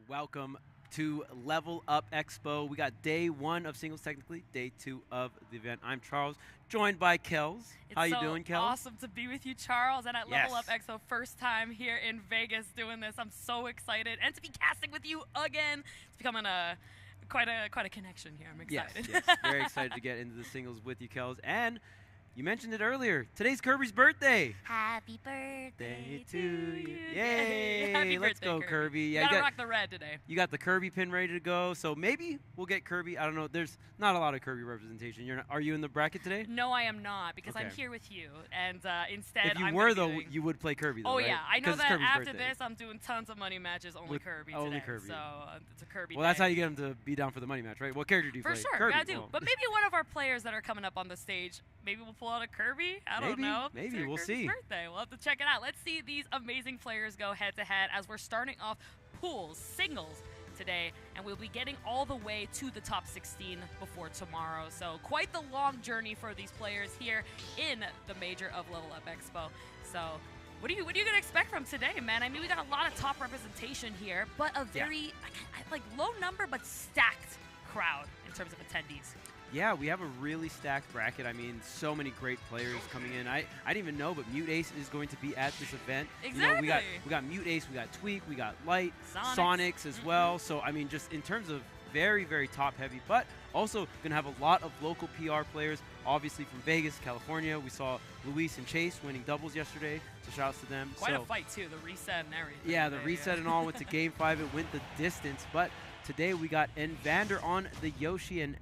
Welcome to Level Up Expo. We got day one of singles, technically, day two of the event. I'm Charles, joined by Kels. How you doing, Kels? It's awesome to be with you, Charles, and at Level Up Expo, first time here in Vegas doing this. I'm so excited, and to be casting with you again. It's becoming quite a connection here. I'm excited. Yes, very excited to get into the singles with you, Kels. And you mentioned it earlier. Today's Kirby's birthday. Happy birthday to you. Yay! Happy Let's birthday, go, Kirby. You gotta rock the red today. You got the Kirby pin ready to go, so maybe we'll get Kirby. I don't know. There's not a lot of Kirby representation. Are you in the bracket today? No, I am not, because I'm here with you. And instead, if you were, though, you would play Kirby, though, Oh, right? yeah. I know that Kirby's after birthday. this, I'm doing tons of money matches, only Kirby today. Only Kirby. So it's a Kirby Well, day. that's how you get him to be down for the money match, right? What character do you play? For sure, Kirby. I do. But maybe one of our players that are coming up on the stage, maybe we'll pull out a Kirby? I don't know. Maybe. We'll see. Birthday. We'll have to check it out. Let's see these amazing players go head-to-head as we're starting off pools, singles today, and we'll be getting all the way to the top 16 before tomorrow. So quite the long journey for these players here in the major of Level Up Expo. So what are you gonna expect from today, man? I mean, we got a lot of top representation here, but a very like low number but stacked crowd in terms of attendees. Yeah, we have a really stacked bracket. I mean, so many great players coming in. I didn't even know, but Mute Ace is going to be at this event. Exactly. You know, we got Mute Ace, we got Tweek, we got Light, Sonics as well. So I mean, just in terms of very, very top heavy, but also gonna have a lot of local PR players, obviously from Vegas, California. We saw Luis and Chase winning doubles yesterday, so shouts to them. Quite a fight too, the reset and everything. Yeah, the reset and all went to Game 5. It went the distance, but today we got Envader on the Yoshi and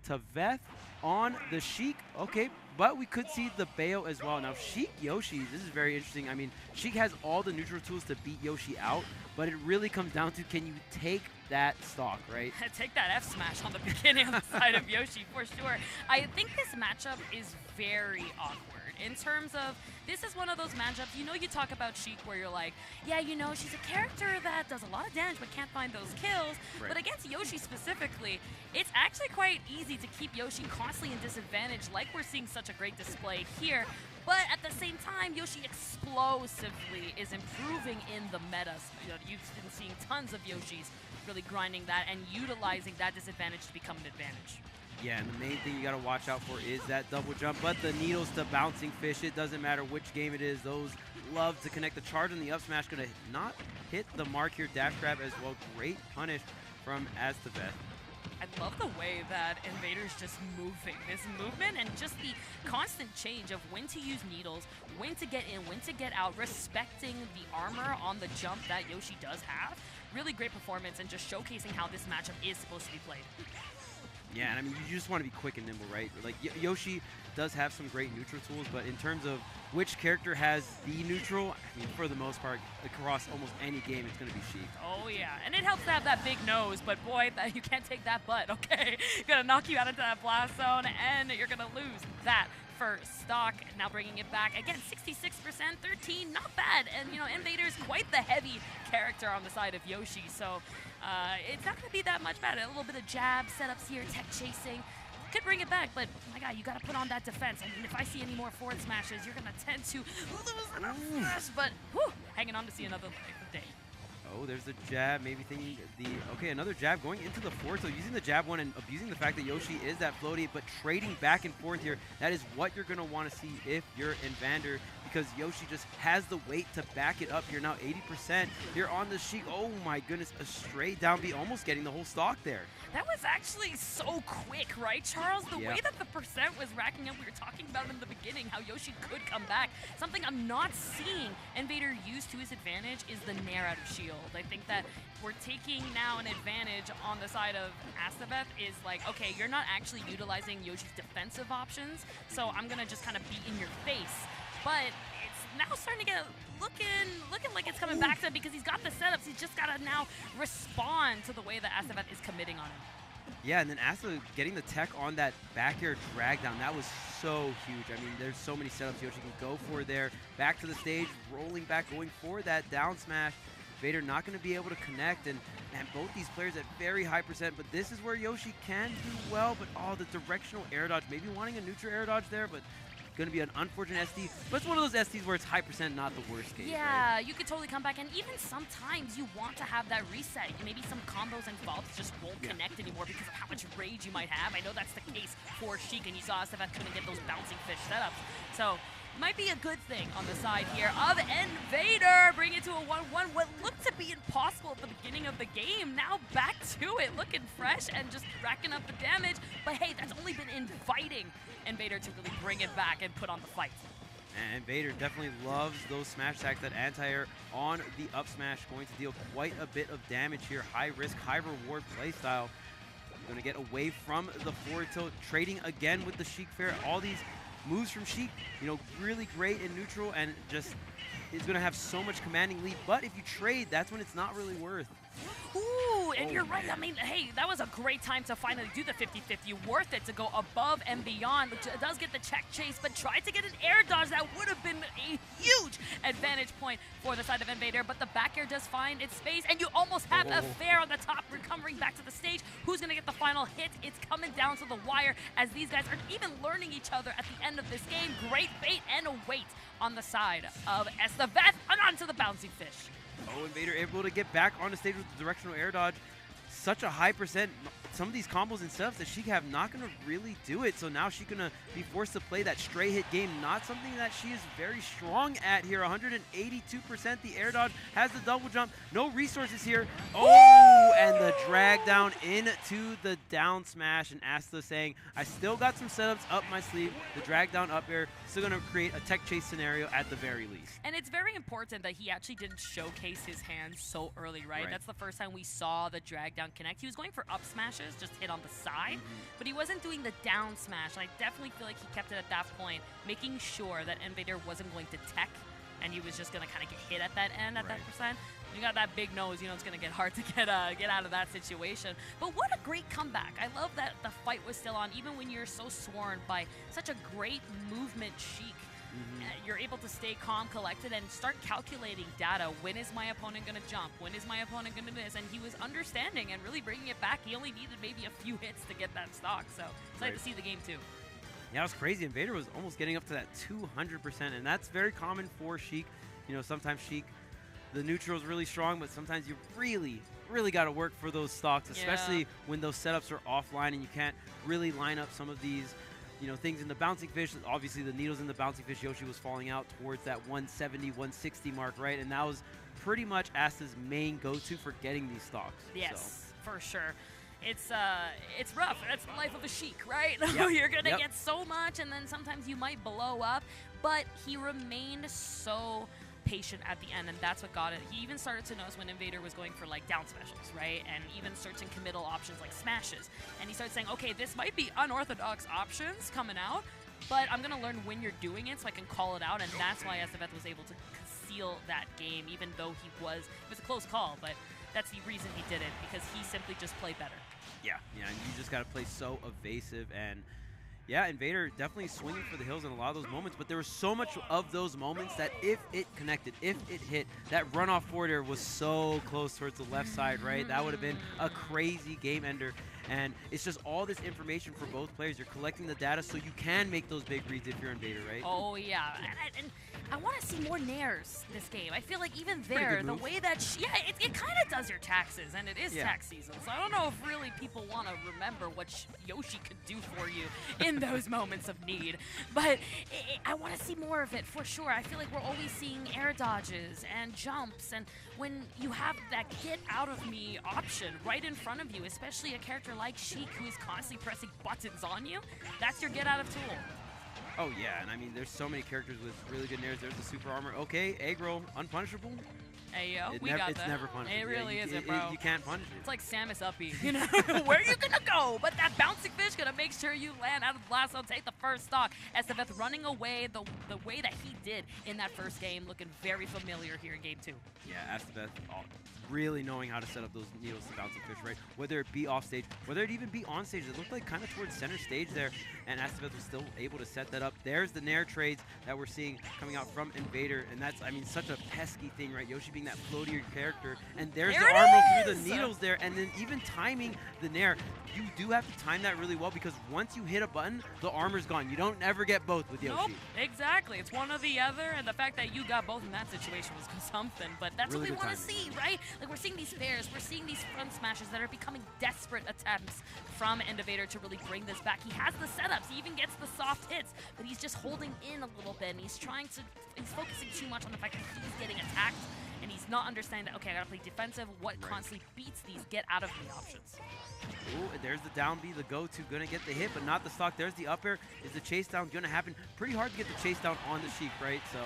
Taveth on the Sheik. Okay, but we could see the Bayo as well. Now, Sheik Yoshi, this is very interesting. I mean, Sheik has all the neutral tools to beat Yoshi out, but it really comes down to, can you take that stock, right? Take that F smash on the beginning on the side of Yoshi, for sure. I think this matchup is very awkward in terms of, this is one of those matchups, you know, you talk about Sheik where you're like, yeah, you know, she's a character that does a lot of damage but can't find those kills. Right. But against Yoshi specifically, it's actually quite easy to keep Yoshi constantly in disadvantage, like we're seeing such a great display here. But at the same time, Yoshi explosively is improving in the meta. You know, you've been seeing tons of Yoshis really grinding that and utilizing that disadvantage to become an advantage. Yeah, and the main thing you got to watch out for is that double jump, but the needles to bouncing fish, it doesn't matter which game it is, those love to connect. The charge and the up smash going to not hit the mark here. Dash grab as well. Great punish from Astaveth. I love the way that Envader's just moving. This movement and just the constant change of when to use needles, when to get in, when to get out, respecting the armor on the jump that Yoshi does have. Really great performance and just showcasing how this matchup is supposed to be played. Yeah, and I mean, you just want to be quick and nimble, right? Like, Yoshi does have some great neutral tools, but in terms of which character has the neutral, I mean, for the most part, across almost any game, it's going to be Sheik. Oh, yeah. And it helps to have that big nose, but boy, you can't take that butt, okay? Gonna knock you out into that blast zone, and you're gonna lose that first stock. Now bringing it back. Again, 66%, 13, not bad. And, you know, Envader's quite the heavy character on the side of Yoshi, so it's not going to be that much bad. A little bit of jab setups here, tech chasing. Could bring it back, but my God, you got to put on that defense. I mean, if I see any more forward smashes, you're going to tend to lose enough flash, but whew, hanging on to see another day. Oh, there's the jab, maybe thinking okay, another jab going into the forward, so using the jab one and abusing the fact that Yoshi is that floaty, but trading back and forth here, that is what you're going to want to see if you're Envader, because Yoshi just has the weight to back it up here. Now 80% here on the Sheik. Oh my goodness, a straight down B, almost getting the whole stock there. That was actually so quick, right, Charles? The way that the percent was racking up, we were talking about in the beginning, how Yoshi could come back. Something I'm not seeing Envader use to his advantage is the Nair out of shield. I think that we're taking now an advantage on the side of Astaveth is like, okay, you're not actually utilizing Yoshi's defensive options, so I'm going to just kind of be in your face. But it's now starting to get looking like it's coming back to him because he's got the setups. He's just got to now respond to the way that Astaveth is committing on him. Yeah, and then Asta getting the tech on that back air drag down, that was so huge. I mean, there's so many setups Yoshi can go for there. Back to the stage, rolling back, going for that down smash. Vader not going to be able to connect, and both these players at very high percent, but this is where Yoshi can do well, but oh, the directional air dodge, maybe wanting a neutral air dodge there, but going to be an unfortunate SD, but it's one of those SDs where it's high percent, not the worst case. Yeah, right? you could totally come back, and even sometimes you want to have that reset. Maybe some combos and faults just won't connect anymore because of how much rage you might have. I know that's the case for Sheik, and you saw Asta couldn't get those bouncing fish setups. So might be a good thing on the side here of Envader. Bring it to a 1-1. What looked to be impossible at the beginning of the game, now back to it, looking fresh and just racking up the damage. But hey, that's only been inviting Envader to really bring it back and put on the fight. And Envader definitely loves those smash attacks. That anti-air on the up smash going to deal quite a bit of damage here. High risk, high reward playstyle. Going to get away from the forward tilt, trading again with the Sheik Fair. All these moves from Sheik, you know, really great in neutral, and just is going to have so much commanding lead. But if you trade, that's when it's not really worth. Ooh, and you're right. I mean, hey, that was a great time to finally do the 50-50. Worth it to go above and beyond. It does get the check chase, but tried to get an air dodge. That would have been a huge advantage point for the side of Envader, but the back air does find its space, and you almost have a fair on the top, recovering back to the stage. Who's going to get the final hit? It's coming down to the wire as these guys are even learning each other at the end of this game. Great bait and a wait on the side of Asta and onto the bouncing fish. Oh, Envader able to get back on the stage with the directional air dodge. Such a high percent. Some of these combos and stuff that she have not going to really do it. So now she's going to be forced to play that straight hit game. Not something that she is very strong at here. 182%. The air dodge has the double jump. No resources here. Oh, and the drag down into the down smash. And Asta saying, I still got some setups up my sleeve. The drag down up air still going to create a tech chase scenario at the very least. And it's very important that he actually didn't showcase his hands so early, right? That's the first time we saw the drag down connect. He was going for up smashes, just hit on the side, but he wasn't doing the down smash. And I definitely feel like he kept it at that point, making sure that Envader wasn't going to tech, and he was just going to kind of get hit at that end at that percent. You got that big nose, you know it's going to get hard to get out of that situation. But what a great comeback. I love that the fight was still on, even when you're so sworn by such a great movement Sheik. You're able to stay calm, collected, and start calculating data. When is my opponent going to jump? When is my opponent going to miss? And he was understanding and really bringing it back. He only needed maybe a few hits to get that stock. So excited to see the game too. Yeah, it was crazy. Envader was almost getting up to that 200%, and that's very common for Sheik. You know, sometimes Sheik, the neutral is really strong, but sometimes you really got to work for those stocks, especially when those setups are offline and you can't really line up some of these, you know, things in the bouncing fish. Obviously, the needles in the bouncing fish, Yoshi was falling out towards that 170, 160 mark, right? And that was pretty much Asta's main go-to for getting these stocks. Yes, for sure. It's rough. That's the life of a Sheik, right? Yep. You're going to get so much, and then sometimes you might blow up. But he remained so patient at the end, and that's what got it. He even started to notice when Envader was going for like down specials, right? And even searching committal options like smashes. And he started saying, okay, this might be unorthodox options coming out, but I'm gonna learn when you're doing it so I can call it out, and that's why Asta was able to conceal that game, even though it was a close call, but that's the reason he did it, because he simply just played better. Yeah, and you just gotta play so evasive, and yeah, Envader definitely swinging for the hills in a lot of those moments, but there was so much of those moments that if it connected, if it hit, that runoff forward air was so close towards the left side, right? That would have been a crazy game ender. And it's just all this information for both players. You're collecting the data so you can make those big reads if you're Envader, right? Oh, yeah. And I want to see more nairs this game. I feel like even there, the way that it kind of does your taxes, and it is tax season. So I don't know if really people want to remember what Yoshi could do for you in those moments of need. But I want to see more of it for sure. I feel like we're always seeing air dodges and jumps, and when you have that get out of me option right in front of you, especially a character like Sheik who is constantly pressing buttons on you, that's your get out of tool. Oh yeah, and I mean there's so many characters with really good nairs. There's the super armor. Okay, aggro, unpunishable. Hey yo, we got that. It's never punishable. It really isn't, bro. You can't punish it. It's like Samus uppy, you know? Where are you gonna go? But that bouncing fish gonna make sure you land out of the blast zone, take the first stock. Estevez running away the way that he did in that first game, looking very familiar here in game 2. Yeah, Estevez really knowing how to set up those needles to bounce a fish, right? Whether it be off stage, whether it even be on stage. It looked like kind of towards center stage there, and Asta was still able to set that up. There's the Nair trades that we're seeing coming out from Envader, and that's, I mean, such a pesky thing, right? Yoshi being that floatier character, and there's the armor through the needles there, and then even timing the Nair. You do have to time that really well, because once you hit a button, the armor's gone. You don't ever get both with Yoshi. Nope, exactly. It's one or the other, and the fact that you got both in that situation was something, but that's really what we want to see, right? Like, we're seeing these fairs, we're seeing these front smashes that are becoming desperate attempts from Envader to really bring this back. He has the setups, he even gets the soft hits, but he's just holding in a little bit, and he's focusing too much on the fact that he's getting attacked, and he's not understanding that, okay, I gotta play defensive, what constantly beats these get out of me options. Ooh, there's the down B, the go-to, gonna get the hit, but not the stock. There's the up air. Is the chase down gonna happen? Pretty hard to get the chase down on the Sheik, right? So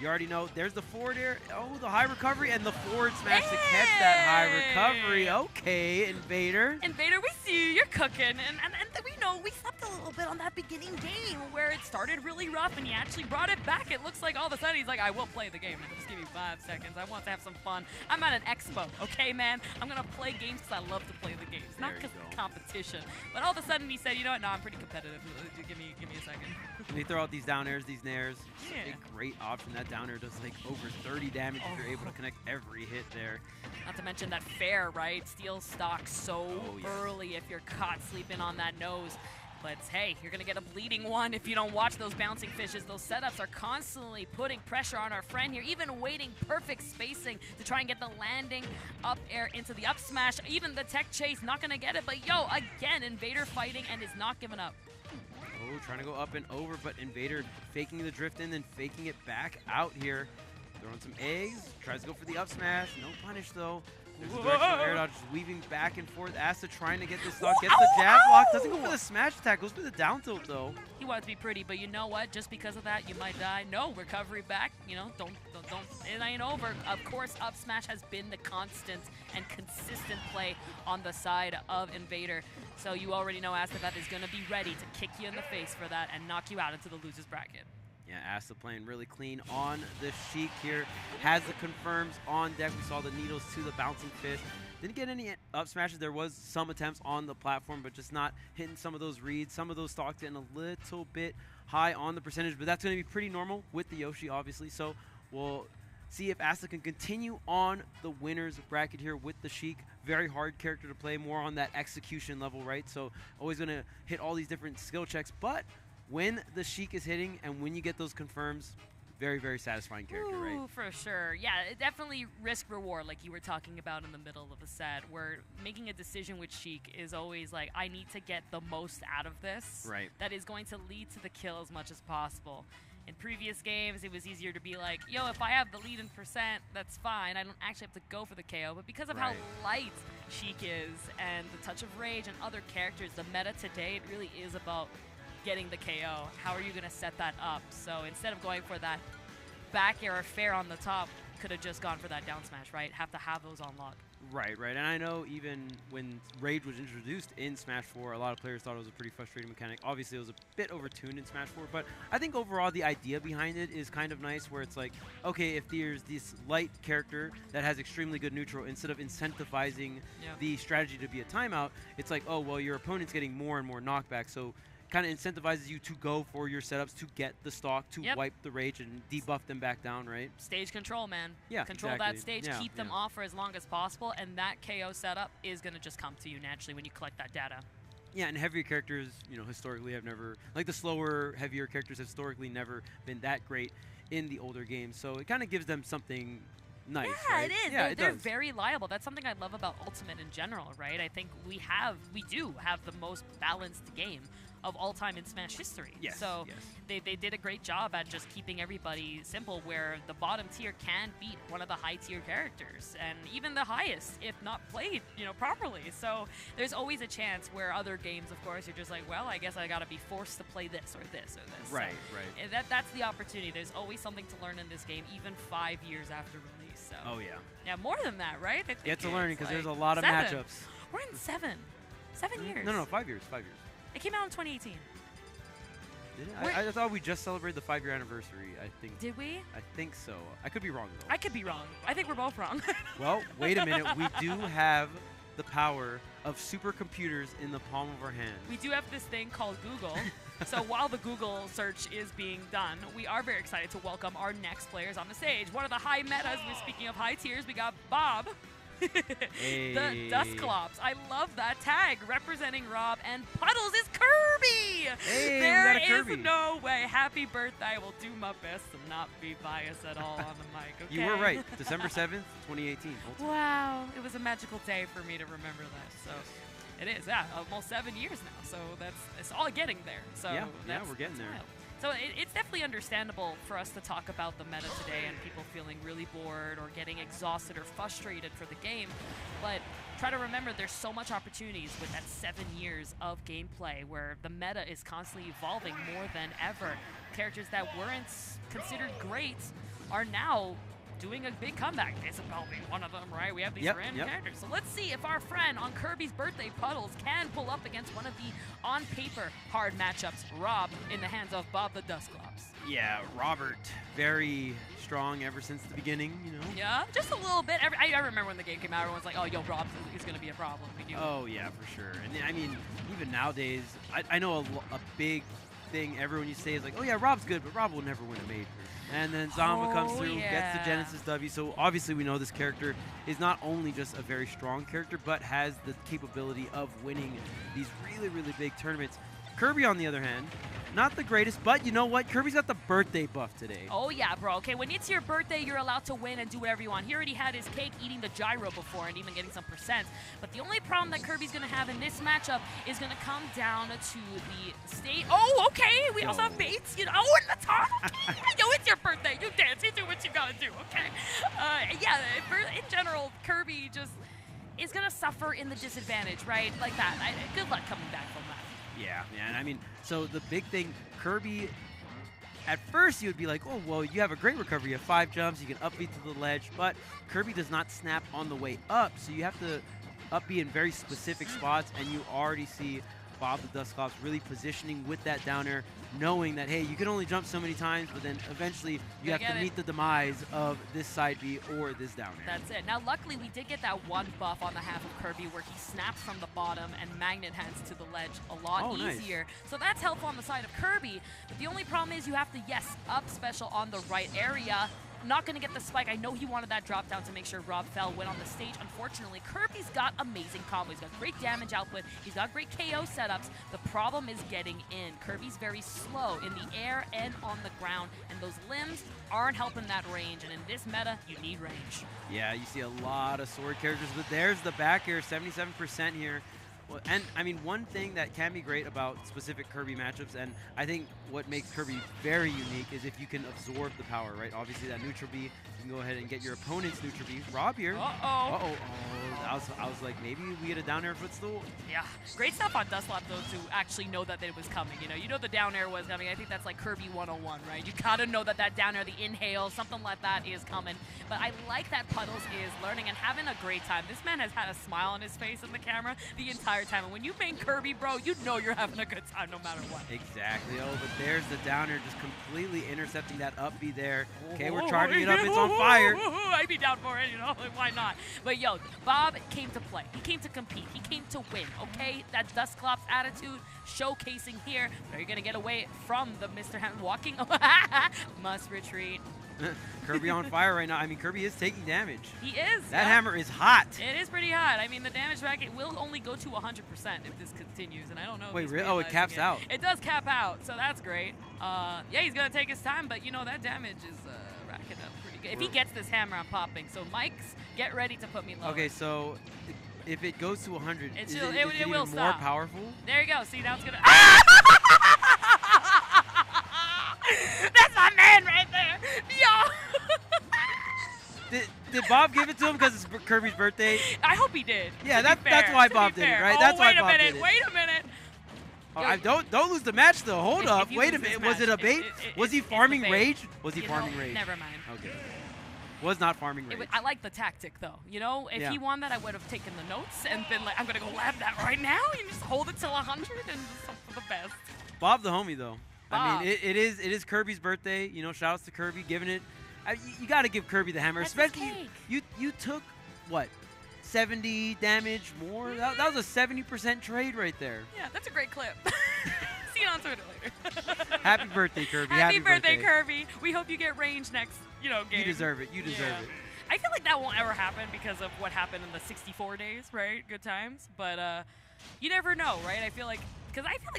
you already know. There's the forward air. Oh, the high recovery and the forward smash to catch that high recovery. Okay, Envader. Envader, we see you. You're cooking. And we know we slept a little bit on that beginning game where it started really rough and he actually brought it back. It looks like all of a sudden he's like, I will play the game. Just give me 5 seconds. I want to have some fun. I'm at an expo, okay, man? I'm going to play games because I love to play the games, not because of competition. But all of a sudden he said, you know what? No, I'm pretty competitive. Give me a second. They throw out these down airs, these nairs. Yeah. A great option. That down air does like over 30 damage if you're able to connect every hit there. Not to mention that fair, right? Steal stock so early if you're caught sleeping on that nose. But hey, you're going to get a bleeding one if you don't watch those bouncing fishes. Those setups are constantly putting pressure on our friend here, even waiting perfect spacing to try and get the landing up air into the up smash. Even the tech chase, not going to get it. But yo, again, Envader fighting and is not giving up. Oh, trying to go up and over, but Envader faking the drift in, then faking it back out here. Throwing some eggs, tries to go for the up smash. No punish though. There's a directional air dodge, just weaving back and forth. Asta trying to get this stock, gets the jab block, doesn't go for the smash attack, goes for the down tilt though. He wanted to be pretty, but you know what? Just because of that, you might die. No, recovery back. You know, don't. It ain't over. Of course, up smash has been the constant and consistent play on the side of Envader. So you already know Asta is going to be ready to kick you in the face for that and knock you out into the loser's bracket. Yeah, Asta playing really clean on the Sheik here. Has the confirms on deck. We saw the needles to the bouncing fish. Didn't get any up smashes. There was some attempts on the platform, but just not hitting some of those reads. Some of those stocks getting a little bit high on the percentage, but that's going to be pretty normal with the Yoshi, obviously. So we'll see if Asta can continue on the winner's bracket here with the Sheik. Very hard character to play, more on that execution level, right? So always going to hit all these different skill checks, but when the Sheik is hitting and when you get those confirms, very, very satisfying character, right? For sure. Yeah, it definitely risk-reward, like you were talking about in the middle of a set, where making a decision with Sheik is always like, I need to get the most out of this. Right. That is going to lead to the kill as much as possible. In previous games, it was easier to be like, yo, if I have the lead in percent, that's fine. I don't actually have to go for the KO. But because of how light Sheik is and the touch of rage and other characters, the meta today, it really is about getting the KO. How are you going to set that up? So instead of going for that back air or fair on the top, could have just gone for that down smash, right? Have to have those on lock. Right. And I know even when Rage was introduced in Smash 4, a lot of players thought it was a pretty frustrating mechanic. Obviously, it was a bit overtuned in Smash 4, but I think overall the idea behind it is kind of nice, where it's like, okay, if there's this light character that has extremely good neutral, instead of incentivizing the strategy to be a timeout, it's like, oh, well, your opponent's getting more and more knockback, so kind of incentivizes you to go for your setups to get the stock, to wipe the rage and debuff them back down, right? Stage control, man. Yeah, control that stage, keep them off for as long as possible, and that KO setup is going to just come to you naturally when you collect that data. Yeah, and heavier characters, you know, historically have never, like the slower, heavier characters have historically never been that great in the older games, so it kind of gives them something nice, right? It is. Yeah, they're very liable. That's something I love about Ultimate in general, right? I think we do have the most balanced game of all time in Smash history. So they did a great job at just keeping everybody simple, where the bottom tier can beat one of the high tier characters, and even the highest if not played, you know, properly. So there's always a chance where other games, of course, you're just like, well, I guess I gotta be forced to play this or this or this. Right, so that's the opportunity. There's always something to learn in this game, even 5 years after release. So yeah, more than that, right? I think it's a learning, because like there's a lot of matchups. We're in 7 years. No, 5 years. 5 years. It came out in 2018. I thought we just celebrated the 5-year anniversary. I think. Did we? I think so. I could be wrong though. I could be wrong. I think we're both wrong. Well, wait a minute. We do have the power of supercomputers in the palm of our hands. We do have this thing called Google. So while the Google search is being done, we are very excited to welcome our next players on the stage. One of the high metas, we're speaking of high tiers, we got Bob. Hey. The Dusclops. I love that tag. Representing Rob and Puddles is Kirby. Hey, there we got a Kirby. is no way. Happy birthday. I will do my best to not be biased at all on the mic. Okay? You were right. December 7th, 2018. Wow. It was a magical day for me to remember that. So it is. Yeah, almost 7 years now. So it's all getting there. So yeah, we're getting there. Wild. So it's definitely understandable for us to talk about the meta today and people feeling really bored or getting exhausted or frustrated for the game. But try to remember there's so much opportunities with that 7 years of gameplay where the meta is constantly evolving more than ever. Characters that weren't considered great are now doing a big comeback. Isabel being one of them, right? We have these random characters. So let's see if our friend on Kirby's birthday, Puddles, can pull up against one of the on-paper hard matchups. Rob in the hands of BobtheDusclops. Yeah, Robert, very strong ever since the beginning, you know? Yeah, just a little bit. I remember when the game came out, everyone's like, oh, yo, Rob is going to be a problem. We knew. Oh, yeah, for sure. And I mean, even nowadays, I know a big thing everyone used to say is like, oh, yeah, Rob's good, but Rob will never win a major. And then Zamba comes through, gets the Genesis W. So obviously we know this character is not only just a very strong character, but has the capability of winning these really, really big tournaments. Kirby, on the other hand, not the greatest, but you know what? Kirby's got the birthday buff today. Oh, yeah, bro. Okay, when it's your birthday, you're allowed to win and do whatever you want. He already had his cake eating the gyro before and even getting some percents. But the only problem that Kirby's going to have in this matchup is going to come down to the state. Oh, okay. We also have baits. You know, oh, and the top. Yo, it's your birthday. You dance. You do what you got to do, okay? Yeah, in general, Kirby just is going to suffer in the disadvantage, right? Like that. Good luck coming back from that. Yeah, man. I mean, so the big thing, Kirby, at first you would be like, oh, well, you have a great recovery. You have 5 jumps. You can up B to the ledge. But Kirby does not snap on the way up. So you have to up B in very specific spots. And you already see BobtheDusclops really positioning with that down air, knowing that, hey, you can only jump so many times, but then eventually you have to meet the demise of this side B or this down air. That's it. Now, luckily, we did get that one buff on the half of Kirby where he snaps from the bottom and magnet hands to the ledge a lot easier. Nice. So that's helpful on the side of Kirby. But the only problem is you have to, up special on the right area. Not going to get the spike. I know he wanted that drop down to make sure Rob fell, went on the stage. Unfortunately, Kirby's got amazing combos. He's got great damage output. He's got great KO setups. The problem is getting in. Kirby's very slow in the air and on the ground, and those limbs aren't helping that range. And in this meta, you need range. Yeah, you see a lot of sword characters, but there's the back air, 77% here. Well, and I mean, one thing that can be great about specific Kirby matchups, and I think what makes Kirby very unique, is if you can absorb the power, right? Obviously, that neutral B, you can go ahead and get your opponent's neutral B. Rob here. Uh-oh. I was like, maybe we get a down air footstool. Yeah, great stuff on Dusclops, though, to actually know that it was coming. You know the down air was coming. I think that's like Kirby 101, right? You gotta know that down air, the inhale, something like that is coming. But I like that Puddles is learning and having a great time. This man has had a smile on his face in the camera the entire time. And when you main Kirby, bro, you know you're having a good time no matter what. Exactly. Oh, but there's the down air just completely intercepting that up B there. Okay, we're charging it up. It's on fire. I'd be down for it, why not? But yo, Bob came to play. He came to compete. He came to win, okay? That Dusclops attitude showcasing here. Are you going to get away from the Mr. Hand walking? Must retreat. Kirby on fire right now. I mean, Kirby is taking damage. He is. That hammer is hot. It is pretty hot. I mean, the damage back, it will only go to 100% if this continues, and I don't know. Wait, really? Oh, it caps out. It does cap out, so that's great. Yeah, he's going to take his time, but, that damage is racking up pretty good. If he gets this hammer, I'm popping. So, Mike's, get ready to put me low. Okay, so if it goes to 100, it will will more stop. Powerful? There you go. See, now it's going to... That's my man right there. Yo. Did Bob give it to him because it's Kirby's birthday? I hope he did. Yeah, that's why Bob did it, right? That's why Bob did it. Wait a minute. Oh, don't lose the match though. Hold up. Wait a minute. Was it a bait? Was he farming rage? Was he farming rage? Never mind. Okay. Was not farming rage. I like the tactic though. If he won that, I would have taken the notes and been like, I'm gonna go lab that right now. You just hold it till 100 and just hope for the best. Bob the homie though. I mean, it is Kirby's birthday. You know, shout outs to Kirby giving it. You got to give Kirby the hammer, That's especially you took what 70 damage more. That was a 70% trade right there. Yeah, that's a great clip. See you on Twitter later. Happy birthday, Kirby. Happy birthday, Kirby. We hope you get range next, game. You deserve it. You deserve it. I feel like that won't ever happen because of what happened in the 64 days, right? Good times. But you never know, right? I feel like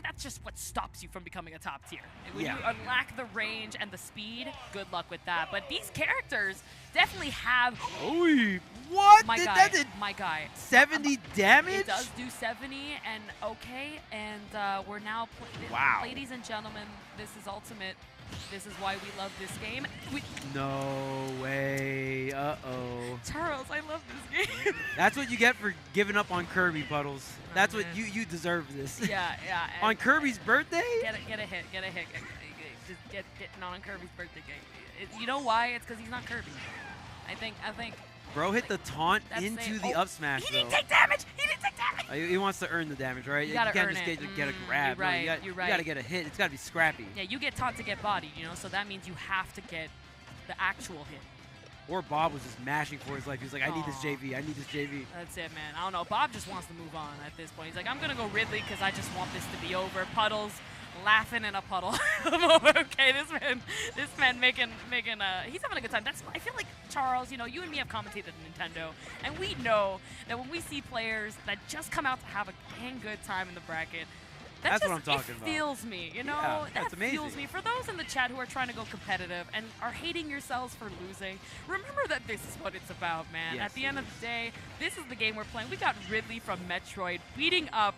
that's just what stops you from becoming a top tier. When you lack the range and the speed, good luck with that. But these characters definitely have... Oh, what? My guy. 70 damage? It does do 70, and okay. And we're now... Wow. Ladies and gentlemen, this is Ultimate. This is why we love this game. No way. Uh-oh. Charles, I love this game. That's what you get for giving up on Kirby, Puddles. That's what you deserve this. Yeah. On Kirby's birthday? Get a hit. Just get on Kirby's birthday game. You know why? It's because he's not Kirby. I think. Bro hit the taunt into the up smash. He didn't take damage. He wants to earn the damage, right? You can't earn just it. get a grab. You're right. No, you got to get a hit. It's got to be scrappy. Yeah, you get taunt to get bodied, so that means you have to get the actual hit. Or Bob was just mashing for his life. He was like, I need this JV. I need this JV. That's it, man. I don't know. Bob just wants to move on at this point. He's like, I'm going to go Ridley because I just want this to be over. Puddles laughing in a puddle. Okay, this man making he's having a good time. I feel like, Charles, you and me have commentated Nintendo, and we know that when we see players that just come out to have a dang good time in the bracket, that's what I'm talking about. It feels me, Yeah, that amazing. feels me. For those in the chat who are trying to go competitive and are hating yourselves for losing, remember that this is what it's about, man. Yes, At the end of the day, this is the game we're playing. We got Ridley from Metroid beating up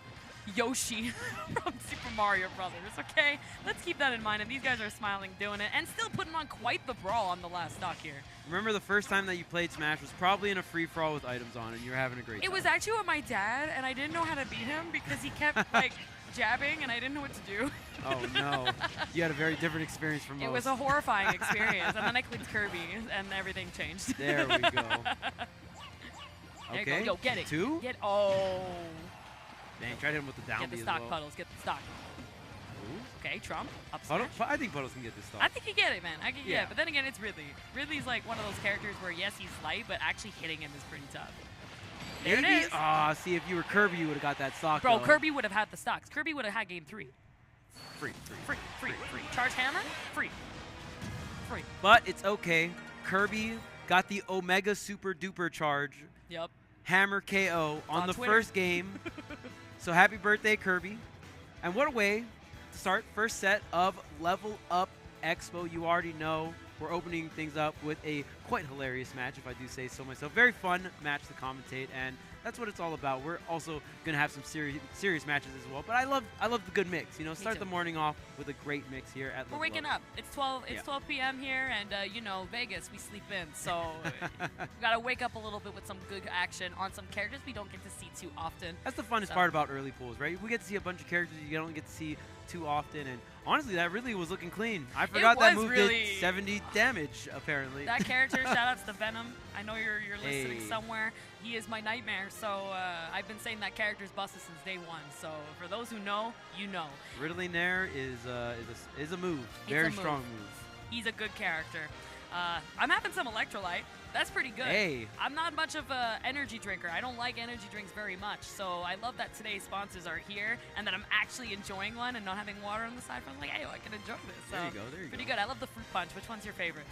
Yoshi from Super Mario Brothers, okay? Let's keep that in mind, and these guys are smiling, doing it, and still putting on quite the brawl on the last stock here. Remember the first time that you played Smash was probably in a free-for-all with items on, and you were having a great time. It was actually with my dad, and I didn't know how to beat him because he kept, jabbing, and I didn't know what to do. Oh, no. You had a very different experience from most. It was a horrifying experience, and then I clicked Kirby, and everything changed. There we go. Okay. There you go. Yo, get it. Two? Dang, try to hit him with the down Get the B as stock, well. Puddles. Get the stock. Ooh. Okay, Trump. Up smash. I think Puddles can get this stock. I think you get it, man. Yeah. But then again, it's Ridley. Ridley's like one of those characters where, yes, he's light, but actually hitting him is pretty tough. There it is. Ah, see, if you were Kirby, you would have got that stock. Bro, though. Kirby would have had the stocks. Kirby would have had game 3. Free. Charge hammer? Free. But it's okay. Kirby got the Omega Super Duper Charge. Yep. Hammer KO on the Twitter. first game. So happy birthday, Kirby. And what a way to start first set of Level Up Expo. You already know we're opening things up with a quite hilarious match, if I do say so myself. Very fun match to commentate, and that's what it's all about. We're also going to have some serious matches as well, but I love the good mix. Start the morning off with a great mix here at Level Up. We're waking up. It's 12 p.m. here, and Vegas, we sleep in, so we got to wake up a little bit with some good action on some characters we don't get to see too often. That's the funnest part about early pools, right? We get to see a bunch of characters you don't get to see too often, and honestly, that really was looking clean. I forgot that move did 70 damage, apparently. That character, shout-outs to Venom. I know you're listening somewhere. He is my nightmare, so I've been saying that character's busted since day one. So for those who know, you know. Riddling there is a move. Very strong move. He's a good character. I'm having some electrolyte. That's pretty good. Hey. I'm not much of an energy drinker. I don't like energy drinks very much. So I love that today's sponsors are here and that I'm actually enjoying one and not having water on the side. I'm like, hey, I can enjoy this. So there you go. pretty good. I love the fruit punch. Which one's your favorite?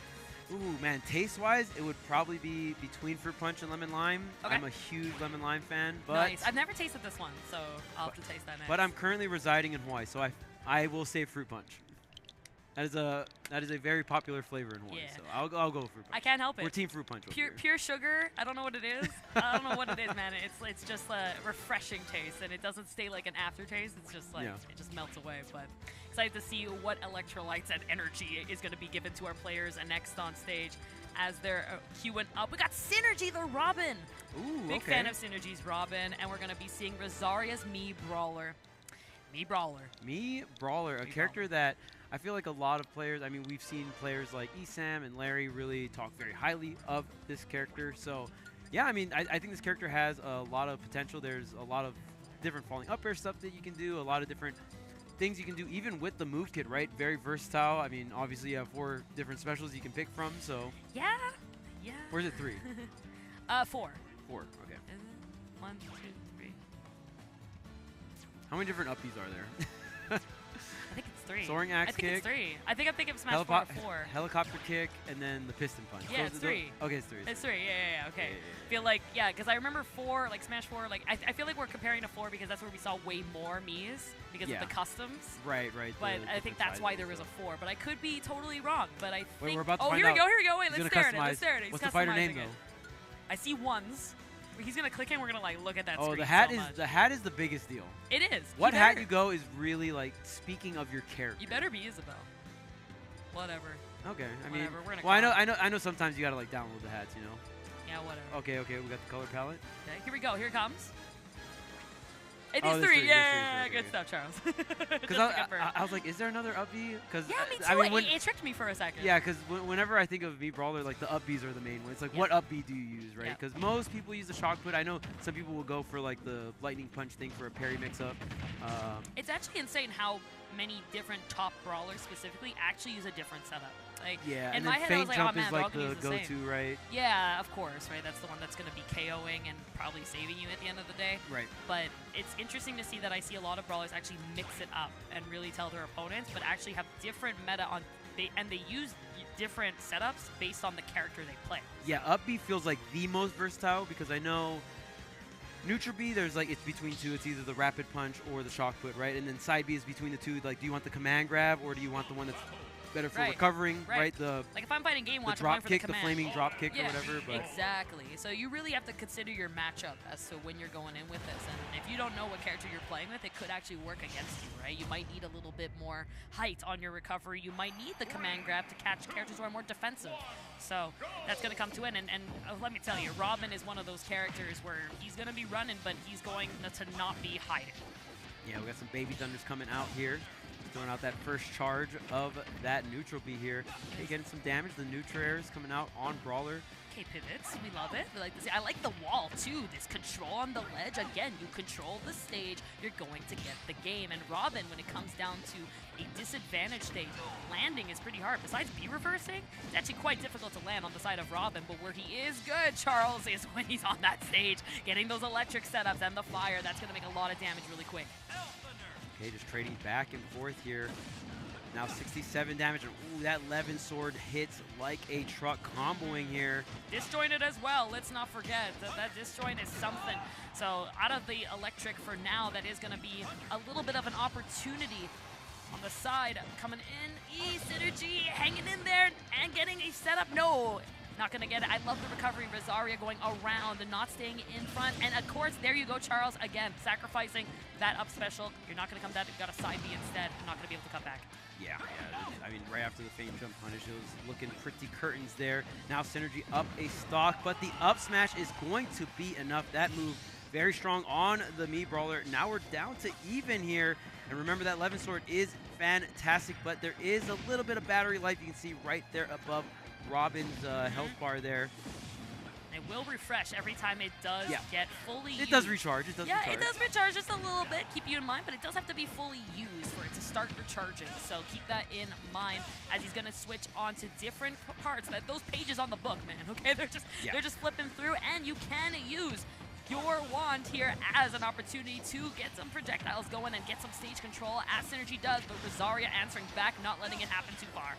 Ooh, man, taste-wise, it would probably be between fruit punch and lemon lime. Okay. I'm a huge lemon lime fan, but nice. I've never tasted this one, so I'll have to taste that next. But I'm currently residing in Hawaii, so I will say fruit punch. That is a very popular flavor in Hawaii, so I'll go fruit punch. I can't help it. We're team fruit punch. Pure sugar. I don't know what it is. I don't know what it is, man. It's just a refreshing taste, and it doesn't stay like an aftertaste. It's just like it just melts away. But excited to see what electrolytes and energy is going to be given to our players and next on stage as they're queuing up. We got Synergy the Robin. Ooh, Big fan of Synergy's Robin, and we're going to be seeing Rosaria's Mii Brawler. Mii Brawler, a character that I feel like a lot of players, I mean, we've seen players like Esam and Larry really talk very highly of this character. So, yeah, I mean, I think this character has a lot of potential. There's a lot of different falling up air stuff that you can do, a lot of different things you can do even with the move kit, right? Very versatile. I mean, obviously you have 4 different specials you can pick from, so. Yeah. Yeah. Or is it 3? 4. 4, okay. 1, 2, 3. How many different uppies are there? I think it's 3. Soaring axe kick. I think it's 3. I think I'm thinking of Smash 4. Helicopter kick, and then the piston punch. Yeah, it's 3. Okay, it's 3. It's 3. Yeah. Okay. Yeah. Feel like because I remember 4, like Smash 4. Like I feel like we're comparing to 4 because that's where we saw way more Mii's because of the customs. Right. But I think that's why there was a 4. But I could be totally wrong. But I think. Wait, we're about to oh, find here out. we go. Here we go. Wait, He's let's stare at it. customize. Let's stare at it. He's What's the fighter name customizing though? I see ones. He's gonna click in. We're gonna like look at that. Oh, screen the hat so is much. the hat is the biggest deal. It is. What hat you go is really like speaking of your character. You better be Isabel. Whatever. Okay, I mean, Whatever. We're gonna well, I know. Sometimes you gotta like download the hats, you know. Yeah, whatever. Okay, we got the color palette. Okay, here we go. Here it comes. It Oh, is there's 3. three, Yeah, there's three, good okay. stuff, Charles. Because I was like, is there another up B? Because yeah, me too. I mean, It tricked me for a second. yeah, because whenever I think of Mii Brawler, like the up Bs are the main one. It's like, what up B do you use, right? Yeah. Because most people use the shock put. I know some people will go for like the lightning punch thing for a parry mix-up. It's actually insane how many different top brawlers specifically actually use a different setup. Like, yeah, in and my then head, I feint was like, jump oh man, is they're all like gonna the use the same. go-to, right? Yeah, of course, right? That's the one that's going to be KOing and probably saving you at the end of the day. Right. But it's interesting to see that I see a lot of brawlers actually mix it up and really tell their opponents, but actually have different meta on, and they use different setups based on the character they play. Yeah, up B feels like the most versatile because I know neutral B, there's like, it's between 2. It's either the rapid punch or the shock put, right? And then side B is between the 2. Like, do you want the command grab or do you want the one that's better for recovering, right? The like if I'm fighting Game Watch, drop I'm going kick, for the the command. flaming drop kick or Yeah, whatever. But exactly. So you really have to consider your matchup as to when you're going in with this. And if you don't know what character you're playing with, it could actually work against you, right? You might need a little bit more height on your recovery. You might need the command grab to catch characters who are more defensive. So that's going to come to it. And let me tell you, Robin is one of those characters where he's going to be running, but he's going to not be hiding. yeah, we got some Baby Thunders coming out here. Throwing out that first charge of that neutral B here. Okay, getting some damage. The neutral air is coming out on Brawler. Okay, pivots. We love it. We like to see. I like the wall, too. This control on the ledge. Again, you control the stage, you're going to get the game. And Robin, when it comes down to a disadvantage stage, landing is pretty hard. Besides B reversing, it's actually quite difficult to land on the side of Robin. But where he is good, Charles, is when he's on that stage, getting those electric setups and the fire. That's going to make a lot of damage really quick. Okay, just trading back and forth here. Now 67 damage, and ooh, that Levin sword hits like a truck, comboing here. Disjointed as well, let's not forget that disjoint is something. So out of the electric for now, that is going to be a little bit of an opportunity on the side. Coming in, synergy, hanging in there, and getting a setup. No, not going to get it. I love the recovery. Rosaria going around and not staying in front. And of course, there you go, Charles. Again, sacrificing that up special. You're not going to come down. You've got a side B instead. You're not going to be able to come back. Yeah, I mean, right after the feint jump punish, it was looking pretty curtains there. Now synergy up a stock, but the up smash is going to be enough. That move very strong on the Mii Brawler. Now we're down to even here. And remember, that Levin sword is fantastic, but there is a little bit of battery life. You can see right there above Robin's health bar there. It will refresh every time it does get fully used. It does recharge. It does recharge. Yeah, it does recharge just a little bit. Keep you in mind, but it does have to be fully used for it to start recharging. So keep that in mind as he's going to switch on to different parts. Those pages on the book, man, okay? They're just flipping through, and you can use your wand here as an opportunity to get some projectiles going and get some stage control, as Synergy does, but Rosaria answering back, not letting it happen too far.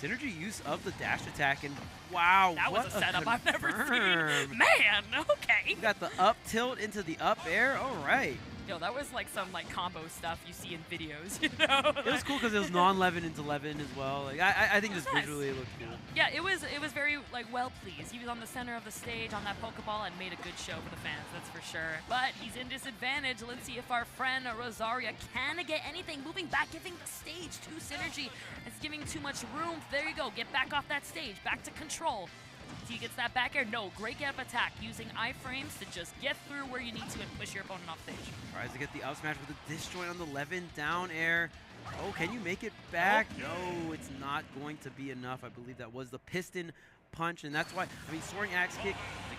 Synergy use of the dash attack, and wow, that was a setup I've never seen. Man, okay. You got the up tilt into the up air. All right. Yo, that was like some combo stuff you see in videos, you know? It was cool because it was non-Levin into Levin as well. Like I think just visually it looked cool. Yeah, it was very well pleased. He was on the center of the stage on that Pokeball and made a good show for the fans, that's for sure. But he's in disadvantage. Let's see if our friend Rosaria can get anything. Moving back, giving the stage to Synergy. It's giving too much room. There you go. Get back off that stage. Back to control. He gets that back air. No, great get up attack using iframes to just get through where you need to and push your opponent off stage. Tries to get the up smash with a disjoint on the Levin down air. Oh, can you make it back? No, it's not going to be enough. I believe that was the piston punch, and that's why, I mean, soaring axe kick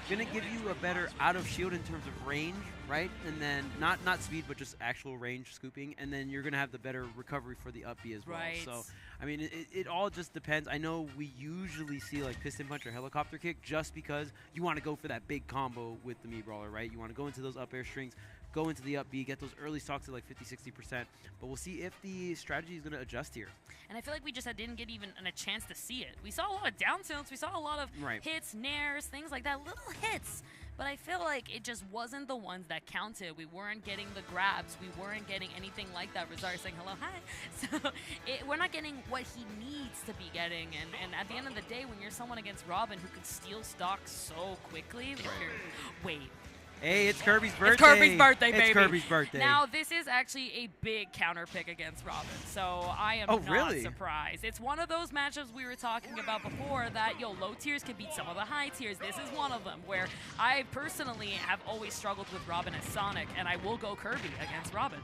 going to give you a better out of shield in terms of range, right? And then not speed, but just actual range scooping, and then you're going to have the better recovery for the up B as well. Right. So, I mean, it all just depends. I know we usually see like piston punch or helicopter kick just because you want to go for that big combo with the Mii Brawler, right? You want to go into those up air strings, go into the up B, get those early stocks at like 50-60%. But we'll see if the strategy is going to adjust here. And I feel like we just didn't get even a chance to see it. We saw a lot of down tilts. We saw a lot of hits, nairs, things like that, little hits. But I feel like it just wasn't the ones that counted. We weren't getting the grabs. We weren't getting anything like that. Rosaria saying hello, hi. So we're not getting what he needs to be getting. And at the end of the day, when you're someone against Robin who could steal stock so quickly, wait. Hey, it's Kirby's birthday. It's Kirby's birthday, baby. It's Kirby's birthday. Now, this is actually a big counter pick against Robin, so I am not surprised. It's one of those matchups we were talking about before that, low tiers can beat some of the high tiers. This is one of them where I personally have always struggled with Robin as Sonic, and I will go Kirby against Robin.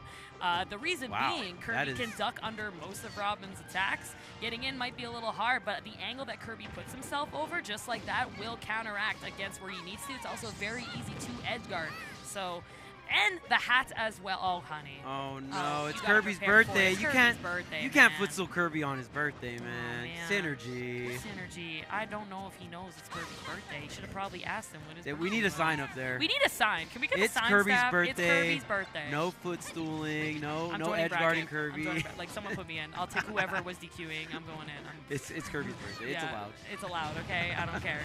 The reason being, Kirby can duck under most of Robin's attacks. Getting in might be a little hard, but the angle that Kirby puts himself over, just like that, will counteract against where he needs to. It's also very easy to edge guard. So, and the hat as well. Oh, honey. Oh no, it's Kirby's birthday. You can't footstool Kirby on his birthday, man. Synergy. Synergy. I don't know if he knows it's Kirby's birthday. He should have probably asked him what his birthday we need a sign up there. We need a sign. Can we get a sign? Kirby's staff? birthday. It's Kirby's birthday. No footstooling. No edge guarding Kirby. Like someone put me in. I'll take whoever was DQing. I'm going in. It's Kirby's birthday. Yeah, it's allowed. It's allowed. Okay, I don't care.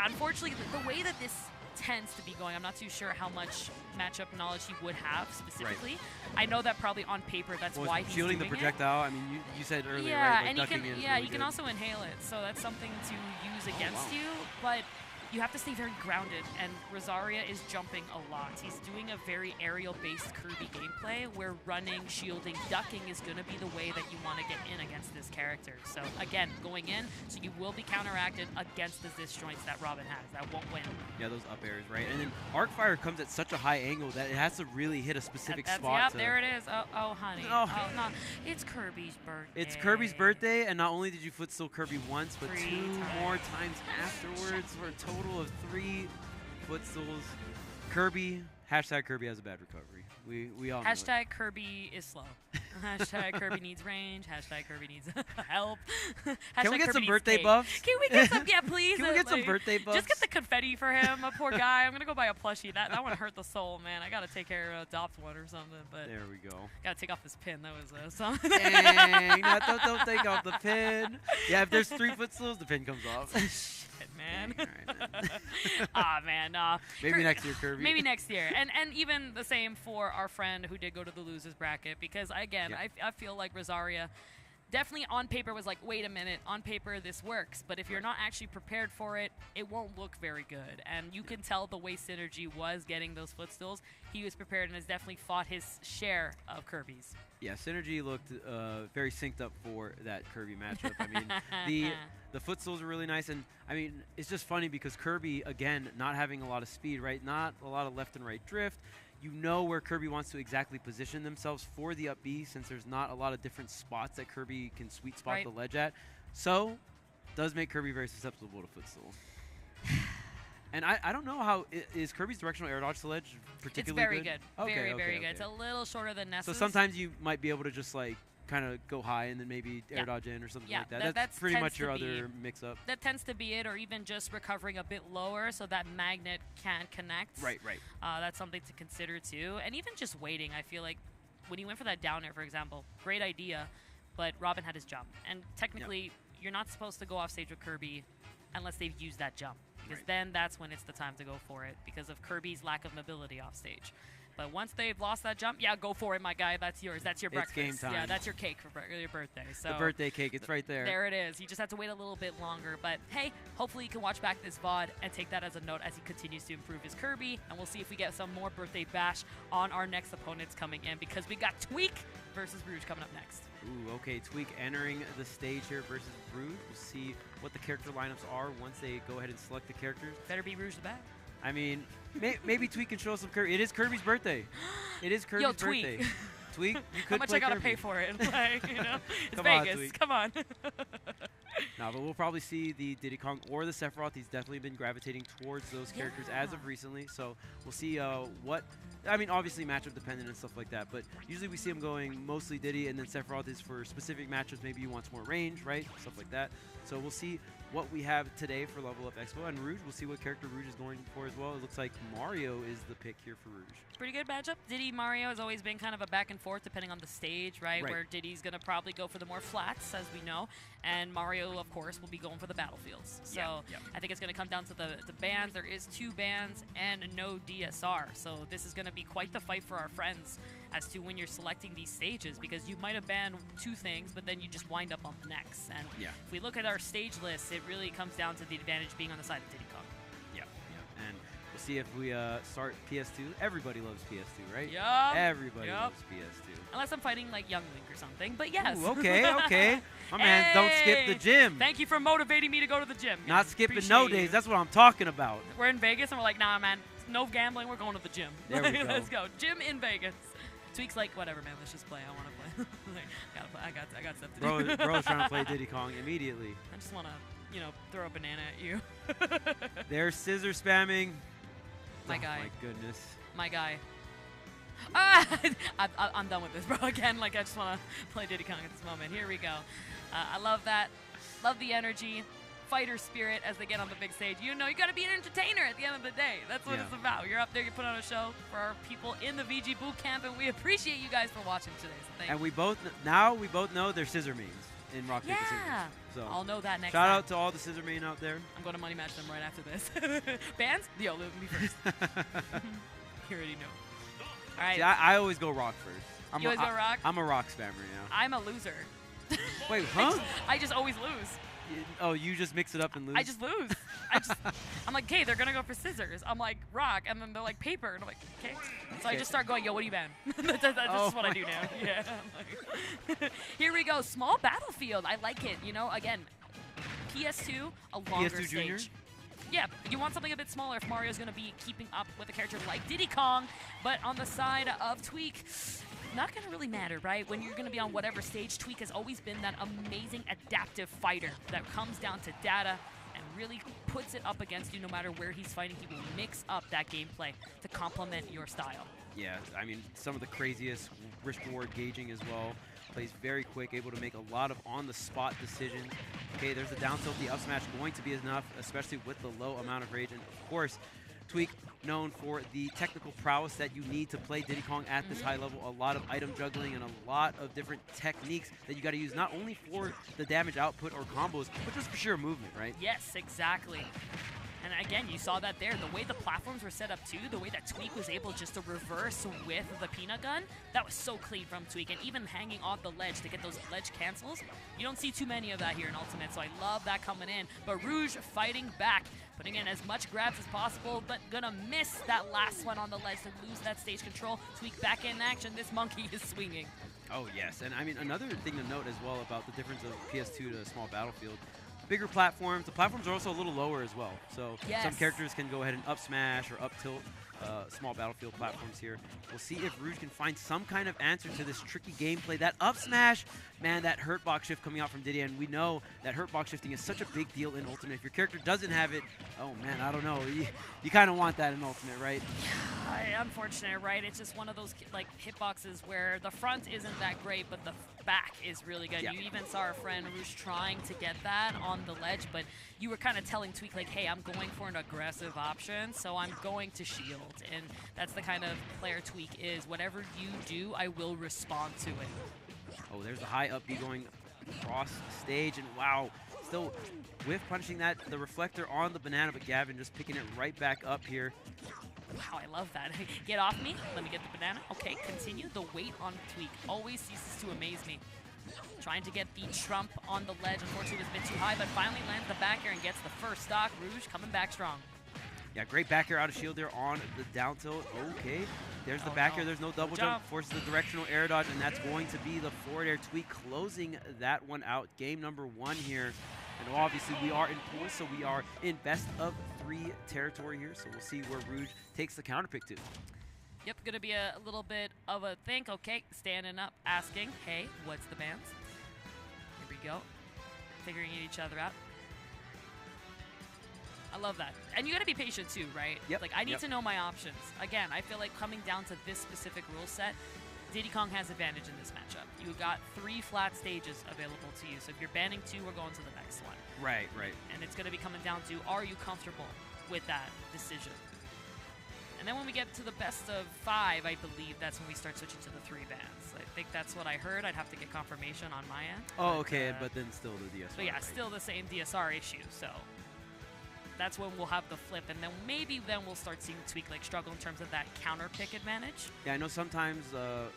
Unfortunately, the way that this tends to be going, I'm not too sure how much matchup knowledge he would have specifically. I know that probably on paper that's why he's shielding the projectile. I mean, you said earlier, right? Like and you can also inhale it, so that's something to use against you. But you have to stay very grounded, and Rosaria is jumping a lot. He's doing a very aerial-based Kirby gameplay where running, shielding, ducking is going to be the way that you want to get in against this character. So again, going in, so you will be counteracted against the disjoints that Robin has. That won't win. Yeah, those up airs, right? And then arc fire comes at such a high angle that it has to really hit a specific spot. Yep, there it is. Oh, honey. Oh, no. It's Kirby's birthday. It's Kirby's birthday, and not only did you footstool Kirby once, but 2 more times afterwards for a total of 3 footstools. Kirby, hashtag Kirby has a bad recovery. We all know hashtag Kirby is slow. Hashtag Kirby needs range. Hashtag Kirby needs help. Can we get some birthday buffs? Can we get some? Yeah, please. Can we get some birthday buffs? Just get the confetti for him, a poor guy. I'm gonna go buy a plushie. That one hurt the soul, man. I gotta take care of adopt one or something. But there we go. Gotta take off this pin. That was something. Dang, no, don't take off the pin. Yeah, if there's 3 footstools, the pin comes off. Shit, man. Dang, man. Maybe next year, Kirby. Maybe next year. And even the same for our friend who did go to the losers bracket, because again, I feel like Rosaria definitely on paper was like, wait a minute, on paper this works, but if you're not actually prepared for it, it won't look very good. And you can tell the way Synergy was getting those footstools, he was prepared and has definitely fought his share of Kirby's. Yeah, Synergy looked very synced up for that Kirby matchup. I mean, the footstools are really nice, and I mean, it's just funny because Kirby, again, not having a lot of speed, right? Not a lot of left and right drift. You know where Kirby wants to exactly position themselves for the up B, since there's not a lot of different spots that Kirby can sweet spot the ledge at. So, does make Kirby very susceptible to footstool. And I don't know how is Kirby's directional air dodge to ledge particularly good? It's very good. Okay, very good. It's a little shorter than Nexus. So sometimes you might be able to just like kind of go high and then maybe air dodge in or something like that. That's pretty much your other mix-up. That tends to be it, or even just recovering a bit lower so that magnet can't connect. Right. That's something to consider too. And even just waiting, I feel like when you went for that down air, for example, great idea, but Robin had his jump. And technically, you're not supposed to go off stage with Kirby unless they've used that jump, because then that's when it's the time to go for it because of Kirby's lack of mobility off stage. But once they've lost that jump, yeah, go for it, my guy. That's yours. That's your breakfast. It's game time. Yeah, that's your cake for your birthday. So the birthday cake, it's right there. There it is. You just have to wait a little bit longer. But hey, hopefully you can watch back this VOD and take that as a note as he continues to improve his Kirby. And we'll see if we get some more birthday bash on our next opponents coming in, because we got Tweek versus Rouge coming up next. Ooh, okay, Tweek entering the stage here versus Rouge. We'll see what the character lineups are once they go ahead and select the characters. Better be Rouge the bad. I mean, maybe Tweek can show us some Kirby. It is Kirby's birthday. It is Kirby's birthday. Tweek, you could how much play I gotta Kirby. pay for it? Like, you know, it's Come Vegas. On, Tweek. Come on. No, but we'll probably see the Diddy Kong or the Sephiroth. He's definitely been gravitating towards those characters as of recently. So we'll see what. I mean, obviously matchup dependent and stuff like that, but usually we see him going mostly Diddy, and then Sephiroth is for specific matchups. Maybe he wants more range, right? Stuff like that. So we'll see what we have today for Level Up Expo. And Rouge, we'll see what character Rouge is going for as well. It looks like Mario is the pick here for Rouge. Pretty good matchup. Diddy Mario has always been kind of a back and forth depending on the stage, right? Where Diddy's going to probably go for the more flats, as we know, and Mario, of course, will be going for the battlefields. So I think it's going to come down to the bans. There is 2 bans and no DSR. So this is going to be quite the fight for our friends as to when you're selecting these stages, because you might have banned 2 things, but then you just wind up on the next. And if we look at our stage list, it really comes down to the advantage being on the side of Diddy Kong. And we'll see if we start PS2. Everybody loves PS2, right? Everybody loves PS2. Unless I'm fighting like Young Link or something, but yes. Ooh, okay. My man, don't skip the gym. Thank you for motivating me to go to the gym. Not skipping no days. That's what I'm talking about. We're in Vegas and we're like, nah, man, no gambling. We're going to the gym. There we go. Let's go. Gym in Vegas. Tweek's like, whatever, man. Let's just play. I want to play. I got stuff to do. Bro's trying to play Diddy Kong immediately. I just want to, you know, throw a banana at you. They're scissor spamming. My guy. My goodness. My guy. I'm done with this, bro. Again, like, I just want to play Diddy Kong at this moment. Here we go. I love that. Love the energy. Fighter spirit as they get on the big stage. You know, you got to be an entertainer at the end of the day. That's what it's about. You're up there, you put on a show for our people in the VGBootCamp, and we appreciate you guys for watching today. So thank you. And we both know they're scissor means in rock paper scissors. So I'll know that next time. Shout out to all the scissor men out there. I'm going to money match them right after this. Bands? Yo, let me first. You already know. All right. See, I always go rock first. You always go rock? I'm a rock spammer, yeah. I'm a loser. Wait, huh? I just always lose. Oh, you just mix it up and lose? I just lose. I'm like, okay, they're going to go for scissors. I'm like, rock. And then they're like, paper. And I'm like, okay. So I just start going, yo, what do you ban? That's just what I do now. Yeah. Like, here we go. Small battlefield. I like it. You know, again, PS2, a longer PS2 stage. Junior? Yeah, you want something a bit smaller if Mario's going to be keeping up with a character like Diddy Kong. But on the side of Tweek, not going to really matter, right? When you're going to be on whatever stage, Tweek has always been that amazing adaptive fighter that comes down to data and really puts it up against you no matter where he's fighting. He will mix up that gameplay to complement your style. Yeah, I mean, some of the craziest risk-reward gauging as well. Plays very quick, able to make a lot of on-the-spot decisions. Okay, there's the down tilt, the up smash going to be enough, especially with the low amount of rage. And of course, Tweek, known for the technical prowess that you need to play Diddy Kong at this high level. A lot of item juggling and a lot of different techniques that you got to use, not only for the damage output or combos, but just for sheer movement, right? Yes, exactly. And again, you saw that there. The way the platforms were set up too, the way that Tweek was able just to reverse with the peanut gun, that was so clean from Tweek. And even hanging off the ledge to get those ledge cancels, you don't see too many of that here in Ultimate, so I love that coming in. But Rouge fighting back, putting in as much grabs as possible, but gonna miss that last one on the ledge to lose that stage control. Tweek back in action. This monkey is swinging. Oh, yes. And I mean, another thing to note as well about the difference of PS2 to Small Battlefield, bigger platforms. The platforms are also a little lower as well. So some characters can go ahead and up smash or up tilt Small Battlefield platforms here. We'll see if Rouge can find some kind of answer to this tricky gameplay. That up smash, man, that Hbox shift coming out from Diddy, and we know that Hbox shifting is such a big deal in Ultimate. If your character doesn't have it, oh man, I don't know. You kind of want that in Ultimate, right? Unfortunate, right? It's just one of those like hitboxes where the front isn't that great, but the back is really good. Yeah. You even saw our friend Rouge trying to get that on the ledge, but you were kind of telling Tweek like, hey, I'm going for an aggressive option, so I'm going to shield. And that's the kind of player Tweek is. Whatever you do, I will respond to it. Oh, there's a high up B going across stage, and wow, still whiff punching that, the reflector on the banana, but Gavin just picking it right back up here. Wow, I love that. Get off me. Let me get the banana. Okay, continue. The weight on Tweek always ceases to amaze me. Trying to get the trump on the ledge. Unfortunately, it was a bit too high, but finally lands the back air and gets the first stock. Rouge coming back strong. Yeah, great back air out of shield there on the down tilt. Okay, there's the back air. There's no double jump. Forces the directional air dodge, and that's going to be the forward air. Tweek closing that one out. Game number 1 here. And obviously we are in pool, so we are in best of 3 territory here. So we'll see where Rouge takes the counter pick to. Yep, gonna be a little bit of a think. Okay, standing up, asking, hey, what's the bans? Here we go. figuring each other out. I love that. And you got to be patient too, right? Yep. Like, I need to know my options. Again, I feel like coming down to this specific rule set, Diddy Kong has advantage in this matchup. You got 3 flat stages available to you. So if you're banning 2, we're going to the next one. Right, right. And it's going to be coming down to, are you comfortable with that decision? And then when we get to the best of 5, I believe that's when we start switching to the 3 bans. I think that's what I heard. I'd have to get confirmation on my end. Oh, okay, but then still the DSR. But yeah, right? still the same DSR issue. So that's when we'll have the flip, and then maybe then we'll start seeing Tweek like struggle in terms of that counter pick advantage. Yeah, I know sometimes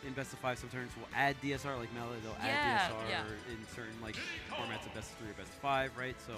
in best of 5, some turns will add DSR, like Melee, they'll add DSR in certain like formats of best of 3 or best of 5, right? So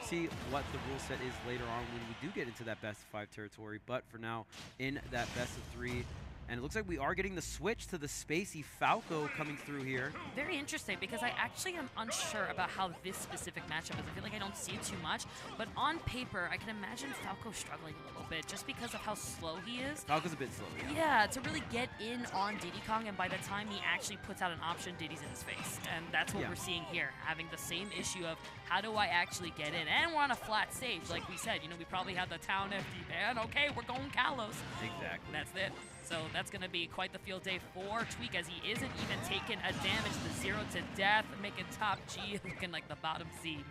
see what the rule set is later on when we do get into that best of 5 territory. But for now, in that best of 3. And it looks like we are getting the switch to the Spacey Falco coming through here. Very interesting, because I actually am unsure about how this specific matchup is. I feel like I don't see it too much, but on paper, I can imagine Falco struggling a little bit just because of how slow he is. Falco's a bit slow, Yeah, to really get in on Diddy Kong, and by the time he actually puts out an option, Diddy's in his face. And that's what we're seeing here, having the same issue of how do I actually get in? And we're on a flat stage, like we said. You know, we probably had the town FD ban. Okay, we're going Kalos. Exactly. That's it. So that's going to be quite the field day for Tweek, as he isn't even taking a damage to 0 to death, making top G looking like the bottom C, man.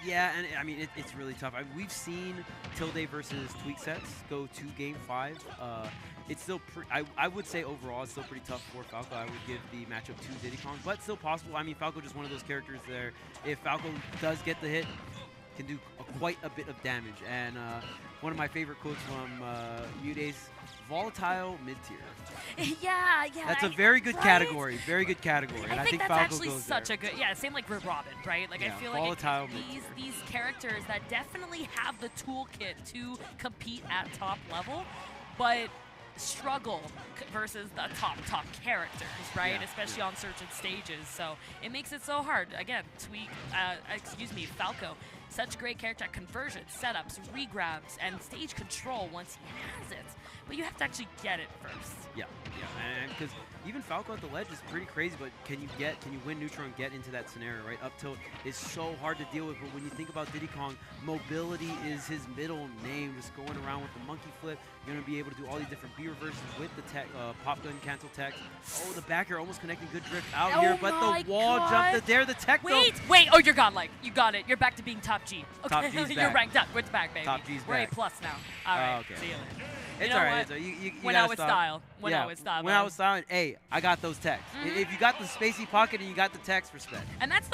Yeah, and I mean, it's really tough. We've seen Tilde versus Tweek sets go to game 5. It's still, I would say overall, it's still pretty tough for Falco. I would give the matchup to Diddy Kong, but still possible. I mean, Falco just one of those characters there. If Falco does get the hit, can do quite a bit of damage. And one of my favorite quotes from Mude's, volatile mid-tier. Yeah. That's a very good category. Very good category. And I think that's Falco actually goes such there. a good, same like Rib Robin, right? Like, Yeah, I feel like volatile these characters that definitely have the toolkit to compete at top level, but struggle versus the top characters, right? Yeah, especially on certain stages. So it makes it so hard. Again, Falco, such great character at conversions, setups, regrabs, and stage control once he has it. But you have to actually get it first. Yeah, and because even Falco at the ledge is pretty crazy, but can you win neutral and get into that scenario, right? Up tilt is so hard to deal with, but when you think about Diddy Kong, mobility is his middle name, just going around with the monkey flip. You're going to be able to do all these different B reverses with the tech, pop gun cancel tech. Oh, the back air almost connecting, good drift out here, but the wall jumped there, the tech Wait, oh, you're godlike. You got it. You're back to being top G. Okay, Top G's you're back. ranked up. We're back, baby. Top G's We're back. A+ now. All right, okay. see you later. It's all right. You Went gotta out with stop. style. Went out with style. Went out with style. And, hey, I got those techs. If you got the spacey pocket and you got the techs, respect. And that's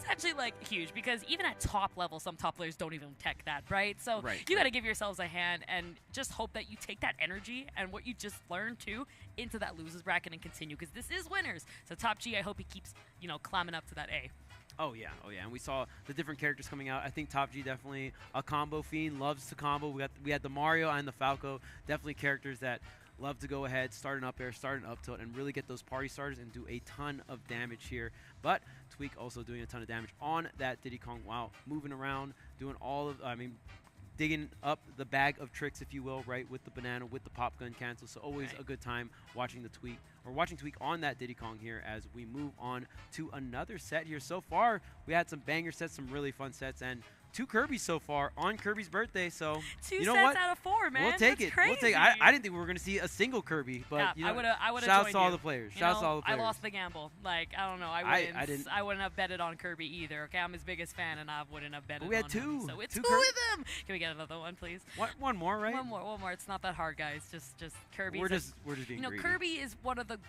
actually like huge, because even at top level, some top players don't even tech that, right? So you got to give yourselves a hand and just hope that you take that energy and what you just learned too into that losers bracket and continue, because this is winners. So top G, I hope he keeps climbing up to that A. Oh yeah, and we saw the different characters coming out. I think Top G definitely a combo fiend, loves to combo. We had the Mario and the Falco, definitely characters that love to go ahead, start an up air, start an up tilt, and really get those party starters and do a ton of damage here. But Tweek also doing a ton of damage on that Diddy Kong. Wow, moving around, doing all of, digging up the bag of tricks, if you will, right, with the banana, with the pop gun cancel. So always a good time watching the Tweek, or watching Tweek on that Diddy Kong here as we move on to another set here. So far, we had some banger sets, some really fun sets, and 2 Kirby's so far on Kirby's birthday. So you know what? Out of 4, man. We'll take That's it. Crazy. We'll take it. I didn't think we were going to see a single Kirby, but yeah, I would have shouts to all the players. Shouts to all the players. I lost the gamble. Like, I don't know. I wouldn't have betted on Kirby either. Okay, I'm his biggest fan, and I wouldn't have betted. We had on 2. Him, so it's 2 of them. Can we get another one, please? One more, right? One more. It's not that hard, guys. Just Kirby. We're just being greedy. Kirby is one of the.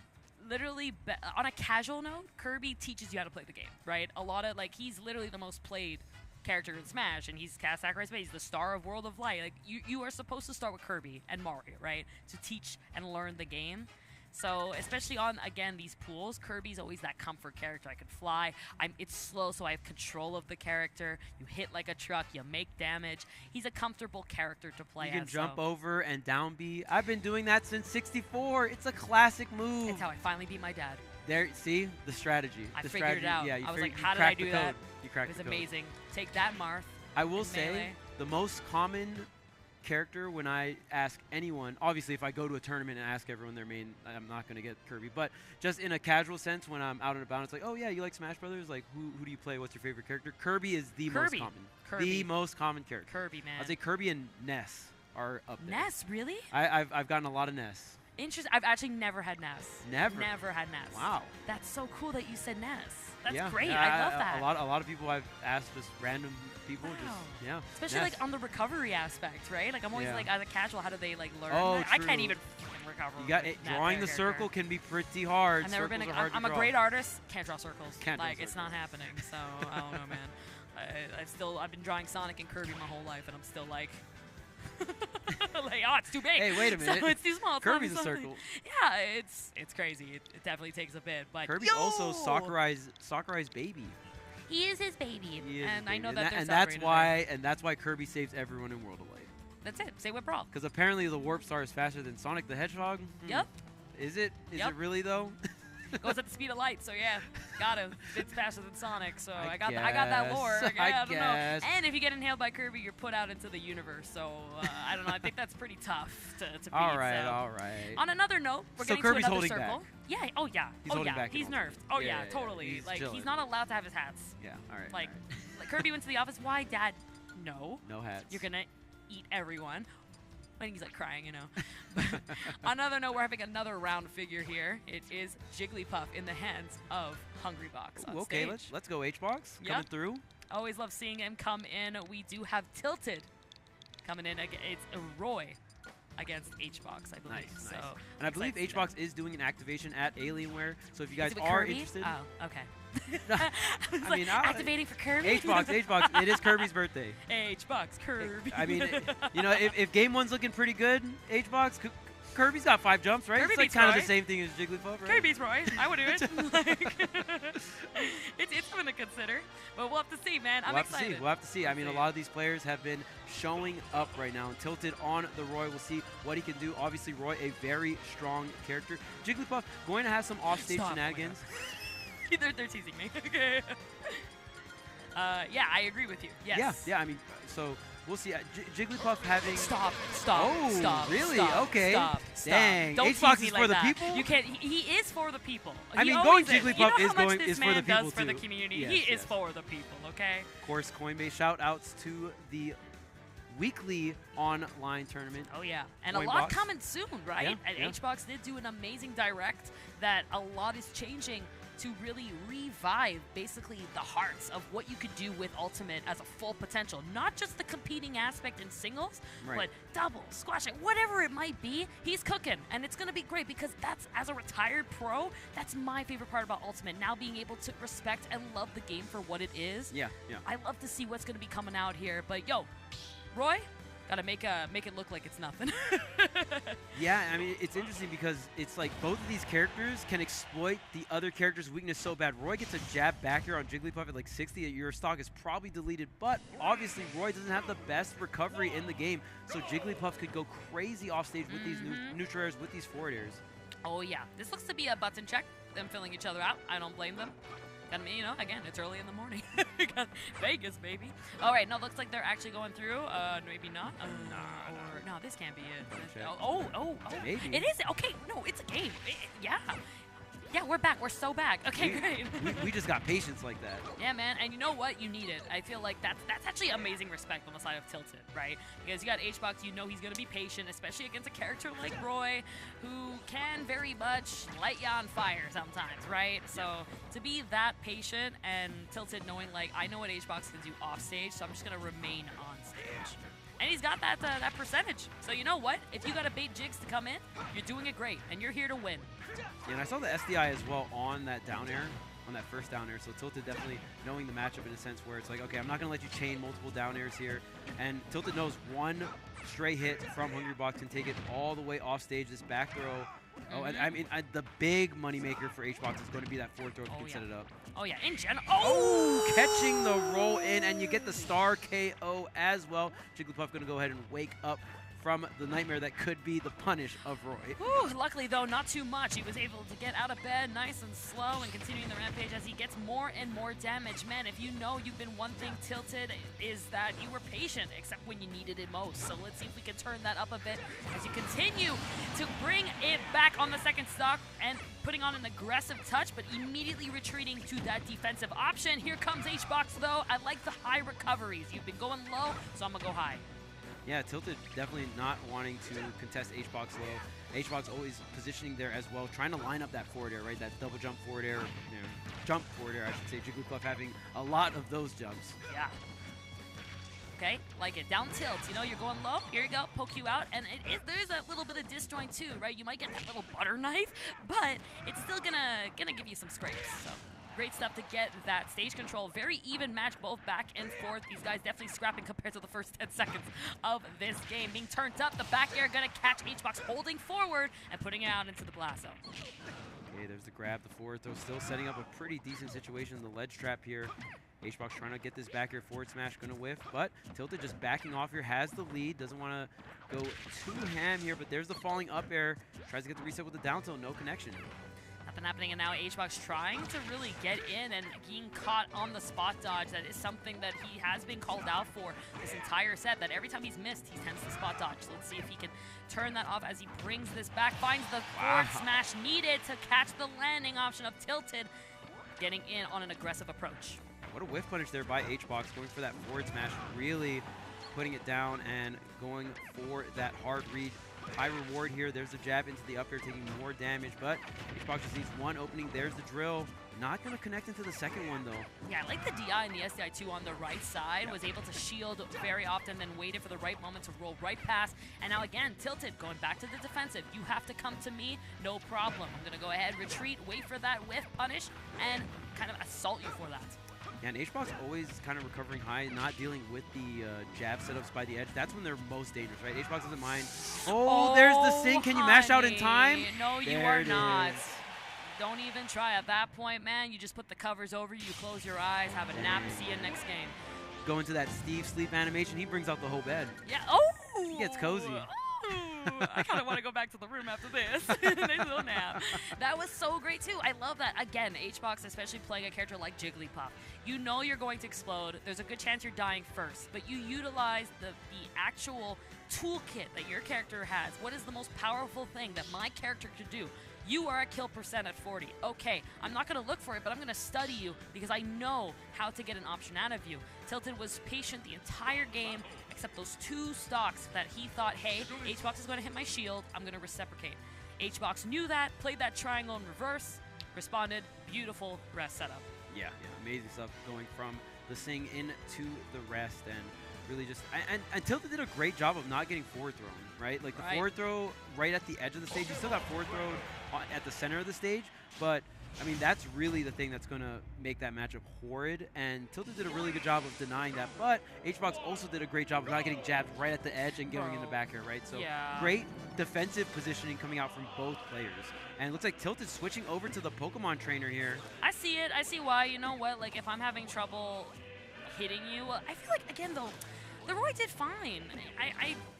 Literally, on a casual note, Kirby teaches you how to play the game, right? A lot of, he's literally the most played character in Smash, and he's cast sacrifice, but he's the star of World of Light. Like, you are supposed to start with Kirby and Mario, right? To teach and learn the game. So, especially on, again, these pools, Kirby's always that comfort character. I can fly. It's slow, so I have control of the character. You hit like a truck. You make damage. He's a comfortable character to play. You can jump over and down B. I've been doing that since 64. It's a classic move. It's how I finally beat my dad. There, see? The strategy. I figured it out. Yeah, I was like, how did I do that? You cracked the code. It was amazing. Take that, Marth. I will say, the most common character when I ask anyone. Obviously, if I go to a tournament and ask everyone their main, I'm not going to get Kirby. But just in a casual sense, when I'm out and about, it's like, oh yeah, you like Smash Brothers? Like, who do you play? What's your favorite character? Kirby is the most common. The most common character. Kirby, man. I'd say Kirby and Ness are up there. Ness, really? I've gotten a lot of Ness. Interesting. I've actually never had Ness. Never? Never had Ness. Wow. That's so cool that you said Ness. That's great. Yeah, I love that. A lot of people I've asked, just random people, Wow. Especially Ness. like on the recovery aspect, right? Like I'm always like, as a casual, how do they like learn? Oh, I can't even recover. You got it. Drawing the circle can be pretty hard. I've never been. I'm a great artist. Can't draw circles. It's not happening. So I don't know, man. I've been drawing Sonic and Kirby my whole life, and I'm still like. Like, oh, it's too big. Hey, wait a minute. So it's too small. Kirby's a circle. Yeah, it's crazy. It definitely takes a bit. But Kirby's also Sakurai's baby. He is his baby, and I know that. And that's why Kirby saves everyone in World of Light. That's it. Same with Brawl. Because apparently the Warp Star is faster than Sonic the Hedgehog. Yep. Is it? Is it really though? Goes at the speed of light, so yeah, got him. It's faster than Sonic, so I got that lore. I don't know. And if you get inhaled by Kirby, you're put out into the universe. So I don't know. I think that's pretty tough to beat. All right. On another note, we're getting Kirby's to another holding circle. Back. Yeah. Oh yeah. He's nerfed. Oh yeah, totally. He's not allowed to have his hats. Yeah. All right. Like Kirby went to the office. Why, Dad? No. No hats. You're gonna eat everyone. I think he's like crying, you know. On another note, we're having another round figure here. It is Jigglypuff in the hands of Hungrybox on okay, stage. let's go Hbox coming through. Always love seeing him come in. We do have Tilted coming in. It's Roy against Hbox, I believe. Nice. So and I believe Hbox is doing an activation at Alienware. So if you guys are interested, okay. I mean, activating for Kirby. Hbox. It is Kirby's birthday. Hbox, Kirby. I mean, you know, if game one's looking pretty good, Hbox, Kirby's got 5 jumps, right? Kirby it's like kind of the same thing as Jigglypuff, right? Kirby's Roy. I would do it. It's something to consider, but we'll have to see, man. I'm excited. We'll have to see. I mean, a lot of these players have been showing up right now. And Tilted on the Roy. We'll see what he can do. Obviously, Roy, a very strong character. Jigglypuff going to have some off-stage shenanigans. They're teasing me. Okay. Yeah, I agree with you. Yes. Yeah. I mean, so we'll see. Jigglypuff having. Stop. Oh, stop. Really? Stop, okay. Stop. Dang. Don't Hbox tease me is like for the that. people. You can't. He is for the people. I mean, going Jigglypuff you know is how much going this is for man the people does for too. the community. Yes, he is for the people. Okay. Of course, Coinbase shout outs to the weekly online tournament. Oh yeah, and Coinbox. A lot coming soon, right? Yeah, And Hbox did do an amazing direct that a lot is changing to really revive basically the hearts of what you could do with Ultimate as a full potential. Not just the competing aspect in singles, but double, squashing, whatever it might be, he's cooking. And it's going to be great because that's, as a retired pro, that's my favorite part about Ultimate. Now being able to respect and love the game for what it is. Yeah. I love to see what's going to be coming out here. But yo, Roy, gotta make it look like it's nothing. Yeah, I mean, it's interesting because it's like both of these characters can exploit the other character's weakness so bad. Roy gets a jab back here on Jigglypuff at like 60. Your stock is probably deleted, but obviously Roy doesn't have the best recovery in the game, so Jigglypuff could go crazy off stage with these neutral airs, with these forward airs. Oh yeah, this looks to be a button check. Them filling each other out. I don't blame them. I mean, you know, again, it's early in the morning. Got Vegas, baby. All right, no, looks like they're actually going through. Maybe not. No, this can't be it. Oh. Maybe. It is. Okay, no, it's a game. Yeah. Yeah, we're back. We're so back. Okay, great. we just got patience like that. Yeah, man. And you know what? You need it. I feel like that's actually amazing respect on the side of Tilted, right? Because you got Hbox, you know he's going to be patient, especially against a character like Roy, who can very much light you on fire sometimes, right? So to be that patient and Tilted knowing, like, I know what Hbox can do off stage, so I'm just going to remain on stage. And he's got that percentage. So you know what? If you got to bait Jigs to come in, you're doing it great, and you're here to win. Yeah, and I saw the SDI as well on that down air, on that first down air. So Tilted definitely knowing the matchup in a sense where it's like, okay, I'm not going to let you chain multiple down airs here. And Tilted knows one stray hit from Hungrybox can take it all the way off stage. This back throw. Oh, and I mean, the big moneymaker for Hbox is going to be that forward throw if you can set it up. Oh, yeah, in general. Oh, catching the roll in, and you get the star KO as well. Jigglypuff going to go ahead and wake up from the nightmare that could be the punish of Roy. Ooh, luckily, though, not too much. He was able to get out of bed nice and slow and continuing the rampage as he gets more and more damage. Man, if you know you've been one thing Tilted is that you were patient, except when you needed it most. So let's Let's see if we can turn that up a bit as you continue to bring it back on the second stock and putting on an aggressive touch, but immediately retreating to that defensive option. Here comes Hbox, though. I like the high recoveries. You've been going low, so I'm going to go high. Yeah, Tilted definitely not wanting to contest Hbox low. Hbox always positioning there as well, trying to line up that forward air, right? That double jump forward air, jump forward air, I should say. Jigglypuff having a lot of those jumps. Yeah. Okay, like it. Down tilt, you're going low. Here you go, poke you out. And there's a little bit of disjoint too, right? You might get that little butter knife, but it's still gonna give you some scrapes. So great stuff to get that stage control. Very even match, both back and forth. These guys definitely scrapping compared to the first 10 seconds of this game. Being turned up, the back air gonna catch Hbox holding forward and putting it out into the blast zone. Okay, there's the grab, the forward throw, still setting up a pretty decent situation in the ledge trap here. Hbox trying to get this back air forward smash, gonna whiff, but Tilted just backing off here, has the lead, doesn't want to go too ham here, but there's the falling up air, tries to get the reset with the down tilt, no connection. Nothing happening, and now Hbox trying to really get in and being caught on the spot dodge. That is something that he has been called out for this entire set, that every time he's missed, he tends to spot dodge. So let's see if he can turn that off as he brings this back, finds the forward smash needed to catch the landing option of Tilted, getting in on an aggressive approach. What a whiff punish there by Hbox, going for that forward smash, really putting it down and going for that hard read. High reward here. There's the jab into the up air, taking more damage, but Hbox just needs one opening. There's the drill. Not going to connect into the second one, though. Yeah, I like the DI and the SDI2 on the right side. Was able to shield very often, then waited for the right moment to roll right past. And now again, Tilted going back to the defensive. You have to come to me, no problem. I'm going to go ahead, retreat, wait for that whiff punish, and kind of assault you for that. Yeah, and Hbox always kind of recovering high, not dealing with the jab setups by the edge. That's when they're most dangerous, right? Hbox doesn't mind. Oh, there's the sing. Can you mash out in time? No, you are not. Don't even try. At that point, man, you just put the covers over you, close your eyes, have a nap, see you next game. Go into that Steve sleep animation. He brings out the whole bed. Yeah. Oh! He gets cozy. I kind of want to go back to the room after this. Nice little nap. That was so great, too. I love that. Again, Hbox, especially playing a character like Jigglypuff. You know you're going to explode. There's a good chance you're dying first, but you utilize the actual toolkit that your character has. What is the most powerful thing that my character could do? You are a kill percent at 40. Okay, I'm not going to look for it, but I'm going to study you because I know how to get an option out of you. Tilted was patient the entire game, except those two stocks that he thought, hey, Hbox is going to hit my shield, I'm going to reciprocate. Hbox knew that, played that triangle in reverse, responded, beautiful rest setup. Yeah, amazing stuff going from the sing into the rest, and really just, and Tilted did a great job of not getting forward thrown, right? Like the forward throw right at the edge of the stage, he still got forward thrown at the center of the stage, but I mean, that's really the thing that's going to make that matchup horrid, and Tilted did a really good job of denying that, but Hbox also did a great job of not getting jabbed right at the edge and going in the back air, right? So great defensive positioning coming out from both players. And it looks like Tilted switching over to the Pokemon trainer here. I see it. I see why. You know what? Like, if I'm having trouble hitting you, I feel like, again, though, Leroy did fine.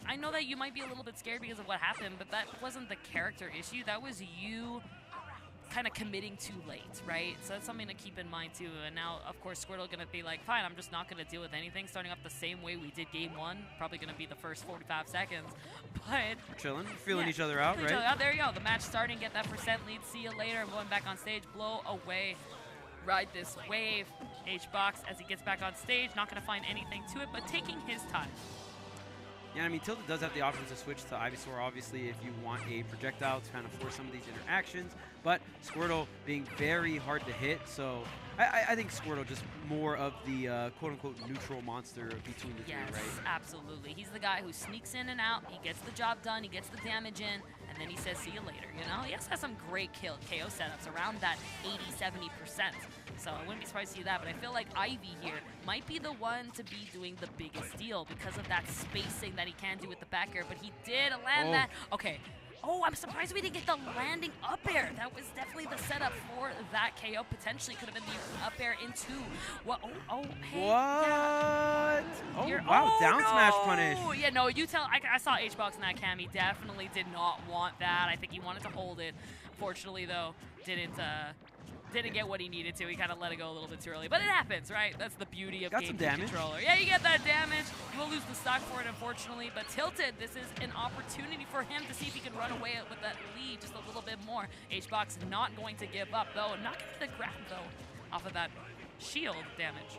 I know that you might be a little bit scared because of what happened, but that wasn't the character issue. That was you kind of committing too late, right? So that's something to keep in mind too. And now, of course, Squirtle gonna be like, fine, I'm just not gonna deal with anything. Starting off the same way we did game one, probably gonna be the first 45 seconds. But we're chilling, we're feeling each other out, right? There you go. The match starting, get that percent lead. See you later. I'm going back on stage. Blow away. Ride this wave. Hbox as he gets back on stage, not gonna find anything to it, but taking his time. Yeah, I mean, Tilted does have the option to switch to Ivysaur, obviously, if you want a projectile to kind of force some of these interactions, but Squirtle being very hard to hit, so I think Squirtle just more of the quote-unquote neutral monster between the two, right? Yes, absolutely. He's the guy who sneaks in and out, he gets the job done, he gets the damage in, and then he says, see you later, you know? He also has some great KO setups around that 80-70%. So I wouldn't be surprised to see that, but I feel like Ivy here might be the one to be doing the biggest deal because of that spacing that he can do with the back air, but he did land that. Okay. Oh, I'm surprised we didn't get the landing up air. That was definitely the setup for that KO. Potentially could have been the up air into what? Hey. What? Yeah. Wow, down smash punish. Yeah, no, you tell. I saw Hbox in that cam. He definitely did not want that. I think he wanted to hold it. Fortunately, though, didn't Didn't get what he needed to. He kind of let it go a little bit too early. But it happens, right? That's the beauty of Game 2 controller. Yeah, you get that damage. You will lose the stock for it, unfortunately. But Tilted, this is an opportunity for him to see if he can run away with that lead just a little bit more. Hbox not going to give up, though. Not going to grab, though, off of that shield damage.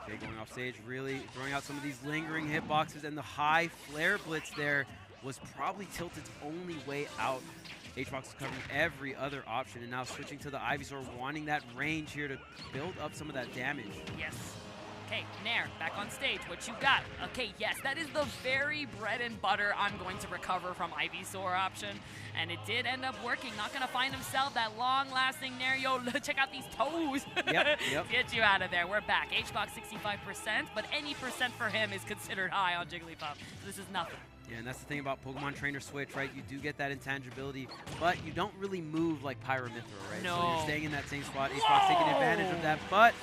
Okay, going off stage, really throwing out some of these lingering hitboxes, and the high flare blitz there was probably Tilted's only way out. Hbox is covering every other option, and now switching to the Ivysaur, wanting that range here to build up some of that damage. Yes. Okay, Nair, back on stage. What you got? Okay, yes, that is the very bread and butter I'm going to recover from Ivysaur option. And it did end up working. Not going to find himself that long-lasting Nair. Yo, check out these toes. Yep. Get you out of there. We're back. Hbox 65%, but any percent for him is considered high on Jigglypuff. So this is nothing. Yeah, and that's the thing about Pokemon Trainer Switch, right? You do get that intangibility, but you don't really move like Pyramithra, right? No. So you're staying in that same spot. Hbox taking advantage of that, but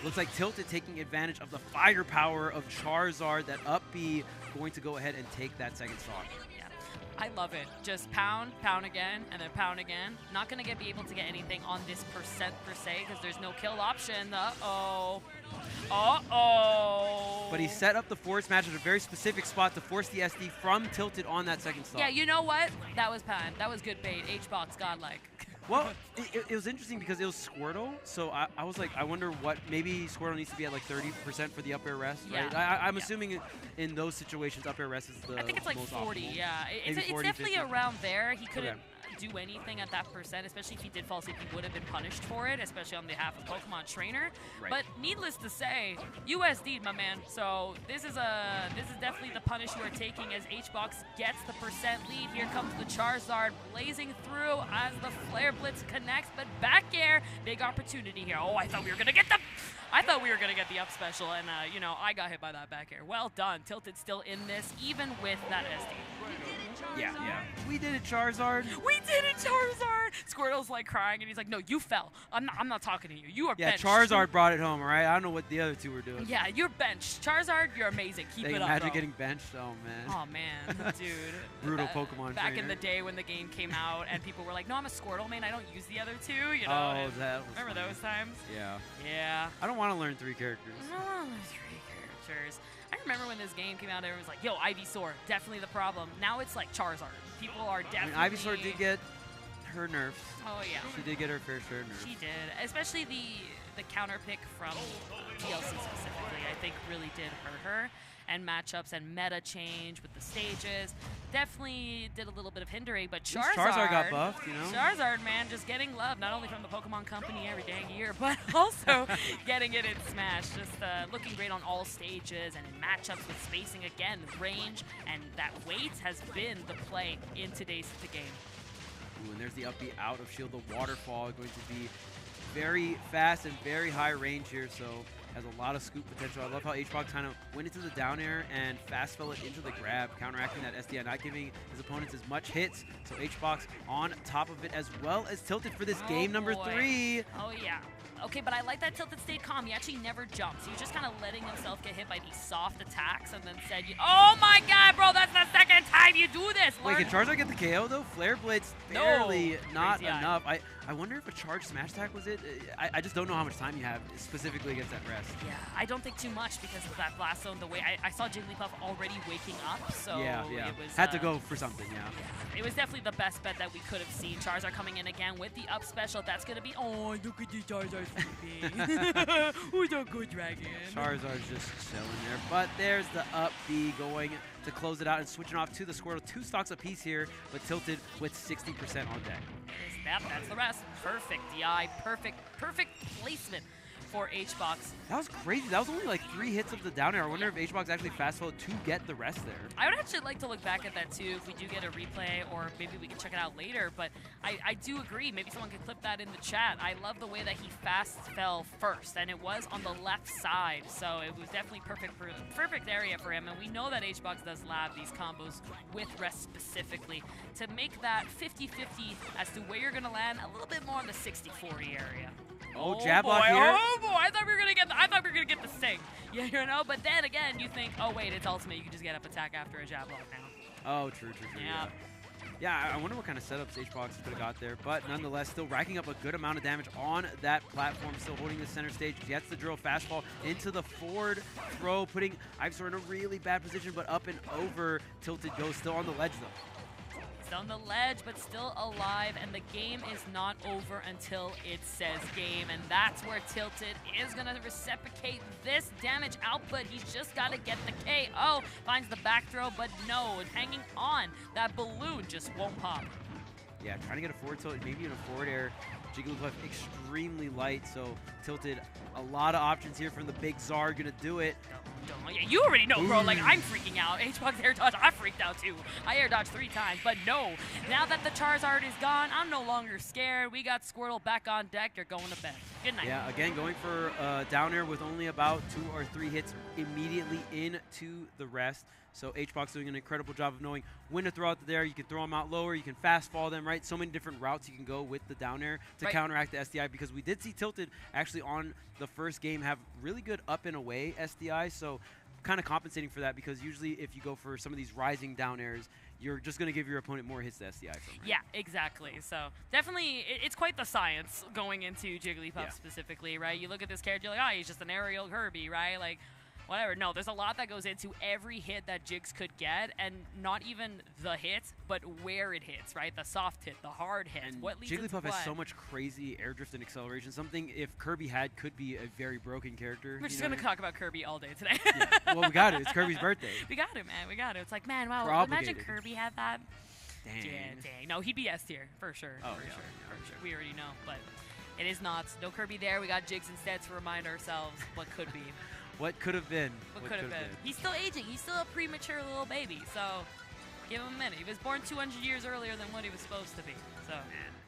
looks like Tilted taking advantage of the firepower of Charizard. That up B going to go ahead and take that second stock. Yeah, I love it. Just pound, pound again, and then pound again. Not going to be able to get anything on this percent per se because there's no kill option. Uh-oh. Uh-oh. But he set up the force match at a very specific spot to force the SD from Tilted on that second stock. Yeah, you know what? That was pan. That was good bait. Hbox godlike. Well, it was interesting because it was Squirtle, so I was like, I wonder what, maybe Squirtle needs to be at like 30% for the up air rest, right? Yeah. I'm assuming in those situations, up air rest is the I think it's like most 40, optimal. yeah. It's 40, definitely 50. around there. He couldn't do anything at that percent, especially if he did fall asleep. He would have been punished for it, especially on behalf of Pokemon Trainer. Right. But needless to say, USD'd, my man. So this is definitely the punish you are taking as Hbox gets the percent lead. Here comes the Charizard blazing through as the Flare Blitz connects, but back air, big opportunity here. Oh, I thought we were gonna get the up special, and you know, I got hit by that back air. Well done. Tilted still in this, even with that SD. Yeah. We did it, Charizard. We did it, Charizard! Squirtle's like crying, and he's like, no, you fell. I'm not talking to you. You are benched. Charizard brought it home, all right? I don't know what the other two were doing. Yeah, you're benched. Charizard, you're amazing. Keep it up, imagine bro. getting benched? Oh, man. Oh, man, dude. Brutal Pokemon Back trainer. in the day when the game came out, and people were like, no, I'm a Squirtle, man. I don't use the other two, you know? Oh, that was Remember funny. those times? Yeah. Yeah. I don't want to learn 3 characters. No, 3 characters. I remember when this game came out, everyone was like, yo, Ivysaur, definitely the problem. Now it's like Charizard. People are definitely... I mean, Ivysaur did get her nerfs. Oh, yeah. She did get her fair share of nerfs. She did. Especially the counter pick from DLC specifically, I think really did hurt her. And matchups and meta change with the stages definitely did a little bit of hindering, but Charizard got buffed, you know? Charizard, man, just getting love, not only from the Pokemon Company every dang year, but also getting it in Smash. Just looking great on all stages and in matchups with spacing again, range, and that weight has been the play in today's game. Ooh, and there's the up B out of shield. The waterfall going to be very fast and very high range here, so has a lot of scoop potential. I love how Hbox kind of went into the down air and fast fell it into the grab, counteracting that SDI, not giving his opponents as much hits. So Hbox on top of it, as well as Tilted for this game number 3. Oh, yeah. Okay, but I like that Tilted stayed calm. He actually never jumps. He was just kind of letting himself get hit by these soft attacks and then said, oh my god, bro, that's the second time you do this. Wait, can Charizard get the KO, though? Flare Blitz, barely, not enough. I wonder if a charge smash attack was it. I just don't know how much time you have specifically against that rest. Yeah, I don't think too much because of that blast zone. The way I saw Jigglypuff already waking up, so yeah. It was... Had to go for something, yeah. It was definitely the best bet that we could have seen. Charizard coming in again with the up special. That's going to be... Oh, look at the Charizard sleeping. Who's a good dragon? Charizard's just chilling there. But there's the up B going to close it out and switching off to the Squirtle. 2 stocks apiece here, but Tilted with 60% on deck. That's the rest. Perfect DI. Perfect placement for Hbox. That was crazy. That was only like 3 hits of the down air. I wonder if Hbox actually fast forward to get the rest there. I would actually like to look back at that too if we do get a replay, or maybe we can check it out later. But I do agree. Maybe someone could clip that in the chat. I love the way that he fast fell first, and it was on the left side. So it was definitely perfect area for him. And we know that Hbox does lab these combos with rest specifically to make that 50-50 as to where you're going to land a little bit more in the 60-40 area. Oh, jab block here. Oh boy, I thought we were gonna get the sting. Yeah, you know, but then again you think, oh wait, it's ultimate, you can just get up attack after a jab block now. Oh, true. Yeah. Yeah, I wonder what kind of setups Hbox could have got there, but nonetheless, still racking up a good amount of damage on that platform, still holding the center stage, gets the drill fastball into the forward throw, putting Ivysaur in a really bad position, but up and over. Tilted goes still on the ledge, though. He's on the ledge, but still alive, and the game is not over until it says game, and that's where Tilted is going to reciprocate this damage output. He's just got to get the KO. Finds the back throw, but no, hanging on. That balloon just won't pop. Yeah, trying to get a forward tilt, maybe even a forward air. Jigglypuff extremely light, so Tilted, a lot of options here from the big Czar, gonna do it. Yeah, you already know, bro. Like, I'm freaking out. Hbox air dodge, I freaked out too. I air dodged 3 times, but no. Now that the Charizard is gone, I'm no longer scared. We got Squirtle back on deck. You're going to bed. Good night. Yeah, again, going for down air with only about 2 or 3 hits immediately into the rest. So Hbox doing an incredible job of knowing when to throw out there. You can throw them out lower. You can fast fall them, right? So many different routes you can go with the down air to counteract the SDI, because we did see Tilted actually on the first game have really good up and away SDI. So kind of compensating for that, because usually if you go for some of these rising down airs, you're just going to give your opponent more hits to SDI from. Right? Yeah, exactly. So definitely, it's quite the science going into Jigglypuff specifically, right? You look at this character, you're like, oh, he's just an aerial Kirby, right? Like, whatever. No, there's a lot that goes into every hit that Jigs could get, and not even the hit, but where it hits, right? The soft hit, the hard hit, and what leads Jigglypuff into has so much crazy air drift and acceleration. Something if Kirby had could be a very broken character. We're just going to talk about Kirby all day today. Yeah. Well, we got it. It's Kirby's birthday. We got it, man. We got it. It's like, man, wow, imagine Kirby had that. Dang. Yeah, dang. No, he'd be S tier, for sure. Oh, for sure. We already know, but it is not. No Kirby there. We got Jigs instead to remind ourselves what could be. What could have been. What could have been. He's still aging. He's still a premature little baby, so give him a minute. He was born 200 years earlier than what he was supposed to be. So.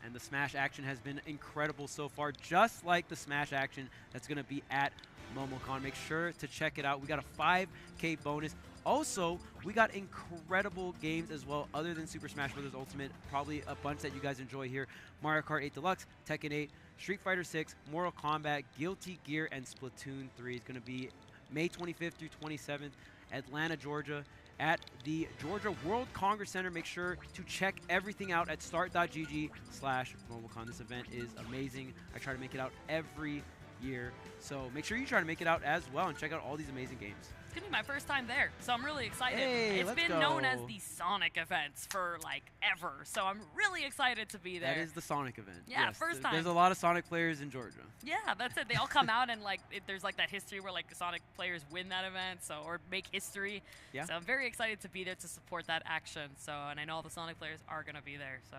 And the Smash action has been incredible so far, just like the Smash action that's going to be at MomoCon. Make sure to check it out. We got a 5K bonus. Also, we got incredible games as well, other than Super Smash Bros. Ultimate. Probably a bunch that you guys enjoy here. Mario Kart 8 Deluxe, Tekken 8, Street Fighter 6, Mortal Kombat, Guilty Gear, and Splatoon 3 is going to be May 25th through 27th, Atlanta, Georgia, at the Georgia World Congress Center. Make sure to check everything out at start.gg/MomoCon. This event is amazing. I try to make it out every year, so make sure you try to make it out as well and check out all these amazing games. It's going to be my first time there, so I'm really excited. Hey, it's been known as the Sonic events for, like, ever, so I'm really excited to be there. That is the Sonic event. Yeah, yes, first time. There's a lot of Sonic players in Georgia. Yeah, that's it. They all come out and, like, there's, like, that history where, like, the Sonic players win that event, so, or make history. Yeah. So I'm very excited to be there to support that action, so, and I know all the Sonic players are going to be there, so.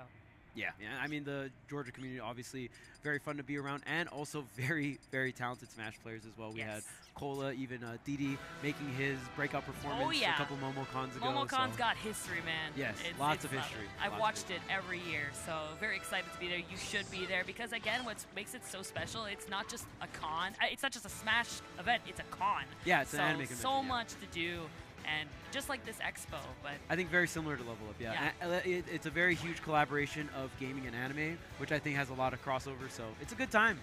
Yeah, I mean, the Georgia community, obviously very fun to be around, and also very, very talented Smash players as well. We had Cola, even Didi making his breakout performance a couple MomoCons ago. MomoCon's got history, man. Yes, lots of history. I've watched it every year, so very excited to be there. You should be there, because again, what makes it so special, it's not just a con. It's not just a Smash event, it's a con. Yeah, it's an anime convention. So much to do. And just like this expo, but I think very similar to Level Up, yeah. It's a very huge collaboration of gaming and anime, which I think has a lot of crossover, so it's a good time.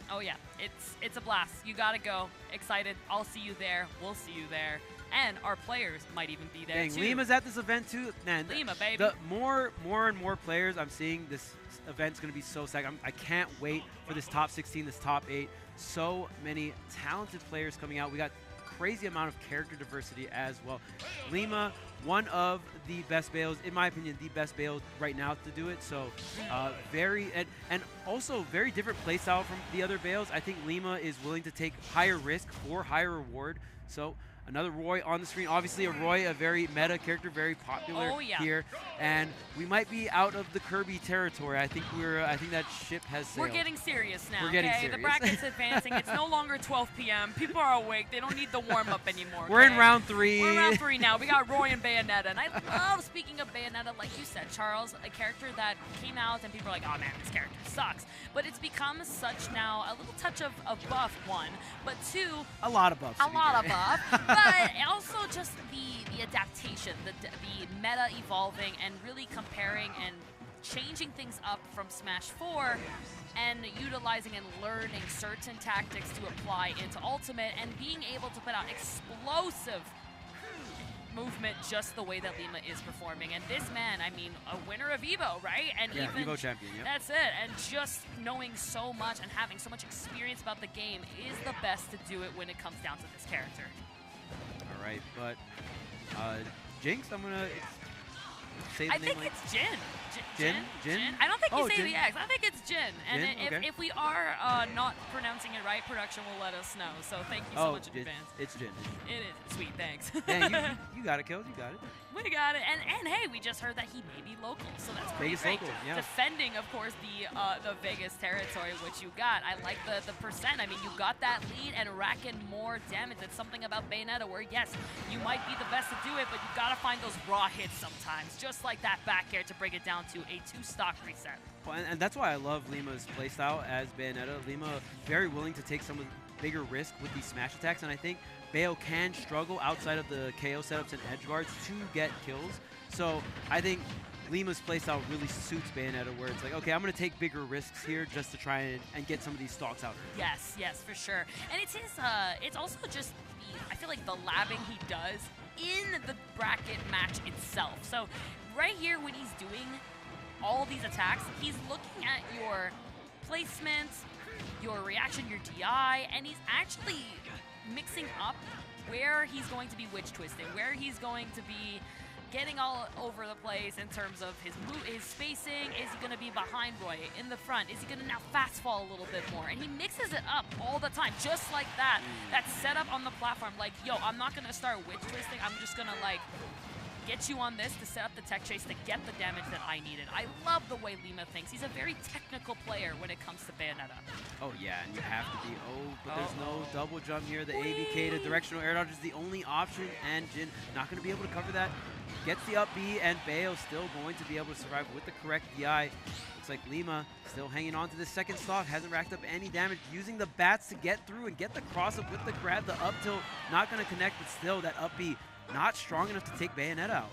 Oh yeah, it's a blast. You gotta go. Excited. I'll see you there. We'll see you there. And our players might even be there too. Lima's at this event too. Man, Lima, baby. The more and more players I'm seeing, this event's gonna be so sick. I can't wait for this top 16, this top 8. So many talented players coming out. We got crazy amount of character diversity as well. Lima, one of the best Bales, in my opinion, the best Bales right now to do it. So very, and also very different playstyle from the other Bales. I think Lima is willing to take higher risk for higher reward. So another Roy on the screen. Obviously, a Roy, a very meta character, very popular here. And we might be out of the Kirby territory. I think that ship has sailed. We're getting serious now. We're getting serious. The bracket's advancing. It's no longer 12 p.m. People are awake. They don't need the warm up anymore. We're in round 3. We're in round 3 now. We got Roy and Bayonetta. And I love, speaking of Bayonetta, like you said, Charles, a character that came out and people are like, oh man, this character sucks. But it's become such now, a little touch of buff, 1, but 2, a lot of buffs. A lot of buff. But also just the adaptation, the meta evolving and really comparing and changing things up from Smash 4 and utilizing and learning certain tactics to apply into Ultimate and being able to put out explosive movement just the way that Lima is performing. And this man, I mean, a winner of Evo, right? And yeah, even Evo champion, yeah. That's it. And just knowing so much and having so much experience about the game is the best to do it when it comes down to this character. All right, but Jinx, I'm gonna say the I name think like it's Jin. Jin? I don't think you say Jin? the X. I think it's Jin. And Jin? Okay. if we are not pronouncing it right, production will let us know. So thank you so much in advance. It's Jin. It is. Sweet, thanks. Yeah, you got it, Kels. You got it. We got it. And hey, we just heard that he may be local, so that's pretty Vegas great. local, yeah. Defending, of course, the Vegas territory, which you got. I like the percent. I mean, you got that lead and racking more damage. It's something about Bayonetta where, yes, you might be the best to do it, but you got to find those raw hits sometimes, just like that back air to bring it down to a 2-stock reset. Well, and that's why I love Lima's playstyle as Bayonetta. Lima very willing to take some of the bigger risk with these smash attacks, and I think Bayo can struggle outside of the KO setups and edge guards to get kills. So I think Lima's playstyle really suits Bayonetta, where it's like, okay, I'm going to take bigger risks here just to try and get some of these stocks out. Yes, yes, for sure. And it's also just I feel like the labbing he does in the bracket match itself. So right here when he's doing all these attacks, he's looking at your placement, your reaction, your DI, and he's actually mixing up where he's going to be witch twisting, where he's going to be getting all over the place in terms of his spacing. Is he going to be behind Roy, in the front? Is he going to now fast fall a little bit more? And he mixes it up all the time, just like that. That setup on the platform, like, yo, I'm not going to start witch twisting. I'm just going to, like, get you on this to set up the tech chase to get the damage that I needed. I love the way Lima thinks. He's a very technical player when it comes to Bayonetta. Oh, yeah, and you have to be, but there's no double jump here. The ABK, the directional air dodge is the only option, and Jin not going to be able to cover that. Gets the up B, and Bayo still going to be able to survive with the correct DI. Looks like Lima still hanging on to the second stock, hasn't racked up any damage, using the bats to get through and get the cross up with the grab. The up tilt not going to connect, but still that up B not strong enough to take Bayonetta out.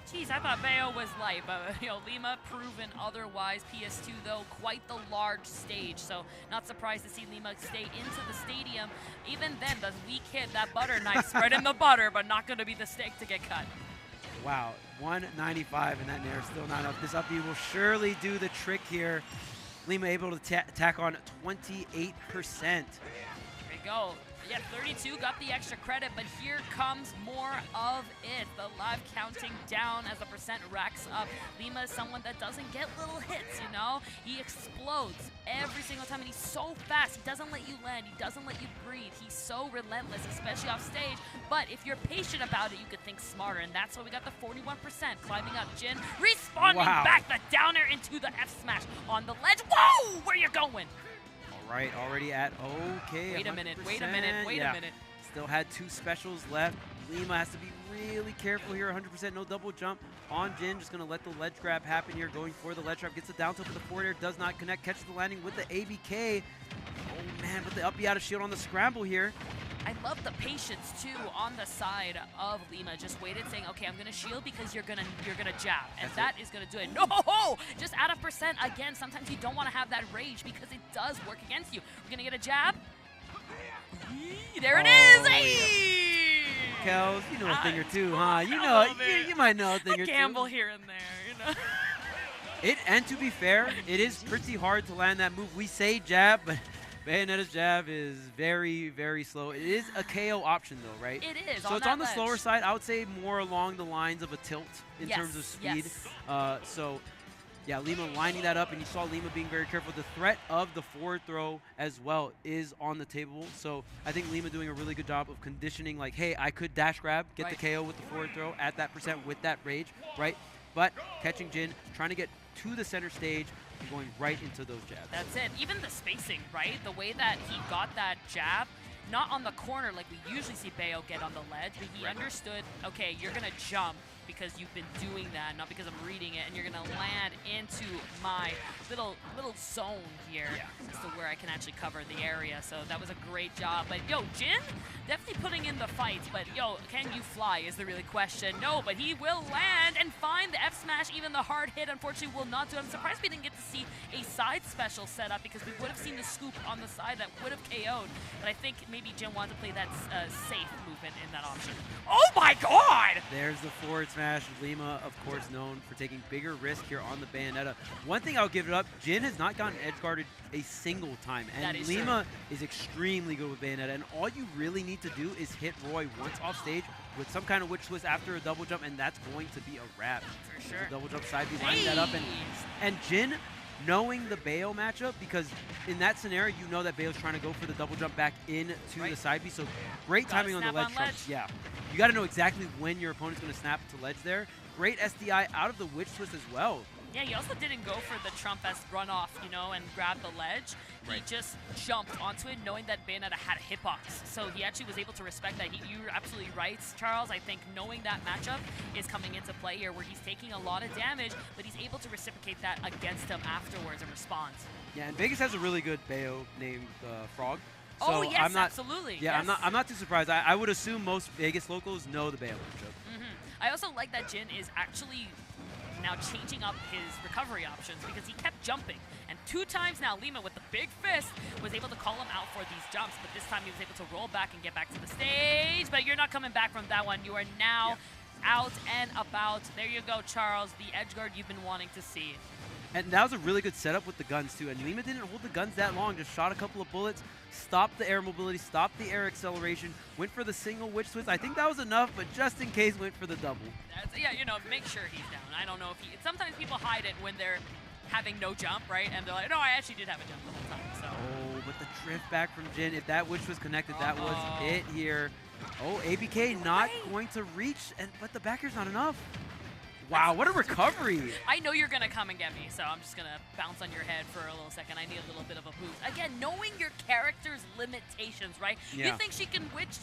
Jeez, I thought Bayo was light, but Lima proven otherwise. PS2 though, quite the large stage, so not surprised to see Lima stay into the stadium. Even then, the weak hit, that butter knife spread in the butter, but not going to be the steak to get cut. Wow, 195 in that nair, still not enough. This up B will surely do the trick here. Lima able to tack on 28%. There you go. Yeah, 32 got the extra credit, but here comes more of it. The live counting down as the percent racks up. Lima is someone that doesn't get little hits, you know? He explodes every single time, and he's so fast. He doesn't let you land. He doesn't let you breathe. He's so relentless, especially off stage. But if you're patient about it, you could think smarter, and that's why we got the 41% climbing up. Jin respawning back the downer into the F smash on the ledge. Whoa! Where you going? Right, already at okay. Wait a minute, wait a minute, wait a minute. Still had 2 specials left. Lima has to be really careful here. 100% no double jump on Jin. Just going to let the ledge grab happen here. Going for the ledge trap. Gets the down tilt with the forward air. Does not connect. Catches the landing with the ABK. Oh man, with the up B out of shield on the scramble here. I love the patience too on the side of Lima. Just waited, saying, "Okay, I'm gonna shield because you're gonna jab, and that is gonna do it." No, just out of percent again. Sometimes you don't want to have that rage because it does work against you. We're gonna get a jab. There it is. Hey! Kels, you know a thing or two, huh? You know, you might know a thing or two. Gamble here and there, you know. And to be fair, it is pretty hard to land that move. We say jab, but Bayonetta's jab is very, very slow. It is a KO option though, right? It is. So it's on the slower side. I would say more along the lines of a tilt in terms of speed. Yes. So yeah, Lima lining that up, and you saw Lima being very careful. The threat of the forward throw as well is on the table. So I think Lima doing a really good job of conditioning, like, hey, I could dash grab, get the KO with the forward throw at that percent with that rage, right? But catching Jin, trying to get to the center stage, and going right into those jabs. That's it. Even the spacing, right? The way that he got that jab, not on the corner like we usually see Bayo get on the ledge, but he understood, okay, you're going to jump because you've been doing that, not because I'm reading it, and you're gonna land into my little zone here as to where I can actually cover the area. So that was a great job. But yo, Jin definitely putting in the fight, but yo, can you fly is the really question. No, but he will land and find the F smash. Even the hard hit, unfortunately, will not do it. I'm surprised we didn't get to see a side special set up, because we would have seen the scoop on the side that would have KO'd. But I think maybe Jin wanted to play that safe movement in that option. Oh my god! There's the forward smash. Lima, of course, known for taking bigger risk here on the Bayonetta. One thing I'll give it up, Jin has not gotten edge guarded a single time, and Lima is extremely good with Bayonetta, and all you really need to do is hit Roy once off stage with some kind of witch twist after a double jump, and that's going to be a wrap. For sure. Double jump side B, lining that up, and Jin, knowing the Bayo matchup, because in that scenario, you know that Bayo's trying to go for the double jump back into the side B, so great timing on the ledge trumps. Yeah, you got to know exactly when your opponent's going to snap to ledge there. Great SDI out of the witch twist as well. Yeah, he also didn't go for the Trump as runoff, you know, and grab the ledge. He just jumped onto it knowing that Bayonetta had a hitbox. So he actually was able to respect that. You're absolutely right, Charles. I think knowing that matchup is coming into play here, where he's taking a lot of damage, but he's able to reciprocate that against him afterwards and respond. Yeah, and Vegas has a really good Bayo named Frog. So oh, yes, absolutely. Yeah, yes. I'm not too surprised. I would assume most Vegas locals know the Bayo matchup. I also like that Jin is actually now changing up his recovery options, because he kept jumping. And 2 times now, Lima with the big fist was able to call him out for these jumps, but this time he was able to roll back and get back to the stage. But you're not coming back from that one. You are now out and about. There you go, Charles, the edge guard you've been wanting to see. And that was a really good setup with the guns, too. And Lima didn't hold the guns that long, just shot a couple of bullets, stopped the air mobility, stopped the air acceleration, went for the single witch twist. I think that was enough, but just in case, went for the double. Yeah, you know, make sure he's down. I don't know if he... Sometimes people hide it when they're having no jump, right? And they're like, no, I actually did have a jump the whole time, so... Oh, but the drift back from Jin, if that witch was connected, that was it here. Oh, ABK not going to reach, but the back air's not enough. Wow, what a recovery. I know you're going to come and get me, so I'm just going to bounce on your head for a little second. I need a little bit of a boost. Again, knowing your character's limitations, right? Yeah. You think she can witch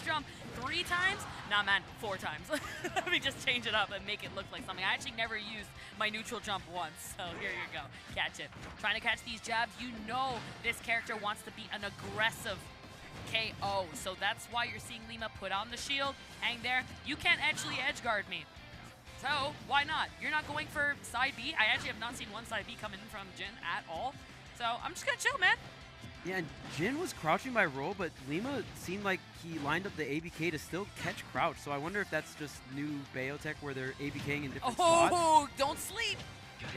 jump 3 times? Nah, man, 4 times. Let me just change it up and make it look like something. I actually never used my neutral jump once, so here you go. Catch it. Trying to catch these jabs. You know this character wants to be an aggressive KO, so that's why you're seeing Lima put on the shield, hang there. You can't actually edge guard me. So, why not? You're not going for side B. I actually have not seen one side B come in from Jin at all. So, I'm just going to chill, man. Yeah, and Jin was crouching by roll, but Lima seemed like he lined up the ABK to still catch crouch. So, I wonder if that's just new Bayo tech where they're ABKing in different spots. Oh, don't sleep.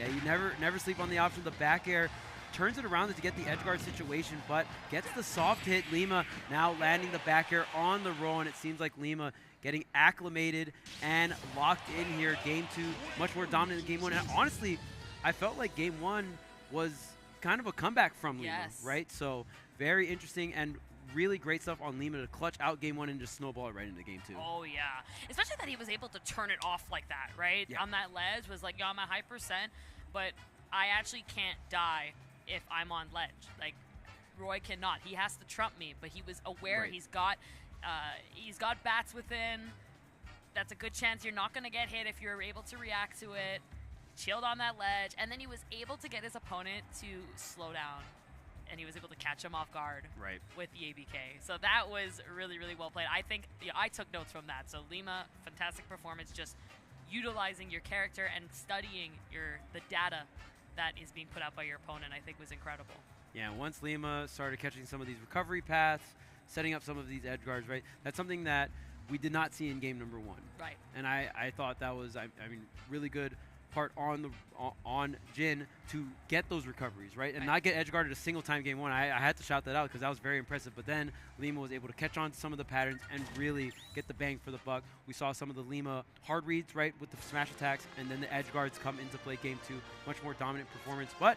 Yeah, you never sleep on the option. The back air turns it around to get the edge guard situation, but gets the soft hit. Lima now landing the back air on the roll, and it seems like Lima getting acclimated and locked in here. Game 2, much more dominant than Game 1. And honestly, I felt like Game 1 was kind of a comeback from Lima, right? So very interesting and really great stuff on Lima to clutch out Game 1 and just snowball it right into Game 2. Oh, yeah. Especially that he was able to turn it off like that, right? Yeah. On that ledge was like, yo, I'm at high percent, but I actually can't die if I'm on ledge. Like, Roy cannot. He has to trump me, but he was aware he's got bats within. That's a good chance you're not going to get hit if you're able to react to it. Chilled on that ledge, and then he was able to get his opponent to slow down, and he was able to catch him off guard with the ABK. So that was really, really well played. I think I took notes from that. So Lima, fantastic performance, just utilizing your character and studying the data that is being put out by your opponent, I think was incredible. Yeah, once Lima started catching some of these recovery paths, setting up some of these edge guards, right? That's something that we did not see in game number 1. Right. And I thought that was, I mean, really good part on Jin to get those recoveries, right? And not get edge guarded a single time game 1. I had to shout that out because that was very impressive. But then Lima was able to catch on to some of the patterns and really get the bang for the buck. We saw some of the Lima hard reads, right, with the smash attacks, and then the edge guards come into play game 2. Much more dominant performance. But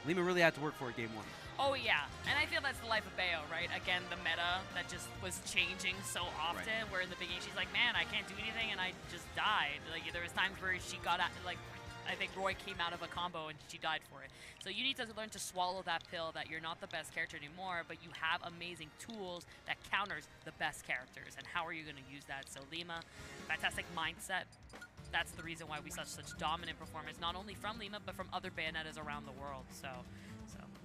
Lima really had to work for it game 1. Oh, yeah. And I feel that's the life of Bayo, right? Again, the meta that just was changing so often, where in the beginning she's like, man, I can't do anything, and I just died. Like, there was times where she got at, like, I think Roy came out of a combo and she died for it. So you need to learn to swallow that pill that you're not the best character anymore, but you have amazing tools that counters the best characters. And how are you going to use that? So Lima, fantastic mindset. That's the reason why we saw such dominant performance, not only from Lima, but from other Bayonettas around the world.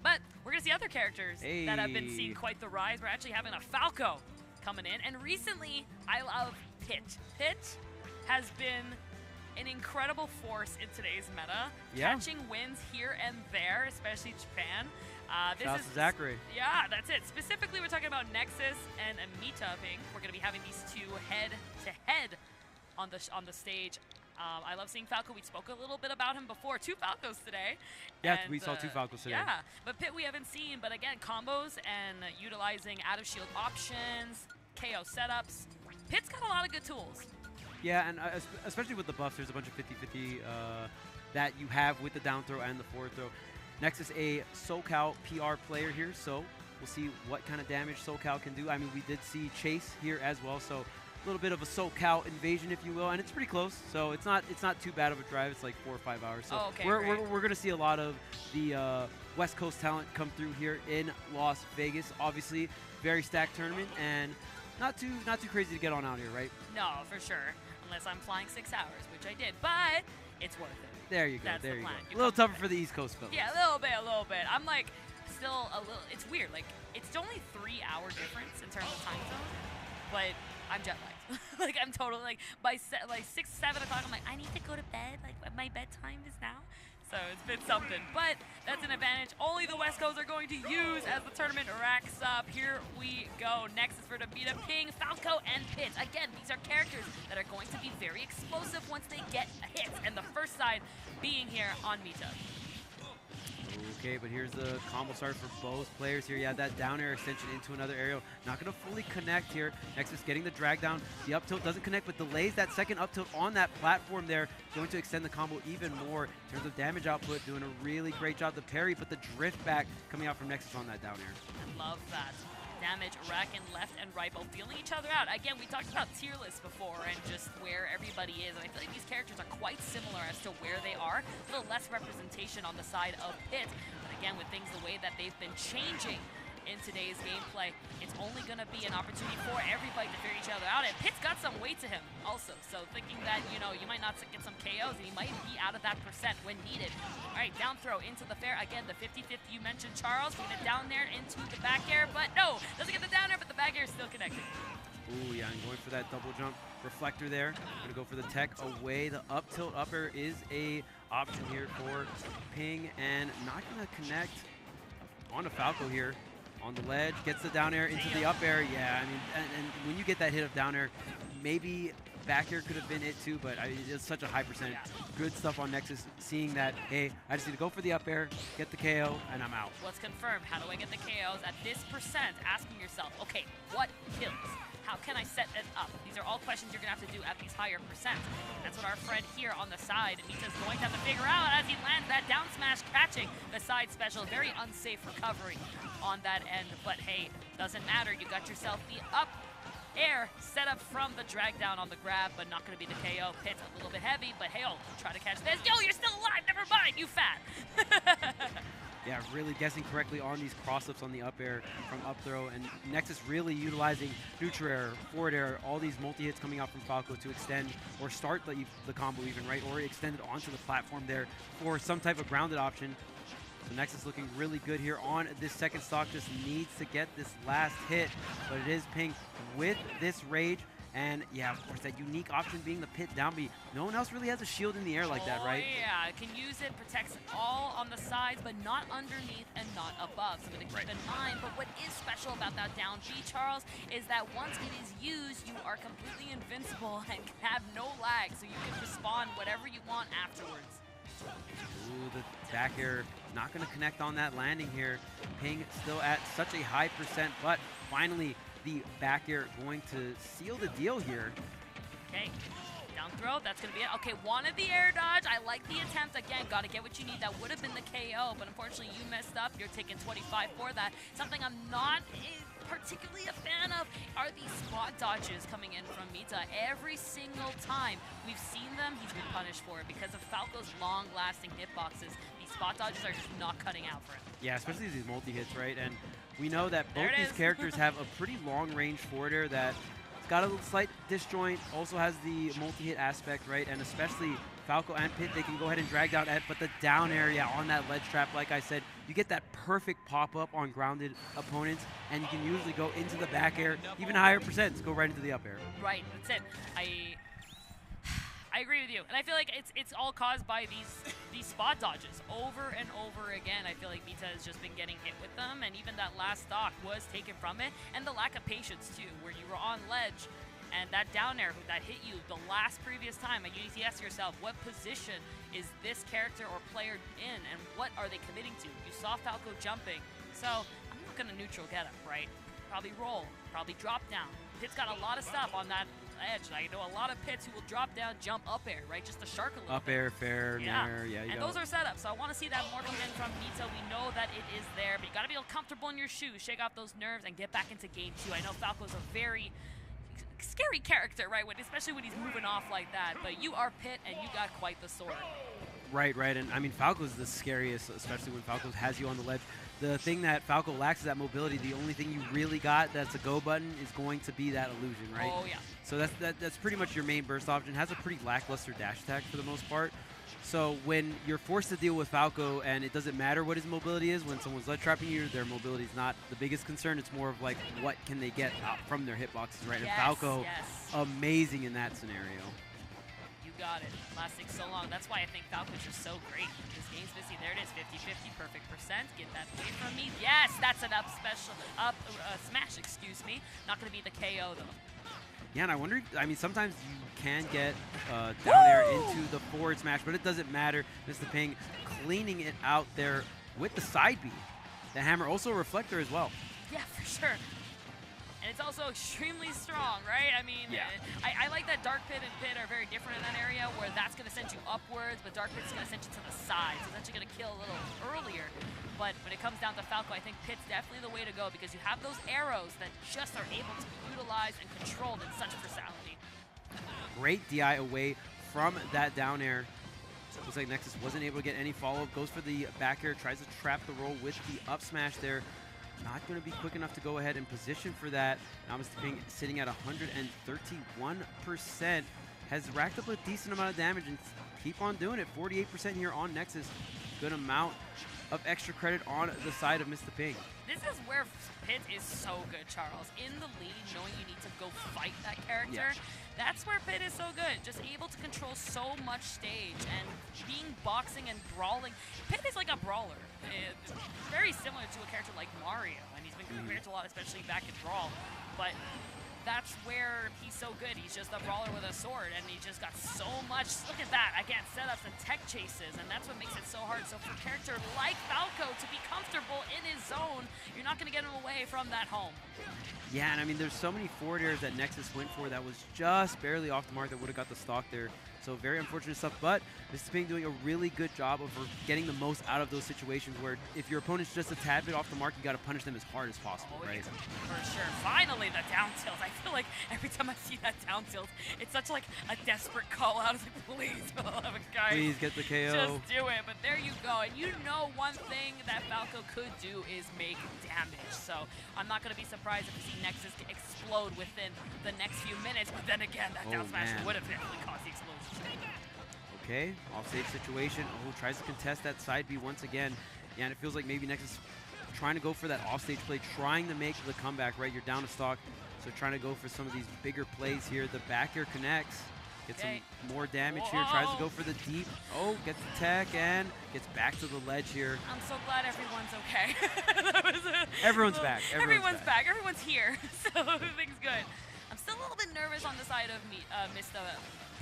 But we're going to see other characters that have been seeing quite the rise. We're actually having a Falco coming in. And recently, I love Pit. Pit has been an incredible force in today's meta, catching wins here and there, especially Japan. This is Zachary. Yeah, that's it. Specifically, we're talking about Nexus and Amita. We're going to be having these two head-to-head on the stage. I love seeing Falco. We spoke a little bit about him before. 2 Falcos today. Yeah, we saw 2 Falcos today. Yeah, but Pit we haven't seen. But again, combos and utilizing out-of-shield options, KO setups. Pit's got a lot of good tools. Yeah, and especially with the buffs, there's a bunch of 50-50 that you have with the down throw and the forward throw. Nexus, a SoCal PR player here, so we'll see what kind of damage SoCal can do. I mean, we did see Chase here as well, so a little bit of a SoCal invasion, if you will, and it's pretty close. So it's not too bad of a drive. It's like 4 or 5 hours. So we're gonna see a lot of the West Coast talent come through here in Las Vegas. Obviously, very stacked tournament, and not too crazy to get on out here, right? No, for sure. Unless I'm flying 6 hours, which I did, but it's worth it. There you go. That's there the you plan. go. A little tougher for the East Coast folks. Yeah, a little bit. I'm like still a little. It's weird. Like it's only 3-hour difference in terms of time zone, but I'm jet lagged. Like I'm totally like by 6, 7 o'clock. I'm like I need to go to bed. Like my bedtime is now. So it's been something, but that's an advantage only the West Coast are going to use as the tournament racks up. Here we go. Nexus for the beat up King, Falco, and Pit. Again, these are characters that are going to be very explosive once they get hits, and the first side being here on Mita. Okay, but here's the combo start for both players here. Yeah, that down air extension into another aerial. Not going to fully connect here. Nexus getting the drag down. The up tilt doesn't connect, but delays that second up tilt on that platform there. Going to extend the combo even more in terms of damage output. Doing a really great job to parry, but the drift back coming out from Nexus on that down air. I love that. Damage, rack, and left and right both feeling each other out. Again, we talked about tier lists before and just where everybody is. And I feel like these characters are quite similar as to where they are. A little less representation on the side of Pit. But again, with things the way that they've been changing in today's gameplay, it's only going to be an opportunity for everybody to figure each other out. And Pit's got some weight to him also. So thinking that, you know, you might not get some KOs and he might be out of that percent when needed. All right, down throw into the fair. Again, the 50-50 you mentioned, Charles, getting it down there into the back air. But no, doesn't get the down air, but the back air is still connected. Ooh, yeah, and going for that double jump reflector there. Gonna go for the tech away. The up tilt up air is a option here for Ping, and not gonna connect on a Falco here. On the ledge, gets the down air into the up air. Yeah, I mean, and when you get that hit of down air, maybe back air could have been it too, but it's such a high percentage. Good stuff on Nexus, seeing that, hey, I just need to go for the up air, get the KO, and I'm out. What's confirmed? How do I get the KOs at this percent? Asking yourself, okay, what kills? How can I set it up? These are all questions you're going to have to do at these higher percents. That's what our friend here on the side, Mita's going to have to figure out as he lands that down smash, catching the side special. Very unsafe recovery on that end, but hey, doesn't matter. You got yourself the up air set up from the drag down on the grab, but not going to be the KO. Pit's a little bit heavy, but hey, try to catch this. Yo, you're still alive. Never mind, you fat. Yeah, really guessing correctly on these cross-ups on the up air from up throw, and Nexus really utilizing neutral air, forward air, all these multi-hits coming out from Falco to extend or start the combo even, right? Or extend it onto the platform there for some type of grounded option. So Nexus looking really good here on this second stock, just needs to get this last hit, but it is Ping with this rage. And yeah, of course, that unique option being the Pit down B. No one else really has a shield in the air like that, right? Yeah, can use it, protects all on the sides, but not underneath and not above. Something to keep in mind. But what is special about that down B, Charles, is that once it is used, you are completely invincible and can have no lag, so you can respawn whatever you want afterwards. Ooh, the back air not going to connect on that landing here. Ping still at such a high percent, but finally the back air going to seal the deal here. Okay, down throw, that's going to be it. Okay, wanted the air dodge. I like the attempt. Again, got to get what you need. That would have been the KO, but unfortunately you messed up. You're taking 25 for that. Something I'm not particularly a fan of are these spot dodges coming in from Mita. Every single time we've seen them, he's been punished for it because of Falco's long-lasting hitboxes. These spot dodges are just not cutting out for him. Yeah, especially these multi-hits, right? And we know that both these characters have a pretty long-range forward air that got a little slight disjoint, also has the multi-hit aspect, right? And especially Falco and Pit, they can go ahead and drag down Ed, but the down area on that ledge trap, like I said, you get that perfect pop-up on grounded opponents, and you can usually go into the back air, even higher percents, go right into the up air. Right, that's it. I agree with you, and I feel like it's all caused by these spot dodges over and over again. I feel like Mita has just been getting hit with them, and even that last stock was taken from it, and the lack of patience too, where you were on ledge, and that down air that hit you the last previous time, and you need to ask yourself, what position is this character or player in, and what are they committing to? You saw Falco jumping, so I'm not gonna neutral get him, right? Probably roll, probably drop down. Pit's got a lot of stuff on that edge. I know a lot of Pits who will drop down, jump up air, right? Just to shark a little up air, fair, nair, yeah. And those are setups, so I want to see that more come in from Mita. We know that it is there, but you got to be comfortable in your shoes, shake off those nerves, and get back into game 2. I know Falco's a very scary character, right? Especially when he's moving off like that, but you are Pit, and you got quite the sword. Right, and I mean, Falco's the scariest, especially when Falco has you on the ledge. The thing that Falco lacks is that mobility. The only thing you really got that's a go button is going to be that illusion, right? Oh, yeah. So that's pretty much your main burst option. Has a pretty lackluster dash attack for the most part. So when you're forced to deal with Falco, and it doesn't matter what his mobility is, when someone's ledge trapping you, their mobility is not the biggest concern. It's more of like, what can they get out from their hitboxes, right? Yes, and Falco, yes. amazing in that scenario. Got it. Lasting so long. That's why I think Falco's just so great. This game's busy. There it is. 50-50. Perfect percent. Get that away from me. Yes, that's an smash, excuse me. Not going to be the KO, though. Yeah, and I wonder, I mean, sometimes you can get down air into the forward smash, but it doesn't matter. Mr. Ping cleaning it out there with the side B. The hammer also a reflector as well. Yeah, for sure. And it's also extremely strong, right? I mean, yeah. I like that Dark Pit and Pit are very different in that area, where that's going to send you upwards, but Dark Pit's going to send you to the side. So it's actually going to kill a little earlier. But when it comes down to Falco, I think Pit's definitely the way to go, because you have those arrows that just are able to be utilized and controlled in such versatility. Great DI away from that down air. Looks like Nexus wasn't able to get any follow-up. Goes for the back air, tries to trap the roll with the up smash there. Not going to be quick enough to go ahead and position for that. Now Mr. Ping sitting at 131%. Has racked up a decent amount of damage and keep on doing it. 48% here on Nexus. Good amount of extra credit on the side of Mr. Ping. This is where Pit is so good, Charles. In the lead, knowing you need to go fight that character, that's where Pit is so good. Just able to control so much stage and being boxing and brawling. Pit is like a brawler. It's very similar to a character like Mario, and he's been compared to a lot, especially back in Brawl. But that's where he's so good. He's just a brawler with a sword, and he just got so much. Look at that. Again, setups and tech chases, and that's what makes it so hard. So for a character like Falco to be comfortable in his zone, you're not going to get him away from that home. Yeah, and I mean, there's so many forward airs that Nexus went for that was just barely off the mark that would have got the stock there. So very unfortunate stuff, but Mr. Ping doing a really good job of getting the most out of those situations where if your opponent's just a tad bit off the mark, you got to punish them as hard as possible, right? For sure. Finally, the down tilt. I feel like every time I see that down tilt, it's such like a desperate call out. It's like, please, guys, please get the KO. Just do it. But there you go. And you know one thing that Falco could do is make damage. So I'm not going to be surprised if we see Nexus explode within the next few minutes. But then again, that down smash would have definitely caused the explosion. Okay, offstage situation. Oh, tries to contest that side B once again. Yeah, and it feels like maybe Nexus trying to go for that offstage play, trying to make the comeback, right? You're down to stock, so trying to go for some of these bigger plays here. The back air connects, gets some more damage here, tries to go for the deep. Oh, gets the tech and gets back to the ledge here. I'm so glad everyone's okay. Everyone's back. Everyone's back. Everyone's here, so everything's good. I'm still a little bit nervous on the side of Mr.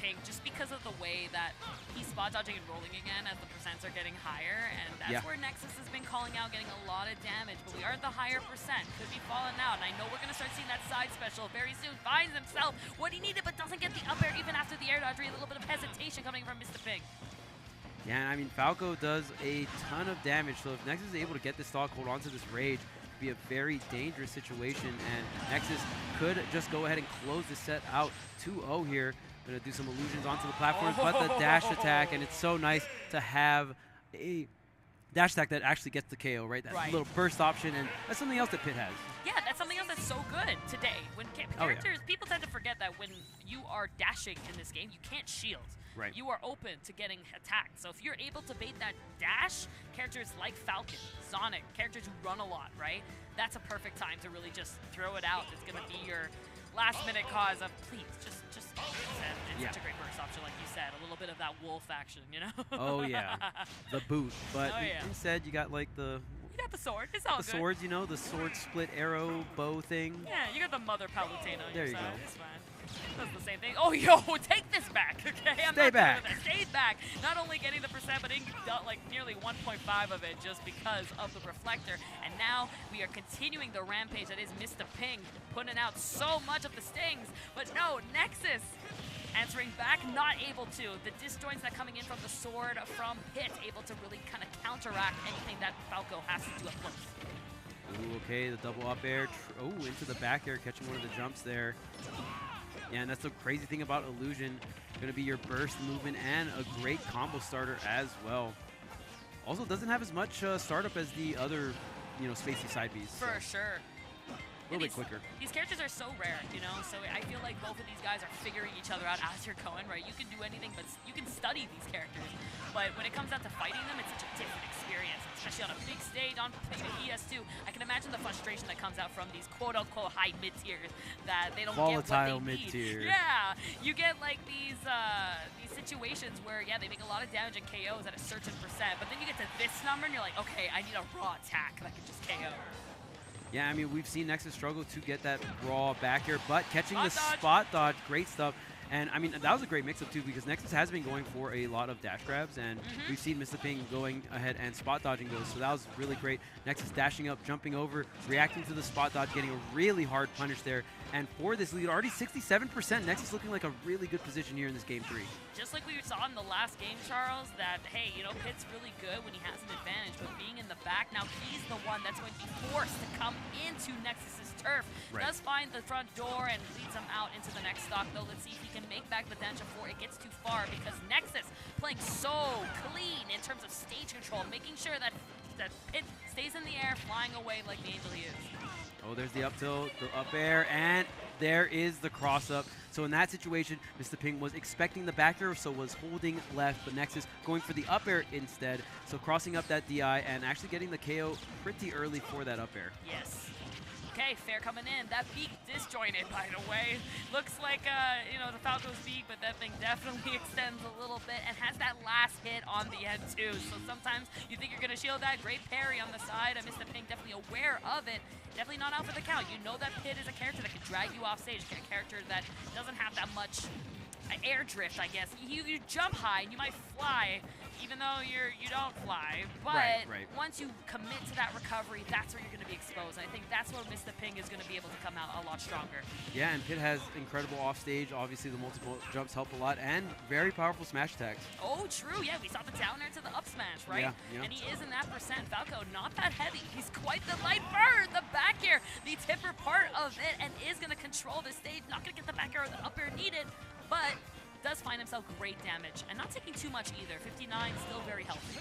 Ping, just because of the way that he's spot dodging and rolling again as the percents are getting higher, and that's where Nexus has been calling out, getting a lot of damage, but we are at the higher percent. Could be falling out, and I know we're going to start seeing that side special very soon. Finds himself what he needed, but doesn't get the up air even after the air dodge. A little bit of hesitation coming from Mr. Ping. Yeah, and I mean, Falco does a ton of damage, so if Nexus is able to get this stock, hold on to this rage, be a very dangerous situation, and Nexus could just go ahead and close the set out 2-0 here. Gonna do some illusions onto the platforms, but the dash attack, and it's so nice to have a dash attack that actually gets the KO, right? That little burst option, and that's something else that Pit has. Yeah, that's something else that's so good today. When characters, people tend to forget that when you are dashing in this game, you can't shield. Right. You are open to getting attacked. So if you're able to bait that dash, characters like Falcon, Sonic, characters who run a lot, right? That's a perfect time to really just throw it out. It's going to be your last-minute cause of, please, just it's such a great burst option, like you said. A little bit of that wolf action, you know? Oh, yeah. The boot. But yeah. instead, you got, like, the... You got the sword. It's all the good. swords, you know, the sword split arrow bow thing. Yeah, you got the Mother Palutena on there your you side. go. It's fine. That's the same thing. Oh, yo, take this back, okay? Stay back. Stay back. Not only getting the percent, but like nearly 1.5 of it just because of the reflector. And now we are continuing the rampage that is Mr. Ping, putting out so much of the stings. But no, Nexus answering back, not able to. The disjoints that coming in from the sword from Pit, able to really kind of counteract anything that Falco has to do up close. Ooh, okay, the double up air. Oh, into the back air, catching one of the jumps there. Yeah, and that's the crazy thing about Illusion. Going to be your burst movement and a great combo starter as well. Also, doesn't have as much startup as the other, you know, spacey side Bs. For sure. A little bit quicker. These characters are so rare, you know, so I feel like both of these guys are figuring each other out as you're going, right? You can do anything, but you can study these characters. But when it comes down to fighting them, it's such a different experience, especially on a big stage, on ES2. I can imagine the frustration that comes out from these quote-unquote high mid-tiers that they don't get what they need. Mid-tier. Yeah, you get like these situations where, yeah, they make a lot of damage and KOs at a certain percent, but then you get to this number and you're like, okay, I need a raw attack that can just KO. Yeah, I mean, we've seen Nexus struggle to get that raw back air, but catching the spot dodge, great stuff. And, I mean, that was a great mix-up, too, because Nexus has been going for a lot of dash grabs, and we've seen Mr. Ping going ahead and spot dodging those, so that was really great. Nexus dashing up, jumping over, reacting to the spot dodge, getting a really hard punish there. And for this lead, already 67%, Nexus looking like a really good position here in this Game 3. Just like we saw in the last game, Charles, that, hey, you know, Pit's really good when he has an advantage, but being in the back, now he's the one that's going to be forced to come into Nexus's turf. Right. Does find the front door and leads him out into the next stock, though. Let's see if he can make back the dash before it gets too far, because Nexus playing so clean in terms of stage control, making sure that Pit stays in the air, flying away like the angel he is. Oh, there's the up tilt, the up air, and there is the cross up. So in that situation, Mr. Ping was expecting the back air, so was holding left, but Nexus going for the up air instead. So crossing up that DI and actually getting the KO pretty early for that up air. Yes. Okay, fair coming in. That beak disjointed, by the way. Looks like, you know, the Falco's beak, but that thing definitely extends a little bit and has that last hit on the end, too. So sometimes you think you're going to shield that. Great parry on the side. Mr. Ping definitely aware of it. Definitely not out for the count. You know that Pit is a character that can drag you off stage, a character that doesn't have that much air drift, I guess. You jump high and you might fly, even though you don't fly. But once you commit to that recovery, that's where you're going to be exposed. I think that's where Mr. Ping is going to be able to come out a lot stronger. Yeah, and Pit has incredible offstage. Obviously, the multiple jumps help a lot, and very powerful smash attacks. Oh, true. Yeah, we saw the down air to the up smash, right? Yeah. And he is in that percent. Falco, not that heavy. He's quite the light bird. The back air, the tipper part of it, and is going to control the stage. Not going to get the back air or the up air needed, but does find himself great damage, and not taking too much either. 59, still very healthy.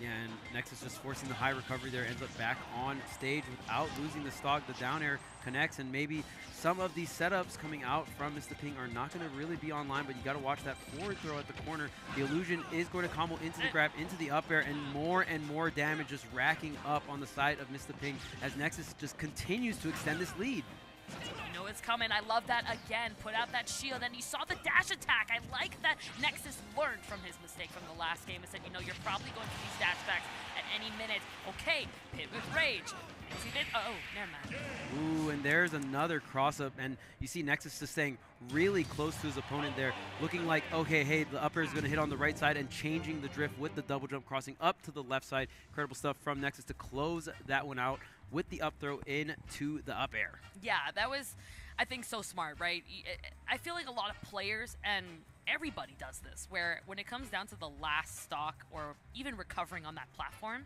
Yeah, and Nexus just forcing the high recovery there, ends up back on stage without losing the stock. The down air connects, and maybe some of these setups coming out from Mr. Ping are not going to really be online, but you got to watch that forward throw at the corner. The illusion is going to combo into the grab, into the up air, and more damage just racking up on the side of Mr. Ping as Nexus just continues to extend this lead. You know it's coming. I love that again. Put out that shield, and you saw the dash attack. I like that Nexus learned from his mistake from the last game and said, you know, you're probably going for these dash attacks at any minute. Okay, Pit with rage. Oh, never mind. Ooh, and there's another cross-up, and you see Nexus just staying really close to his opponent there, looking like, okay, hey, the upper is going to hit on the right side and changing the drift with the double jump, crossing up to the left side. Incredible stuff from Nexus to close that one out with the up throw into the up air. Yeah, that was, I think, so smart, right? I feel like a lot of players, and everybody does this, where when it comes down to the last stock or even recovering on that platform,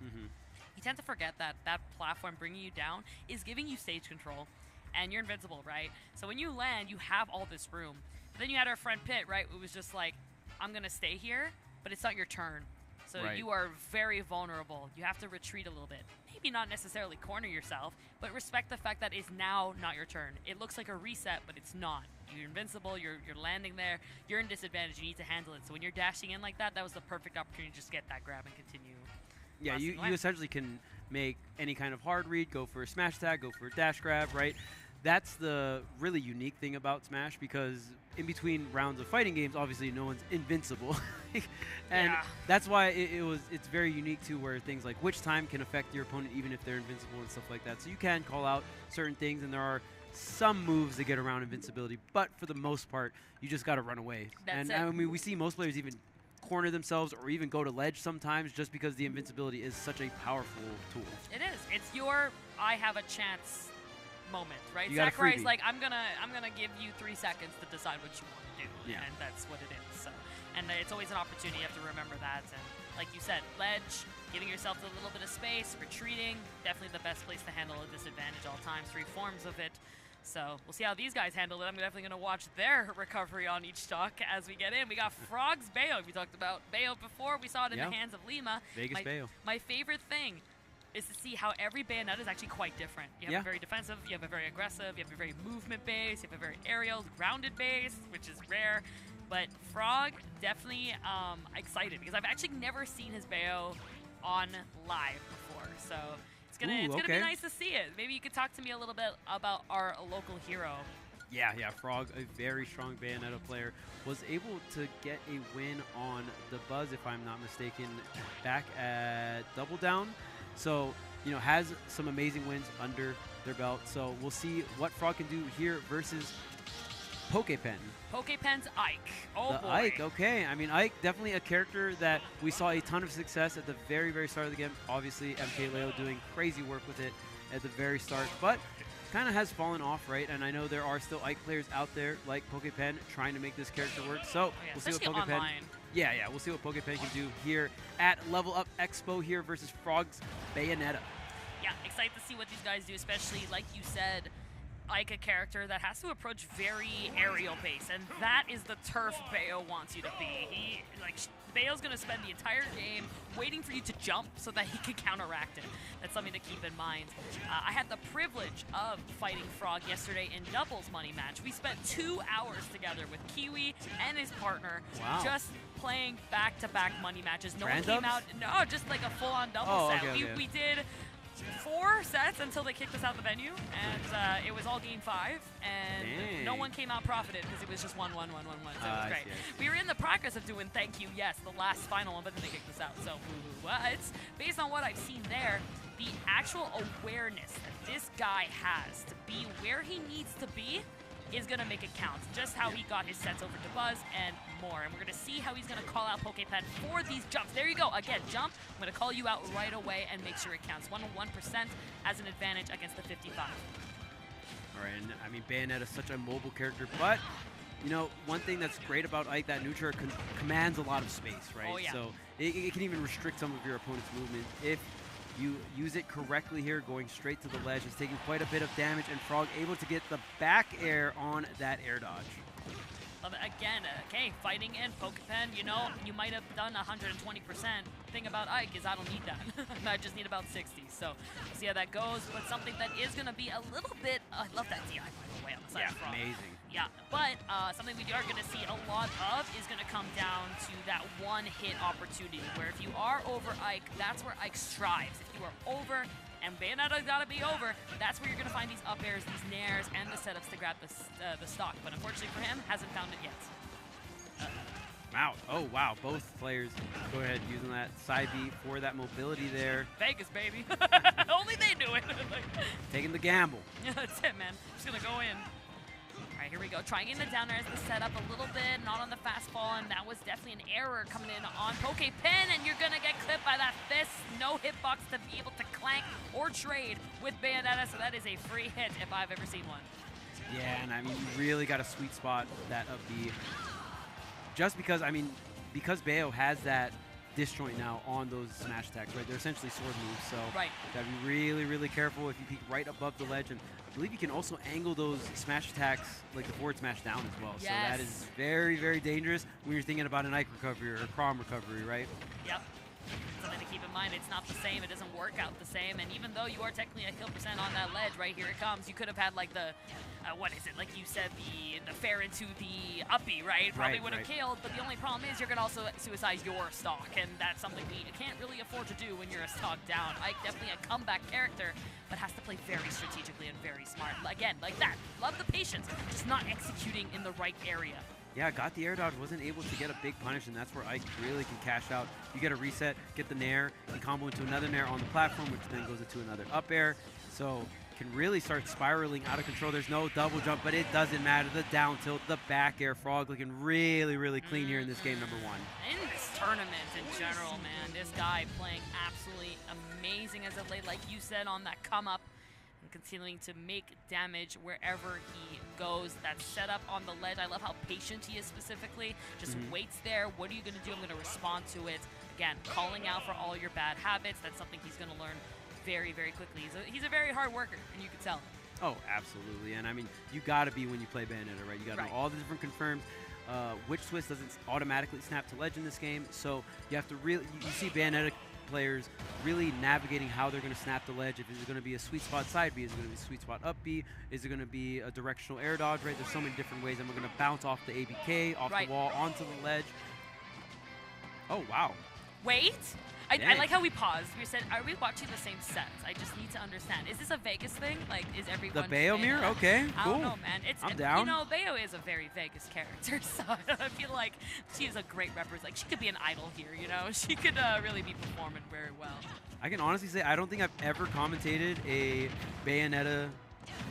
you tend to forget that that platform bringing you down is giving you stage control, and you're invincible, right? So when you land, you have all this room. But then you had our friend Pit, right? It was just like, I'm gonna stay here, but it's not your turn. So you are very vulnerable. You have to retreat a little bit. Maybe not necessarily corner yourself, but respect the fact that it's now not your turn. It looks like a reset, but it's not. You're invincible, you're landing there, you're in disadvantage, you need to handle it. So when you're dashing in like that, that was the perfect opportunity to just get that grab and continue. Yeah, you essentially can make any kind of hard read, go for a smash tag, go for a dash grab, right? That's the really unique thing about Smash, because in between rounds of fighting games, obviously no one's invincible. And that's why it's very unique too, where things like witch time can affect your opponent even if they're invincible and stuff like that. So you can call out certain things, and there are some moves that get around invincibility, but for the most part, you just got to run away. I mean, we see most players even corner themselves or even go to ledge sometimes just because the invincibility is such a powerful tool. It is. It's your I have a chance moment, right? Sakurai's like, I'm gonna give you 3 seconds to decide what you want to do, and that's what it is. So, and it's always an opportunity. You have to remember that. And like you said, ledge, giving yourself a little bit of space, retreating, definitely the best place to handle a disadvantage all times. 3 forms of it. So we'll see how these guys handle it. I'm definitely going to watch their recovery on each stock as we get in. We got Frog's Bayo. We talked about Bayo before. We saw it in the hands of Lima. Vegas Bayo. My favorite thing is to see how every Bayonetta is actually quite different. You have a very defensive, you have a very aggressive, you have a very movement base, you have a very aerial, grounded base, which is rare. But Frog, definitely excited, because I've actually never seen his Bayo on live before. So it's gonna be nice to see it. Maybe you could talk to me a little bit about our local hero. Yeah, Frog, a very strong Bayonetta player, was able to get a win on the Buzz, if I'm not mistaken, back at Double Down. So, has some amazing wins under their belt. So we'll see what Frog can do here versus PokePen. PokePen's Ike. Oh, boy. Ike, okay. I mean, Ike, definitely a character that we saw a ton of success at the very, very start of the game. Obviously, MKLeo doing crazy work with it at the very start, but kind of has fallen off, right? And I know there are still Ike players out there like PokePen trying to make this character work. So we'll see what PokePen. Online. Yeah, we'll see what PokePen can do here at Level Up Expo here versus Frog's Bayonetta. Yeah, excited to see what these guys do, especially, like you said, Ike, a character that has to approach very aerial base, and that is the turf Bayo wants you to be. Bayo's going to spend the entire game waiting for you to jump so that he can counteract it. That's something to keep in mind. I had the privilege of fighting Frog yesterday in doubles money match. We spent 2 hours together with Kiwi and his partner, just playing back-to-back money matches. No one came out. No, just like a full-on double set. We did 4 sets until they kicked us out of the venue, and it was all game 5, and no one came out profited because it was just 1-1-1-1-1, so it was great. We were in the progress of doing thank you, yes, the last final one, but then they kicked us out, so but based on what I've seen there, the actual awareness that this guy has to be where he needs to be is going to make it count. Just how he got his sets over to Buzz and more. And we're going to see how he's going to call out PokePen for these jumps. There you go. Again, jump. I'm going to call you out right away and make sure it counts. 101% as an advantage against the 55. All right, and I mean, Bayonetta is such a mobile character, but one thing that's great about Ike, that neutral commands a lot of space, right? Oh, yeah. So it can even restrict some of your opponent's movement if you use it correctly here, going straight to the ledge. It's taking quite a bit of damage, and Frog able to get the back air on that air dodge. Again, okay, fighting in PokePen, you might have done 120%. Thing about Ike is I don't need that. I just need about 60. So we'll see how that goes. But something that is going to be a little bit, I love that DI, by the way, on the side of Frog. Amazing. Yeah, but something we are going to see a lot of is going to come down to that one-hit opportunity, where if you are over Ike, that's where Ike strives. If you are over, and Bayonetta's got to be over, that's where you're going to find these up airs, these nairs, and the setups to grab the stock. But unfortunately for him, hasn't found it yet. Wow. Oh, wow. Both players go ahead using that side B for that mobility there. Vegas, baby. Only they do it. Taking the gamble. Yeah, that's it, man. Just going to go in. All right, here we go. Trying in the down air as the setup a little bit, not on the fastball, and that was definitely an error coming in on PokePen, and you're going to get clipped by that fist. No hitbox to be able to clank or trade with Bayonetta, so that is a free hit if I've ever seen one. Yeah, and I mean, you really got a sweet spot that up B. Just because, I mean, because Bayo has that disjoint now on those smash attacks, right? They're essentially sword moves, so right. gotta be really, really careful if you peek right above the ledge. And I believe you can also angle those smash attacks, like the forward smash down as well. Yes. So that is very, very dangerous when you're thinking about an Ike recovery or Crom recovery, right? Yep. Something to keep in mind, it's not the same, it doesn't work out the same, and even though you are technically a kill percent on that ledge, right, here it comes, you could have had like the, what is it, like you said, the fair into the uppie, right? Probably would have killed, but the only problem is you're going to also suicide your stock, and that's something we can't really afford to do when you're a stock down. Ike definitely a comeback character, but has to play very strategically and very smart. Again, like that, love the patience, just not executing in the right area. Yeah, got the air dodge, wasn't able to get a big punish, and that's where Ike really can cash out. You get a reset, get the nair, you combo into another nair on the platform, which then goes into another up air. So can really start spiraling out of control. There's no double jump, but it doesn't matter. The down tilt, the back air, Frog looking really, really clean here in this game number 1. In this tournament in general, man, this guy playing absolutely amazing as of late, like you said, on that come up. Continuing to make damage wherever he goes. That setup on the ledge, I love how patient he is specifically. Just waits there. What are you going to do? I'm going to respond to it. Again, calling out for all your bad habits. That's something he's going to learn very, very quickly. He's a very hard worker, and you can tell. Oh, absolutely. And I mean, you got to be when you play Bayonetta, right? You got to know all the different confirms. Which twist doesn't automatically snap to ledge in this game, so you have to really, you see Bayonetta players really navigating how they're going to snap the ledge. If it's going to be a sweet spot side B, is it going to be a sweet spot up B, is it going to be a directional air dodge, right? There's so many different ways, and we're going to bounce off the ABK, off the wall, onto the ledge. Oh, wow. Wait. I like how we paused. We said, are we watching the same sets? I just need to understand. Is this a Vegas thing? Like, is everyone... The Bayo mirror? Okay, cool. I don't know, man. I'm down. You know, Bayo is a very Vegas character, so I feel like she is a great representative. Like, she could be an idol here, you know? She could really be performing very well. I can honestly say I don't think I've ever commentated a Bayonetta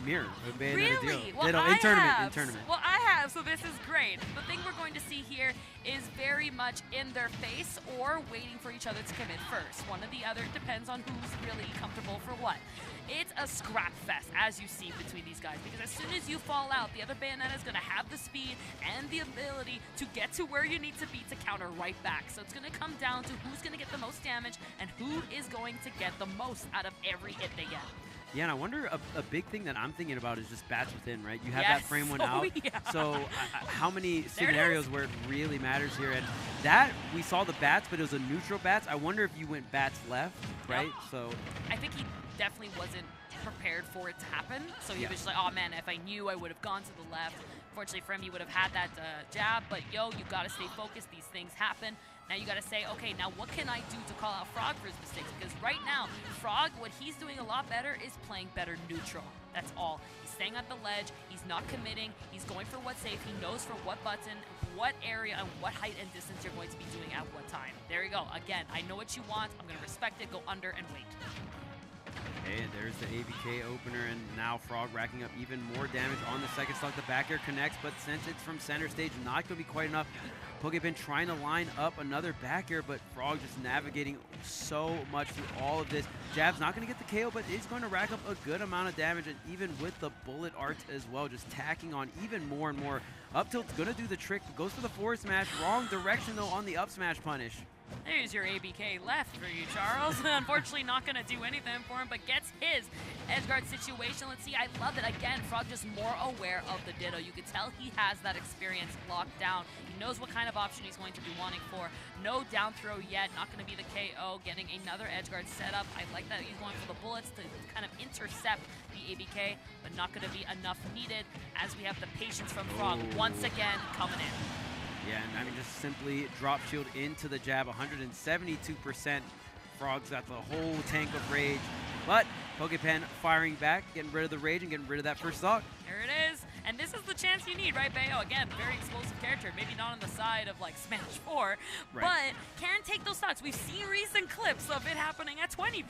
mirror, a Bayonetta deal. Well, in tournament. Well, I have, so this is great. The thing we're going to see here is very much in their face or waiting for each other to commit first. One or the other, depends on who's really comfortable for what. It's a scrap fest, as you see between these guys, because as soon as you fall out, the other Bayonetta is going to have the speed and the ability to get to where you need to be to counter right back. So it's going to come down to who's going to get the most damage and who is going to get the most out of every hit they get. Yeah, and I wonder, a big thing that I'm thinking about is just bats within, right? You have that frame one out. Yeah. So how many scenarios where it really matters here? And that, we saw the bats, but it was a neutral bats. I wonder if you went bats left, right? Yep. So I think he definitely wasn't prepared for it to happen. So he was just like, oh man, if I knew, I would have gone to the left. Fortunately for him, he would have had that jab, but yo, you got to stay focused. These things happen. Now you got to say, okay, now what can I do to call out Frog for his mistakes? Because right now, Frog, what he's doing a lot better is playing better neutral. That's all. He's staying at the ledge. He's not committing. He's going for what's safe. He knows for what button, what area, and what height and distance you're going to be doing at what time. There you go. Again, I know what you want. I'm going to respect it. Go under and wait. Okay, and there's the ABK opener, and now Frog racking up even more damage on the second stock. The back air connects, but since it's from center stage, not going to be quite enough. PokePen trying to line up another back air, but Frog just navigating so much through all of this. Jab's not going to get the KO, but is going to rack up a good amount of damage, and even with the bullet arts as well, just tacking on even more and more. Up tilt's going to do the trick, goes for the forward smash. Wrong direction, though, on the up smash punish. There's your ABK left for you, Charles. Unfortunately, not going to do anything for him, but gets his edge guard situation. Let's see, I love it. Again, Frog just more aware of the Ditto. You can tell he has that experience locked down. He knows what kind of option he's going to be wanting for. No down throw yet, not going to be the KO. Getting another edge guard set up. I like that he's going for the bullets to kind of intercept the ABK, but not going to be enough needed as we have the patience from Frog once again coming in. Yeah, and I mean, just simply drop shield into the jab, 172%. Frog's got the whole tank of rage, but PokePen firing back, getting rid of the rage and getting rid of that first stock. There it is, and this is the chance you need, right, Bayo? Again, very explosive character, maybe not on the side of like Smash 4, but can take those stocks. We've seen recent clips of it happening at 20%,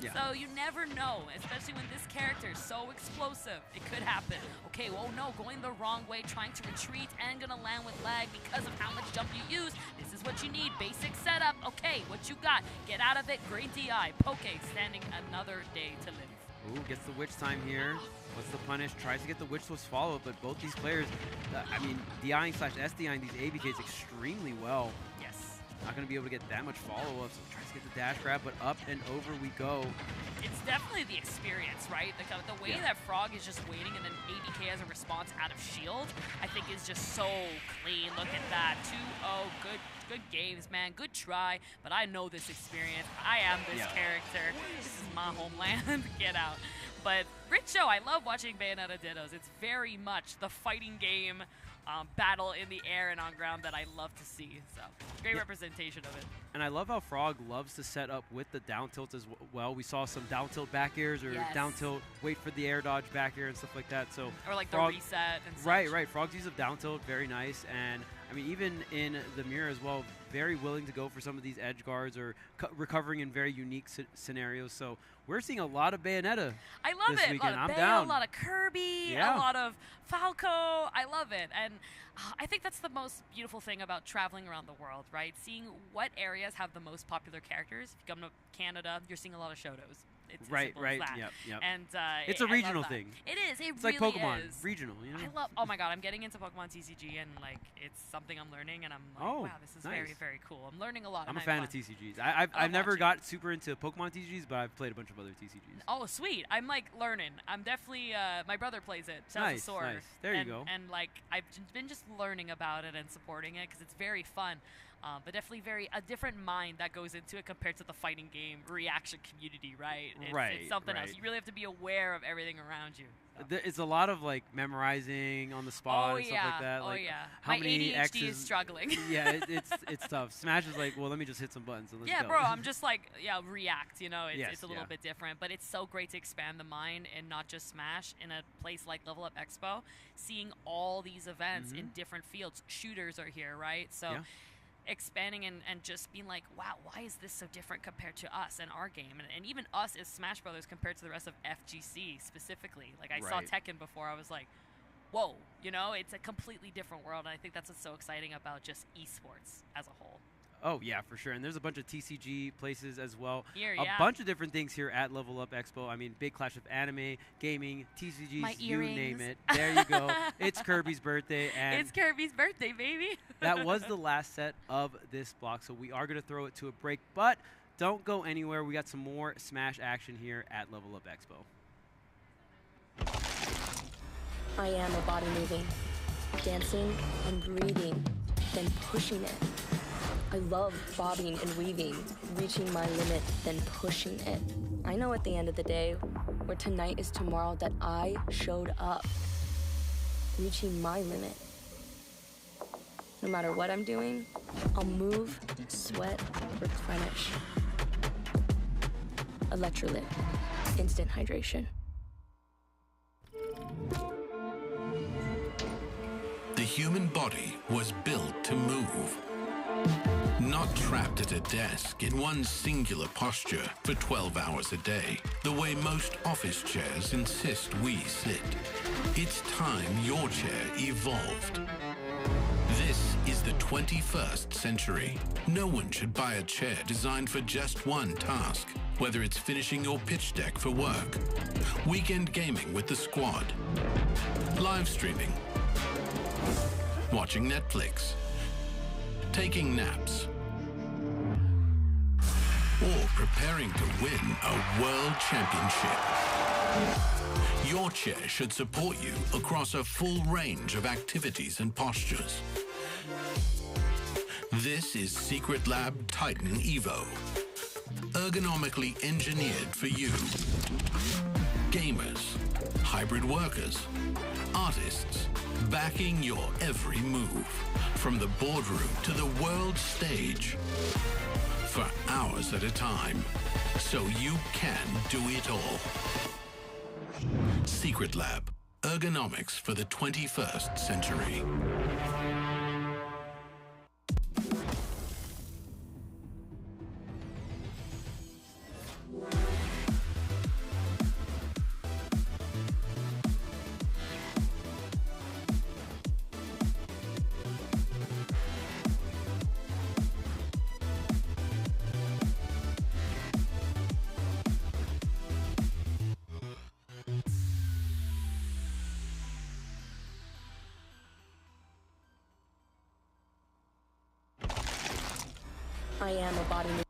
so you never know, especially when this character is so explosive. It could happen. Okay, well, no, going the wrong way, trying to retreat and gonna land with lag because of how much jump you use. This is what you need. Basic setup. Okay, what you got? Get out of it. Great DI. Poke standing another day to live. Ooh, gets the witch time here. What's the punish? Tries to get the witch twist follow-up, but both these players, I mean, DIing / SDIing these ABKs extremely well. Yes. Not going to be able to get that much follow-up, so tries to get the dash grab, but up and over we go. It's definitely the experience, right? The way that Frog is just waiting and then ABK as a response out of shield, I think is just so clean. Look at that. 2-0. Good games, man. Good try. But I know this experience. I am this character. This is my homeland. Get out. But great show. I love watching Bayonetta Dittos. It's very much the fighting game battle in the air and on ground that I love to see. So great representation of it. And I love how Frog loves to set up with the down tilt as well. We saw some down tilt back airs or down tilt, wait for the air dodge back air and stuff like that. So or like Frog, the reset and such. Right. Frog's use of down tilt, very nice. And I mean, even in the mirror as well, very willing to go for some of these edge guards or recovering in very unique scenarios. So we're seeing a lot of Bayonetta. I love this it. Weekend. A lot of I'm Bayo, down. a lot of Kirby, a lot of Falco. I love it. And I think that's the most beautiful thing about traveling around the world, right? Seeing what areas have the most popular characters. If you come to Canada, you're seeing a lot of Shotos. It's right. As that. Yep. And it's a regional thing. It is. It's really like Pokemon, regional. You know? I love. Oh my God, I'm getting into Pokemon TCG, and like it's something I'm learning, and I'm like, wow, this is very, very cool. I'm learning a lot. I'm a fan of TCGs. I've never got super into Pokemon TCGs, but I've played a bunch of other TCGs. Oh, sweet. I'm like learning. I'm definitely. My brother plays it. Nice. There you go. And like I've been just learning about it and supporting it because it's very fun. But definitely a different mind that goes into it compared to the fighting game reaction community, right? It's something else. You really have to be aware of everything around you. So. It's a lot of like memorizing on the spot and stuff like that. Oh like, yeah. How My many ADHD X's, is struggling. Yeah, it's tough. Smash is like, well, let me just hit some buttons and let's go. Bro, I'm just like, react. You know, it's a little bit different, but it's so great to expand the mind and not just Smash in a place like Level Up Expo. Seeing all these events in different fields. Shooters are here, right? So. Yeah. Expanding and just being like, wow, why is this so different compared to us and our game? And even us as Smash Brothers compared to the rest of FGC specifically. Like, I saw Tekken before. I was like, whoa, you know, it's a completely different world. And I think that's what's so exciting about just esports as a whole. Oh, yeah, for sure. And there's a bunch of TCG places as well. Here, a bunch of different things here at Level Up Expo. I mean, big clash of anime, gaming, TCGs, you name it. There you go. It's Kirby's birthday. And it's Kirby's birthday, baby. that was the last set of this block, so we are going to throw it to a break. But don't go anywhere. We got some more Smash action here at Level Up Expo. I am a body moving, dancing and breathing, then pushing it. I love bobbing and weaving, reaching my limit, then pushing it. I know at the end of the day, where tonight is tomorrow, that I showed up, reaching my limit. No matter what I'm doing, I'll move, sweat, replenish. Electrolyte, instant hydration. The human body was built to move. Not trapped at a desk in one singular posture for 12 hours a day, the way most office chairs insist we sit. It's time your chair evolved. This is the 21st century. No one should buy a chair designed for just one task, whether it's finishing your pitch deck for work, weekend gaming with the squad, live streaming, watching Netflix, taking naps, or preparing to win a world championship. Your chair should support you across a full range of activities and postures. This is Secret Lab Titan Evo, ergonomically engineered for you. Gamers, hybrid workers, artists, backing your every move, from the boardroom to the world stage, for hours at a time, so you can do it all. Secret Lab, ergonomics for the 21st century. I am a body moving.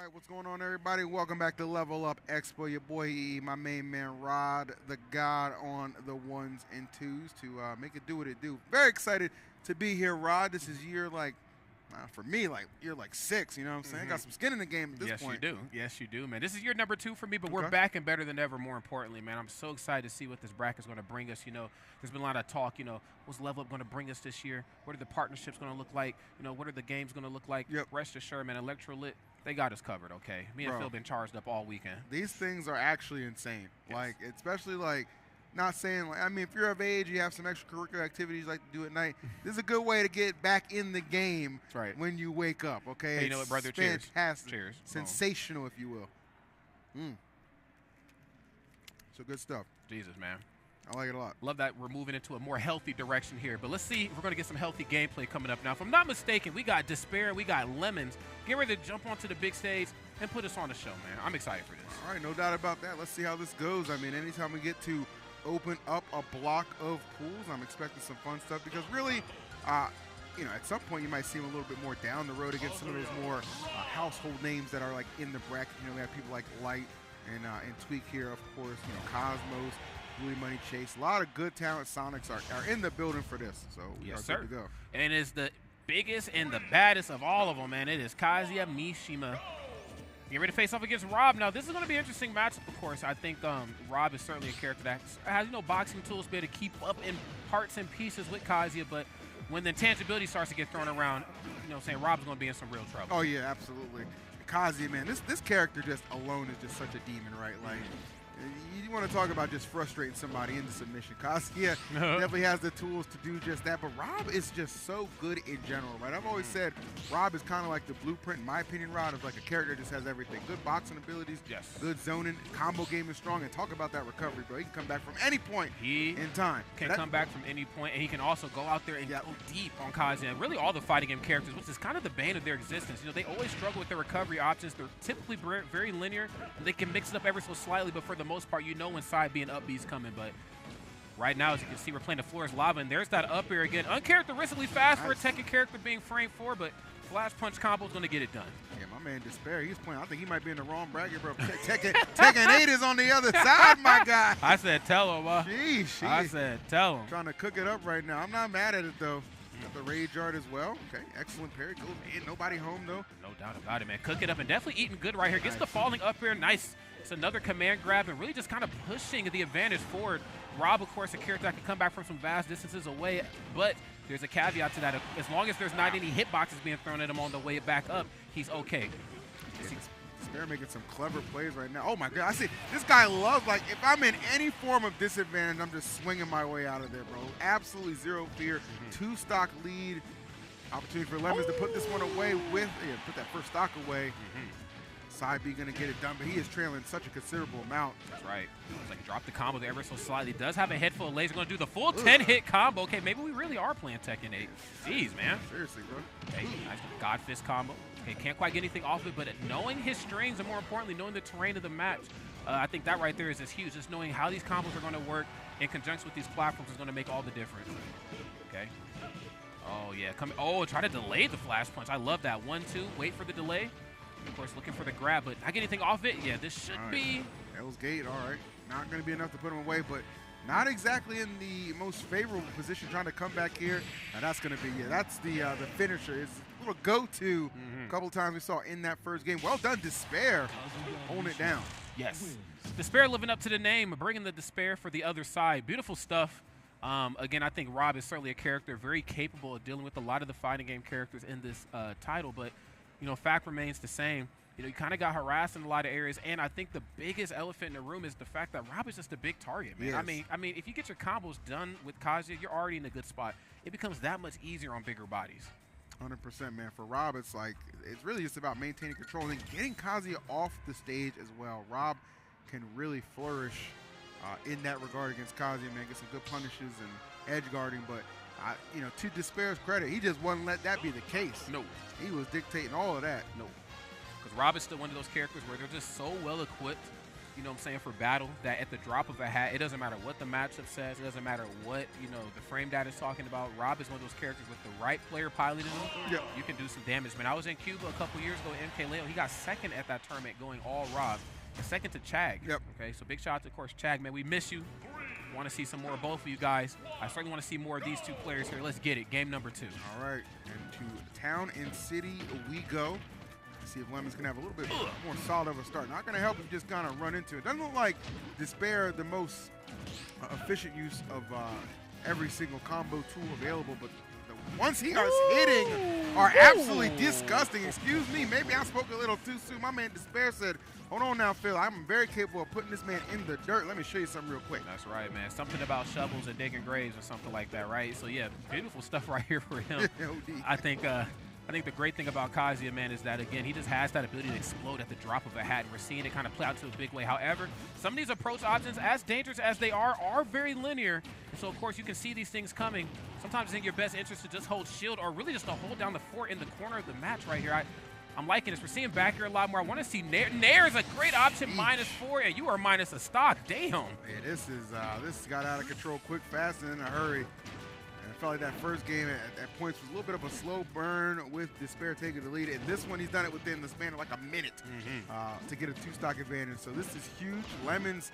right, what's going on, everybody? Welcome back to Level Up Expo. Your boy, my main man, Rod, the God on the ones and twos to make it do what it do. Very excited to be here, Rod. This is year, like, for me, like, year, like, 6, you know what I'm saying? Got some skin in the game at this point. Yes, you do. Yes, you do, man. This is year number 2 for me, but we're back and better than ever, more importantly, man. I'm so excited to see what this bracket is going to bring us. You know, there's been a lot of talk, you know, what's Level Up going to bring us this year? What are the partnerships going to look like? You know, what are the games going to look like? Yep. Rest assured, man, Electrolit, they got us covered, okay? Me and Phil been charged up all weekend. These things are actually insane. Yes. Like, especially, like, not saying, like, I mean, if you're of age, you have some extracurricular activities you like to do at night, this is a good way to get back in the game when you wake up, okay? Hey, you know what, brother? Fantastic. Cheers. Sensational, if you will. So good stuff. Jesus, man. I like it a lot. Love that we're moving into a more healthy direction here. But let's see if we're going to get some healthy gameplay coming up now. If I'm not mistaken, we got Despair, we got Lemons. Get ready to jump onto the big stage and put us on the show, man. I'm excited for this. All right, no doubt about that. Let's see how this goes. I mean, anytime we get to open up a block of pools, I'm expecting some fun stuff because really, you know, at some point you might see them a little bit more down the road against some of those more household names that are like in the bracket. You know, we have people like Light and Tweek here, of course. You know, Cosmos, Louis Money Chase. A lot of good talent. Sonics are in the building for this, so we are good to go. And it's the biggest and the baddest of all of them, man. It is Kazuya Mishima. Get ready to face off against Rob. Now, this is going to be an interesting matchup, of course. I think Rob is certainly a character that has, you know, boxing tools to be able to keep up in parts and pieces with Kazuya, but when the intangibility starts to get thrown around, you know what I'm saying, Rob's going to be in some real trouble. Oh, yeah, absolutely. Kazuya, man, this character just alone is just such a demon, right? Like, you want to talk about just frustrating somebody into submission. Kazuya definitely has the tools to do just that, but Rob is just so good in general, right? I've always said Rob is kind of like the blueprint, in my opinion, Rod, of like a character that just has everything. Good boxing abilities, good zoning, combo game is strong, and talk about that recovery, bro. He can come back from any point in time. Can come back from any point, and he can also go out there and go deep on Kazuya. Really all the fighting game characters, which is kind of the bane of their existence. You know, they always struggle with their recovery options. They're typically very linear, and they can mix it up ever so slightly, but for the most part, you know when side being up B's coming. But right now, as you can see, we're playing the floor is lava, and there's that up air again. Uncharacteristically fast for a Tekken character being framed for, but Flash Punch combo is going to get it done. Yeah, my man Despair, he's playing. I think he might be in the wrong bracket, bro. Tekken 8 is on the other side, my guy. I said tell him, Sheesh. I said tell him. Trying to cook it up right now. I'm not mad at it, though. Got the Rage Art as well. Okay, excellent parry. Goes in. Nobody home, though. No doubt about it, man. Cook it up and definitely eating good right here. Gets the falling up air. Nice. It's another command grab and really just kind of pushing the advantage forward. Rob, of course, a character that can come back from some vast distances away, but there's a caveat to that. As long as there's not any hitboxes being thrown at him on the way back up, he's okay. They're making some clever plays right now. Oh, my God. I see. This guy loves, like, if I'm in any form of disadvantage, I'm just swinging my way out of there, bro. Absolutely zero fear. 2-stock lead. Opportunity for Lemons to put this one away with, put that first stock away. Side B going to get it done, but he is trailing such a considerable amount. That's right. It's like drop the combo there ever so slightly. Does have a head full of lasers. Going to do the full 10-hit combo. Okay, maybe we really are playing Tekken 8. Jeez, man. Seriously, bro. Okay, nice God Fist combo. Okay, can't quite get anything off it, but knowing his strings and more importantly, knowing the terrain of the match, I think that right there is just huge. Just knowing how these combos are going to work in conjunction with these platforms is going to make all the difference. Okay. Oh, yeah. Try to delay the Flash Punch. I love that. 1-2. Wait for the delay. Of course, looking for the grab, but not get anything off it. Yeah, this should be. Hell's Gate, all right. Not going to be enough to put him away, but not exactly in the most favorable position trying to come back here. Now that's going to be, that's the finisher. It's a little go-to a couple times we saw in that first game. Well done, Despair, holding it down. Yes. Despair living up to the name, bringing the Despair for the other side. Beautiful stuff. Again, I think Rob is certainly a character very capable of dealing with a lot of the fighting game characters in this title, but you know, fact remains the same. You know, you kind of got harassed in a lot of areas, and I think the biggest elephant in the room is the fact that Rob is just a big target, man. Yes. I mean, if you get your combos done with Kazuya, you're already in a good spot. It becomes that much easier on bigger bodies. 100%, man. For Rob, it's like, it's really just about maintaining control and getting Kazuya off the stage as well. Rob can really flourish in that regard against Kazuya, man. Get some good punishes and edge guarding, but you know, to Despair's credit, he just wouldn't let that be the case. No. He was dictating all of that. No. Because Rob is still one of those characters where they're just so well equipped you know what I'm saying, for battle, that at the drop of a hat, it doesn't matter what the matchup says, it doesn't matter what, you know, the frame data is talking about. Rob is one of those characters with the right player piloting him. You can do some damage, man. I was in Cuba a couple years ago, MK Leo. He got second at that tournament going all Rob, and second to Chag. Okay, so big shout out to, of course, Chag, man. We miss you. Want to see some more of both of you guys. I certainly want to see more of these two players here. Let's get it. Game number 2. All right, and to Town and City we go. See if Lemons can have a little bit more solid of a start. Not going to help him just kind of run into it. Doesn't look like Despair the most efficient use of every single combo tool available, but the ones he is hitting are absolutely disgusting. Excuse me, maybe I spoke a little too soon. My man Despair said, hold on now, Phil. I'm very capable of putting this man in the dirt. Let me show you something real quick. That's right, man. Something about shovels and digging graves or something like that, right? So, yeah, beautiful stuff right here for him. I think the great thing about Kazuya, man, is that, again, he just has that ability to explode at the drop of a hat, and we're seeing it kind of play out to a big way. However, some of these approach options, as dangerous as they are very linear. And so, of course, you can see these things coming. Sometimes it's in your best interest to just hold shield or really just to hold down the fort in the corner of the match right here. I'm liking this. We're seeing back here a lot more. I want to see Nair. Nair is a great option, -4, and you are minus a stock. Damn. Yeah, this got out of control quick, fast, and in a hurry. I felt like that first game at points was a little bit of a slow burn with Despair taking the lead. And this one, he's done it within the span of like a minute to get a 2-stock advantage. So this is huge. Lemons.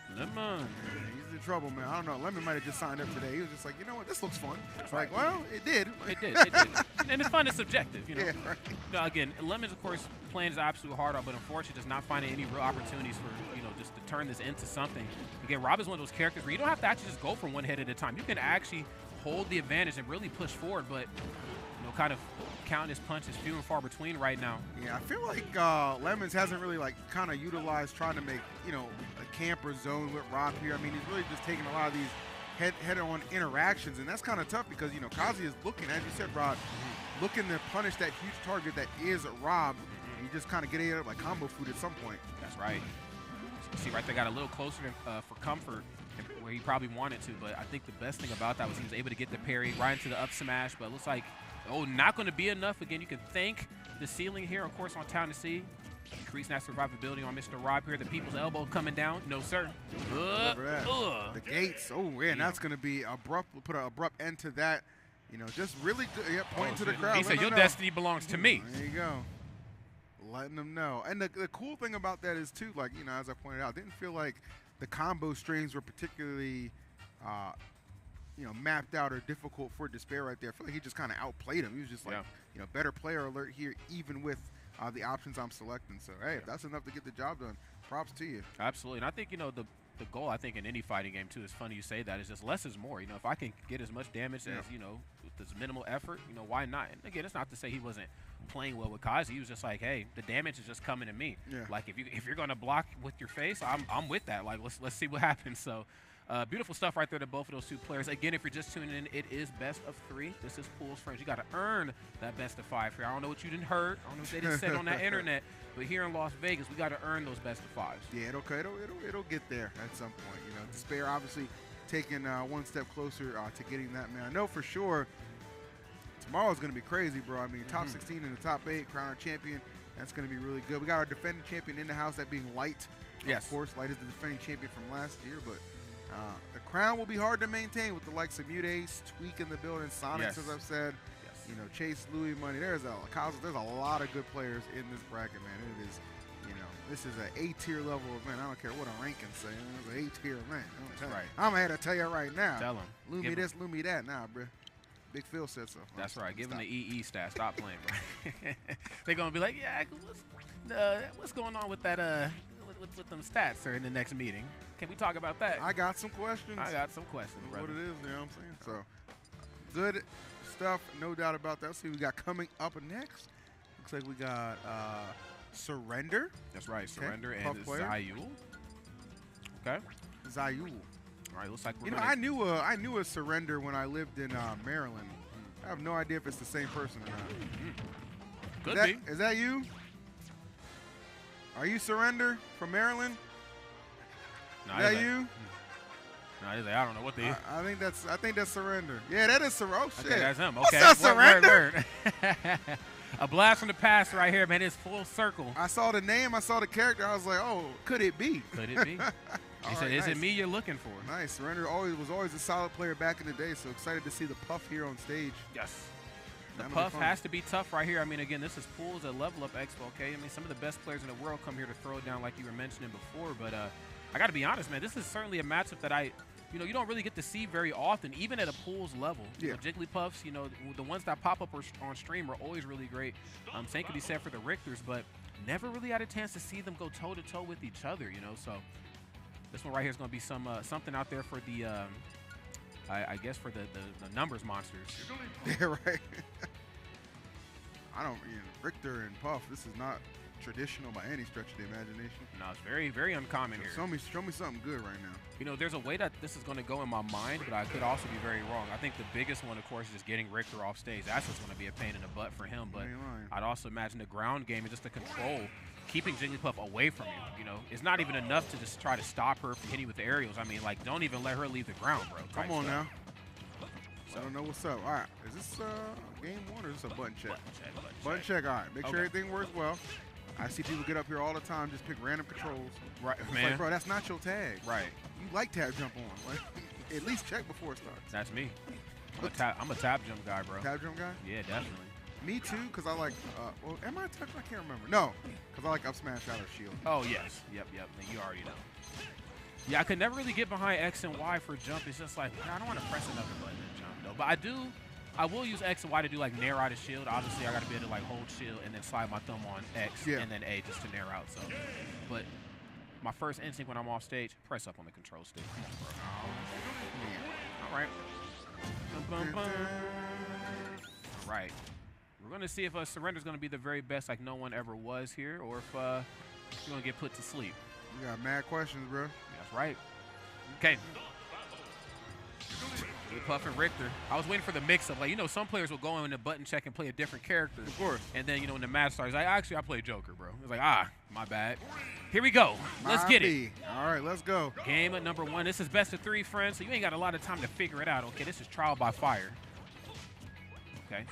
He's in trouble, man. I don't know. Lemon might have just signed up today. He was just like, you know what, this looks fun. It's like, well, it did. It did. And it's fun is subjective, you know. Yeah, right. Now, again, Lemons, of course, playing his absolute hard out, but unfortunately just not finding any real opportunities for, you know, just to turn this into something. Again, Rob is one of those characters where you don't have to actually just go from one hit at a time. You can actually hold the advantage and really push forward, but, you know, kind of counting his punches few and far between right now. Yeah, I feel like Lemons hasn't really like kind of utilized trying to make, you know, a camper zone with Rob here. I mean, he's really just taking a lot of these head-on interactions, and that's kind of tough because, you know, Kazuya is looking, as you said, Rob, looking to punish that huge target that is Rob. And you just kind of get it like combo food at some point. That's right. See, right there, got a little closer for comfort where he probably wanted to, but I think the best thing about that was he was able to get the parry right into the up smash, but it looks like, oh, not going to be enough. Again, you can thank the ceiling here, of course, on Town to Sea. Increasing that survivability on Mr. Rob here. The people's elbow coming down. No, sir. The gates. Oh, yeah, and that's going to be abrupt. We'll put an abrupt end to that. You know, just really good. Yeah, pointing to the crowd. He said, your destiny belongs to me. There you go. Letting them know. And the cool thing about that is, too, like, you know, as I pointed out, didn't feel like the combo strings were particularly, you know, mapped out or difficult for Despair right there. I feel like he just kind of outplayed him. He was just like, you know, better player alert here, even with the options I'm selecting. So, hey, if that's enough to get the job done, props to you. Absolutely. And I think, you know, the goal, I think, in any fighting game, too, it's funny you say that, is just less is more. You know, if I can get as much damage as, you know, with this minimal effort, you know, why not? And again, it's not to say he wasn't playing well with Kazi. He was just like, hey, the damage is just coming to me. Like, if you're going to block with your face, I'm with that. Like, let's see what happens. So, beautiful stuff right there to both of those two players. Again, if you're just tuning in, it is best of 3. This is Pool's Friends. You got to earn that best of 5 here. I don't know what you didn't heard. I don't know what they didn't say on that internet. But here in Las Vegas, we got to earn those best of 5s. Yeah, it'll get there at some point. You know, Despair obviously taking one step closer to getting that, man. I know for sure tomorrow's going to be crazy, bro. I mean, top 16 in the top 8, crown our champion. That's going to be really good. We got our defending champion in the house, that being Light. Of course, Light is the defending champion from last year, but the crown will be hard to maintain with the likes of Mute Ace, Tweek in the building, Sonics, as I've said. You know, Chase, Louis, Money. There's a lot of good players in this bracket, man. It is, you know, this is an A-tier level event. I don't care what a ranking say. It's an A-tier event. I'm here to tell you right now. Tell him. Lumi this, Lumi that. Nah, bro. Big Phil said so. That's right. Give him the EE stat. Stop playing, bro. They're gonna be like, yeah, what's going on with that? With them stats, sir, in the next meeting. Can we talk about that? I got some questions. I got some questions, brother. What it is, you know what I'm saying? So, good stuff, no doubt about that. Let's see what we got coming up next. Looks like we got Surrender. That's right, Surrender and Zayul. Okay. Zayul. All right, looks like we're I knew a Surrender when I lived in Maryland. I have no idea if it's the same person or not. Could be. Is that you? Are you Surrender from Maryland? No, is that you? No, he's like, I don't know what the. I think that's Surrender. Yeah, that is Surrender. Oh shit. Okay, that's him. Okay. What's up, Surrender? A blast from the past right here, man. It's full circle. I saw the name, I saw the character. I was like, oh, could it be? Could it be? He said, is it me you're looking for? Nice. Surrender was always a solid player back in the day, so excited to see the Puff here on stage. Yes. The Puff has to be tough right here. I mean, again, this is Pools at Level Up Expo, okay? I mean, some of the best players in the world come here to throw it down like you were mentioning before, but I got to be honest, man, this is certainly a matchup that you don't really get to see very often, even at a Pools level. Yeah. You know, Jigglypuffs, the ones that pop up on stream are always really great. Same could be said for the Richters, but never really had a chance to see them go toe-to-toe with each other, so this one right here is going to be something out there for the, I guess, for the numbers monsters. Yeah, right. Richter and Puff, this is not traditional by any stretch of the imagination. No, it's very, very uncommon here. Show me something good right now. There's a way that this is going to go in my mind, but I could also be very wrong. I think the biggest one, of course, is just getting Richter off stage. That's just going to be a pain in the butt for him, but I'd also imagine the ground game and just the control, keeping Jigglypuff away from you, it's not even enough to just try to stop her from hitting you with the aerials. I mean, like, don't even let her leave the ground, bro. Come on now. I don't know what's up. All right, is this game one or is this a button check? Button check. All right, make sure everything works well. I see people get up here all the time, just pick random controls. Right, it's man. like, bro, that's not your tag. Right. You like tab jump on. Like, at least check before it starts. That's me. I'm a tab jump guy, bro. Tab jump guy? Yeah, definitely. Me too, because I like, well, am I a tech? I can't remember. No, because I like up smash out of shield. Oh, yes. Yep. You already know. Yeah, I could never really get behind X and Y for jump. It's just like, I don't want to press another button and jump, though. But I will use X and Y to do like nair out of shield. Obviously, I got to be able to like hold shield and then slide my thumb on X and then A just to nair out. So, but my first instinct when I'm off stage, press up on the control stick. Come on, bro. All right. Bum, bum, bum. All right. We're going to see if Surrender's going to be the very best like no one ever was here, or if you're going to get put to sleep. You got mad questions, bro. That's right. Okay. Puff and Richter. I was waiting for the mix-up. Like, some players will go in the button check and play a different character. Of course. And then, when the match starts, I play Joker, bro. It's like, my bad. Here we go. Let's get it. All right, let's go. Game at number 1. This is best of 3, friends, so you ain't got a lot of time to figure it out. Okay, this is trial by fire. Okay.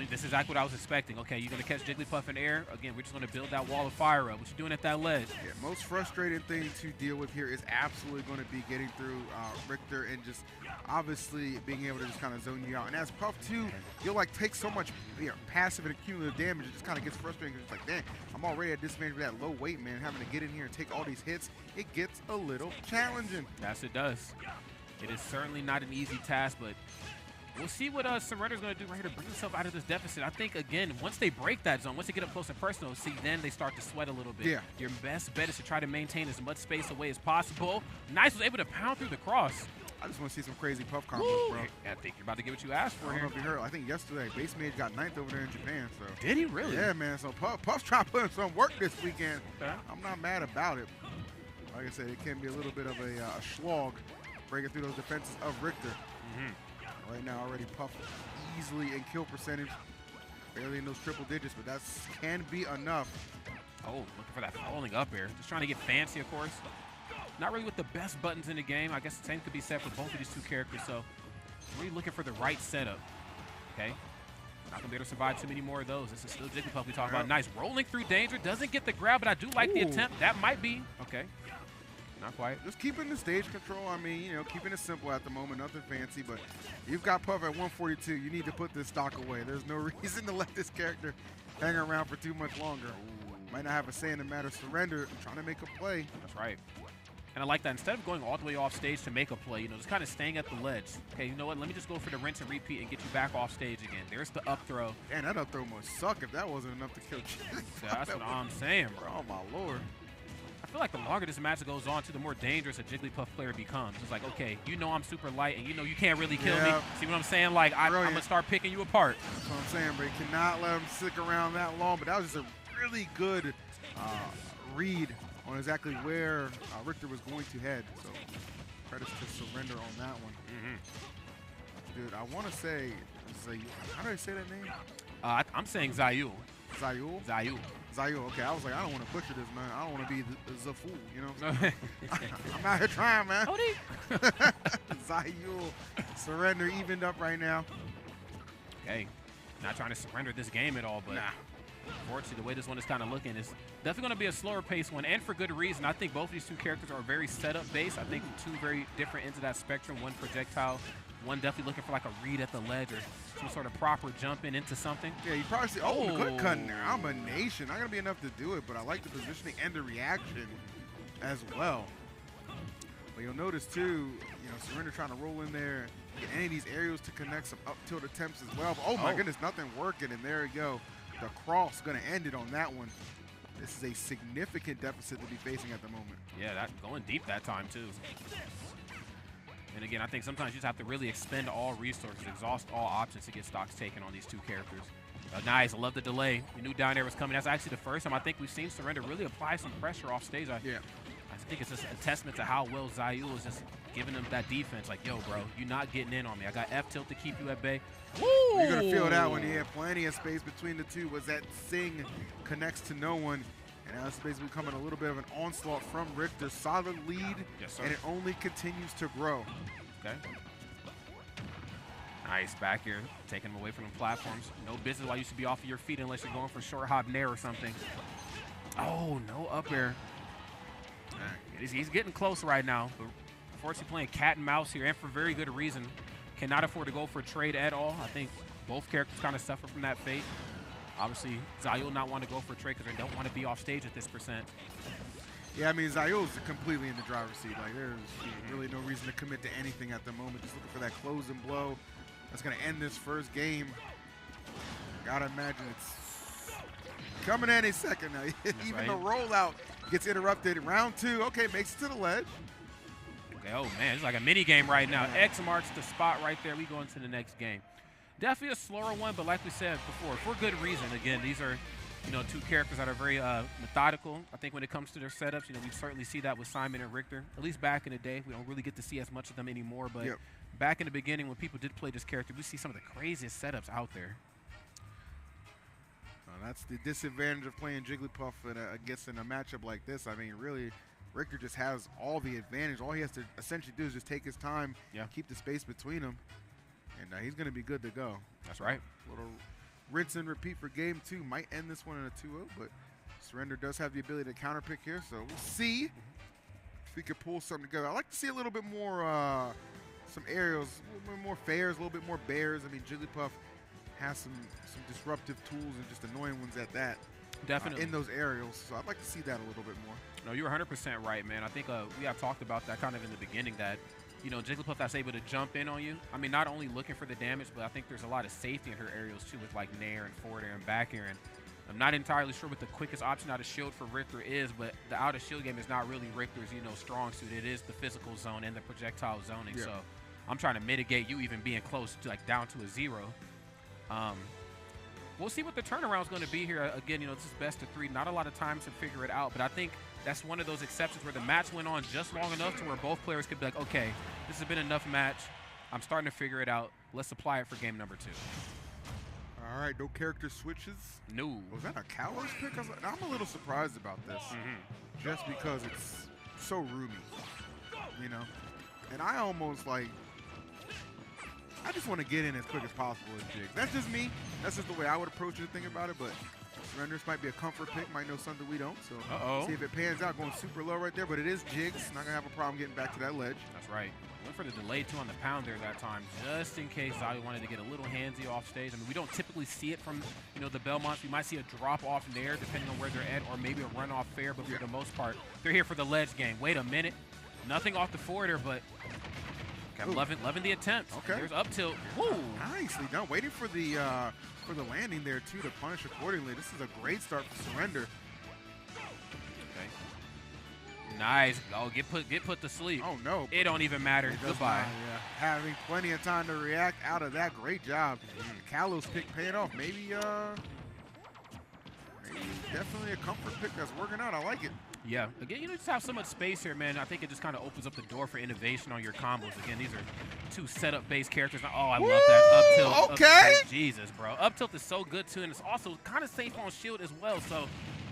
This is exactly what I was expecting. Okay, you're going to catch Jigglypuff in air. Again, we're just going to build that wall of fire up. What you doing at that ledge? Yeah, most frustrating thing to deal with here is absolutely going to be getting through Richter and just obviously being able to just kind of zone you out. And as Puff, too, you'll like take so much passive and cumulative damage. It just kind of gets frustrating because it's like, dang, I'm already at disadvantage with that low weight, man. Having to get in here and take all these hits, it gets a little challenging. Yes, it does. It is certainly not an easy task, but we'll see what Surrender's going to do right here to bring himself out of this deficit. I think, again, once they break that zone, once they get up close and personal, then they start to sweat a little bit. Yeah. Your best bet is to try to maintain as much space away as possible. Nice was able to pound through the cross. I just want to see some crazy Puff combos, bro. I think you're about to get what you asked for I don't here. know if you heard. I think yesterday, Base Mage got 9th over there in Japan. So did he really? Yeah, man. So Puff's trying to put in some work this weekend. Okay. I'm not mad about it. Like I said, it can be a little bit of a slog breaking through those defenses of Richter. Right now, already Puff easily in kill percentage. Barely in those triple digits, but that can be enough. Oh, looking for that falling up air. Just trying to get fancy, of course. Not really with the best buttons in the game. I guess the same could be said for both of these two characters. So, really looking for the right setup. Okay. Not going to be able to survive too many more of those. This is still Jigglypuff we talk about. Nice. Rolling through danger. Doesn't get the grab, but I do like the attempt. That might be. Okay. Not quite. Just keeping the stage control. I mean, keeping it simple at the moment. Nothing fancy, but you've got Puff at 142. You need to put this stock away. There's no reason to let this character hang around for too much longer. Might not have a say in the matter. Surrender, trying to make a play. That's right. And I like that. Instead of going all the way off stage to make a play, just kind of staying at the ledge. Okay, you know what? Let me just go for the rinse and repeat and get you back off stage again. There's the up throw. Man, that up throw must suck if that wasn't enough to kill you. That's what I'm saying, bro. Oh, my Lord. I feel like the longer this match goes on, the more dangerous a Jigglypuff player becomes. It's like, okay, I'm super light, and you can't really kill me. See what I'm saying? Like, I'm going to start picking you apart. That's what I'm saying, bro. You cannot let him stick around that long, but that was just a really good read on exactly where Richter was going to head. So, credits to Surrender on that one. Dude, I want to say, how do I say that name? I'm saying Zayul. Zayul? Zayul. Zayul, okay. I was like, I don't want to butcher this, man. I don't want to be the fool, you know? I'm out here trying, man. Zayul. Surrender evened up right now. Okay. Not trying to surrender this game at all, but unfortunately, the way this one is kind of looking is definitely going to be a slower paced one, and for good reason. I think both of these two characters are very setup based. I think two very different ends of that spectrum. One projectile, one definitely looking for like a read at the ledge or some sort of proper jumping into something. Yeah, you probably see, oh, good cut in there. Domination. Not going to be enough to do it, but I like the positioning and the reaction as well. But you'll notice too, Surrender trying to roll in there, get any of these aerials to connect some up tilt attempts as well. But, oh my goodness, nothing working, and there we go. The cross going to end it on that one. This is a significant deficit to be facing at the moment. Yeah, that going deep that time too. And again, I think sometimes you just have to really expend all resources, exhaust all options to get stocks taken on these two characters. Nice, I love the delay. We knew down there was coming. That's actually the first time I think we've seen Surrender really apply some pressure off stage. I think it's just a testament to how well Zayul is just giving them that defense. Like, yo, bro, you're not getting in on me. I got F tilt to keep you at bay. Woo! You're going to feel that when you have plenty of space between the two. Was that Sing connects to no one. And now it's basically becoming a little bit of an onslaught from Richter. Solid lead, and it only continues to grow. Okay. Nice back here, taking him away from the platforms. No business why you should be off of your feet unless you're going for short hop nair or something. Oh, no up air. He's getting close right now. But unfortunately playing cat and mouse here, and for very good reason. Cannot afford to go for a trade at all. I think both characters kind of suffer from that fate. Obviously, Zayul not want to go for a trade because they don't want to be off stage at this percent. Yeah, I mean, Zayul's completely in the driver's seat. Like, there's really no reason to commit to anything at the moment. Just looking for that closing blow that's going to end this first game. Gotta imagine it's coming any second now. Even the rollout gets interrupted. Round two, okay, makes it to the ledge. Okay, oh man, it's like a mini game right now. X marks the spot right there. We go into the next game. Definitely a slower one, but like we said before, for good reason. Again, these are, two characters that are very methodical. I think when it comes to their setups, we certainly see that with Simon and Richter. At least back in the day, we don't really get to see as much of them anymore. But back in the beginning, when people did play this character, we see some of the craziest setups out there. That's the disadvantage of playing Jigglypuff against in a matchup like this. I mean, really, Richter just has all the advantage. All he has to essentially do is just take his time, keep the space between them, and he's going to be good to go. That's right. Little rinse and repeat for game two. Might end this one in a 2-0, but Surrender does have the ability to counterpick here, so we'll see if we can pull something together. I'd like to see a little bit more, some aerials, a little bit more fairs, a little bit more bears. I mean, Jigglypuff has some disruptive tools and just annoying ones at that. Definitely. In those aerials, so I'd like to see that a little bit more. No, you're 100% right, man. I think we have talked about that kind of in the beginning that, Jigglypuff that's able to jump in on you. I mean, not only looking for the damage, but I think there's a lot of safety in her aerials too with like nair and forward air and back air. And I'm not entirely sure what the quickest option out of shield for Richter is, but the out of shield game is not really Richter's, strong suit. It is the physical zone and the projectile zoning. So I'm trying to mitigate you even being close to like down to a 0. We'll see what the turnaround is going to be here. Again, this is best of 3. Not a lot of time to figure it out, but I think that's one of those exceptions where the match went on just long enough to where both players could be like, okay, this has been enough match. I'm starting to figure it out. Let's apply it for game number 2. All right, no character switches. No. Was that a Kalos pick? I'm a little surprised about this, just because it's so roomy, And I almost I just want to get in as quick as possible as Jigs. That's just me. That's just the way I would approach it and think about it. But Surrenders might be a comfort pick, might know something we don't. So see if it pans out, going super low right there. But it is Jigs. Not going to have a problem getting back to that ledge. That's right. Went for the delay, too, on the pound there that time, just in case Zayul wanted to get a little handsy off stage. I mean, we don't typically see it from, the Belmonts. We might see a drop-off there, depending on where they're at, or maybe a run-off fair. But for the most part, they're here for the ledge game. Wait a minute. Nothing off the forwarder, but loving the attempt. Okay. There's up tilt. Woo. Nicely done. Waiting for the landing there, too, to punish accordingly. This is a great start for Surrender. Nice. Oh, get put to sleep. Oh, no. It don't even matter. Goodbye. Having plenty of time to react out of that. Great job. Kalos pick paying off. Maybe definitely a comfort pick that's working out. I like it. Yeah. Again, you just have so much space here, man. I think it just kind of opens up the door for innovation on your combos. Again, these are 2 setup-based characters. Oh, I love that up tilt. Okay. Up tilt. Jesus, bro. Up tilt is so good, too, and it's also kind of safe on shield as well. So,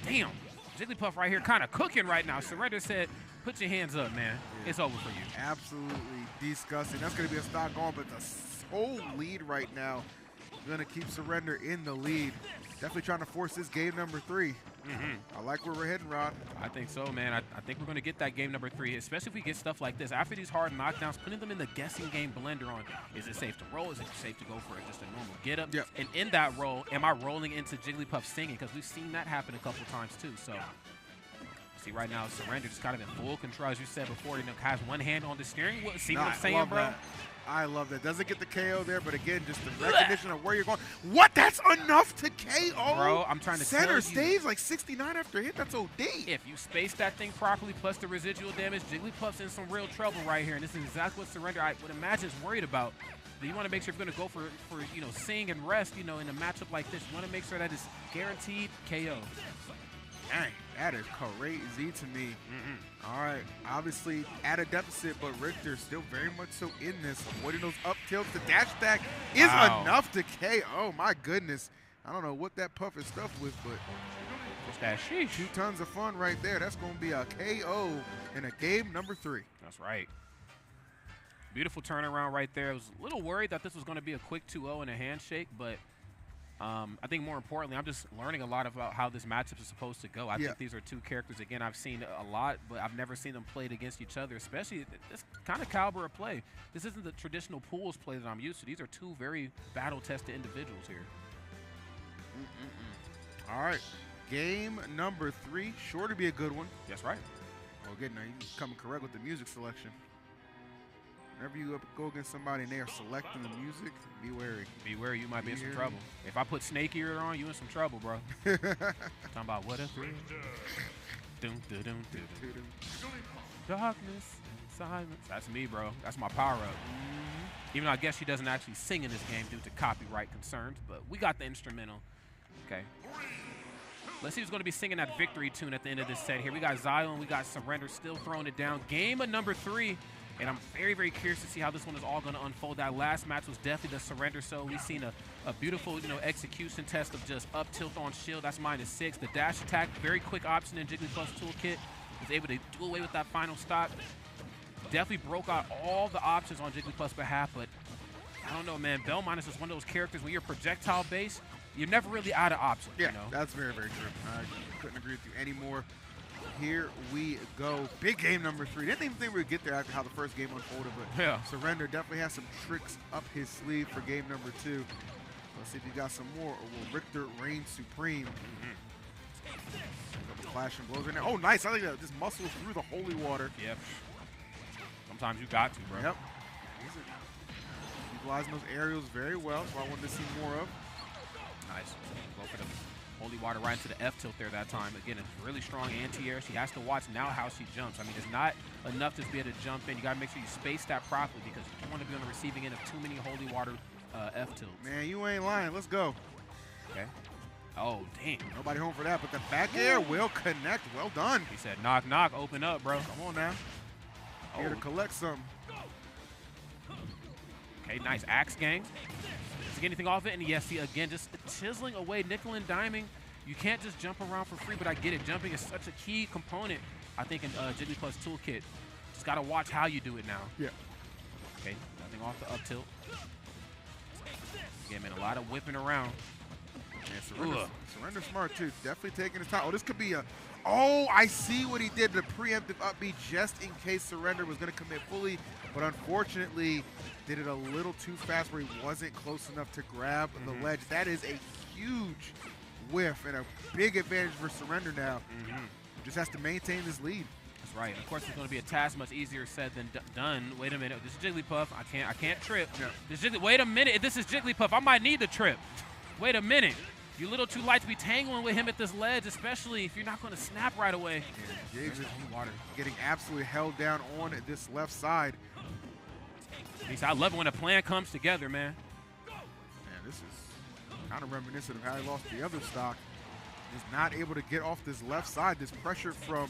damn. Jigglypuff right here kind of cooking right now. Surrender said, put your hands up, man. It's over for you. Absolutely disgusting. That's going to be a stock on, but the whole lead right now Gonna keep Surrender in the lead. Definitely trying to force this game number 3. I like where we're heading, Rod. I think so, man. I think we're going to get that game number 3, especially if we get stuff like this. After these hard knockdowns, putting them in the guessing game blender on, is it safe to roll? Is it safe to go for just a normal get-up? Yep. And in that roll, am I rolling into Jigglypuff singing? Because we've seen that happen a couple times, too. So, see, right now, Surrender just kind of in full control, as you said before. You know, has one hand on the steering wheel. See what I'm saying, bro? That. I love that. Doesn't get the KO there, but again, just the recognition of where you're going. What? That's enough to KO? Bro, I'm trying to tell Center you. stays like 69 after a hit. That's OD. If you space that thing properly, plus the residual damage, Jigglypuff's in some real trouble right here. And this is exactly what Surrender, I would imagine, is worried about. You want to make sure if you're going to go for you know, sing and rest, you know, in a matchup like this, you want to make sure that it's guaranteed KO. Dang, that is crazy to me. All right, obviously at a deficit, but Richter still very much so in this. Avoiding those up tilts. The dash attack is enough to KO. Oh, my goodness. I don't know what that puff is stuffed with, but just that sheesh. 2 tons of fun right there. That's going to be a KO in a game number 3. That's right. Beautiful turnaround right there. I was a little worried that this was going to be a quick 2-0 and a handshake, but I think more importantly, I'm just learning a lot about how this matchup is supposed to go. I think these are 2 characters, again, I've seen a lot, but I've never seen them played against each other, especially this kind of caliber of play. This isn't the traditional pools play that I'm used to. These are 2 very battle-tested individuals here. All right, game number 3, sure to be a good one. That's right. Well, again, now you coming correct with the music selection. Whenever you go against somebody and they are selecting the music, be wary. Be wary, you might be in some trouble. If I put Snake Ear on, you in some trouble, bro. Talking about what if darkness and silence. That's me, bro. That's my power up. Even though I guess she doesn't actually sing in this game due to copyright concerns, but we got the instrumental. Okay. Let's see who's going to be singing that victory tune at the end of this set here. We got Xylem, we got Surrender still throwing it down. Game of number 3. And I'm very, very curious to see how this one is all going to unfold. That last match was definitely the Surrender, so we've seen a beautiful, you know, execution test of just up tilt on shield. That's -6. The dash attack, very quick option in Jigglypuff's toolkit. Was able to do away with that final stop. Definitely broke out all the options on Jigglypuff's behalf, but I don't know, man. Belmont is just one of those characters when you're projectile based, you're never really out of options. Yeah, you know? that's very, very true. I couldn't agree with you anymore. Here we go. Big game number 3. Didn't even think we would get there after how the first game unfolded, but yeah. Surrender definitely has some tricks up his sleeve for game number 2. Let's see if he got some more, or will Richter reign supreme? Clash and blows right now. Oh, nice. I think that just muscles through the holy water. Yep. Sometimes you got to, bro. Yep. Utilizing those aerials very well, so I wanted to see more of. Nice. Go for the holy water right into the F tilt there that time. Again, a really strong anti-air. She has to watch now how she jumps. I mean, it's not enough to be able to jump in. You got to make sure you space that properly because you don't want to be on the receiving end of too many holy water F tilts. Man, you ain't lying. Let's go. Okay. Oh, dang. Nobody home for that, but the back air will connect. Well done. He said, knock, knock, open up, bro. Come on now. Here to collect some. Okay, nice axe gang. Does he get anything off it? And yes, see, again, just chiseling away, nickel and diming. You can't just jump around for free, but I get it. Jumping is such a key component, I think, in Jigglypuff's toolkit. Just got to watch how you do it now. Yeah. Okay, nothing off the up tilt. Again, man, a lot of whipping around. And Surrender smart, too. Definitely taking his time. Oh, this could be a... Oh, I see what he did. The preemptive up B just in case Surrender was going to commit fully, but unfortunately did it a little too fast where he wasn't close enough to grab the ledge. That is a huge whiff and a big advantage for Surrender now. Just has to maintain this lead. That's right. Of course, it's going to be a task much easier said than done. Wait a minute. This is Jigglypuff. I can't trip. No. Wait a minute. This is Jigglypuff. I might need the trip. Wait a minute. You're a little too light to be tangling with him at this ledge, especially if you're not going to snap right away. Yeah, Jiggs is getting absolutely held down on this left side. I love it when a plan comes together, man. Man, this is kind of reminiscent of how he lost the other stock. He's not able to get off this left side. This pressure from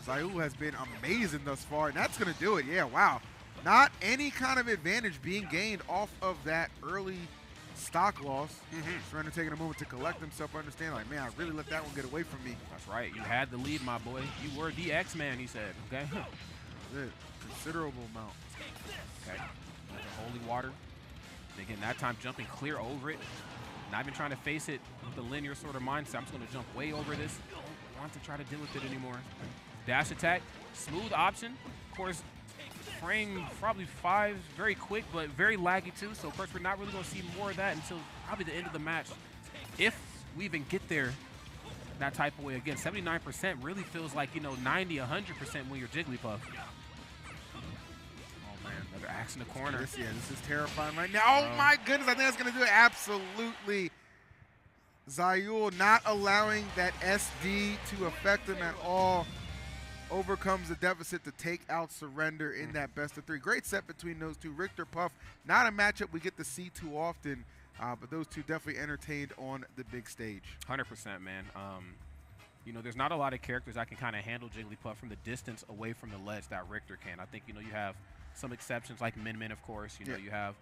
Zayul has been amazing thus far, and that's going to do it. Yeah, wow. Not any kind of advantage being gained off of that early stock loss. Surrender taking a moment to collect himself, understand, like, man, I really let that one get away from me. That's right. You had the lead, my boy. You were the X-Man, he said. Okay. Considerable amount. Okay. Holy water. And again, that time jumping clear over it. Not even trying to face it with the linear sort of mindset. I'm just going to jump way over this. Don't want to try to deal with it anymore. Dash attack, smooth option. Of course, frame probably 5, very quick, but very laggy too. So of course, we're not really going to see more of that until probably the end of the match. If we even get there that type of way. Again, 79% really feels like, you know, 90, 100% when you're Jigglypuff. Oh man, another axe in the corner. This is terrifying right now. Oh my goodness, I think that's going to do it. Absolutely. Zayul not allowing that SD to affect him at all. Overcomes the deficit to take out Surrender in that best of 3. Great set between those two. Richter Puff, not a matchup we get to see too often, but those two definitely entertained on the big stage. 100%, man. You know, there's not a lot of characters that can kind of handle Jigglypuff from the distance away from the ledge that Richter can. I think, you know, you have some exceptions like Min, of course. You know, you have,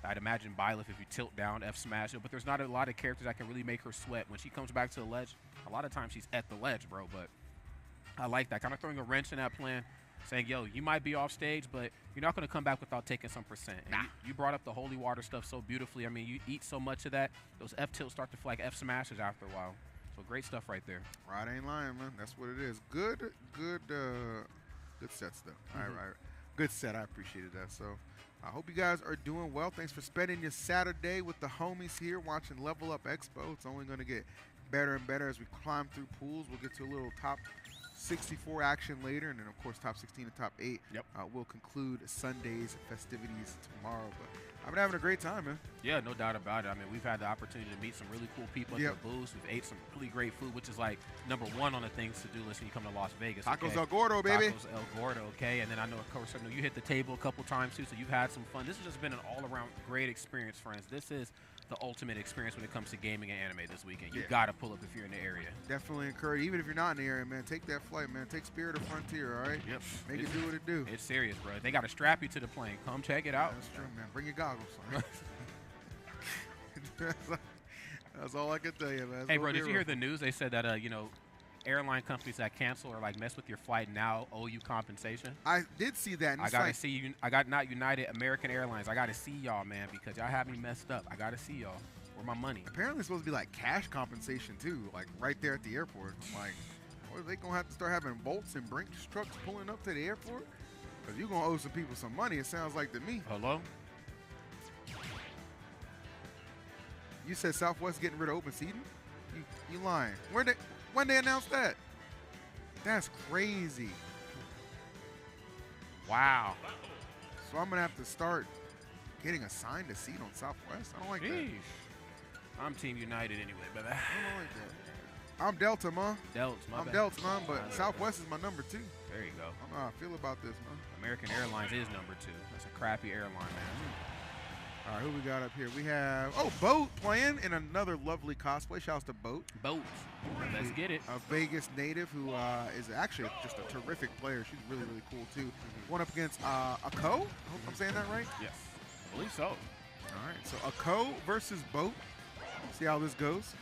I'd imagine Byleth if you tilt down, F smash it, but there's not a lot of characters that can really make her sweat. When she comes back to the ledge, a lot of times she's at the ledge, bro, but I like that. Kind of throwing a wrench in that plan, saying, yo, you might be off stage, but you're not going to come back without taking some percent. And you brought up the holy water stuff so beautifully. I mean, you eat so much of that, those F tilts start to feel like F smashes after a while. So great stuff right there. Rod ain't lying, man. That's what it is. Good sets, though. All right. Good set. I appreciated that. So I hope you guys are doing well. Thanks for spending your Saturday with the homies here watching Level Up Expo. It's only going to get better and better as we climb through pools. We'll get to a little top 64 action later, and then of course top 16 and top 8 will conclude Sunday's festivities tomorrow. But I've been having a great time, man. Yeah, no doubt about it. I mean, we've had the opportunity to meet some really cool people at the booths. We've ate some really great food, which is like #1 on the things to do list when you come to Las Vegas. Tacos El Gordo, baby. Tacos El Gordo, okay. And then I know, of course, you hit the table a couple times too, so you've had some fun. This has just been an all-around great experience, friends. This is the ultimate experience when it comes to gaming and anime this weekend. You got to pull up if you're in the area. Definitely encourage, even if you're not in the area, man, take that flight, man. Take Spirit or Frontier, all right? Yep. Make it do what it do. It's serious, bro. They got to strap you to the plane. Come check it out. That's true, man. Bring your goggles. That's all I can tell you, man. Hey, bro, did you hear the news? They said that, you know, airline companies that cancel or like mess with your flight now owe you compensation. I did see that. And I gotta see you. I got not United, American Airlines. I gotta see y'all, man, because y'all have me messed up. I gotta see y'all. Where my money? Apparently, it's supposed to be like cash compensation too, like right there at the airport. I'm like, are they gonna have to start having Bolts and Brinks trucks pulling up to the airport? Because you're gonna owe some people some money. It sounds like to me. Hello. You said Southwest getting rid of open seating? You lying? When they announced that? That's crazy. Wow. So I'm gonna have to start getting assigned a seat on Southwest. I don't like that. I'm Team United anyway, but I don't like that. I'm Delta, man. I'm Delta, man, but Southwest is my #2. There you go. I don't know how I feel about this, man. American Airlines is #2. That's a crappy airline, man. All right, who we got up here? We have, Boat playing in another lovely cosplay. Shouts to Boat. Boat. Let's get it. A Vegas native who is actually just a terrific player. She's really, really cool, too. One up against Ako. I hope I'm saying that right? Yes. I believe so. All right, so Ako versus Boat. See how this goes.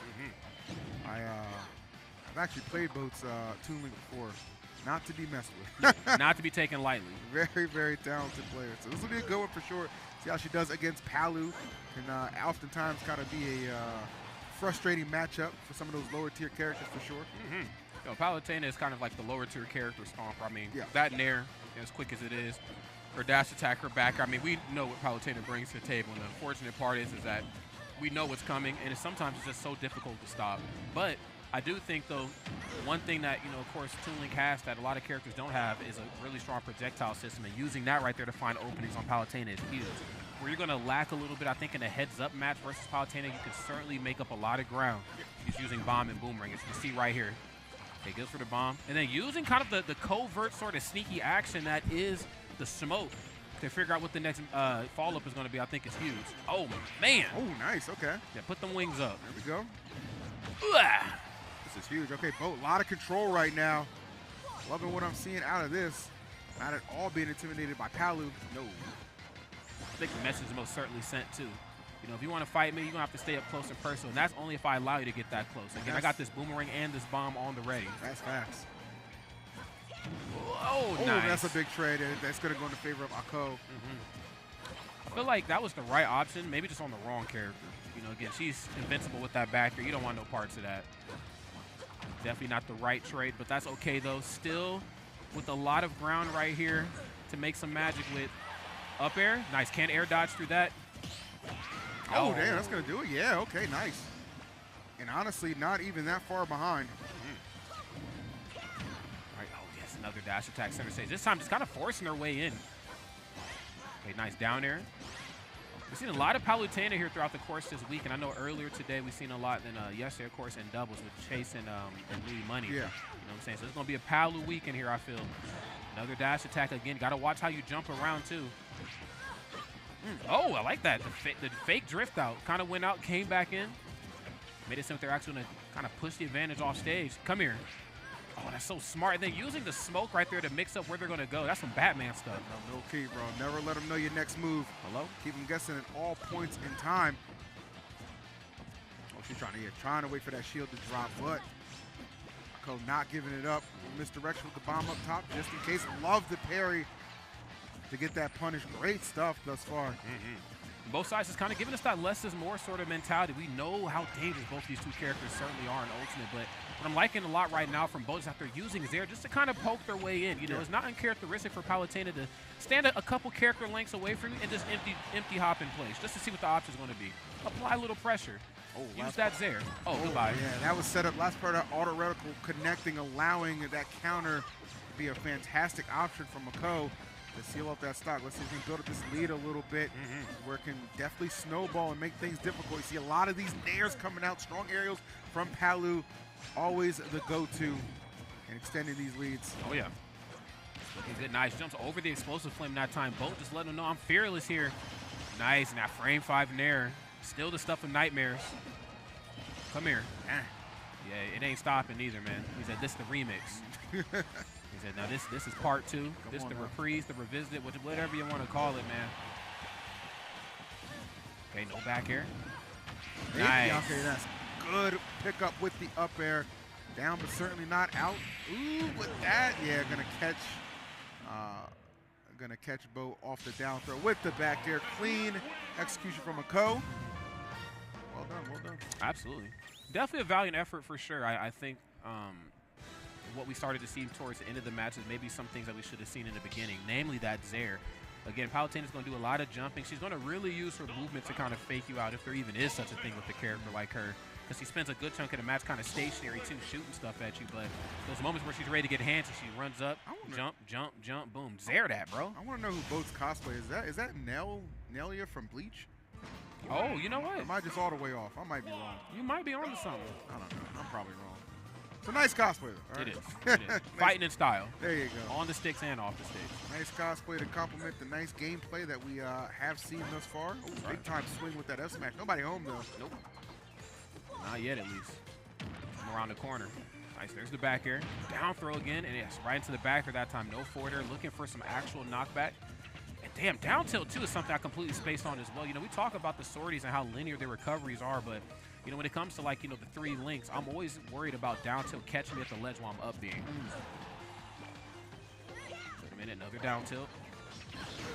I've actually played Boat's Toon Link before. Not to be messed with. Not to be taken lightly. Very, very talented player. So this will be a good one for sure. See how she does against Palu. Can oftentimes kind of be a frustrating matchup for some of those lower tier characters for sure. You know, Palutena is kind of like the lower tier character stomper. I mean, that Nair, as quick as it is, her dash attack, her back. I mean, we know what Palutena brings to the table. And the unfortunate part is that we know what's coming, and sometimes it's just so difficult to stop. But I do think, though, one thing that, you know, of course, Toon Link has that a lot of characters don't have is a really strong projectile system, and using that right there to find openings on Palutena is huge. Where you're going to lack a little bit, I think, in a heads-up match versus Palutena, you can certainly make up a lot of ground. She's using Bomb and Boomerang, as you can see right here. Okay, goes for the Bomb. And then using kind of the covert sort of sneaky action that is the smoke to figure out what the next follow-up is going to be, I think is huge. Oh, man. Oh, nice. Okay. Yeah, put them wings up. There we go. This is huge. Okay, Boat, a lot of control right now. Loving what I'm seeing out of this. Not at all being intimidated by Palu. No. I think the message is most certainly sent, too. You know, if you want to fight me, you're going to have to stay up close and personal. And that's only if I allow you to get that close. Again, I got this Boomerang and this Bomb on the ready. That's facts. Oh, nice. That's a big trade. That's going to go in the favor of Ako. feel like that was the right option, maybe just on the wrong character. You know, again, she's invincible with that back here. You don't want no parts of that. Definitely not the right trade, but that's okay, though. Still with a lot of ground right here to make some magic with up air. Nice. Can't air dodge through that. Oh, damn. That's going to do it. Yeah, okay, nice. And honestly, not even that far behind. Right. Oh, yes, another dash attack center stage. This time just kind of forcing her way in. Okay, nice down air. We've seen a lot of Palutena here throughout the course this week, and I know earlier today we've seen a lot than yesterday, of course, in doubles with Chase and Louis Money. Yeah. You know what I'm saying? So it's going to be a Palu weekend here, I feel. Another dash attack again. Got to watch how you jump around, too. Oh, I like that. The fake drift out. Kind of went out, came back in. Made it seem like they're actually going to kind of push the advantage off stage. Come here. Oh, that's so smart. And then using the smoke right there to mix up where they're going to go. That's some Batman stuff. No key, bro. Never let them know your next move. Hello? Keep them guessing at all points in time. Oh, she's trying to wait for that shield to drop, but Mako not giving it up. Misdirection with the bomb up top just in case. Love the parry to get that punish. Great stuff thus far. Both sides is kind of giving us that less is more sort of mentality. We know how dangerous both these two characters certainly are in Ultimate, but what I'm liking a lot right now from both is that they're using Zaire just to kind of poke their way in. You know, it's not uncharacteristic for Palutena to stand a couple character lengths away from you and just empty hop in place just to see what the option is going to be. Apply a little pressure. Oh, use that Zaire. Oh, goodbye. Yeah, that was set up. Last part of that auto reticle connecting, allowing that counter to be a fantastic option for Mako to seal up that stock. Let's see if we can build up this lead a little bit, where it can definitely snowball and make things difficult. You see a lot of these nairs coming out, strong aerials from Palu, always the go-to and extending these leads. Oh, yeah. Looking good. Nice jumps over the explosive flame that time. Bolt just letting them know I'm fearless here. Nice. And that frame 5 nair. Still the stuff of nightmares. Come here. Yeah, it ain't stopping either, man. He said this is the remix. He said, now this is part 2. This is the reprise, the revisited, whatever you want to call it, man. Okay, no back air. Nice. Okay, that's good pickup with the up air. Down, but certainly not out. Ooh, with that, yeah, gonna catch Bo off the down throw with the back air. Clean execution from Mako. Well done, well done. Absolutely. Definitely a valiant effort for sure. I think what we started to see towards the end of the match is maybe some things that we should have seen in the beginning, namely that Zaire. Again, Palutena's going to do a lot of jumping. She's going to really use her movement to kind of fake you out if there even is such a thing with a character like her, because she spends a good chunk of the match kind of stationary too, shooting stuff at you. But those moments where she's ready to get hands and she runs up, jump, boom. Zaire that, bro. I want to know who Boat's cosplay is. Is that Nelia from Bleach? Oh, you know what? Am I just all the way off? I might be wrong. You might be onto something. I don't know. I'm probably wrong. It's a nice cosplay, though. It is. It is. Fighting in style. There you go. On the sticks and off the sticks. Nice cosplay to complement the nice gameplay that we have seen thus far. Ooh, big time swing with that F smash. Nobody home, though. Nope. Not yet, at least. From around the corner. Nice. There's the back air. Down throw again. And yes, right into the back air that time. No forward air. Looking for some actual knockback. And damn, down tilt, too, is something I completely spaced on as well. You know, we talk about the sorties and how linear their recoveries are, but you know, when it comes to, like, you know, the 3 links, I'm always worried about down tilt catching me at the ledge while I'm up being. Wait a minute, another down tilt.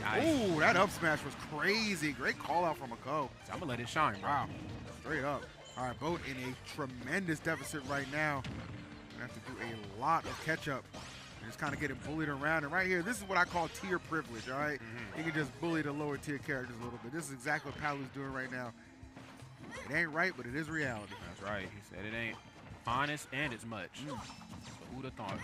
Nice. Ooh, that up smash was crazy. Great call out from Mako. So I'm going to let it shine, bro. Wow. Straight up. All right, Boat in a tremendous deficit right now. Gonna have to do a lot of catch up. Just kind of getting bullied around. And right here, this is what I call tier privilege, all right? You can just bully the lower tier characters a little bit. This is exactly what Palu's doing right now. It ain't right, but it is reality. That's right. He said it ain't honest and it's much. Who'd have thought?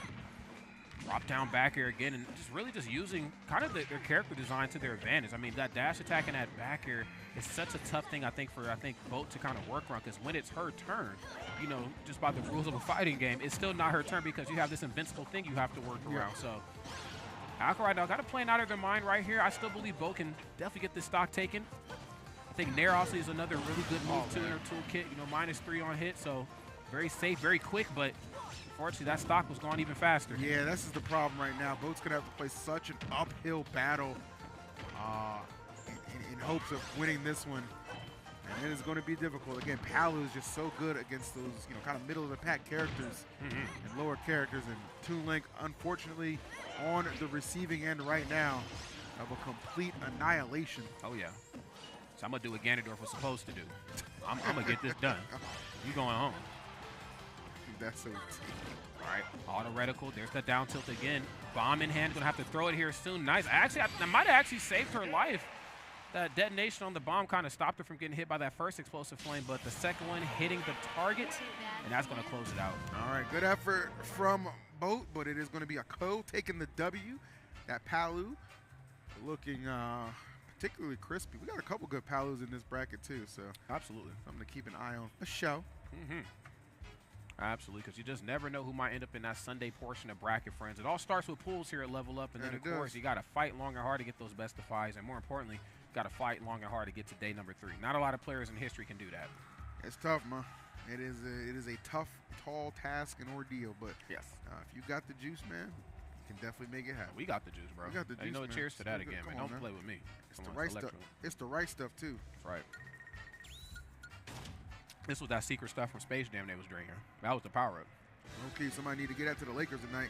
Drop down back air again and just using kind of their character design to their advantage. I mean, that dash attack and that back air is such a tough thing, I think, for Boat to kind of work around, because when it's her turn, you know, just by the rules of a fighting game, it's still not her turn because you have this invincible thing you have to work around. So Alka right now got to play out of their mind right here. I still believe Boat can definitely get this stock taken. I think Nair also is another really good move too in her toolkit. You know, -3 on hit, so very safe, very quick, but unfortunately that stock was going even faster. Yeah, this is the problem right now. Boat's going to have to play such an uphill battle in hopes of winning this one. And it is going to be difficult. Again, Palu is just so good against those, you know, kind of middle of the pack characters and lower characters. And Toon Link, unfortunately, on the receiving end right now. of a complete annihilation. Oh, yeah. So I'm going to do what Ganondorf was supposed to do. I'm going to get this done. You going home. That's so all right, auto reticle. There's the down tilt again. Bomb in hand. Going to have to throw it here soon. Nice. Actually, I might have actually saved her life. That detonation on the bomb kind of stopped her from getting hit by that first explosive flame, but the second one hitting the target, and that's going to close it out. All right, good effort from both, but it is going to be a Ko taking the W. That Palu looking particularly crispy. We got a couple good Palus in this bracket too, so absolutely something to keep an eye on. A show. Absolutely, because you just never know who might end up in that Sunday portion of bracket, friends. It all starts with pools here at Level Up, and then, of course, you got to fight long and hard to get those best of fives, and more importantly, got to fight long and hard to get to day number 3. Not a lot of players in history can do that. It's tough, man. It is a tough, tall task and ordeal, but yes, if you got the juice, man, you can definitely make it happen. We got the juice, bro. We got the juice, you know, man. cheers to that again, man. Don't play with me. It's the right stuff. It's the right stuff, too. That's right. This was that secret stuff from Space Jam they was drinking. That was the power-up. Okay, somebody need to get out to the Lakers tonight.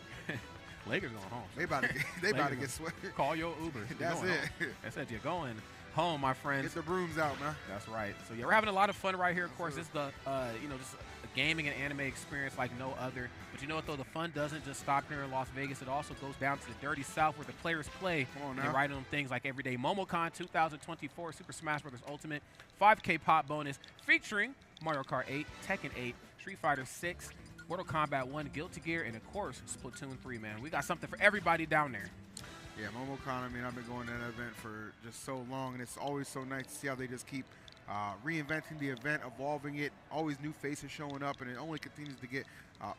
Lakers going home. They about to get sweated. Call your Uber. That's it. I said you're going home, my friends. Get the brooms out, man. That's right. So yeah, we're having a lot of fun right here. Of course, it's the just a gaming and anime experience like no other. But you know what though, the fun doesn't just stop here in Las Vegas. It also goes down to the dirty South where the players play. Come on now. They write on things like everyday MomoCon 2024 Super Smash Bros. Ultimate 5K pop bonus featuring Mario Kart 8, Tekken 8, Street Fighter 6. Mortal Kombat 1, Guilty Gear, and of course, Splatoon 3, man. We got something for everybody down there. Yeah, MomoCon, I mean, I've been going to that event for just so long, and it's always so nice to see how they just keep reinventing the event, evolving it, always new faces showing up, and it only continues to get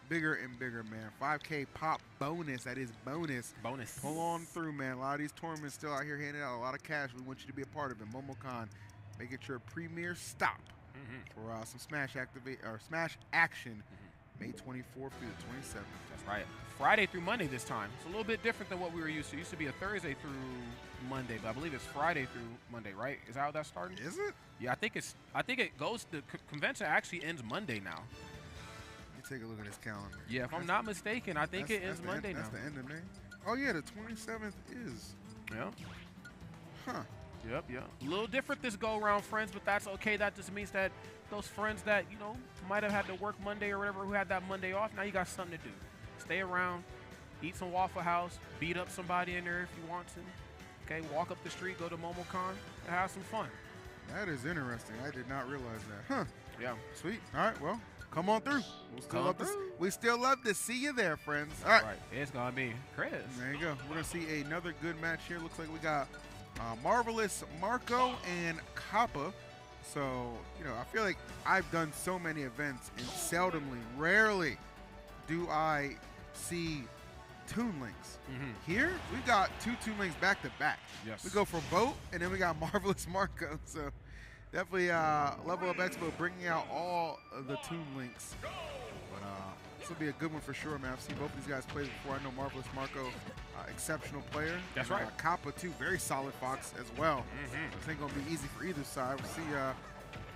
bigger and bigger, man. 5K pop bonus, that is bonus. Bonus. Pull on through, man. A lot of these tournaments still out here handing out a lot of cash. We want you to be a part of it. MomoCon, make it your premier stop for some Smash action. May 24th through the 27th. That's right. Friday through Monday this time. It's a little bit different than what we were used to. It used to be a Thursday through Monday, but I believe it's Friday through Monday, right? Is that how that's starting? Is it? Yeah, I think it goes. The convention actually ends Monday now. Let me take a look at this calendar. Yeah, if I'm not mistaken, I think it ends Monday now. That's the end of May. Oh yeah, the 27th is. Yeah. Huh. Yep. A little different this go around, friends, but that's okay. That just means that those friends that, you know, might have had to work Monday or whatever, who had that Monday off, now you got something to do. Stay around, eat some Waffle House, beat up somebody in there if you want to. Okay, walk up the street, go to MomoCon, and have some fun. That is interesting. I did not realize that. Huh. Yeah. Sweet. All right, well, come on through. We still love to see you there, friends. All right. It's going to be Chris. There you go. We're going to see another good match here. Looks like we got Marvelous Marco and Kappa. So, you know, I feel like I've done so many events and rarely do I see Toon Links. Here, we got 2 Toon Links back to back. Yes. We go for Boat, and then we got Marvelous Marco. So, definitely Level Up Expo bringing out all of the Toon Links. But this will be a good one for sure, man. I've seen both of these guys play before. I know Marvelous Marco, exceptional player. That's right. Kappa, too, very solid Fox as well. This ain't going to be easy for either side. We'll see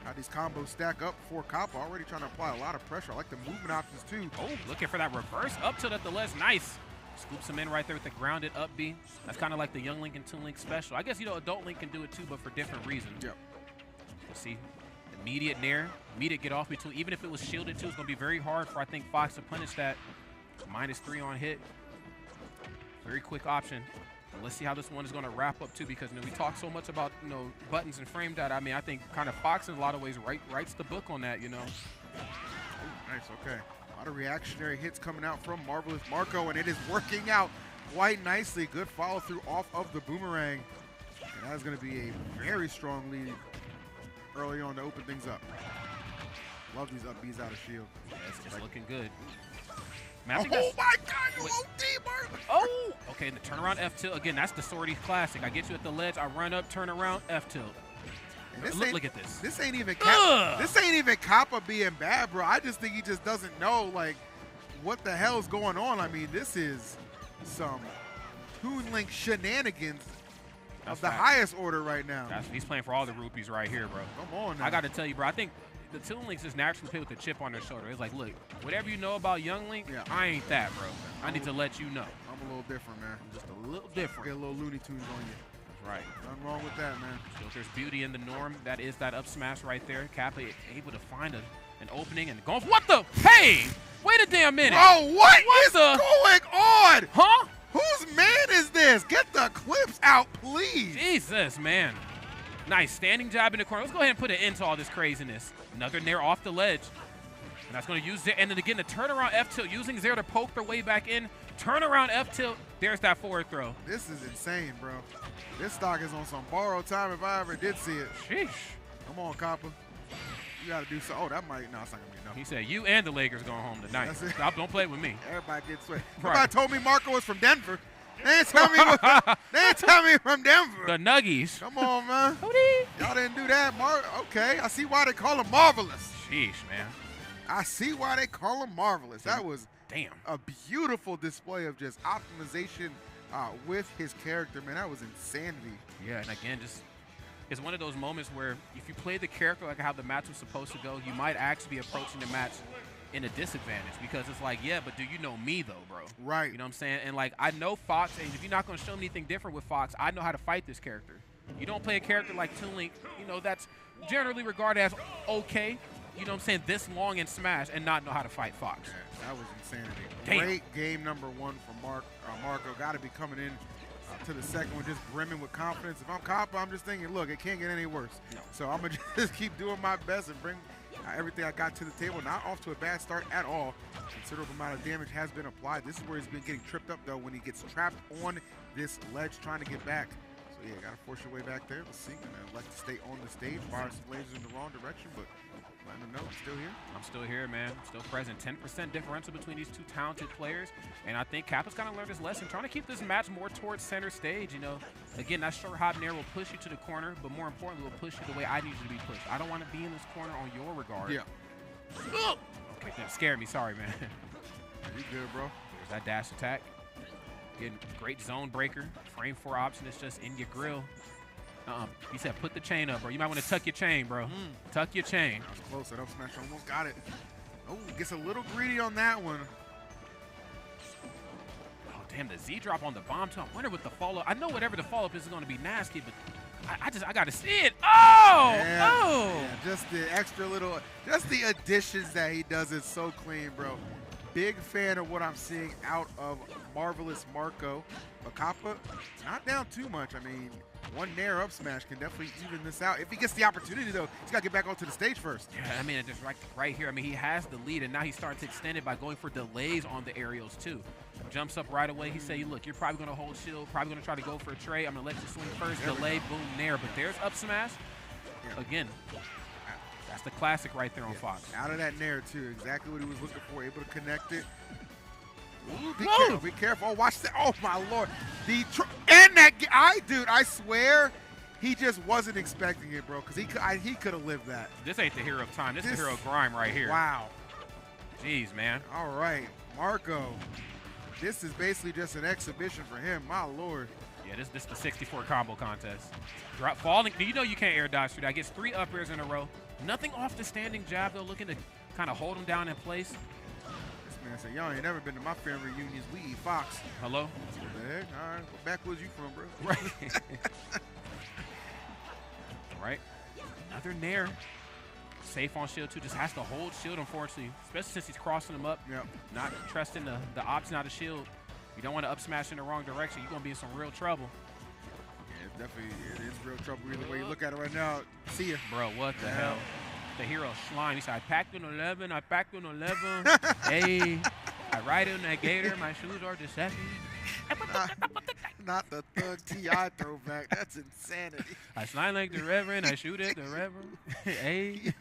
how these combos stack up for Kappa. Already trying to apply a lot of pressure. I like the movement options, too. Oh, looking for that reverse up tilt at the ledge. Nice. Scoops him in right there with the grounded up B. That's kind of like the Young Link and Toon Link special. I guess, you know, Adult Link can do it, too, but for different reasons. Yep. We'll see. Immediate nair. Immediate get off between. Even if it was shielded, too, it's going to be very hard for, I think, Fox to punish that. -3 on hit. Very quick option. Let's see how this one is going to wrap up, too, because, you know, we talk so much about, you know, buttons and frame data. I mean, I think kind of Fox, in a lot of ways, writes the book on that, you know. Ooh, nice, okay. A lot of reactionary hits coming out from Marvelous Marco, and it is working out quite nicely. Good follow-through off of the boomerang. And that is going to be a very strong lead early on to open things up. Love these up Bs out of shield. Yeah, it's looking good. Man, oh my God, you OD, Mark! Oh! Okay, and the turnaround F tilt. Again, that's the Swordy classic. I get you at the ledge, I run up, turn around, F tilt. Look at this. This ain't even Kappa being bad, bro. I just think he just doesn't know, like, what the hell's going on. I mean, this is some Toon Link shenanigans of the highest order right now. He's playing for all the rupees right here, bro. Come on now. I got to tell you, bro, I think the Toon Links just naturally play with the chip on their shoulder. It's like, look, whatever you know about Young Link, I ain't that, bro. I need to let you know. I'm a little different, man. I'm just a little different. Get a little Looney Tunes on you. Right. Nothing wrong with that, man. So if there's beauty in the norm, that is that up smash right there. Kappa able to find an opening and going. What the? Hey! Wait a damn minute. Bro, what is going on? Huh? Whose man is this? Get the clips out, please. Jesus, man. Nice standing jab in the corner. Let's go ahead and put an end to all this craziness. Another Nair off the ledge. And that's going to use it. And then again, the turnaround F tilt, using Zero to poke their way back in. Turnaround F tilt. There's that forward throw. This is insane, bro. This stock is on some borrowed time if I ever did see it. Sheesh. Come on, Kappa. You got to do so. Oh, that might. No, it's not going to be enough. He said, you and the Lakers going home tonight. That's it. Stop, don't play with me. Everybody gets sweat. Right. Somebody told me Marco was from Denver. They ain't tell me from Denver. The Nuggies. Come on, man. Hootie. Y'all didn't do that. Okay, I see why they call him Marvelous. Sheesh, man. I see why they call him Marvelous. That was damn a beautiful display of just optimization with his character, man. That was insanity. Yeah, and again, just it's one of those moments where if you play the character like how the match was supposed to go, you might actually be approaching the match in a disadvantage because it's like, yeah, but do you know me though, bro? Right. You know what I'm saying? And like, I know Fox, and if you're not going to show me anything different with Fox, I know how to fight this character. You don't play a character like Toon Link, you know, that's generally regarded as okay, you know what I'm saying, this long in Smash and not know how to fight Fox. Yeah, that was insanity. Damn. Great game number one for Marco. Got to be coming in to the second one just brimming with confidence. If I'm Kappa, I'm just thinking, look, it can't get any worse. No. So I'm going to just keep doing my best and bring everything I got to the table. Not off to a bad start at all. Considerable amount of damage has been applied. This is where he's been getting tripped up, though, when he gets trapped on this ledge trying to get back. So, yeah, got to force your way back there. Let's see. I'd like to stay on the stage, fire some lasers in the wrong direction, but letting them know I'm still here. I'm still here, man. I'm still present. 10% differential between these two talented players. And I think Kappa's kind of learned his lesson, trying to keep this match more towards center stage. You know, again, that short hop Nair will push you to the corner, but more importantly, will push you the way I need you to be pushed. I don't want to be in this corner on your regard. Yeah. Okay, that scared me. Sorry, man. You good, bro? There's that dash attack. Getting great zone breaker. Frame 4 option is just in your grill. He said put the chain up, bro. You might want to tuck your chain, bro. Tuck your chain. That was close. That up smash almost got it. Oh, gets a little greedy on that one. Oh, damn, the Z drop on the bomb too. I wonder what the follow-up. I know whatever the follow-up is going to be nasty, but I got to see it. Oh! Yeah, Oh! yeah, just the extra little, just the additions that he does is so clean, bro. Big fan of what I'm seeing out of Marvelous Marco. But Kappa, not down too much. I mean, one Nair up smash can definitely even this out. If he gets the opportunity, though, he's got to get back onto the stage first. Yeah, I mean, just right here. I mean, he has the lead, and now he's starting to extend it by going for delays on the aerials, too. Jumps up right away. He say, look, you're probably going to hold shield, probably going to try to go for a trade. I'm going to let you swing first, delay, boom, Nair. But there's up smash. Yeah. Again, that's the classic right there on Fox. Out of that Nair, too. Exactly what he was looking for. Able to connect it. Ooh, be Whoa. careful, be careful. Oh, watch that. Oh, my Lord. And that, dude, I swear he just wasn't expecting it, bro, because he could have lived that. This ain't the hero of time. This is the hero of grime right here. Wow. Jeez, man. All right, Marco. This is basically just an exhibition for him. My Lord. Yeah, this is the 64 combo contest. Drop falling. You know you can't air dodge through that. Gets 3 up airs in a row. Nothing off the standing jab, though, looking to kind of hold him down in place. Man, said, y'all ain't never been to my family reunions. We eat Fox. Hello? What the heck? All right. What backwoods you from, bro? Right. Right. Another Nair. Safe on shield, too. Just has to hold shield, unfortunately. Especially since he's crossing him up. Yep. Not trusting the option out of shield. You don't want to up smash in the wrong direction. You're going to be in some real trouble. Yeah, it's definitely it is real trouble either way you look at it right now. See ya. Bro, what the hell? The hero slime. He said, I packed an 11. I packed an 11. Hey, I ride in that gator. My shoes are deceptive. Not the Thug T.I. throwback. That's insanity. I slime like the Reverend. I shoot at the Reverend. Hey.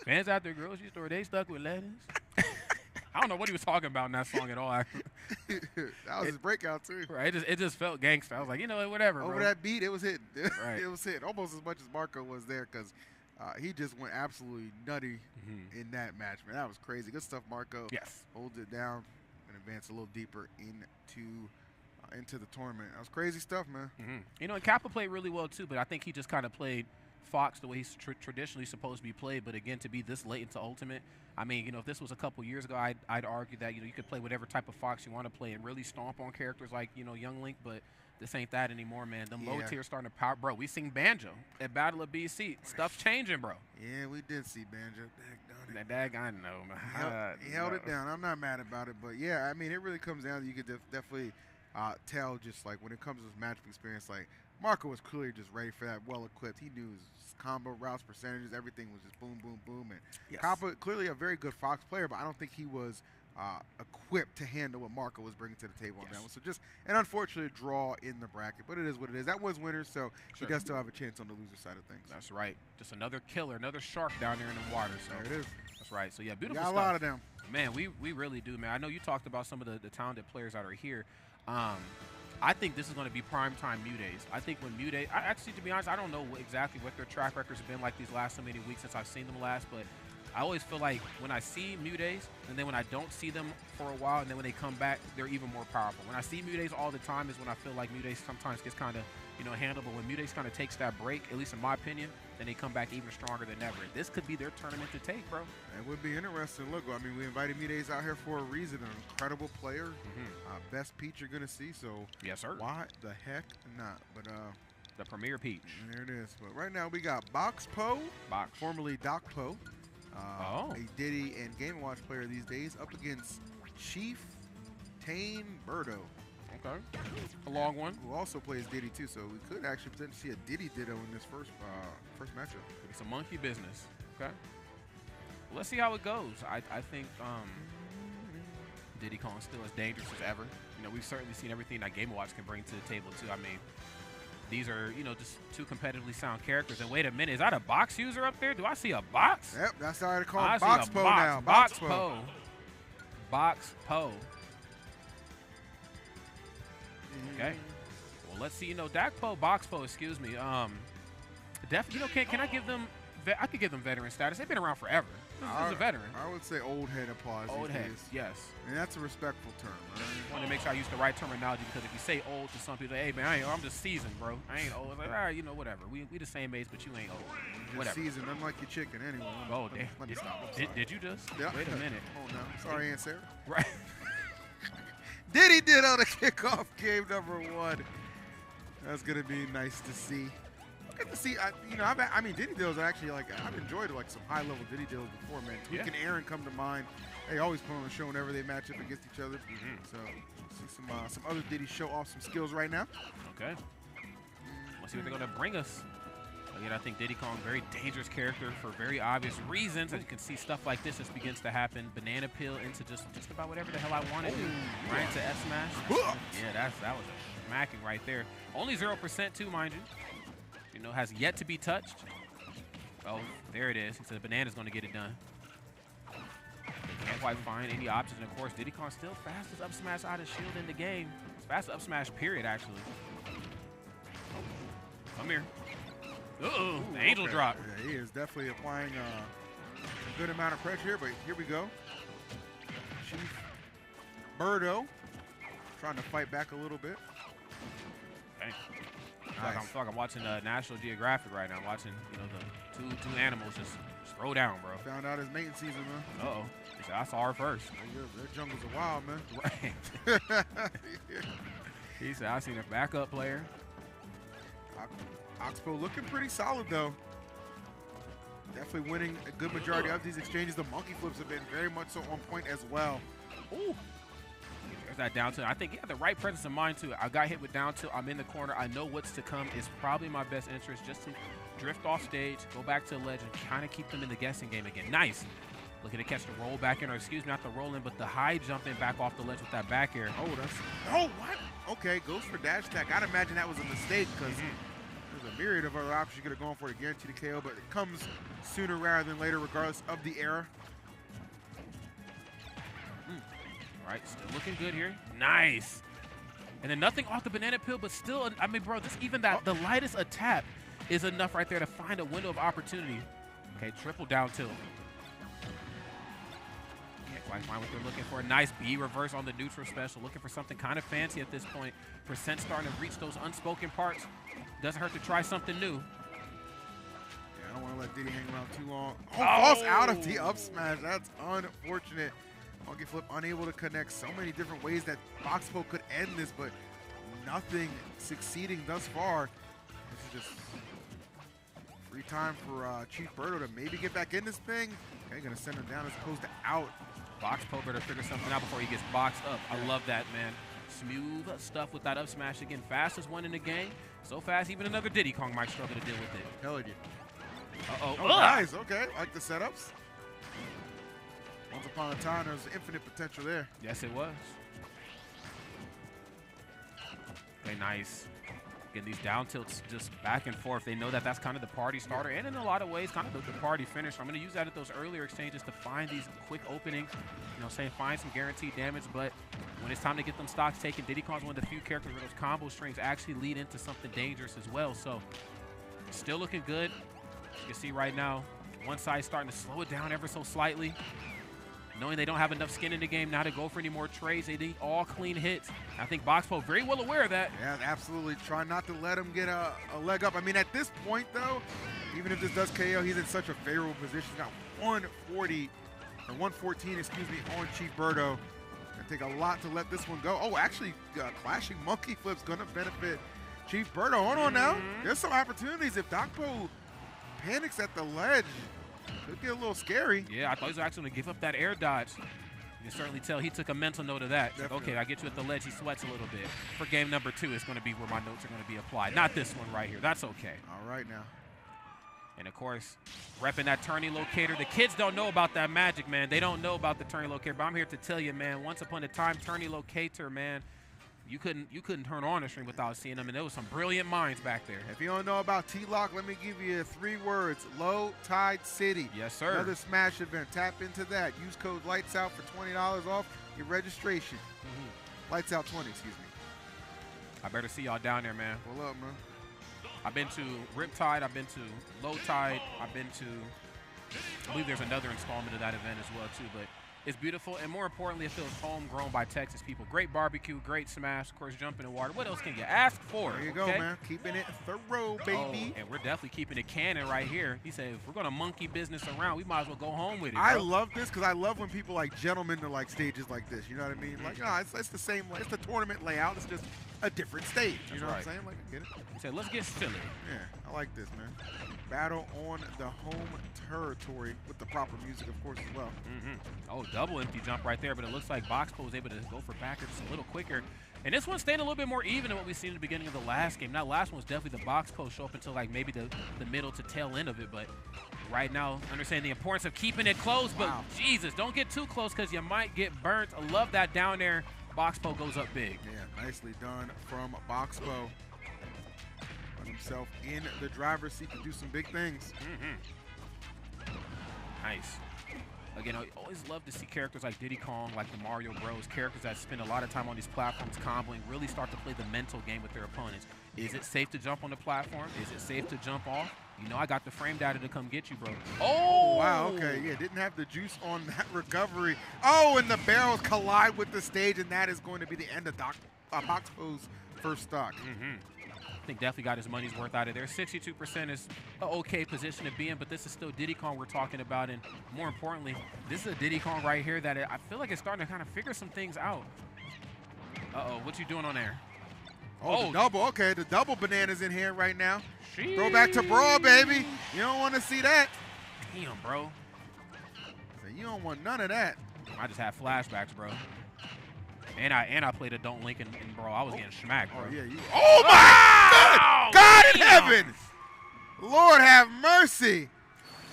Fans out there grocery store, they stuck with lettuce. I don't know what he was talking about in that song at all. That was his breakout, too. Right. It just felt gangsta. I was like, you know what, whatever, Over bro. that beat, it was hitting. Right. It was hitting almost as much as Marco was there because he just went absolutely nutty in that match, man. That was crazy. Good stuff, Marco. Yes. Holds it down and advance a little deeper into the tournament. That was crazy stuff, man. You know, and Kappa played really well, too, but I think he just kind of played Fox the way he's traditionally supposed to be played. But again, to be this late into Ultimate, I mean, you know, if this was a couple years ago, I'd argue that, you know, you could play whatever type of Fox you want to play and really stomp on characters like, you know, Young Link. But This ain't that anymore, man. Them low Yeah. tiers starting to power. Bro, we seen Banjo at Battle of BC. Stuff's changing, bro. Yeah, we did see Banjo. That dag, I know, man. He held it down. I'm not mad about it, but yeah, I mean, it really comes down to, you could definitely tell, just like when it comes to his matchup experience, like Marco was clearly just ready for that, well equipped. He knew his combo routes, percentages, everything was just boom, boom, boom. And Yes. Kappa, clearly a very good Fox player, but I don't think he was equipped to handle what Marco was bringing to the table on that one. So just an unfortunate draw in the bracket, but it is what it is. That was winners, so Sure. he does still have a chance on the loser side of things. That's right. Just another killer, another shark down there in the water. So There it is. that's right. So yeah, We beautiful got a stuff. lot of them. Man, we really do, man. I know you talked about some of the talented players that are here. I think this is going to be primetime Mew days. I think when Mew Day, actually, to be honest, I don't know exactly what their track records have been like these last so many weeks since I've seen them last, but I always feel like when I see Mew days, and then when I don't see them for a while, and then when they come back, they're even more powerful. When I see Mew days all the time is when I feel like Mew days sometimes gets kind of, handleable. When Mew days kind of takes that break, at least in my opinion, then they come back even stronger than ever. This could be their tournament to take, bro. It would be interesting. Look, I mean, we invited Midays out here for a reason. An incredible player. Best Peach you're going to see, so Yes, sir. why the heck not? But The Premier Peach. there it is. But right now we got Box Po, Box. formerly Doc Po, Oh. a Diddy and Game & Watch player these days, up against Chief Tane Birdo, Okay. A long one. who also plays Diddy too. So we could actually potentially see a Diddy Ditto in this first matchup. It's a monkey business. Okay. Well, let's see how it goes. I think Diddy Kong still as dangerous as ever. We've certainly seen everything that Game & Watch can bring to the table too. I mean, these are, just two competitively sound characters. And wait a minute, is that a box user up there? Do I see a box? Yep, that's how I call I it. see Box a Po box. now. Box Po. Box Po. Okay. Well, let's see. Dak Po, Box Po, excuse me. Can I give them? I could give them veteran status. They've been around forever. This is a veteran. I would say old head applies. Old these head. days. Yes. And that's a respectful term. Right? I wanted to make sure I use the right terminology because if you say old to some people, hey man, I'm just seasoned, bro. I ain't old. It's like, all right, whatever. We the same age, but you ain't old. Just Whatever. seasoned, unlike your chicken anyway. Oh damn. Let me stop. I'm sorry. Did you just? Yeah. Wait a minute. Oh no. Sorry, Aunt Sarah. Right. Diddy did on the kickoff game number 1. That's gonna be nice to see. Good to see. I mean, Diddy deals are actually I've enjoyed some high level Diddy deals before, man. Tweek and Aaron come to mind. They always put on a show whenever they match up against each other. So see some other Diddy show off some skills right now. Okay. Let's see what they're gonna bring us. Again, I think Diddy Kong, very dangerous character for very obvious reasons. As you can see, stuff like this just begins to happen. Banana peel into just about whatever the hell I want to do. Right into F smash. Yeah, that was a smacking right there. Only 0% too, mind you. Has yet to be touched. Oh, there it is. He said Banana's going to get it done. They can't quite find any options. And, of course, Diddy Kong still fastest up smash out of shield in the game. It's fastest up smash, period, actually. Come here. Uh-oh, the angel drop. Yeah, he is definitely applying a good amount of pressure here, but here we go. Chief Birdo trying to fight back a little bit. Okay. I feel like I'm watching National Geographic right now. I'm watching, the two animals just throw down, bro. Found out his mating season, man. Uh-oh. He said, I saw her first. Their jungles are wild, man. Right. He said, I seen a backup player. Oxbow looking pretty solid, though. Definitely winning a good majority of these exchanges. The monkey flips have been very much so on point as well. Ooh. There's that down tilt. I think he had the right presence of mind, too. I got hit with down tilt. I'm in the corner. I know what's to come. It's probably my best interest just to drift off stage, go back to the ledge, and kind of keep them in the guessing game again. Nice. Looking to catch the roll back in, or excuse me, not the roll in, but the high jump in back off the ledge with that back air. Oh, what? Okay, goes for dash attack. I'd imagine that was a mistake because there's a myriad of other options you could have gone for to guarantee the KO, but it comes sooner rather than later, regardless of the era. All right, still looking good here. Nice. And then nothing off the banana peel, but still, I mean, bro, this even that the lightest attack is enough right there to find a window of opportunity. Okay, triple down tilt. Can't quite find what they're looking for. A nice B reverse on the neutral special. Looking for something kind of fancy at this point. Percent starting to reach those unspoken parts. Doesn't hurt to try something new. Yeah, I don't want to let Diddy hang around too long. Oh, falls out of the up smash. That's unfortunate. Monkey flip unable to connect. So many different ways that Boxpo could end this, but nothing succeeding thus far. This is just free time for Chief Birdo to maybe get back in this thing. Okay, gonna send him down as opposed to out. BoxPo better figure something out before he gets boxed up. I love that, man. Smooth stuff with that up smash again. Fastest one in the game. So fast, even another Diddy Kong might struggle to deal with it. Hell yeah. Uh-oh. Oh, nice. Okay, I like the setups. Once upon a time, there was infinite potential there. Yes, it was. Okay, nice. Again, these down tilts just back and forth. They know that that's kind of the party starter, and in a lot of ways, kind of the party finisher. I'm going to use that at those earlier exchanges to find these quick openings, you know, saying find some guaranteed damage, but when it's time to get them stocks taken, Diddy Kong's one of the few characters where those combo strings actually lead into something dangerous as well. So, still looking good. You can see right now, one side starting to slow it down ever so slightly. Knowing they don't have enough skin in the game now to go for any more trades. They need all clean hits. I think BoxPo very well aware of that. Yeah, absolutely. Try not to let him get a leg up. I mean, at this point, though, even if this does KO, he's in such a favorable position. He's got 140, or 114, excuse me, on Chief Birdo. Gonna take a lot to let this one go. Oh, actually, clashing monkey flip's gonna benefit Chief Birdo. Hold on now. There's some opportunities. If DocPo panics at the ledge, could get a little scary. Yeah, I thought he was actually going to give up that air dodge. You can certainly tell he took a mental note of that. Like, okay, I get you at the ledge. He sweats a little bit. For game number 2, it's going to be where my notes are going to be applied. Not this one right here. That's okay. All right now. And, of course, repping that turning locator. The kids don't know about that magic, man. They don't know about the turning locator. But I'm here to tell you, man, once upon a time, turning locator, man, you couldn't turn on a stream without seeing them, and there was some brilliant minds back there. If you don't know about T-Lock, let me give you 3 words: Low Tide City. Yes, sir. Another Smash event. Tap into that. Use code LIGHTSOUT for $20 off your registration. Lights Out 20, excuse me. I better see y'all down there, man. Pull up, man. I've been to Riptide. I've been to Low Tide. I've been to, I believe there's another installment of that event as well, too, but it's beautiful, and more importantly, it feels homegrown by Texas people. Great barbecue, great smash, of course, jump in the water. What else can you ask for? There you go, man. Keeping it thorough, baby. Oh, and we're definitely keeping it canon right here. He said, if we're going to monkey business around, we might as well go home with it, bro. I love this because I love when people like gentlemen to like stages like this. You know what I mean? Like, no, it's the same. It's the tournament layout. It's just a different stage. You know what I'm saying? Like, I get it. He said, let's get silly. Yeah, I like this, man. Battle on the home territory with the proper music, of course, as well. Oh, double empty jump right there, but it looks like BoxPo was able to go for backer just a little quicker. And this one's staying a little bit more even than what we've seen in the beginning of the last game. That last one was definitely the BoxPo show up until like maybe the middle to tail end of it. But right now, understand the importance of keeping it close. But Jesus, don't get too close because you might get burnt. I love that down there. BoxPo goes up big. Yeah, nicely done from BoxPo. Put himself in the driver's seat to do some big things. Nice. Again, I always love to see characters like Diddy Kong, like the Mario Bros, characters that spend a lot of time on these platforms comboing, really start to play the mental game with their opponents. Is it safe to jump on the platform? Is it safe to jump off? You know I got the frame data to come get you, bro. Oh, wow, okay. Yeah, didn't have the juice on that recovery. Oh, and the barrels collide with the stage, and that is going to be the end of BoxPo's first stock. I think definitely got his money's worth out of there. 62% is an okay position to be in, but this is still Diddy Kong we're talking about, and more importantly, this is a Diddy Kong right here that I feel like it's starting to kind of figure some things out. Uh-oh, what you doing on there? Oh, the double. Okay, the double bananas in here right now. Sheesh. Throw back to Brawl, baby. You don't want to see that. Damn, bro. So you don't want none of that. I just had flashbacks, bro. And I played a Don't Link in Brawl. I was getting smacked, bro. Oh, yeah. Oh, my God in heaven. Lord have mercy.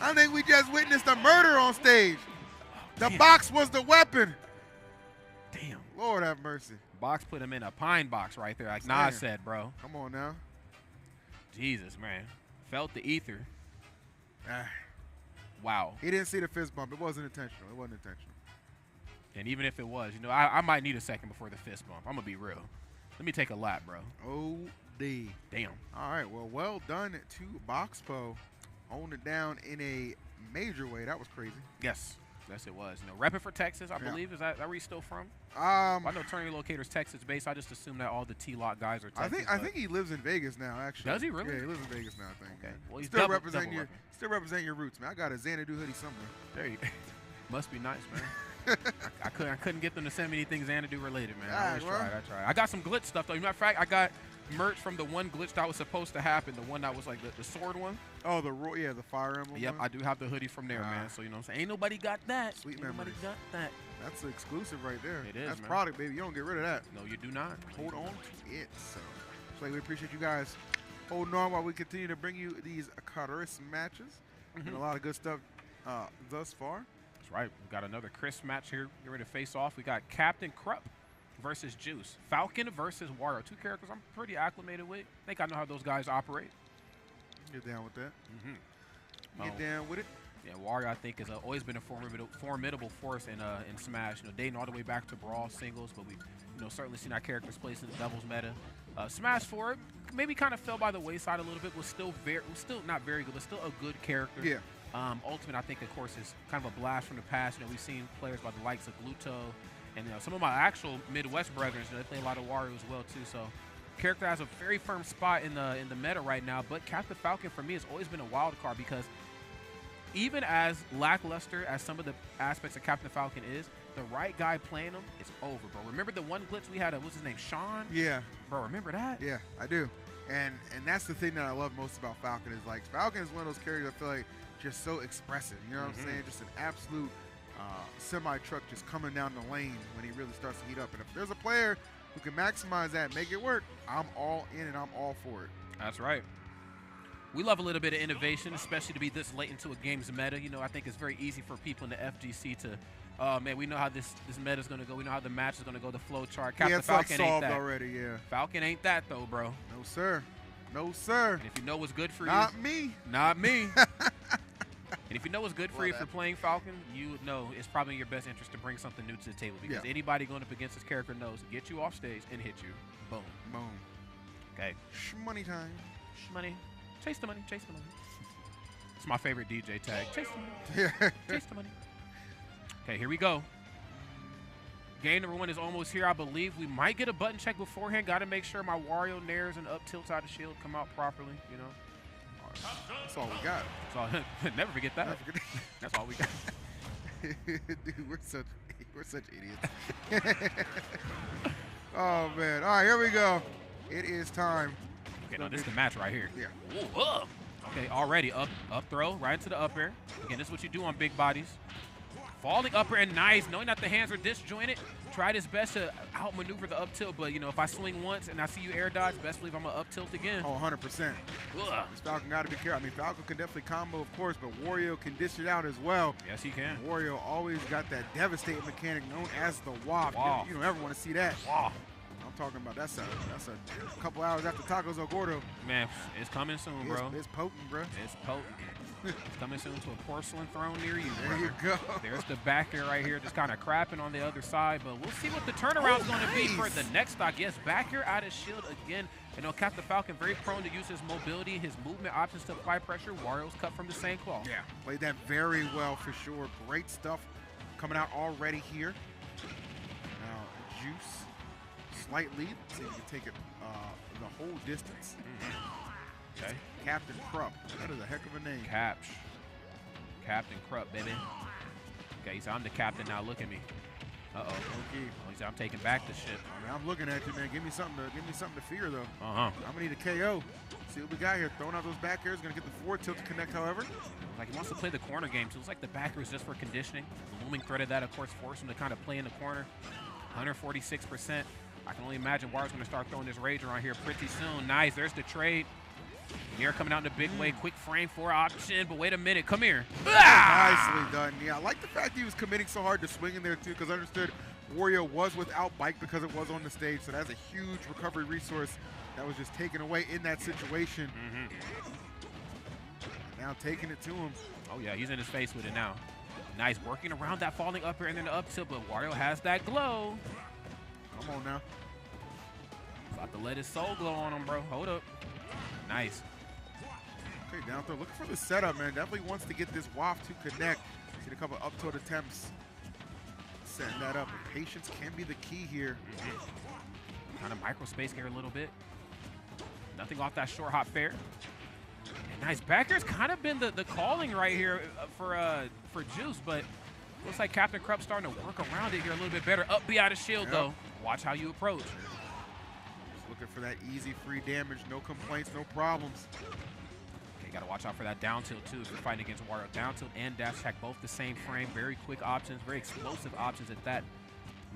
I think we just witnessed a murder on stage. The box was the weapon. Damn. Lord have mercy. Box put him in a pine box right there, like Nas said, bro. Come on now. Jesus, man. Felt the ether. Ah. Wow. He didn't see the fist bump. It wasn't intentional. It wasn't intentional. And even if it was, you know, I might need a second before the fist bump. I'm going to be real. Let me take a lap, bro. OD. Damn. All right, well done to BoxPo. Holding it down in a major way. That was crazy. Yes. Yes, it was. You know, repping for Texas, I believe. Is that where he's still from? I know Turning Locator's Texas-based. I just assume that all the T-Lock guys are Texas. I think he lives in Vegas now, actually. Does he really? Yeah, he lives in Vegas now, I think. Okay. Well, he's still represent your roots, man. I got a Xanadu hoodie somewhere. There you go. Must be nice, man. I couldn't get them to send me anything Xanadu related, man. I always well. tried. I got some glitch stuff though. As a matter of fact, I got merch from the one glitch that was supposed to happen, the one that was like the sword one. Oh, the Fire Emblem. Yep, one? I do have the hoodie from there, man. So you know what I'm saying? Ain't nobody got that. Sweet Ain't nobody memories. got that. That's exclusive right there. It is, That's man. product, baby. You don't get rid of that. No, you do not. Hold on to it. So we appreciate you guys holding on while we continue to bring you these Carus matches. And a lot of good stuff thus far. That's right. We got another crisp match here. Get ready to face off. We got Captain Krupp versus Juice. Falcon versus Wario. Two characters I'm pretty acclimated with. I think I know how those guys operate. Get down with that. Get Oh. down with it. Yeah, Wario I think has always been a formidable force in Smash. You know, dating all the way back to Brawl singles, but we certainly seen our characters placed in the doubles meta. Smash 4 maybe kind of fell by the wayside a little bit. Was still not very good, but still a good character. Yeah. Ultimate, I think, of course, is kind of a blast from the past. You know, we've seen players by the likes of Ludo and some of my actual Midwest brethren. You know, they play a lot of Wario as well too. So, character has a very firm spot in the meta right now. But Captain Falcon for me has always been a wild card because even as lackluster as some of the aspects of Captain Falcon is, the right guy playing him, it's over, bro. Remember the one glitch we had? What's his name? Sean? Yeah. Bro, remember that? Yeah, I do. And that's the thing that I love most about Falcon is like Falcon is one of those characters I feel like just so expressive. You know what I'm saying? Just an absolute semi-truck just coming down the lane when he really starts to heat up. And if there's a player who can maximize that and make it work, I'm all in and I'm all for it. That's right. We love a little bit of innovation, especially to be this late into a game's meta. You know, I think it's very easy for people in the FGC to, man, we know how this meta is going to go. We know how the match is going to go, the flow chart. Captain It's Falcon like ain't solved that. already, yeah. Falcon ain't that, though, bro. No, sir. No, sir. And if you know what's good for Not you. me. Not me. And if you know what's good for you for playing Falcon, you know it's probably in your best interest to bring something new to the table because anybody going up against this character knows get you off stage and hit you. Boom. Boom. Okay. Money time. Money. Chase the money. Chase the money. It's my favorite DJ tag. Chase the money. Chase the money. Okay, here we go. Game number 1 is almost here, I believe. We might get a button check beforehand. Got to make sure my Wario nairs and up tilts out of shield come out properly, you know. That's all we got. Never forget that. That's all we got. Dude, we're such idiots. Oh man! All right, here we go. It is time. Okay, no, this is the match right here. Yeah. Ooh, okay, already up throw right into the up air. Again, this is what you do on big bodies. Falling up air and nice, knowing that the hands are disjointed. Tried his best to outmaneuver the up tilt, but you know, if I swing once and I see you air dodge, best believe I'm gonna up tilt again. Oh, 100%. This Falcon got to be careful. I mean, Falcon can definitely combo, of course, but Wario can dish it out as well. Yes, he can. Wario always got that devastating mechanic known as the waft. Waft. You don't ever want to see that. Wow. I'm talking about that's a couple hours after Tacos El Gordo. Man, it's coming soon, bro. It's potent, bro. It's potent. It's coming soon to a porcelain throne near you. There you go. There's the back air right here, just kind of crapping on the other side, but we'll see what the turnaround's going to be for the next stock. Yes, back air out of shield again. You know, Captain Falcon very prone to use his mobility, his movement options to apply pressure. Wario's cut from the same cloth. Yeah, played that very well for sure. Great stuff coming out already here. Now, Juice, slight lead. Let's see if you can take it the whole distance. Okay. Captain Krupp. That is a heck of a name. Captain Krupp, baby. Okay, so I'm the captain now. Look at me. Uh-oh. Okay. Oh, he said I'm taking back the ship. I mean, I'm looking at you, man. Give me something to fear, though. Uh-huh. I'm gonna need a KO. See what we got here. Throwing out those back airs. Gonna get the forward tilt to connect, however. Like he wants to play the corner game, so it's like the back air is just for conditioning. The looming threat of that, of course, forced him to kind of play in the corner. 146%. I can only imagine Wario's gonna start throwing this rage around here pretty soon. Nice. There's the trade. Nair coming out in a big way. Quick frame 4 option, but wait a minute. Come here. Nicely done. Yeah, I like the fact he was committing so hard to swing in there, too, because I understood Wario was without bike because it was on the stage, so that's a huge recovery resource that was just taken away in that situation. Now taking it to him. Oh, yeah, he's in his face with it now. Nice, working around that falling up air and then the up tilt, but Wario has that glow. Come on now. About to let his soul glow on him, bro. Hold up. Nice. Okay, down throw. Looking for the setup, man. Definitely wants to get this waft to connect. Seen a couple up tilt attempts. Setting that up. But patience can be the key here. Kind of micro space here a little bit. Nothing off that short hop fair. And nice. Back air's kind of been the calling right here for Juice, but Looks like Captain Krupp starting to work around it here a little bit better. Up B out of shield, though. Watch how you approach. Just looking for that easy free damage. No complaints, no problems. Okay, you got to watch out for that down tilt, too, if you're fighting against Wario. Down tilt and dash attack, both the same frame. Very quick options, very explosive options at that.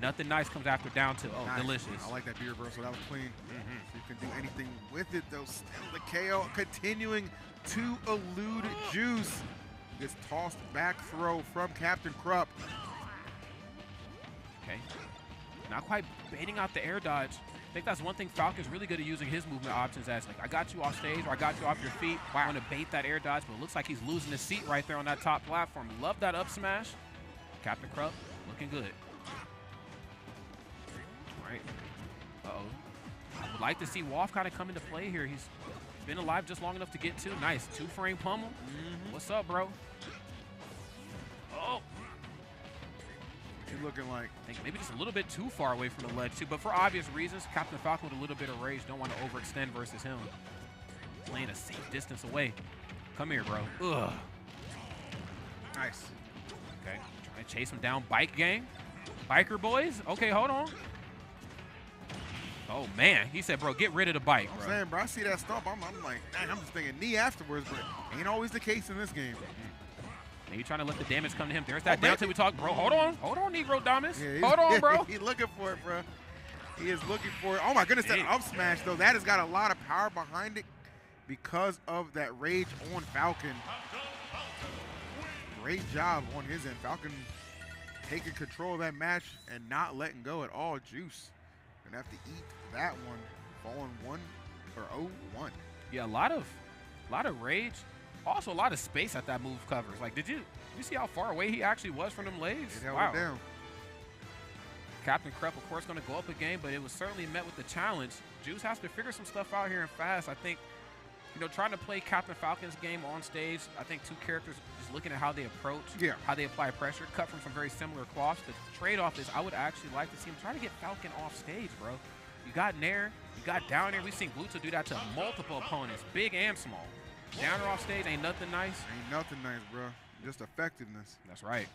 Nothing nice comes after down tilt. Oh, nice. Delicious. I like that B reversal. That was clean. So you can do anything with it, though. Still the KO continuing to elude Juice. Gets tossed back throw from Captain Krupp. Okay. Not quite baiting out the air dodge. I think that's one thing Falcon's really good at using his movement options as, like, I got you off stage or I got you off your feet. I want to bait that air dodge, but it looks like he's losing his seat right there on that top platform. Love that up smash. Captain Krupp looking good. All right. Uh-oh. I would like to see Wolf kind of come into play here. He's been alive just long enough to get two. Nice. 2-frame pummel. What's up, bro? Oh. He's looking like, I think maybe just a little bit too far away from the ledge, too. But for obvious reasons, Captain Falcon with a little bit of rage. Don't want to overextend versus him. Playing a safe distance away. Come here, bro. Ugh. Nice. Okay. Trying to chase him down. Bike gang. Biker boys. Okay, hold on. Oh, man. He said, bro, get rid of the bike, bro. I'm saying, bro, I see that stomp. I'm like, dang, I'm just thinking knee afterwards, but ain't always the case in this game. Maybe trying to let the damage come to him. There's that down till we talk, bro. Hold on, Negro Damas. Yeah, hold on, bro. He's looking for it, bro. He is looking for it. Oh my goodness, that up smash though. That has got a lot of power behind it because of that rage on Falcon. Great job on his end. Falcon taking control of that match and not letting go at all. Juice gonna have to eat that one. Falling 1 or 0-1. Yeah, a lot of rage. Also, a lot of space at that move covers. Like, did you see how far away he actually was from them legs? It held it down. Captain Krupp, of course, going to go up a game, but it was certainly met with the challenge. Juice has to figure some stuff out here and fast. I think, you know, trying to play Captain Falcon's game on stage, I think two characters just looking at how they approach, how they apply pressure, cut from some very similar cloths. The trade-off is I would actually like to see him try to get Falcon off stage, bro. You got Nair, you got down there. We've seen Ludo do that to multiple opponents, big and small. Down or off stage ain't nothing nice. Ain't nothing nice, bro. Just effectiveness. That's right.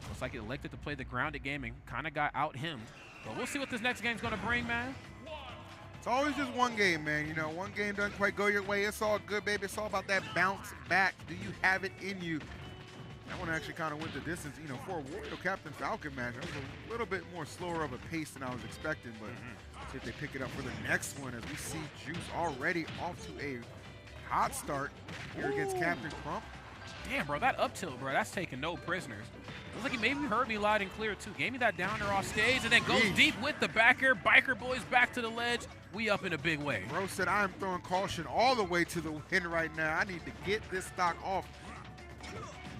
Looks like he elected to play the grounded game and kind of got out-hemmed. But we'll see what this next game's going to bring, man. It's always just one game, man. You know, one game doesn't quite go your way. It's all good, baby. It's all about that bounce back. Do you have it in you? That one actually kind of went the distance. You know, for a Wario Captain Falcon match, it was a little bit more slower of a pace than I was expecting. But see if they pick it up for the next one as we see Juice already off to a hot start here against Captain Krupp. Damn, bro, that up tilt, bro, that's taking no prisoners. Looks like he maybe heard me loud and clear, too. Gave me that downer off stage and then goes deep with the back air. Biker boys back to the ledge. We up in a big way. Bro said, I am throwing caution all the way to the win right now. I need to get this stock off.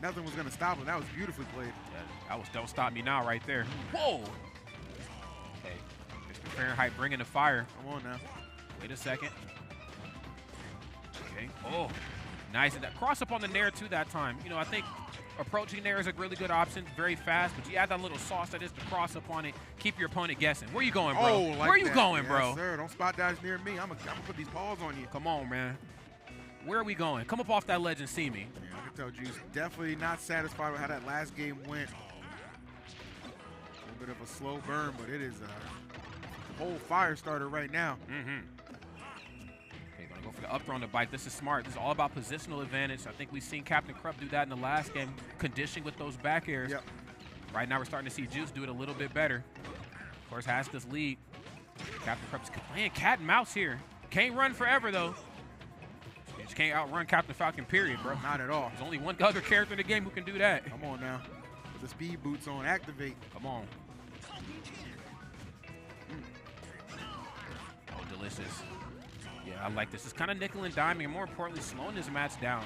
Nothing was going to stop him. That was beautifully played. Yeah, that was don't stop me now right there. Whoa. Okay, Mr. Fahrenheit bringing the fire. Come on now. Wait a second. Okay. Oh, nice. And that cross up on the Nair too that time. You know, I think approaching Nair is a really good option. Very fast, but you add that little sauce that is the cross up on it. Keep your opponent guessing. Where you going, bro? Oh, like where you going, yes, bro? Sir, don't spot dodge near me. I'm gonna put these paws on you. Come on, man. Where are we going? Come up off that ledge and see me. Yeah, I can tell Juice definitely not satisfied with how that last game went. A little bit of a slow burn, but it is a whole fire starter right now. Okay, gonna go for the up throw on the bike. This is smart. This is all about positional advantage. I think we've seen Captain Krupp do that in the last game, conditioning with those back airs. Yep. Right now we're starting to see Juice do it a little bit better. Of course, has this lead. Captain Krupp's playing cat and mouse here. Can't run forever, though. You just can't outrun Captain Falcon, period, bro. Not at all. There's only one other character in the game who can do that. Come on now. With the speed boots on, activate. Come on. Oh, delicious. Yeah, I like this. It's kind of nickel and diming, and more importantly, slowing this match down.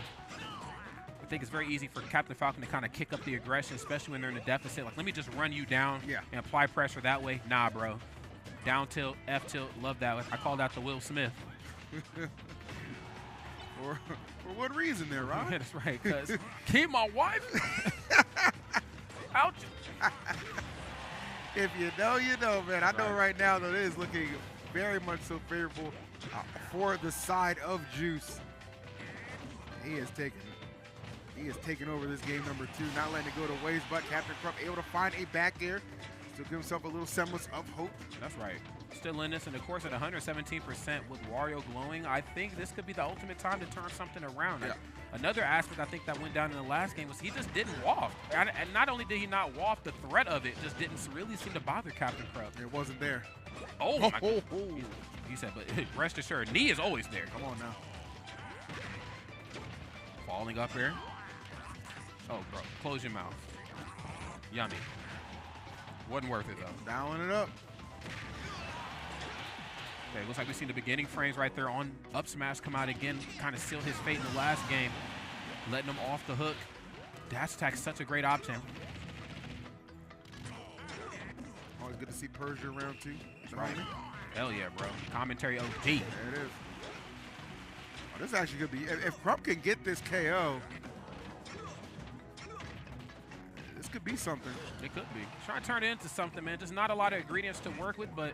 I think it's very easy for Captain Falcon to kind of kick up the aggression, especially when they're in a deficit. Like, let me just run you down and apply pressure that way. Nah, bro. Down tilt, F tilt, love that. I call that the Will Smith. For what reason there, Ron? Yeah, that's right, because keep my wife out. If you know, you know, man. I know right now, though, it is looking very much so favorable for the side of Juice. He is taking He is taking over this game number 2, not letting it go to waste, but Captain Crump able to find a back air. Still give himself a little semblance of hope. That's right. Still in this, and of course at 117% with Wario glowing, I think this could be the ultimate time to turn something around. Yeah. Another aspect I think that went down in the last game was he just didn't waft. And not only did he not waft, the threat of it just didn't really seem to bother Captain Crump. It wasn't there. Oh, my God. He said, but rest assured, knee is always there. Come on now. Falling up here. Oh, bro, close your mouth. Yummy. Wasn't worth it, though. Dialing it up. Okay, looks like we've seen the beginning frames right there on up smash come out again, kind of sealed his fate in the last game, letting him off the hook. Dash attack is such a great option. Always good to see Persia around too. Right. Hell yeah, bro. Commentary OD. There it is. Oh, this actually could be, if Crump can get this KO, this could be something. It could be. Trying to turn it into something, man. Just not a lot of ingredients to work with, but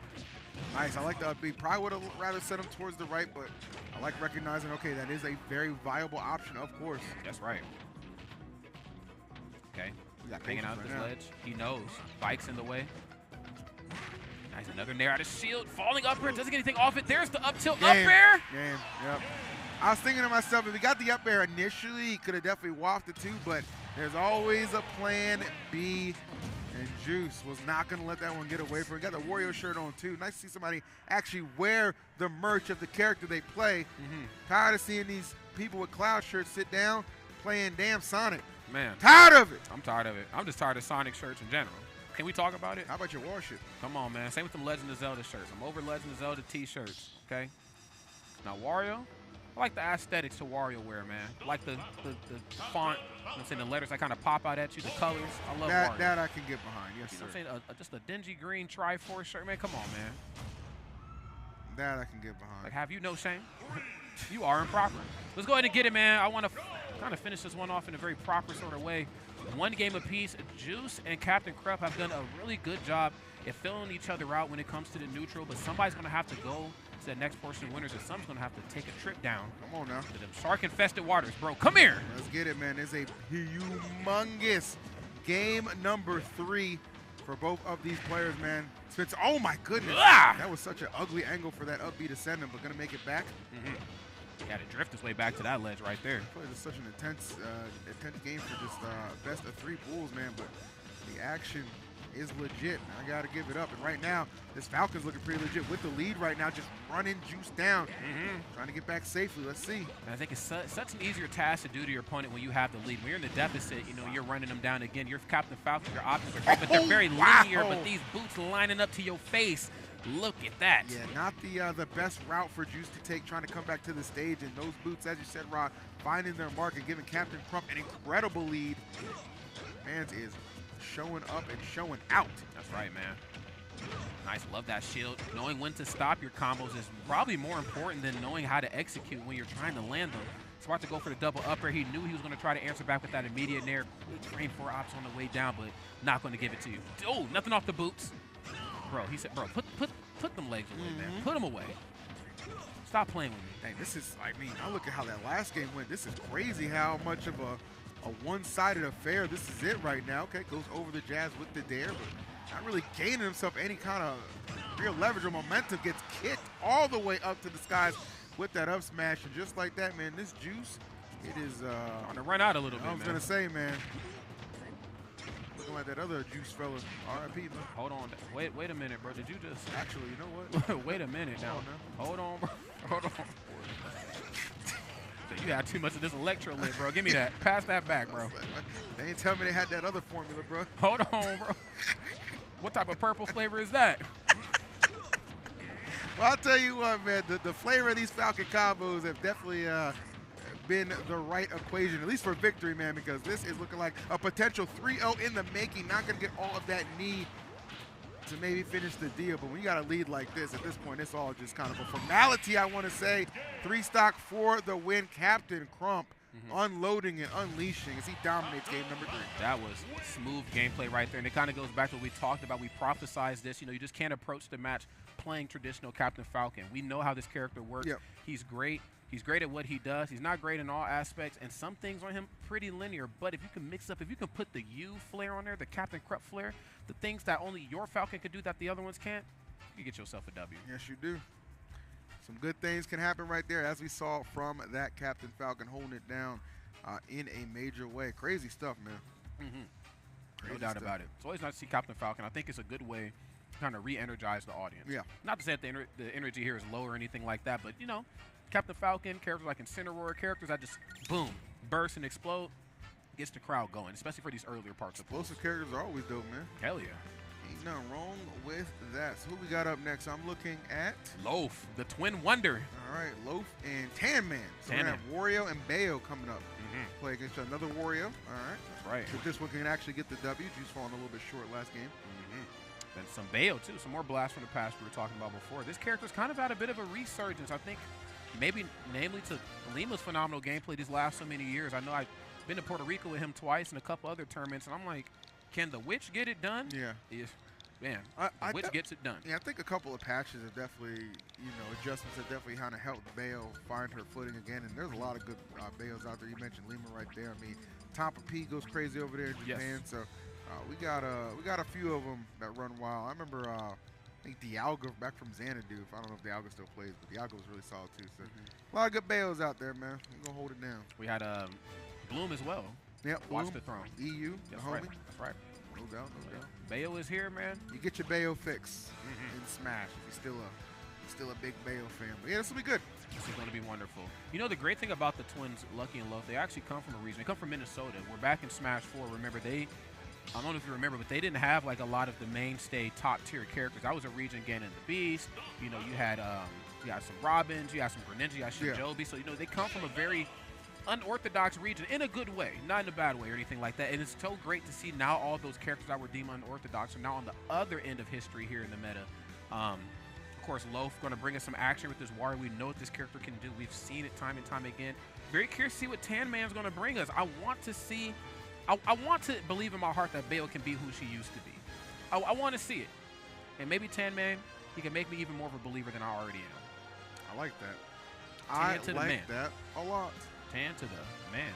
nice. I like the upbeat. Probably would have rather set him towards the right, but I like recognizing, okay, that is a very viable option, of course. that's right. Okay. We got Hanging out patience this right now. ledge. He knows. Bike's in the way. Nice. Another nair out of shield. Falling up air. Doesn't get anything off it. There's the up tilt up air. Game. Yep. I was thinking to myself, if we got the up air initially, he could have definitely wafted too, but there's always a plan B, and Juice was not going to let that one get away from him. Got the Wario shirt on too. Nice to see somebody actually wear the merch of the character they play. Tired of seeing these people with Cloud shirts sit down playing damn Sonic. Man. Tired of it. I'm tired of it. I'm just tired of Sonic shirts in general. Can we talk about it? How about your warship? Come on, man. Same with them Legend of Zelda shirts. I'm over Legend of Zelda t-shirts, okay? Now, Wario, I like the aesthetics to WarioWare, man. I like the font, you know what I'm saying, the letters that kind of pop out at you, the colors. I love Wario. That I can get behind, yes, You sir. know what I'm saying? Just a dingy green Triforce shirt, man. Come on, man. That I can get behind. Like, have you no shame? You are improper. Let's go ahead and get it, man. I want to kind of finish this one off in a very proper sort of way. One game apiece. Juice and Captain Crump have done a really good job at filling each other out when it comes to the neutral, but somebody's going to have to go to the next portion of winners, and someone's going to have to take a trip down. Come on now. To them shark-infested waters, bro. Come here. Let's get it, man. It's a humongous game number 3 for both of these players, man. Spencer, oh my goodness. That was such an ugly angle for that up B to send him, but going to make it back. Got to drift his way back to that ledge right there. It's such an intense game for just best of 3 pools, man, but the action is legit. I got to give it up. And right now, this Falcon's looking pretty legit with the lead right now, just running Juice down, trying to get back safely. Let's see. And I think it's such an easier task to do to your opponent when you have the lead. When you're in the deficit, you know, you're running them down again. You're Captain Falcon, your options are great, but they're very linear, but these boots lining up to your face. Look at that. Yeah, not the best route for Juice to take, trying to come back to the stage. And those boots, as you said, Rod, finding their mark and giving Captain Crump an incredible lead. Fans is showing up and showing out. That's right, man. Nice, love that shield. Knowing when to stop your combos is probably more important than knowing how to execute when you're trying to land them. Smart to go for the double upper. He knew he was going to try to answer back with that immediate nair. Train 4 ops on the way down, but not going to give it to you. Oh, nothing off the boots. Bro, he said, bro, put them legs away, man. Put them away. Stop playing with me. Hey, this is, I mean, I look at how that last game went. This is crazy how much of a one-sided affair this is it right now. Okay, goes over the jazz with the dare, but not really gaining himself any kind of real leverage or momentum. Gets kicked all the way up to the skies with that up smash. And just like that, man, this Juice, it is on the run out a little bit, I was going to say, man. Looking like that other Juice fella. R.I.P. man. Hold on. Wait a minute, bro. Did you just... Actually, you know what? Wait a minute now. Hold on, bro. Hold on. You had too much of this electrolyte, bro. Give me that. Pass that back, bro. They ain't tell me they had that other formula, bro. Hold on, bro. What type of purple flavor is that? Well, I'll tell you what, man. The flavor of these Falcon combos have definitely been the right equation, at least for victory, man, because this is looking like a potential 3-0 in the making. Not going to get all of that need to maybe finish the deal, but when you got a lead like this, at this point, it's all just kind of a formality, I want to say. 3 stock for the win. Captain Crump unloading and unleashing as he dominates game number 3. That was smooth gameplay right there, and it kind of goes back to what we talked about. We prophesized this. You know, you just can't approach the match playing traditional Captain Falcon. We know how this character works. He's great He's great at what he does. He's not great in all aspects, and some things on him pretty linear. But if you can mix up, if you can put the U flare on there, the Captain Krupp flare, the things that only your Falcon could do that the other ones can't, you get yourself a W. Yes, you do. Some good things can happen right there, as we saw from that Captain Falcon holding it down in a major way. Crazy stuff, man. No doubt about it. It's always nice to see Captain Falcon. I think it's a good way to kind of re-energize the audience. Yeah. Not to say that the energy here is low or anything like that, but, you know, Captain Falcon, characters like Incineroar, characters that just, boom, burst and explode, gets the crowd going, especially for these earlier parts of the Explosive characters are always dope, man. Hell yeah. Ain't nothing wrong with that. So who we got up next? I'm looking at Loaf, the Twin Wonder. All right, Loaf and Tan Man. So we're going to have Wario and Bayo coming up. Play against another Wario. All right. That's right. If this one can actually get the W, Juice falling a little bit short last game. And some Bayo, too. Some more blasts from the past we were talking about before. This character's kind of had a bit of a resurgence, I think. Maybe namely to Lima's phenomenal gameplay these last so many years. I know I've been to Puerto Rico with him twice in a couple other tournaments, and I'm like, can the Witch get it done? Yeah. Man, the Witch gets it done. Yeah, I think a couple of patches have definitely, adjustments have definitely kind of helped Bayo find her footing again. And there's a lot of good Bayos out there. You mentioned Lima right there. I mean, Tampa P goes crazy over there in Japan. So we got a few of them that run wild. I remember I think Dialga back from Xanadu. I don't know if Dialga still plays, but Dialga was really solid too. So a lot of good Bayos out there, man. We're gonna hold it down. We had Bloom as well. Yep. Watch the throne. EU. That's the right. homie. That's right. No doubt. No doubt. Bayo is here, man. You get your Bayo fix in Smash if you're still a big Bayo fan. But yeah, this will be good. This is going to be wonderful. You know, the great thing about the twins, Lucky and Loaf, they actually come from a region. They come from Minnesota. We're back in Smash 4. Remember, I don't know if you remember, but they didn't have like a lot of the mainstay top tier characters. That was a region Ganon the Beast. You know, you had some Robins, you had some Greninja, you had Shinjobi. So, they come from a very unorthodox region in a good way, not in a bad way or anything like that. And it's so great to see now all those characters that were deemed unorthodox are now on the other end of history here in the meta. Of course, Loaf going to bring us some action with this Wario. We know what this character can do. We've seen it time and time again. Very curious to see what Tan Man's going to bring us. I want to believe in my heart that Bayo can be who she used to be. I want to see it. And maybe Tan Man, he can make me even more of a believer than I already am. I like that. Tan to the man. That a lot. Tan to the man.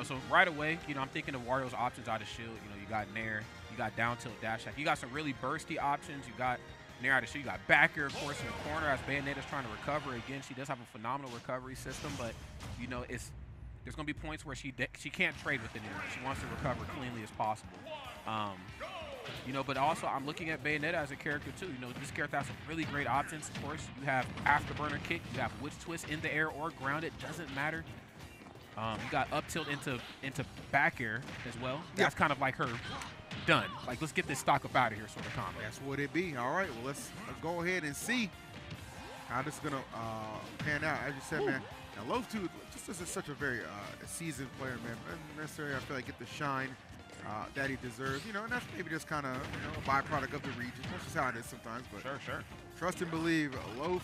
So right away, I'm thinking of Wario's options out of shield. You got Nair, you got down tilt dash attack. You got some really bursty options. You got Nair out of shield. You got back air, of course, in the corner as Bayonetta's trying to recover again. She does have a phenomenal recovery system, but there's going to be points where she can't trade with anyone. She wants to recover cleanly as possible. But also I'm looking at Bayonetta as a character too. This character has some really great options. Of course, you have Afterburner kick, you have Witch Twist in the air or grounded, doesn't matter. You got up tilt into back air as well. That's kind of like her done. Like, let's get this stock up out of here sort of combo. That's what it be. All right, well, let's go ahead and see how this is going to pan out. As you said, man, now Loaf 2 just is such a very seasoned player, man. Doesn't necessarily, I feel like, get the shine that he deserves. And that's maybe just kind of a byproduct of the region. That's just how it is sometimes. But Sure. Trust and believe, Loaf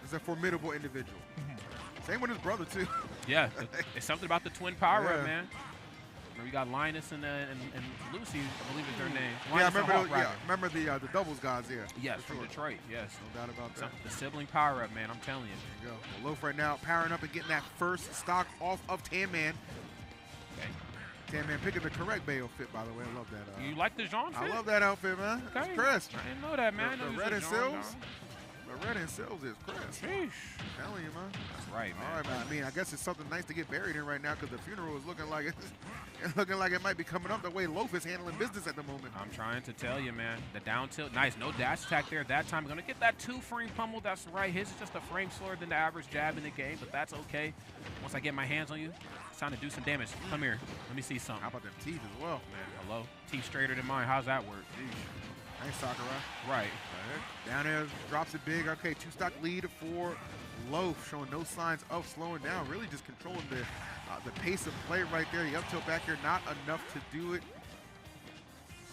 is a formidable individual. Same with his brother, too. Yeah, it's something about the twin power-up, man. We got Linus and Lucy, I believe is their name. Remember the doubles guys, Yes, from Detroit, yes. No doubt about that. The sibling power-up, man, I'm telling you. There you go. Well, Loaf right now powering up and getting that first stock off of Tan Man. Okay. Tan Man picking the correct Bayo fit, by the way. I love that. You like the Jean fit? I love that outfit, man. Okay. It's crisp. I didn't know that, man. The red and sills. The red and sills is crisp. Sheesh. I'm telling you, man. That's right, man. All right, man. I mean, I guess it's something nice to get buried in right now because the funeral is looking like it might be coming up the way Loaf is handling business at the moment. I'm trying to tell you, man. The down tilt, nice. No dash attack there that time. Going to get that 2-frame pummel. That's right. His is just a frame slower than the average jab in the game, but that's okay. Once I get my hands on you, it's time to do some damage. Come here. Let me see something. How about them teeth as well? Man, hello. Teeth straighter than mine. How's that work? Nice, Sakurai. Right. Down there, drops it big. Okay, 2-stock lead for Loaf, showing no signs of slowing down. Really just controlling the pace of play right there. The up tilt back here, not enough to do it.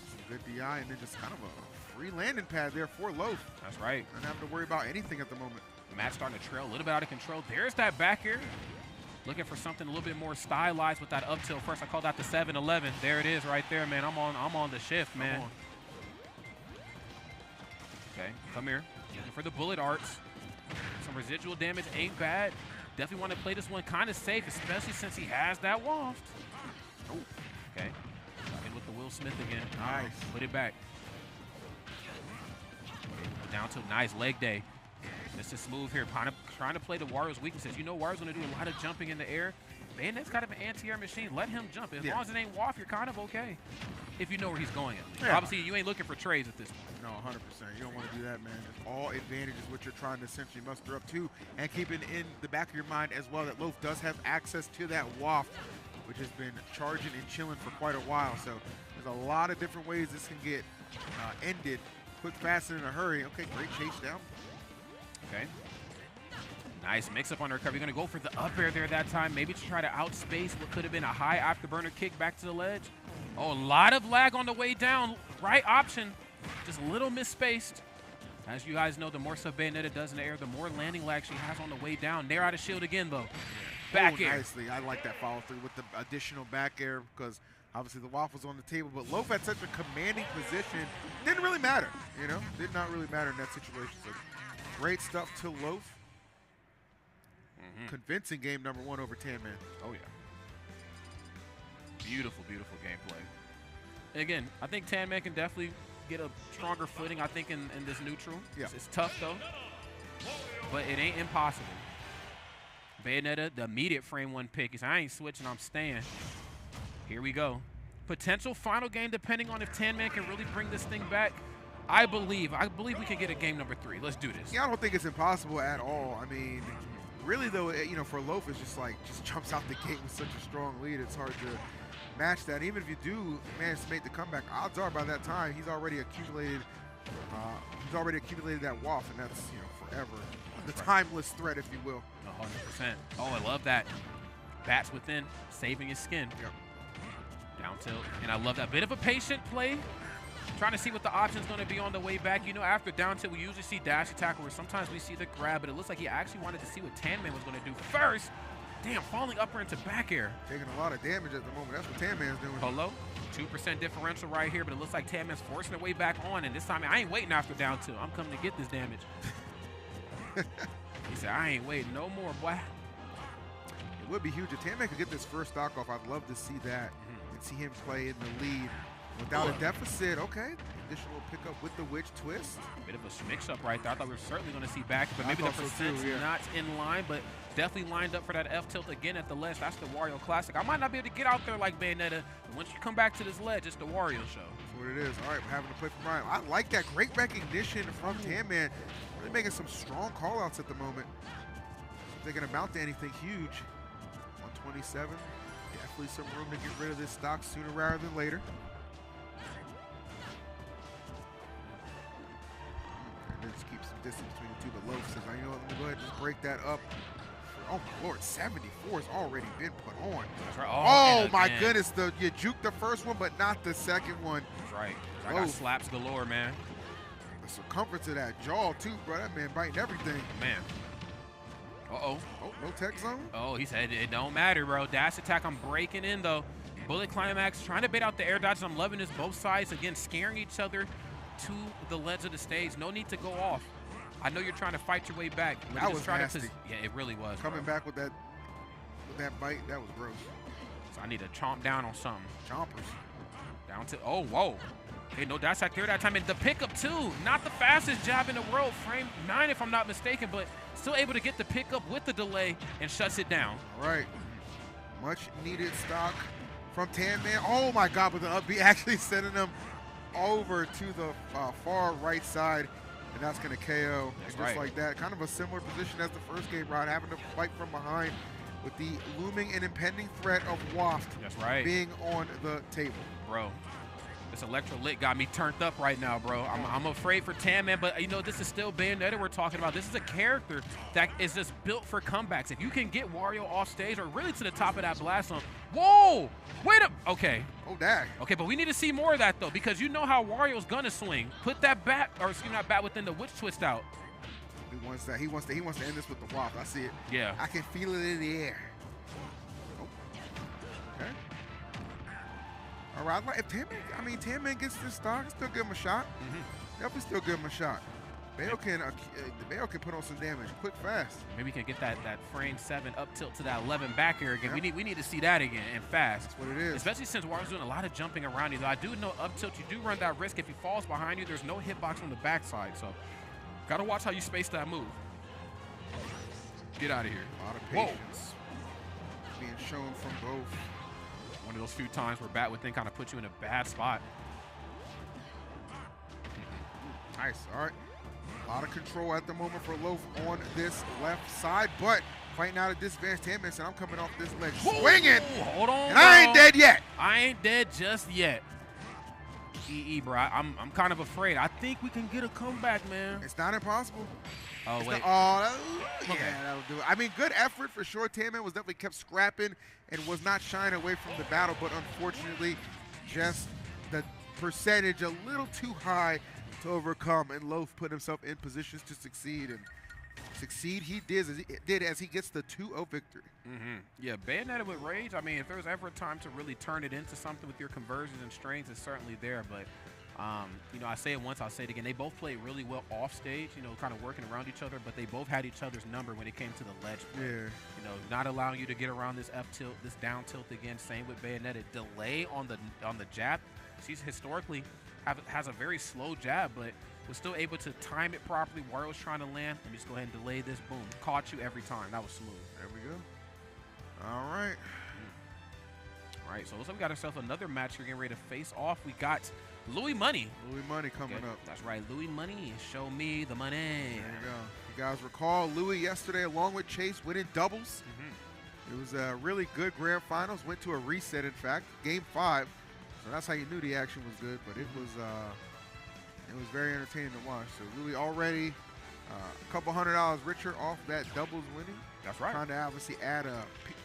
Some good DI, and then just kind of a free landing pad there for Loaf. That's right. Not having to worry about anything at the moment. Matt's starting to trail a little bit out of control. There's that back air. Looking for something a little bit more stylized with that up tilt. First, I called that the 7-11. There it is right there, man. I'm on the shift, man. Okay, come here. Looking for the bullet arts. Some residual damage ain't bad. Definitely want to play this one kind of safe, especially since he has that waft. Oh, okay. Got in with the Will Smith again. Nice. Put it back. Down to nice leg day. This is smooth here. Trying to play the Wario's weaknesses. You know Wario's going to do a lot of jumping in the air. Bayonet's got an anti-air machine. Let him jump. As long as it ain't waft, you're kind of okay. If you know where he's going at least. Obviously, you ain't looking for trades at this point. No, 100%. You don't want to do that, man. It's all advantages what you're trying to essentially muster up to, and keeping in the back of your mind as well that Loaf does have access to that waft, which has been charging and chilling for quite a while. So there's a lot of different ways this can get ended quick, fast, and in a hurry. Okay, great chase down. Okay. Nice mix-up on the recovery. You're going to go for the up air there that time, maybe to try to outspace what could have been a high afterburner kick back to the ledge. Oh, a lot of lag on the way down. Right option, just a little misspaced. As you guys know, the more stuff Bayonetta does in the air, the more landing lag she has on the way down. Nair out of shield again, though. Back air. Nicely. I like that follow-through with the additional back air because obviously the waft was on the table, but Loaf had such a commanding position. Didn't really matter, you know? Did not really matter in that situation. So great stuff to Loaf. Convincing game number 1 over Tan Man. Oh, yeah. Beautiful, beautiful gameplay. And again, I think Tan Man can definitely get a stronger footing, I think, in this neutral. Yeah. It's tough, though. But it ain't impossible. Bayonetta, the immediate frame 1 pick. He said, I ain't switching, I'm staying. Here we go. Potential final game, depending on if Tan Man can really bring this thing back. I believe we can get a game number 3. Let's do this. Yeah, I don't think it's impossible at all. I mean, really, though, you know, for Loaf, it's just jumps out the gate with such a strong lead. It's hard to match that. Even if you do manage to make the comeback, odds are by that time he's already accumulated that waft, and that's, you know, forever. The timeless threat, if you will. 100%. Oh, I love that. Bats within, saving his skin. Yep. Down tilt, and I love that bit of a patient play. Trying to see what the option's going to be on the way back. You know, after down tilt, we usually see dash attack, where sometimes we see the grab, but it looks like he actually wanted to see what Tan Man was going to do first. Damn, falling upper into back air. Taking a lot of damage at the moment. That's what Tan Man's doing. Hello? 2% differential right here, but it looks like Tan Man's forcing their way back on, and this time I ain't waiting after down tilt. I'm coming to get this damage. He said, I ain't waiting no more, boy. It would be huge if Tan Man could get this first stock off. I'd love to see that and see him play in the lead without a deficit. Okay, additional pickup with the Witch Twist. Bit of a mix-up right there. I thought we were certainly going to see back, but maybe the percent's not in line, but definitely lined up for that F-tilt again at the ledge. That's the Wario Classic. I might not be able to get out there like Bayonetta, but once you come back to this ledge, it's the Wario show. That's what it is. All right, we're having to play for Ryan. I like that. Great recognition from Tan Man. Really making some strong call-outs at the moment. If they're going to mount to anything huge. 127. Definitely some room to get rid of this stock sooner rather than later. And just keep some distance between the two, but Loaf says, you know what, let me go ahead and just break that up. Oh my Lord, 74 has already been put on. That's right. Oh my goodness, you juked the first one, but not the second one. That's right. I got slaps galore, man. The circumference of that jaw too, bro. That man biting everything. Man. Uh-oh. Oh, no tech zone? Oh, he said it don't matter, bro. Dash attack, I'm breaking in, though. Bullet climax, trying to bait out the air dodges. I'm loving this both sides. Again, scaring each other to the ledge of the stage. No need to go off. I know you're trying to fight your way back. That was nasty. Yeah, it really was. Coming back with that bite, that was gross. So I need to chomp down on something. Chompers. Down to, oh, whoa. Okay, no dash attack there that time. And the pickup, too. Not the fastest jab in the world. Frame 9, if I'm not mistaken, but still able to get the pickup with the delay and shuts it down. All right. Much needed stock from Tan Man. Oh, my God, with the up B actually sending him over to the far right side. And that's going to KO. That's just right. Like that. Kind of a similar position as the first game, Rod, having to fight from behind with the looming and impending threat of waft being on the table. Bro, this electrolyte got me turned up right now, bro. I'm afraid for Tan Man, but you know, this is still Bayonetta we're talking about. This is a character that is just built for comebacks. If you can get Wario off stage or really to the top of that blast zone. Whoa! Wait up! Okay. Oh, dang. Okay, but we need to see more of that, though, because you know how Wario's gonna swing. Put that bat, or excuse me, that bat within the Witch Twist out. He wants that. He wants to end this with the waft. I see it. Yeah. I can feel it in the air. Oh. Okay. All right. If Tan Man gets this stock, still give him a shot. Definitely still give him a shot. Bayo can put on some damage quick, fast. Maybe we can get that frame 7 up tilt to that 11 back air again. Yep. We need to see that again and fast. That's what it is. Especially since Wario's doing a lot of jumping around you. Though I do know up tilt, you do run that risk if he falls behind you. There's no hitbox from the backside, so gotta watch how you space that move. Get out of here. A lot of patience being shown from both. One of those few times where Bat would think kind of put you in a bad spot. Nice. All right. A lot of control at the moment for Loaf on this left side, but fighting out at disadvantage 10 minutes, and I'm coming off this ledge swinging. Hold on, and I ain't dead yet. I ain't dead just yet. Bro, I'm kind of afraid. I think we can get a comeback, man. It's not impossible. Oh, wait. Yeah, that'll do it. I mean, good effort for sure. Tan-Man was definitely kept scrapping and was not shying away from the battle, but unfortunately, just the percentage a little too high to overcome, and Loaf put himself in positions to succeed, and succeed he did as he gets the 2-0 victory. Yeah, bayoneted with Rage. I mean, if there's ever a time to really turn it into something with your conversions and strings, it's certainly there. But you know, I say it once, I'll say it again. They both played really well off stage, you know, kind of working around each other, but they both had each other's number when it came to the ledge play. Yeah. You know, not allowing you to get around this up tilt, this down tilt again. Same with bayoneted. Delay on the jab. She's historically has a very slow jab, but was still able to time it properly. Wario's trying to land. Let me just go ahead and delay this. Boom. Caught you every time. That was smooth. There we go. All right. All right, so looks like we got ourselves another match. We're getting ready to face off. We got Louis Money. Louis Money coming up. That's right. Louis Money. Show me the money. There you go. You guys recall Louis yesterday along with Chase winning doubles. It was a really good grand finals. Went to a reset, in fact. Game 5. So that's how you knew the action was good, but it was very entertaining to watch. So Louis already a couple $100 richer off that doubles winning. That's right. Trying to obviously add a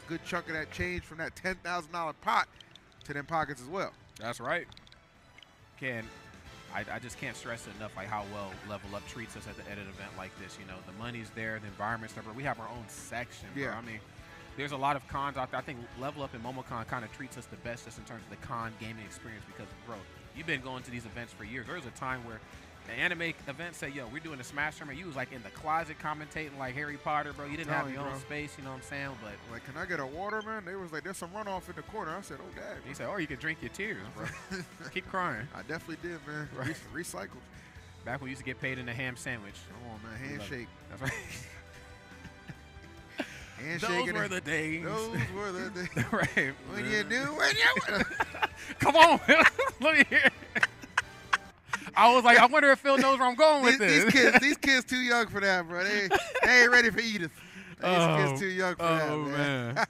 good chunk of that change from that $10,000 pot to them pockets as well. That's right. I just can't stress enough like how well Level Up treats us at the edit event like this. You know, the money's there, the environment's there, but we have our own section. Bro. Yeah. I mean, there's a lot of cons out there. I think Level Up and MomoCon kind of treats us the best just in terms of the con gaming experience because, bro, you've been going to these events for years. There was a time where the anime event said, yo, we're doing a Smash tournament. You was like in the closet commentating like Harry Potter, bro. You didn't have your own space, you know what I'm saying? But like, can I get a water, man? They was like, there's some runoff in the corner. I said, oh, dad. He said, or you can drink your tears, bro. Keep crying. I definitely did, man. Right. Recycled. Back when we used to get paid in a ham sandwich. Come on, man. Handshake. That's right. Those were the days. Those were the days. Right. When you do, when you Come on. Let me hear. I was like, I wonder if Phil knows where I'm going with this. These kids too young for that, bro. They ain't ready for Edith. These kids too young for that, man.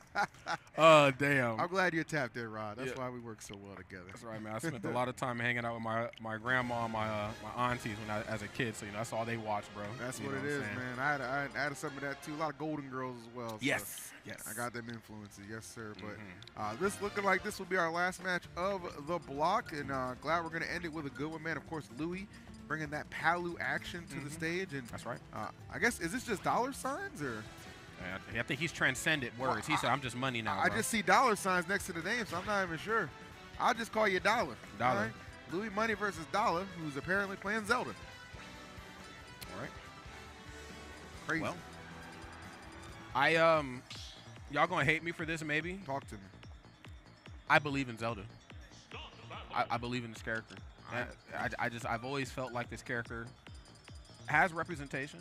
Oh, damn. I'm glad you tapped in, Rod. That's why we work so well together. That's right, man. I spent a lot of time hanging out with my grandma and my aunties as a kid, so, you know, that's all they watch, bro. That's what it is, man. I had some of that, too. A lot of Golden Girls as well. Yes. So I got them influences. Yes, sir. But this looking like this will be our last match of the block, and glad we're going to end it with a good one, man. Of course, Louis bringing that Palu action to the stage. And that's right. I guess, is this just dollar signs, or? I think he's transcended words. He said, I'm just money now, I just see dollar signs next to the name, so I'm not even sure. I'll just call you Dollar. Dollar. Right? Louis Money versus Dollar, who's apparently playing Zelda. All right. Crazy. Well, y'all gonna hate me for this, maybe? Talk to me. I believe in Zelda. I believe in this character. I've always felt like this character has representation.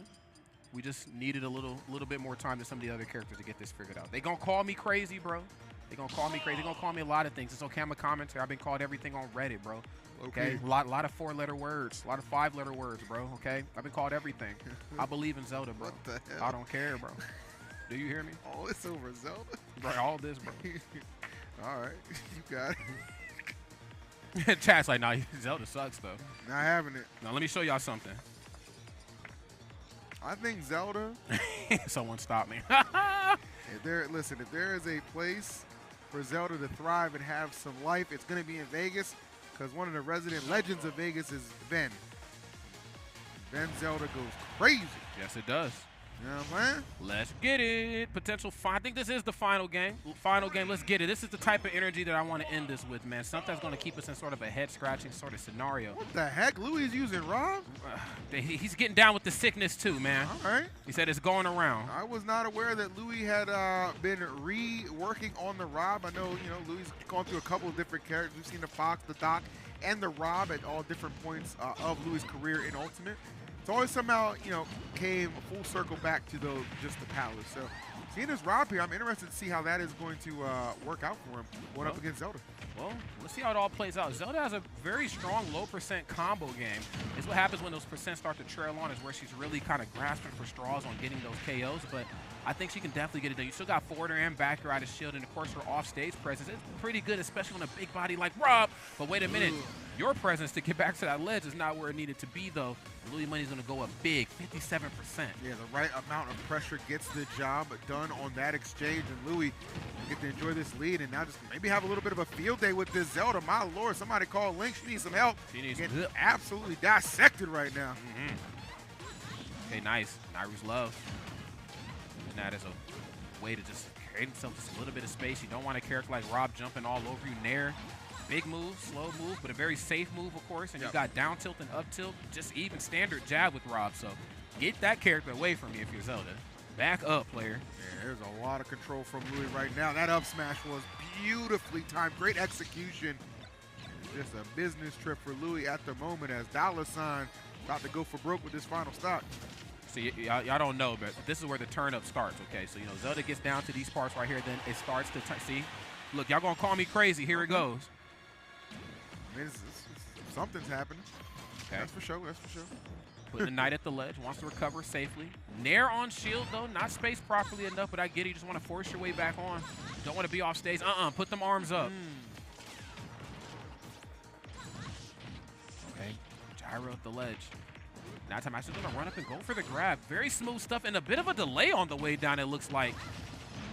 We just needed a little bit more time than some of the other characters to get this figured out. They gonna call me crazy, bro. They gonna call me crazy. They gonna call me a lot of things. It's okay, I'm a commentator. I've been called everything on Reddit, bro. Okay? A lot of 4-letter words, a lot of 5-letter words, bro. Okay? I've been called everything. I believe in Zelda, bro. What the hell? I don't care, bro. Do you hear me? Oh, it's over Zelda? Bro, all this, bro. All right. You got it. Chat's like, nah, Zelda sucks, though. Not having it. Now, let me show y'all something. I think Zelda. Someone stop me. If there is a place for Zelda to thrive and have some life, it's going to be in Vegas, because one of the resident legends of Vegas is Ven. Ven Zelda goes crazy. Yes, it does. You know what I'm saying? Let's get it. Potential. I think this is the final game. Final game. Let's get it. This is the type of energy that I want to end this with, man. Something that's going to keep us in sort of a head-scratching sort of scenario. What the heck? Louis is using Rob? He's getting down with the sickness too, man. All right. He said it's going around. I was not aware that Louis had been reworking on the Rob. I know, Louis gone through a couple of different characters. We've seen the Fox, the Doc, and the Rob at all different points of Louis' career in Ultimate. It's always somehow, came full circle back to just the Palace. So seeing this Rob here, I'm interested to see how that is going to work out for him going up against Zelda. Well, let's see how it all plays out. Zelda has a very strong low percent combo game. It's what happens when those percents start to trail on, is where she's really kind of grasping for straws on getting those KOs. But I think she can definitely get it done. You still got forwarder and backer out of shield, and of course her off-stage presence is pretty good, especially on a big body like Rob. But wait a minute, your presence to get back to that ledge is not where it needed to be, though. Louis Money's going to go up big, 57%. Yeah, the right amount of pressure gets the job done on that exchange, and Louis get to enjoy this lead and now just maybe have a little bit of a field day with this Zelda. My lord, somebody call Link. She needs some help. She needs getting absolutely dissected right now. Okay, nice. Rouge love. And that is a way to just create himself just a little bit of space. You don't want a character like Rob jumping all over you. Nair, big move, slow move, but a very safe move, of course. And you got down tilt and up tilt, just even standard jab with Rob. So get that character away from you if you're Zelda. Back up, player. Yeah, there's a lot of control from Louis right now. That up smash was beautifully timed. Great execution. Just a business trip for Louis at the moment as $sign about to go for broke with this final stock. See, y'all don't know, but this is where the turn up starts, okay? So, Zelda gets down to these parts right here, then it starts to see? Look, y'all gonna call me crazy. Here it goes. I mean, something's happening. Okay. That's for sure, that's for sure. Putting the knight at the ledge, wants to recover safely. Nair on shield, though, not spaced properly enough, but I get it. You just want to force your way back on. Don't want to be off stage. Put them arms up. Okay, gyro at the ledge. Now time actually going to run up and go for the grab. Very smooth stuff and a bit of a delay on the way down, it looks like.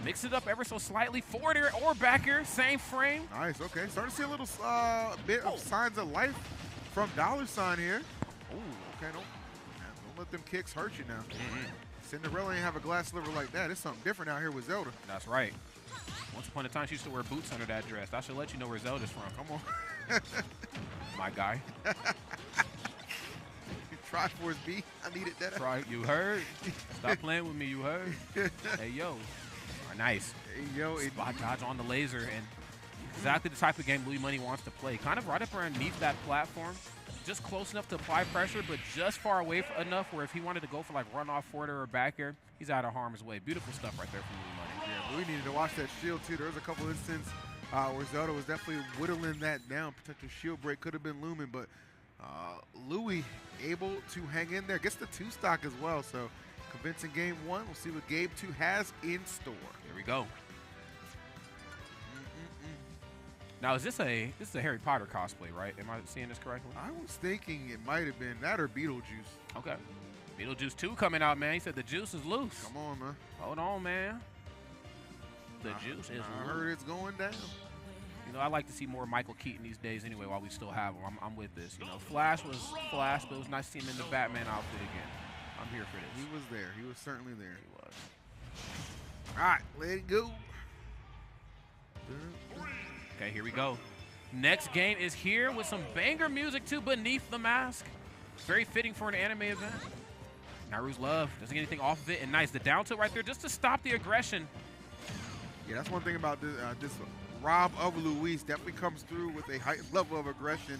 Mix it up ever so slightly. Forward air or back air, same frame. Nice, okay. Starting to see a little bit of signs of life from $sign here. Ooh, okay, don't let them kicks hurt you now. Cinderella ain't have a glass sliver like that. It's something different out here with Zelda. That's right. Once upon a time, she used to wear boots under that dress. I should let you know where Zelda's from. Come on. My guy. Triforce B. I needed that. You heard? Stop playing with me, you heard? Hey, yo. Nice. Hey, yo. Spot dodge on the laser, and exactly the type of game Louis Money wants to play. Kind of right up underneath that platform. Just close enough to apply pressure, but just far away enough where if he wanted to go for like runoff forward or back air, he's out of harm's way. Beautiful stuff right there from Louis Money. Yeah, Louis needed to watch that shield too. There was a couple instances where Zelda was definitely whittling that down. Potential shield break could have been looming, but Louis able to hang in there. Gets the 2-stock as well, so convincing game 1. We'll see what game 2 has in store. Here we go. Now, is this a Harry Potter cosplay, right? Am I seeing this correctly? I was thinking it might have been that or Beetlejuice. Okay. Beetlejuice 2 coming out, man. He said the juice is loose. Come on, man. Hold on, man. The juice is loose. I heard it's going down. I like to see more Michael Keaton these days anyway while we still have him. I'm with this. Flash was Flash, but it was nice to see him in the Batman outfit again. I'm here for this. He was there. He was certainly there. He was. All right, let it go. Okay, here we go. Next game is here with some banger music too, Beneath the Mask. Very fitting for an anime event. Rouge love. Doesn't get anything off of it. And nice, the down tilt right there just to stop the aggression. Yeah, that's one thing about this Rob of Luis. Definitely comes through with a high level of aggression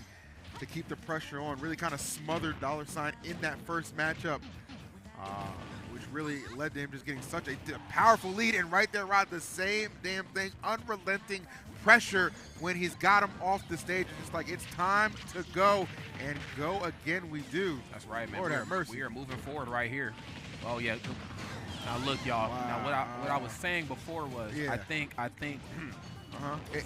to keep the pressure on. Really kind of smothered $sign in that first matchup, which really led to him just getting such a powerful lead. And right there, Rod, the same damn thing. Unrelenting pressure when he's got him off the stage. It's just like, it's time to go, and go again we do. That's right, man. Lord have mercy. We are moving forward right here. Oh, yeah. Now, look, y'all. Wow. Now, what I was saying before was, I think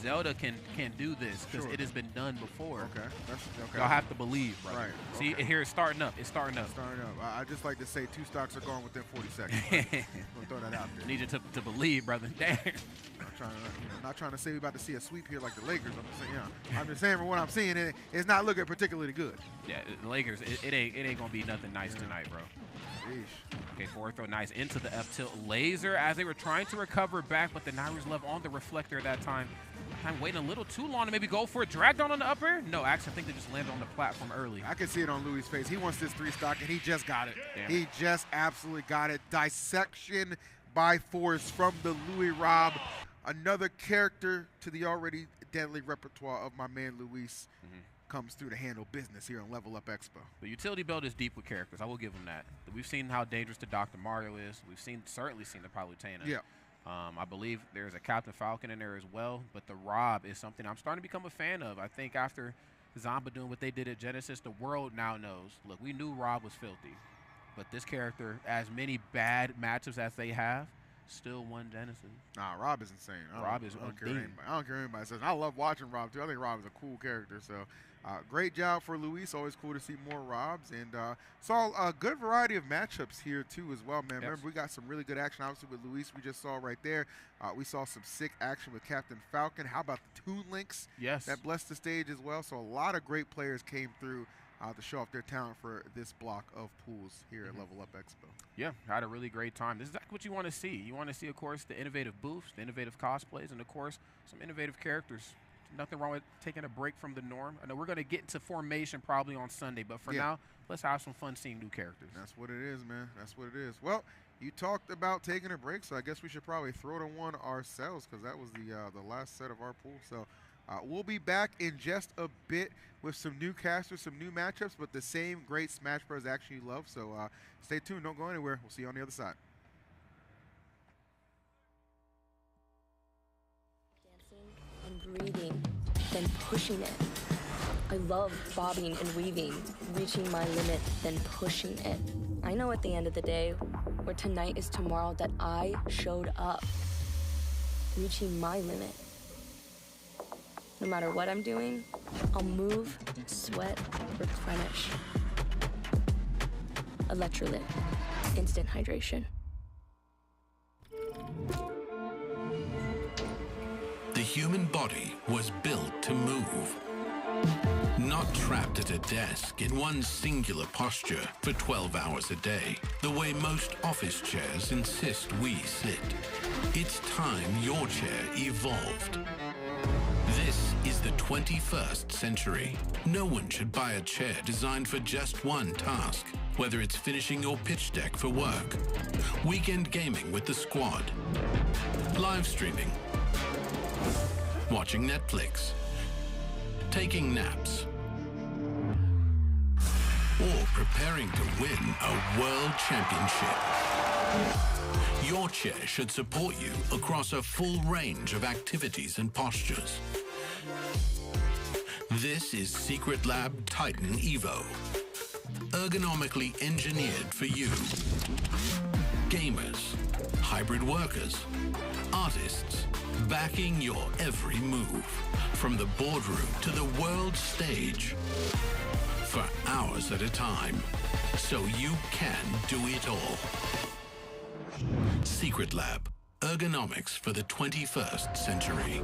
Zelda can do this because it has been done before. Okay. Okay. Y'all have to believe, right? Right. See, here it's starting up. It's starting up. I just like to say 2 stocks are gone within 40 seconds. We'll throw that out there. Need you to believe, brother. Damn. Not trying to say we're about to see a sweep here like the Lakers. I'm just saying from what I'm seeing, it's not looking particularly good. Yeah, the Lakers, it ain't gonna be nothing nice tonight, bro. Okay, forward throw, nice into the F tilt laser as they were trying to recover back, but the Nairu's left on the reflector at that time. I'm waiting a little too long to maybe go for it. Drag down on the up air? No, actually, I think they just landed on the platform early. I can see it on Louis' face. He wants this 3-stock, and he just got it. Damn. He just absolutely got it. Dissection by force from the Louis Rob. Another character to the already deadly repertoire of my man Luis. Comes through to handle business here on Level Up Expo. The utility belt is deep with characters. I will give him that. We've seen how dangerous the Dr. Mario is. We've certainly seen the Palutena. Yeah. I believe there's a Captain Falcon in there as well, but the Rob is something I'm starting to become a fan of. I think after Zomba doing what they did at Genesis, the world now knows. Look, we knew Rob was filthy, but this character, as many bad matchups as they have, still won Genesis. Nah, Rob is insane. Rob is I don't care what anybody says. I love watching Rob, too. I think Rob is a cool character, so great job for Luis. Always cool to see more Robs. And saw a good variety of matchups here, too, as well, man. Yes. Remember, we got some really good action, obviously, with Luis. We just saw right there. We saw some sick action with Captain Falcon. How about the Toon Links? Yes. That blessed the stage as well. So a lot of great players came through to show off their talent for this block of pools here at Level Up Expo. Yeah, had a really great time. This is exactly what you want to see. You want to see, of course, the innovative booths, the innovative cosplays, and, of course, some innovative characters. Nothing wrong with taking a break from the norm. I know we're going to get into formation probably on Sunday, but for now, let's have some fun seeing new characters. That's what it is, man. That's what it is. Well, you talked about taking a break, so I guess we should probably throw to one ourselves because that was the last set of our pool. So we'll be back in just a bit with some new casters, some new matchups, but the same great Smash Bros. Action you love. So stay tuned. Don't go anywhere. We'll see you on the other side. And breathing, then pushing it. I love bobbing and weaving, reaching my limit, then pushing it. I know at the end of the day, where tonight is tomorrow, that I showed up, reaching my limit. No matter what I'm doing, I'll move, sweat, replenish. Electrolyte, instant hydration. The human body was built to move. Not trapped at a desk in one singular posture for 12 hours a day, the way most office chairs insist we sit. It's time your chair evolved. This is the 21st century. No one should buy a chair designed for just one task, whether it's finishing your pitch deck for work, weekend gaming with the squad, live streaming, watching Netflix, taking naps, or preparing to win a world championship. Your chair should support you across a full range of activities and postures. This is Secret Lab Titan Evo, ergonomically engineered for you. Gamers, hybrid workers, artists, backing your every move, from the boardroom to the world stage, for hours at a time, so you can do it all. Secret Lab, ergonomics for the 21st century.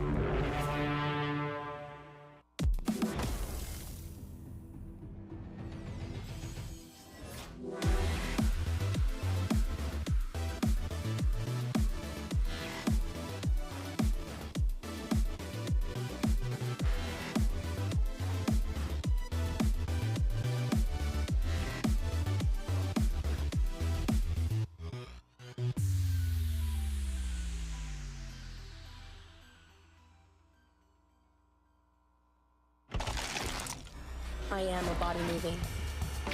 I am a body moving,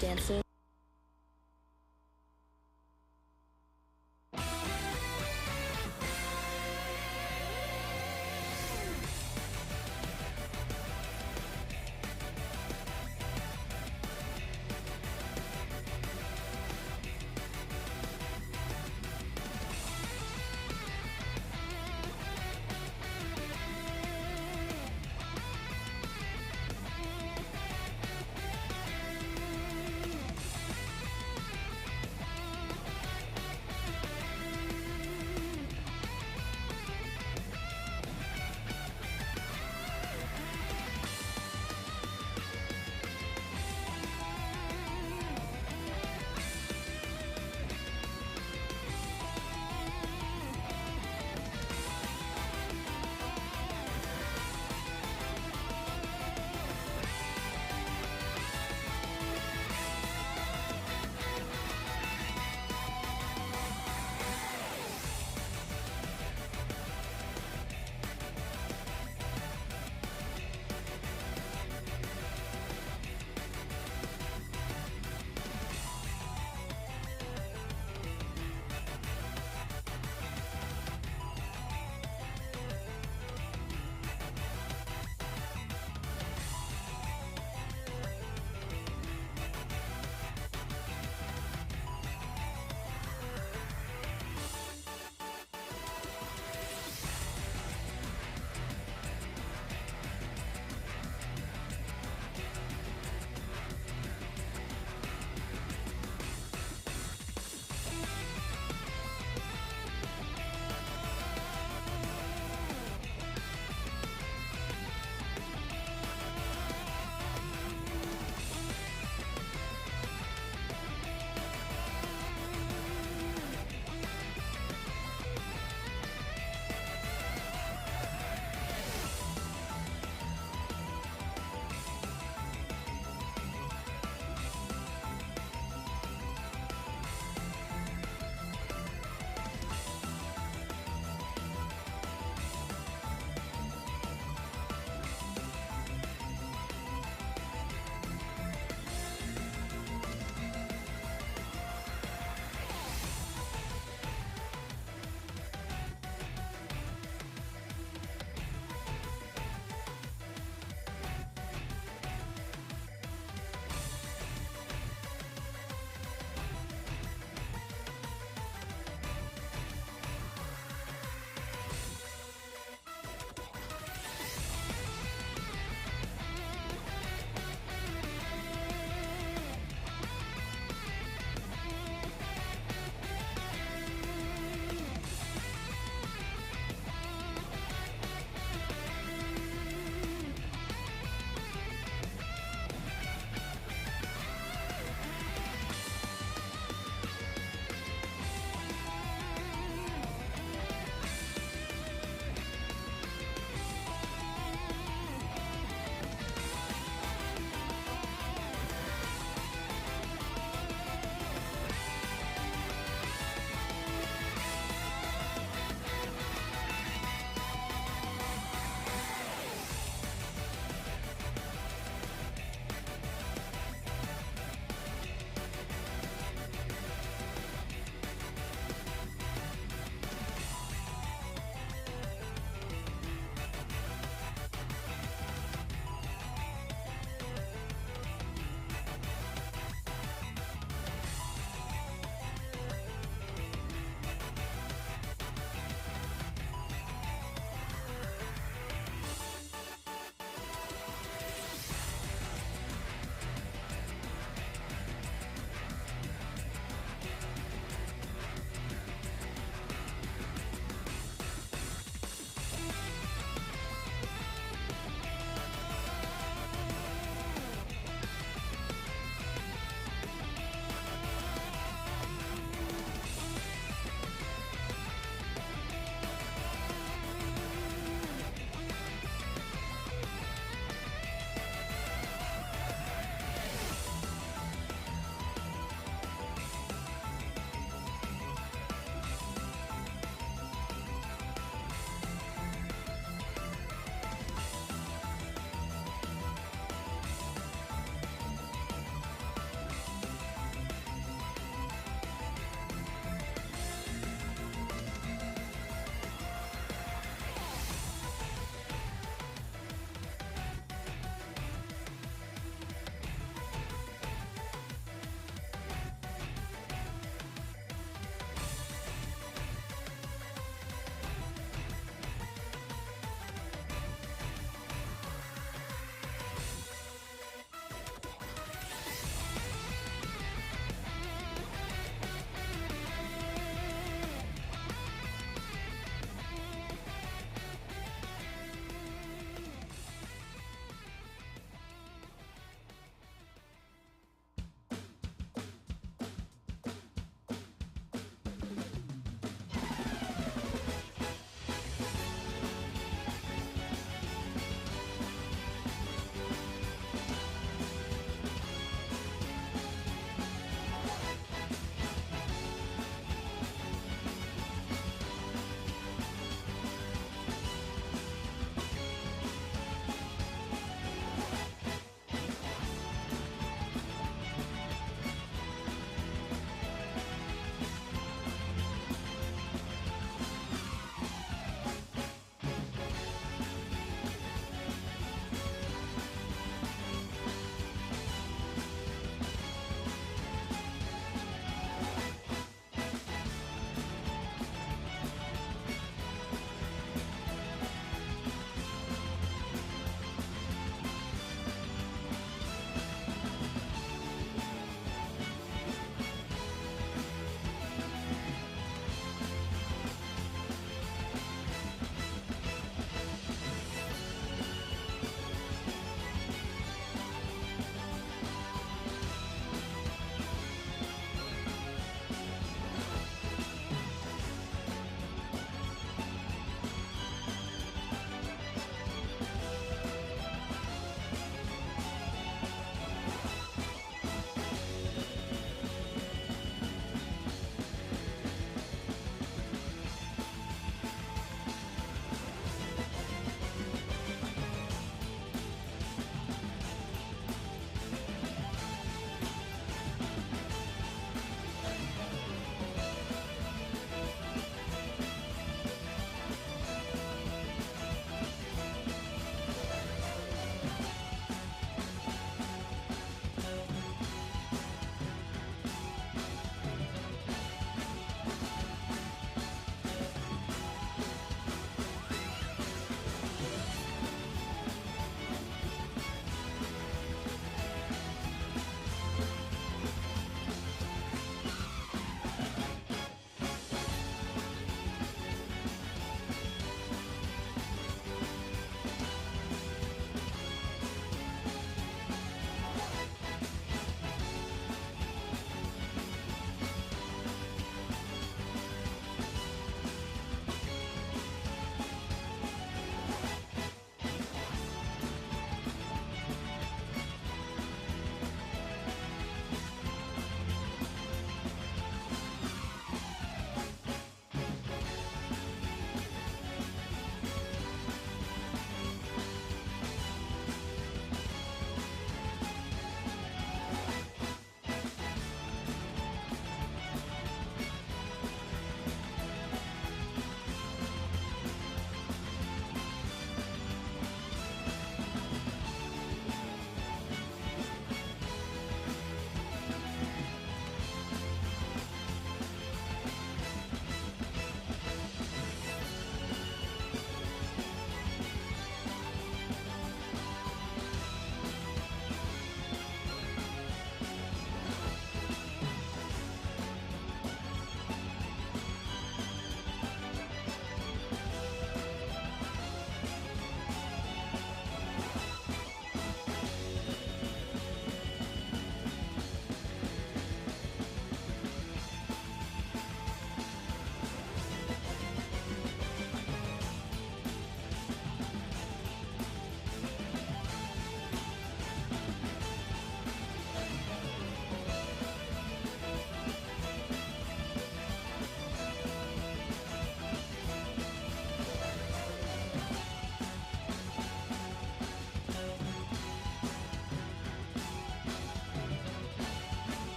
dancing.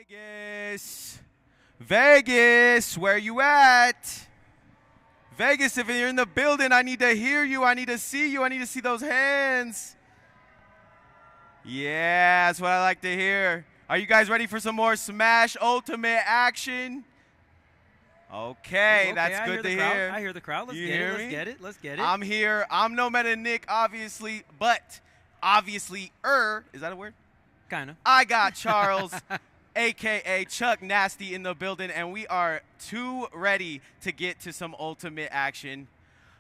Vegas. Vegas, where you at? Vegas, if you're in the building, I need to hear you. I need to see you. I need to see those hands. Yeah, that's what I like to hear. Are you guys ready for some more Smash Ultimate action? Okay, that's good to hear. I hear the crowd. Let's get it. Let's get it. Let's get it. I'm here. I'm No Meta Nick, obviously, but obviously, is that a word? Kind of. I got Charles, a.k.a. Chuck Nasty, in the building, and we are too ready to get to some Ultimate action.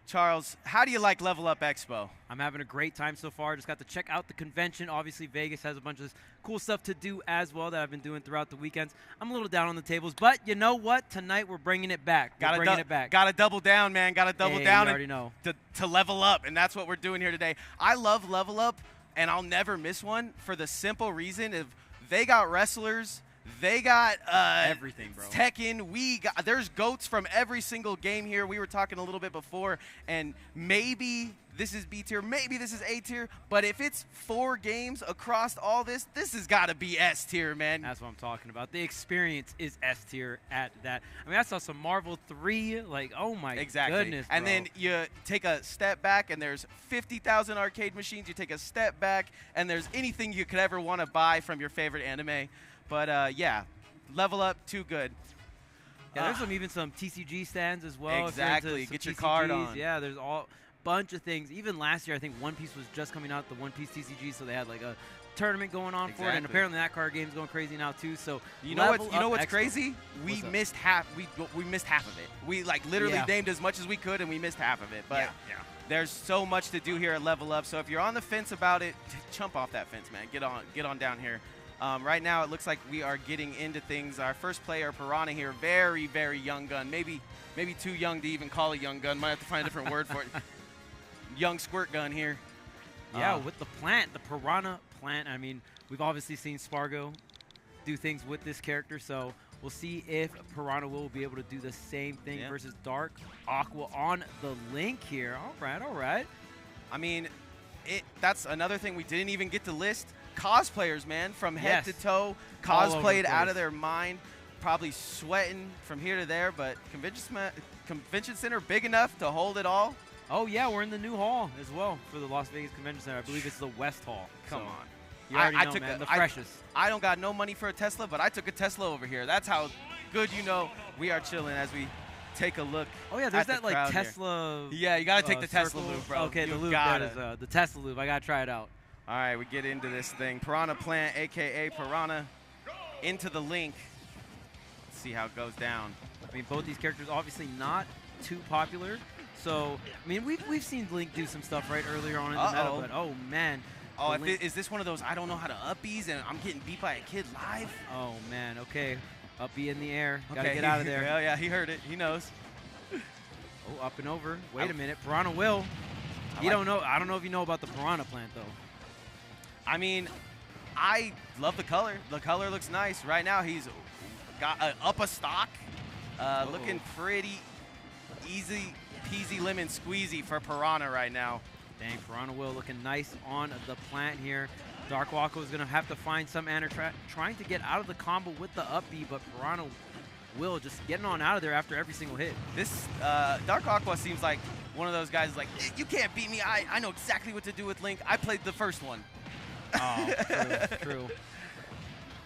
Charles, how do you like Level Up Expo? I'm having a great time so far. Just got to check out the convention. Obviously, Vegas has a bunch of cool stuff to do as well that I've been doing throughout the weekends. I'm a little down on the tables, but you know what? Tonight we're bringing it back. We're bringing it back. Got to double down, man. Got to double down. You already know. To level up, and that's what we're doing here today. I love Level Up, and I'll never miss one for the simple reason of they got wrestlers. They got everything, bro. Tekken. There's GOATs from every single game here. We were talking a little bit before, and maybe this is B tier, maybe this is A tier, but if it's 4 games across all this has got to be S tier, man. That's what I'm talking about. The experience is S tier at that. I mean, I saw some Marvel 3, like, oh my goodness, bro. And then you take a step back, and there's 50,000 arcade machines. You take a step back, and there's anything you could ever want to buy from your favorite anime. But, yeah, Level Up, too good. Yeah, there's even some TCG stands as well. Exactly. Get your card on. Yeah, there's a bunch of things. Even last year, I think One Piece was just coming out, the One Piece TCG, so they had like a tournament going on for it. And apparently that card game's going crazy now too. So you know what's crazy? We missed half. We missed half of it. We like literally named as much as we could, and we missed half of it. But there's so much to do here at Level Up. So if you're on the fence about it, jump off that fence, man. Get on down here. Right now, it looks like we are getting into things. Our first player, Piranha here, very, very young gun. Maybe too young to even call a young gun. Might have to find a different word for it. Young squirt gun here. Yeah, with the plant, the Piranha plant. I mean, we've obviously seen Spargo do things with this character, so we'll see if Piranha will be able to do the same thing versus Dark Aqua on the Link here. All right. I mean, that's another thing we didn't even get to list. Cosplayers, man, from head to toe, cosplayed out of their mind, probably sweating from here to there, but convention center big enough to hold it all. Oh yeah, we're in the new hall as well for the Las Vegas Convention Center. I believe it's the West Hall. Come on. You already know, man, the freshest. I don't got no money for a Tesla, but I took a Tesla over here. That's how good we are chilling as we take a look. Oh yeah, there's that like Tesla. Yeah, you gotta take the Tesla loop, bro. Okay, the loop. That is the Tesla loop. I gotta try it out. All right, we get into this thing. Piranha Plant, a.k.a. Piranha, into the Link. Let's see how it goes down. I mean, both these characters obviously not too popular. So, I mean, we've seen Link do some stuff right earlier on in the meta, but oh, man. Oh, is this one of those I don't know how to up-Bs and I'm getting beat by a kid live? Oh, man, okay. Up B in the air. Gotta get out of there. Yeah, he heard it. He knows. Oh, up and over. Wait a minute. Piranha will. I don't know if you know about the Piranha plant, though. I mean, I love the color. The color looks nice. Right now, he's got up a stock, looking pretty easy peasy lemon squeezy for Piranha right now. Dang, Piranha will looking nice on the plant here. Dark Aqua is going to have to find some trying to get out of the combo with the up B, but Piranha will just getting on out of there after every single hit. This Dark Aqua seems like one of those guys like, you can't beat me. I know exactly what to do with Link. I played the first one. Oh, true.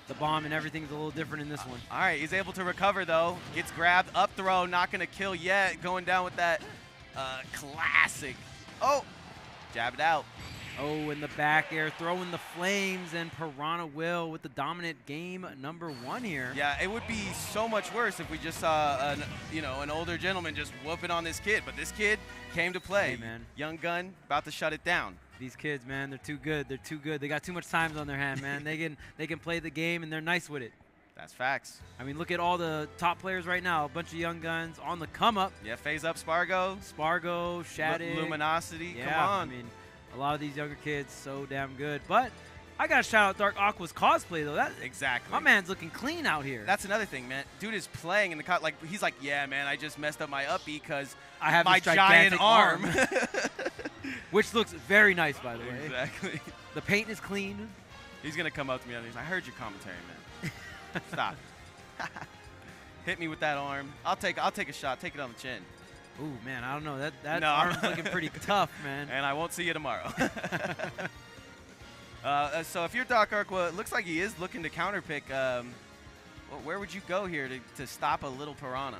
The bomb and everything's a little different in this one. All right, he's able to recover, though. Gets grabbed, up throw, not going to kill yet. Going down with that classic. Oh, jab it out. Oh, in the back air, throwing the flames, and Piranha will with the dominant game #1 here. Yeah, it would be so much worse if we just saw an older gentleman just whooping on this kid. But this kid came to play. Hey, man. Young gun, about to shut it down. These kids, man, they're too good. They're too good. They got too much time on their hand, man. they can play the game, and they're nice with it. That's facts. I mean, look at all the top players right now. A bunch of young guns on the come up. Yeah, phase up Spargo. Shattuck. Luminosity. Yeah, come on. I mean, a lot of these younger kids, so damn good. But I got to shout out Dark Aqua's cosplay, though. Exactly. My man's looking clean out here. That's another thing, man. Dude is playing in the like he's like, yeah, man, I just messed up my up B because I have my giant arm. Which looks very nice, by the way. Exactly. The paint is clean. He's going to come up to me and he's like, I heard your commentary, man. Stop. Hit me with that arm. I'll take a shot. Take it on the chin. Ooh, man, I don't know. That No. arm's looking pretty tough, man. And I won't see you tomorrow. So if you're Doc Arc, well, it looks like he is looking to counterpick. Where would you go here to stop a little Piranha?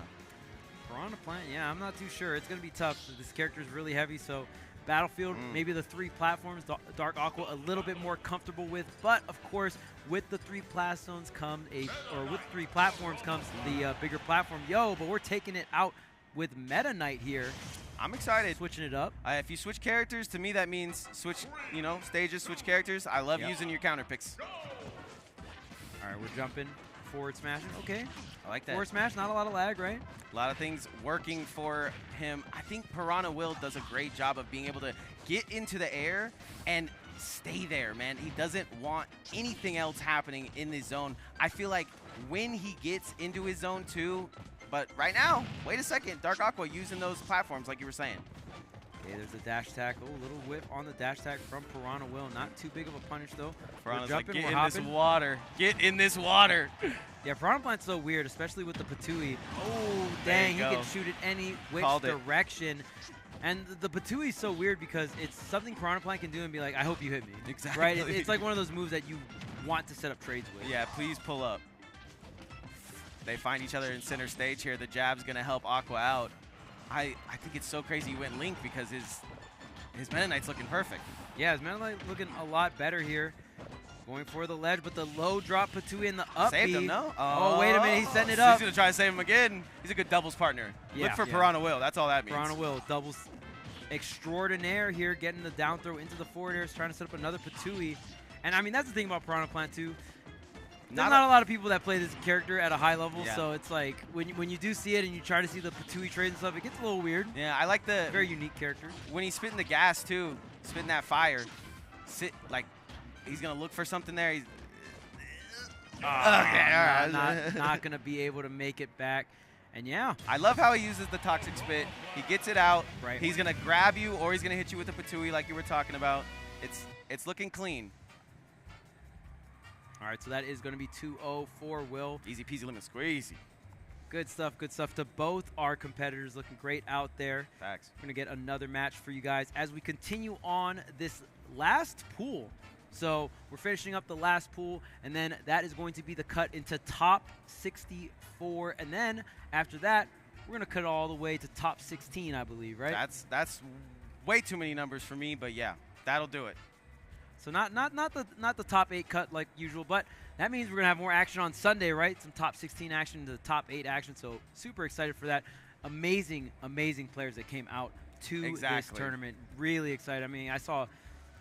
Piranha Plant, yeah, I'm not too sure. It's going to be tough. This character is really heavy, so Battlefield, maybe the 3 platforms, Dark Aqua a little bit more comfortable with. But, of course, with the 3 blast zones with 3 platforms comes the bigger platform. Yo, but we're taking it out with Meta Knight here. I'm excited. Switching it up. If you switch characters, to me that means switch, stages, switch characters. I love using your counter picks. All right, we're jumping. Forward smashing. Okay. I like that. Forward smash, not a lot of lag, right? A lot of things working for him. I think Piranha Will does a great job of being able to get into the air and stay there, man. He doesn't want anything else happening in the zone. I feel like when he gets into his zone too, but right now, wait a second, Dark Aqua using those platforms like you were saying. Okay, there's a dash attack. Oh, little whip on the dash attack from Piranha Will. Not too big of a punish, though. Piranha's we're like, jumping, get we're in this water. Get in this water. Yeah, Piranha Plant's so weird, especially with the Patui. Oh, dang, he can shoot it any which direction. And the Patui is so weird because it's something Piranha Plant can do and be like, I hope you hit me. Exactly. Right? It's like one of those moves that you want to set up trades with. Yeah, please pull up. They find each other in center stage here. The jab's going to help Aqua out. I think it's so crazy he went Link because his Meta Knight's looking perfect. Yeah, his Meta Knight looking a lot better here. Going for the ledge, but the low drop Patui in the up Saved B. him, no? Oh, wait a minute, he's setting it up. He's going to try to save him again. He's a good doubles partner. Yeah, Look for Piranha Will. That's all that means. Piranha Will, doubles extraordinaire here, getting the down throw into the forward air, trying to set up another Patui. And I mean, that's the thing about Piranha Plant too. There's not a lot of people that play this character at a high level, so it's like when you do see it and you try to see the Patui trades and stuff, it gets a little weird. Yeah, I like the very unique character. When he's spitting the gas too, spitting that fire, he's gonna look for something there. He's okay, all right, not gonna be able to make it back. And yeah, I love how he uses the toxic spit. He gets it out. Right. He's gonna grab you, or he's gonna hit you with the Patui, like you were talking about. It's looking clean. All right, so that is going to be 2-0 for Will. Easy peasy lemon squeezy. Good stuff to both our competitors. Looking great out there. Facts. We're going to get another match for you guys as we continue on this last pool. So we're finishing up the last pool, and then that is going to be the cut into top 64. And then after that, we're going to cut all the way to top 16, I believe, right? That's way too many numbers for me, but yeah, that'll do it. So not the top 8 cut like usual, but that means we're gonna have more action on Sunday, right? Some top 16 action to the top 8 action. So super excited for that. Amazing players that came out to this tournament. Really excited. I mean, I saw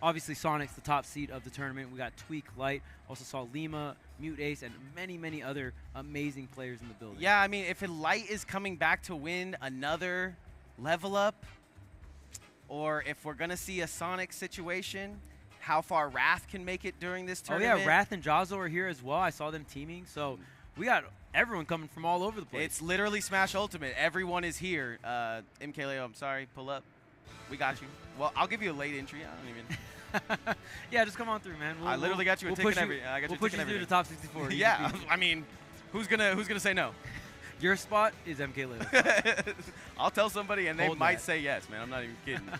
obviously Sonic's the top seed of the tournament. We got Tweek, Light. Also saw Lima, Mute Ace, and many other amazing players in the building. Yeah, I mean, if Light is coming back to win another level up, or if we're gonna see a Sonic situation. How far Wrath can make it during this tournament. Oh, yeah, Wrath and Jazo are here as well. I saw them teaming. So we got everyone coming from all over the place. It's literally Smash Ultimate. Everyone is here. MKLeo, I'm sorry. Pull up. We got you. Well, I'll give you a late entry. I don't even. Yeah, just come on through, man. I literally got you a ticket every. We'll push you through the top 64. Yeah, I mean, who's gonna say no? Your spot is MKLeo. I'll tell somebody, and they might say yes, man. I'm not even kidding.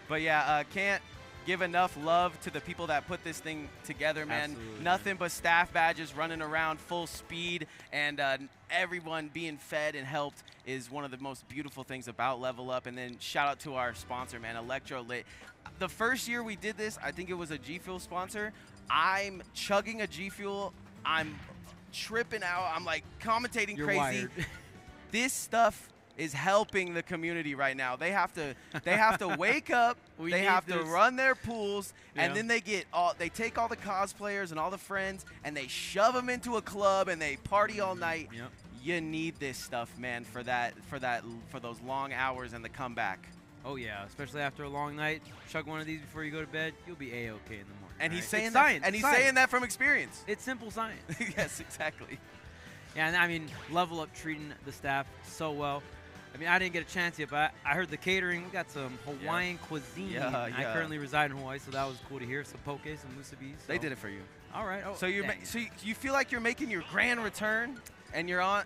But yeah, can't give enough love to the people that put this thing together, man. Absolutely. Nothing but staff badges running around full speed, and everyone being fed and helped is one of the most beautiful things about Level Up. And then shout out to our sponsor, man, Electrolit. The first year we did this, I think it was a G Fuel sponsor. I'm chugging a G Fuel. I'm tripping out. I'm like commentating You're crazy. Wired. This stuff is helping the community right now. They have to wake up, they have to run their pools, and then they take all the cosplayers and all the friends and they shove them into a club and they party all night. Yep. You need this stuff, man, for those long hours and the comeback. Oh yeah, especially after a long night. Chug one of these before you go to bed, you'll be a-okay in the morning. And he's right? saying it's that, science. and he's science. saying that from experience. It's simple science. Yes, exactly. Yeah, and I mean, Level Up treating the staff so well. I mean, I didn't get a chance yet, but I heard the catering. We got some Hawaiian cuisine. Yeah. I currently reside in Hawaii, so that was cool to hear. Some poke, some musubi. So. They did it for you. All right. Oh, So so you feel like you're making your grand return, and you're on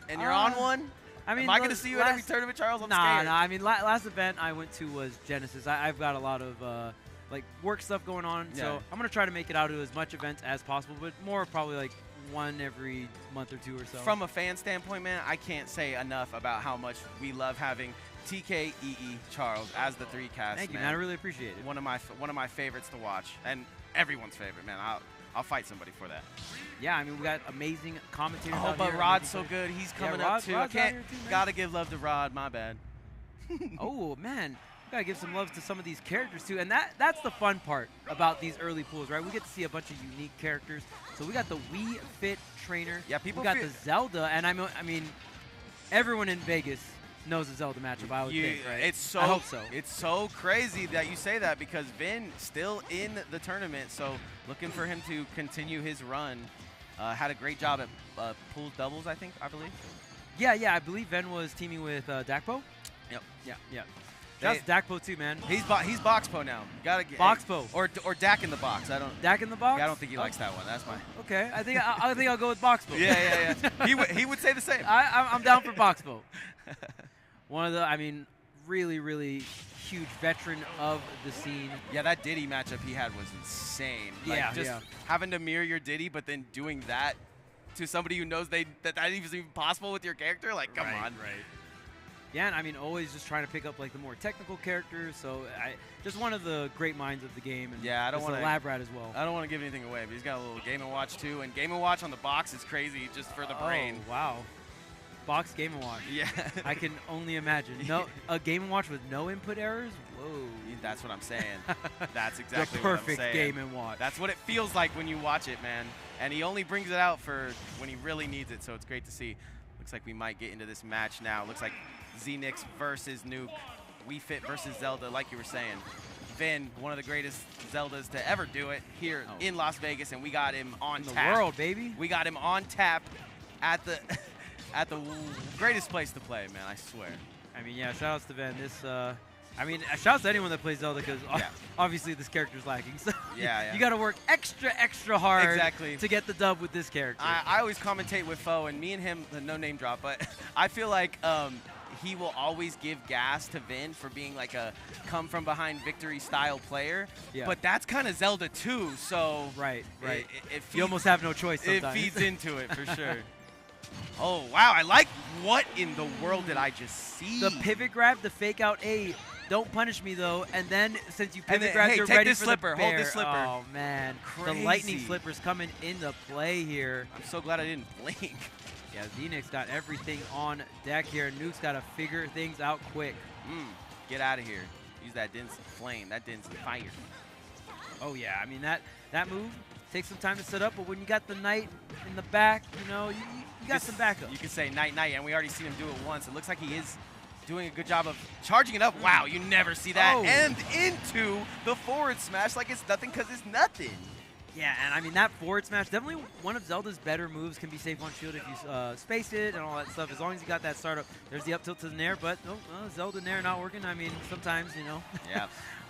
one. I mean, am I going to see you at every tournament, Charles? I'm Nah. scared. I mean, last event I went to was Genesis. I've got a lot of like work stuff going on, so I'm gonna try to make it out to as much events as possible, but more probably like one every month or two or so. From a fan standpoint, man, I can't say enough about how much we love having TK, EE, Charles as the 3 cast. Thank you, man. I really appreciate it. One of my favorites to watch, and everyone's favorite, man. I'll fight somebody for that. Yeah, I mean, we got amazing commentators. Oh, out but here. Rod's so good. He's coming up too. Rod's I can't. out here too, man. Gotta give love to Rod. My bad. Oh man, we gotta give some love to some of these characters too, and that's the fun part about these early pools, right? We get to see a bunch of unique characters. So we got the Wii Fit trainer. Yeah, people. We got the Zelda, and I mean, everyone in Vegas knows the Zelda matchup. I would think, right? I hope so. It's so crazy that you say that because Vin still in the tournament, so looking for him to continue his run. Had a great job at pool doubles, I believe. Yeah, I believe Ven was teaming with Dakpo. Yep. Yeah. That's Dakpo too, man. He's Boxpo now. Gotta get Boxpo or Dak in the box. Dak in the box. Yeah, I don't think he likes that one. That's my. Okay, I think I'll go with Boxpo. Yeah. he would say the same. I'm down for Boxpo. One of the, I mean, really huge veteran of the scene. Yeah, that Diddy matchup he had was insane. Like, just having to mirror your Diddy, but then doing that to somebody who knows that is even possible with your character. Like, come on. Right. Yeah, and I mean, always just trying to pick up like the more technical characters. So just one of the great minds of the game. And yeah, I don't want to lab rat as well. I don't want to give anything away, but he's got a little Game & Watch too, and Game & Watch on the box is crazy just for the brain. Oh, wow. Box Game & Watch. Yeah. I can only imagine. No, a Game & Watch with no input errors? Whoa. That's what I'm saying. That's exactly the what I'm perfect saying. Game & Watch. That's what it feels like when you watch it, man. And he only brings it out for when he really needs it, so it's great to see. Looks like we might get into this match now. Looks like Zenix versus Nuke. Wii Fit versus Zelda, like you were saying. Vin, one of the greatest Zeldas to ever do it here in Las Vegas, and we got him on tap. In the world, baby. We got him on tap at the at the greatest place to play, man, I swear. I mean, yeah, shout outs to Vin. I mean, shout outs to anyone that plays Zelda because obviously this character's lacking. So you got to work extra hard to get the dub with this character. I always commentate with Foe, and me and him, no name drop, but I feel like he will always give gas to Vin for being like a come from behind victory style player. Yeah. But that's kind of Zelda too, so right. It feeds, you almost have no choice sometimes. It feeds into it for sure. Oh wow! I like what in the world did I just see? The pivot grab, the fake out A. Don't punish me though. And then since you pivot grab, you're ready for the bear. Hold this slipper. Oh man, crazy. The lightning slipper's coming into play here. I'm so glad I didn't blink. Yeah, Zenix got everything on deck here. Nuke's got to figure things out quick. Get out of here. Use that Din's flame. That Din's fire. Oh yeah, I mean that move takes some time to set up, but when you got the knight in the back, you know, you got some backup. You can say night, and we already seen him do it once. It looks like he is doing a good job of charging it up. Wow, you never see that. And into the forward smash like it's nothing because it's nothing. Yeah, and I mean, that forward smash, definitely one of Zelda's better moves, can be safe on shield if you space it and all that stuff. As long as you got that startup, there's the up tilt to the nair, but Zelda nair not working. I mean, sometimes, you know,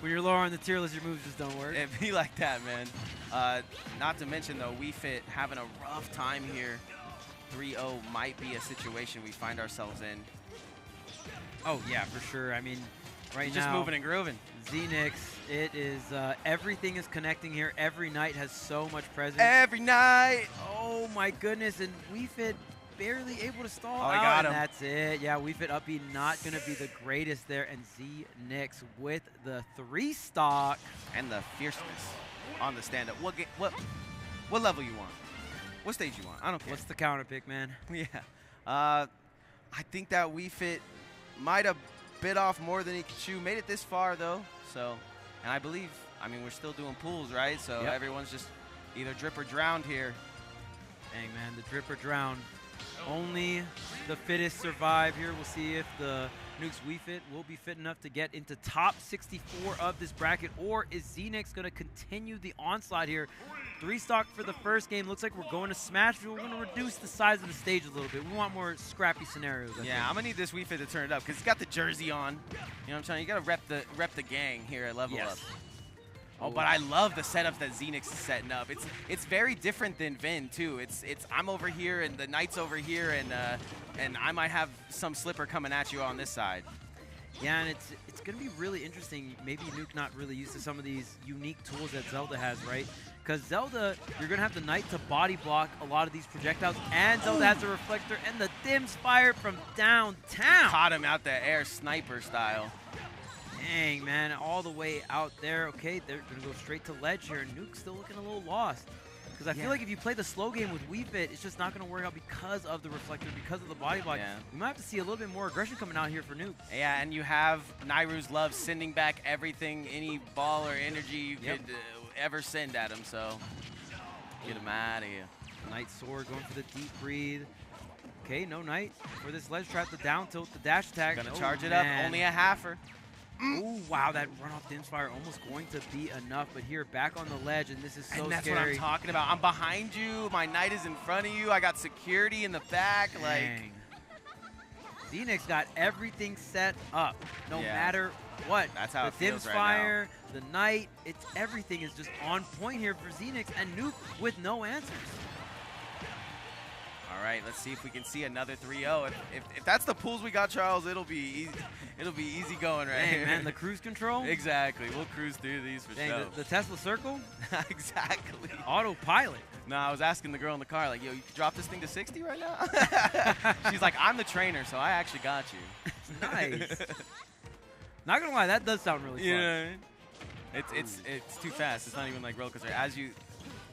when you're lower on the tier list, your moves just don't work. It be like that, man. Not to mention, though, Wii Fit having a rough time here. 3-0 might be a situation we find ourselves in. Oh, yeah, for sure. I mean, right now, just moving and grooving. Zenix, it is, everything is connecting here. Every knight has so much presence. Every night. Oh, my goodness. And Wii Fit barely able to stall out. Got him. That's it. Yeah, Wii Fit up B not going to be the greatest there. And Zenix with the 3-stock. And the fierceness on the stand-up. What level you want? What stage you want? I don't care. What's the counter pick, man? Yeah. I think that Wii Fit might have bit off more than he could chew. Made it this far, though. So, and I believe, I mean, we're still doing pools, right? So everyone's just either drip or drowned here. Dang, man, the drip or drown. Only the fittest survive here. We'll see if the Nuke's Wii Fit will be fit enough to get into top 64 of this bracket, or is Xenix going to continue the onslaught here? 3 stock for the first game. Looks like we're going to Smash. We're going to reduce the size of the stage a little bit. We want more scrappy scenarios. I think. I'm going to need this Wii Fit to turn it up because it's got the jersey on. You know what I'm saying? You got to rep the gang here at Level Up. Oh, but I love the setup that Xenix is setting up. It's very different than Vin too. It's I'm over here and the Knight's over here, and I might have some slipper coming at you on this side. Yeah, and it's going to be really interesting. Maybe Nuke not really used to some of these unique tools that Zelda has, right? Because Zelda, you're going to have the Knight to body block a lot of these projectiles, and Zelda has a reflector, and the Dim's fire from downtown. He caught him out the air sniper style. Dang, man, all the way out there. Okay, they're going to go straight to ledge here, and Nuke's still looking a little lost. Because I feel like if you play the slow game with Wii Fit, it's just not going to work out because of the reflector, because of the body block. Yeah. We might have to see a little bit more aggression coming out here for Nuke. Yeah, and you have Nairu's Love sending back everything, any ball or energy you could ever send at him, so get him out of here. Knight Sword going for the deep breathe. Okay, no Knight for this ledge trap, the down tilt, the dash attack. Gonna charge it up, only a halfer. Ooh, wow, that run off Dim's fire almost going to be enough, but here back on the ledge, and this is so scary. And that's what I'm talking about. I'm behind you, my Knight is in front of you, I got security in the back. Dang. Like Xenix got everything set up, no matter what. That's how the it feels Dim's right fire, the Knight, everything is just on point here for Xenix, and Nuke with no answers. All right, let's see if we can see another 3-0. If that's the pools we got, Charles, it'll be easy. It'll be easy going right here. Man, the cruise control. Exactly, we'll cruise through these for sure. The Tesla circle. Exactly. Autopilot. No, I was asking the girl in the car, like, yo, you can drop this thing to 60 right now? She's like, I'm the trainer, so I actually got you. Nice. Not gonna lie, that does sound really fun. Yeah. It's too fast. It's not even like roller coaster. As you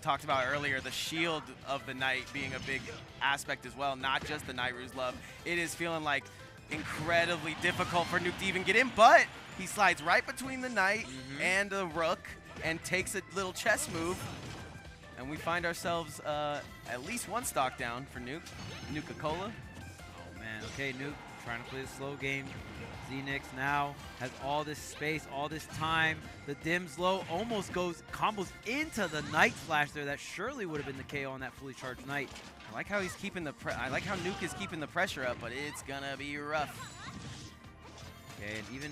talked about earlier, the shield of the Knight being a big aspect as well, not just the Nairu's Love. It is feeling like incredibly difficult for Nuke to even get in, but he slides right between the Knight and the Rook and takes a little chess move, and we find ourselves at least 1 stock down for Nuke. Nuka-Cola. Oh man, okay, Nuke trying to play the slow game. Xenix now has all this space, all this time. The Dim's low almost combos into the Knight Flash there. That surely would have been the KO on that fully charged Knight. I like how he's keeping I like how Nuke is keeping the pressure up, but it's gonna be rough. Okay, and even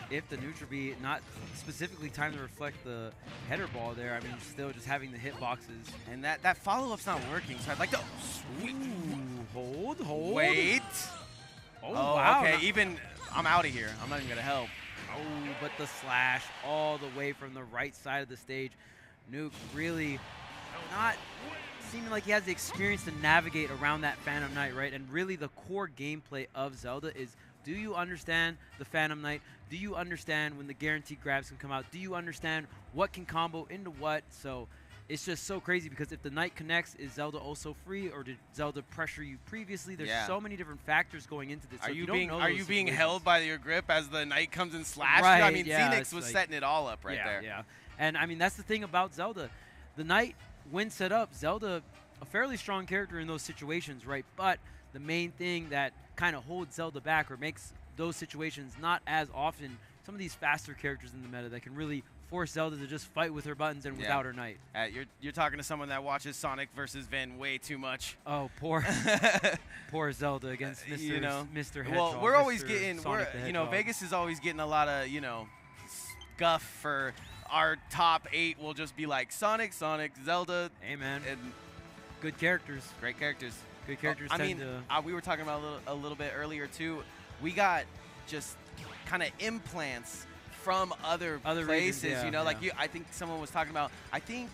if the neutral B not specifically timed to reflect the header ball there, I mean, still just having the hitboxes. And that follow-up's not working, so I'd like to... Ooh, hold. Wait. Oh, wow. Okay, even... I'm out of here. I'm not even going to help. Oh, but the slash all the way from the right side of the stage. Nuke really not seeming like he has the experience to navigate around that Phantom Knight, right? And really the core gameplay of Zelda is, do you understand the Phantom Knight? Do you understand when the guaranteed grabs can come out? Do you understand what can combo into what? So it's just so crazy because if the Knight connects, is Zelda also free, or did Zelda pressure you previously? There's so many different factors going into this. Are so you being held by your grip as the Knight comes and slashes? Right, I mean, yeah, Xenix was like, setting it all up right there. Yeah, and I mean, that's the thing about Zelda. The Knight, when set up, Zelda, a fairly strong character in those situations, right? But the main thing that kind of holds Zelda back or makes those situations not as often, some of these faster characters in the meta that can really force Zelda to just fight with her buttons and without her Knight. You're talking to someone that watches Sonic versus Vin way too much. Oh, poor Zelda against Mr. Hedgehog. Well, we're always Mr. getting, Sonic the Hedgehog. Vegas is always getting a lot of, guff for our top 8 will just be like Sonic, Zelda. Hey, man. And good characters. Great characters. Good characters we were talking about a little bit earlier, too. We got just kind of implants from other places, regions, I think someone was talking about, I think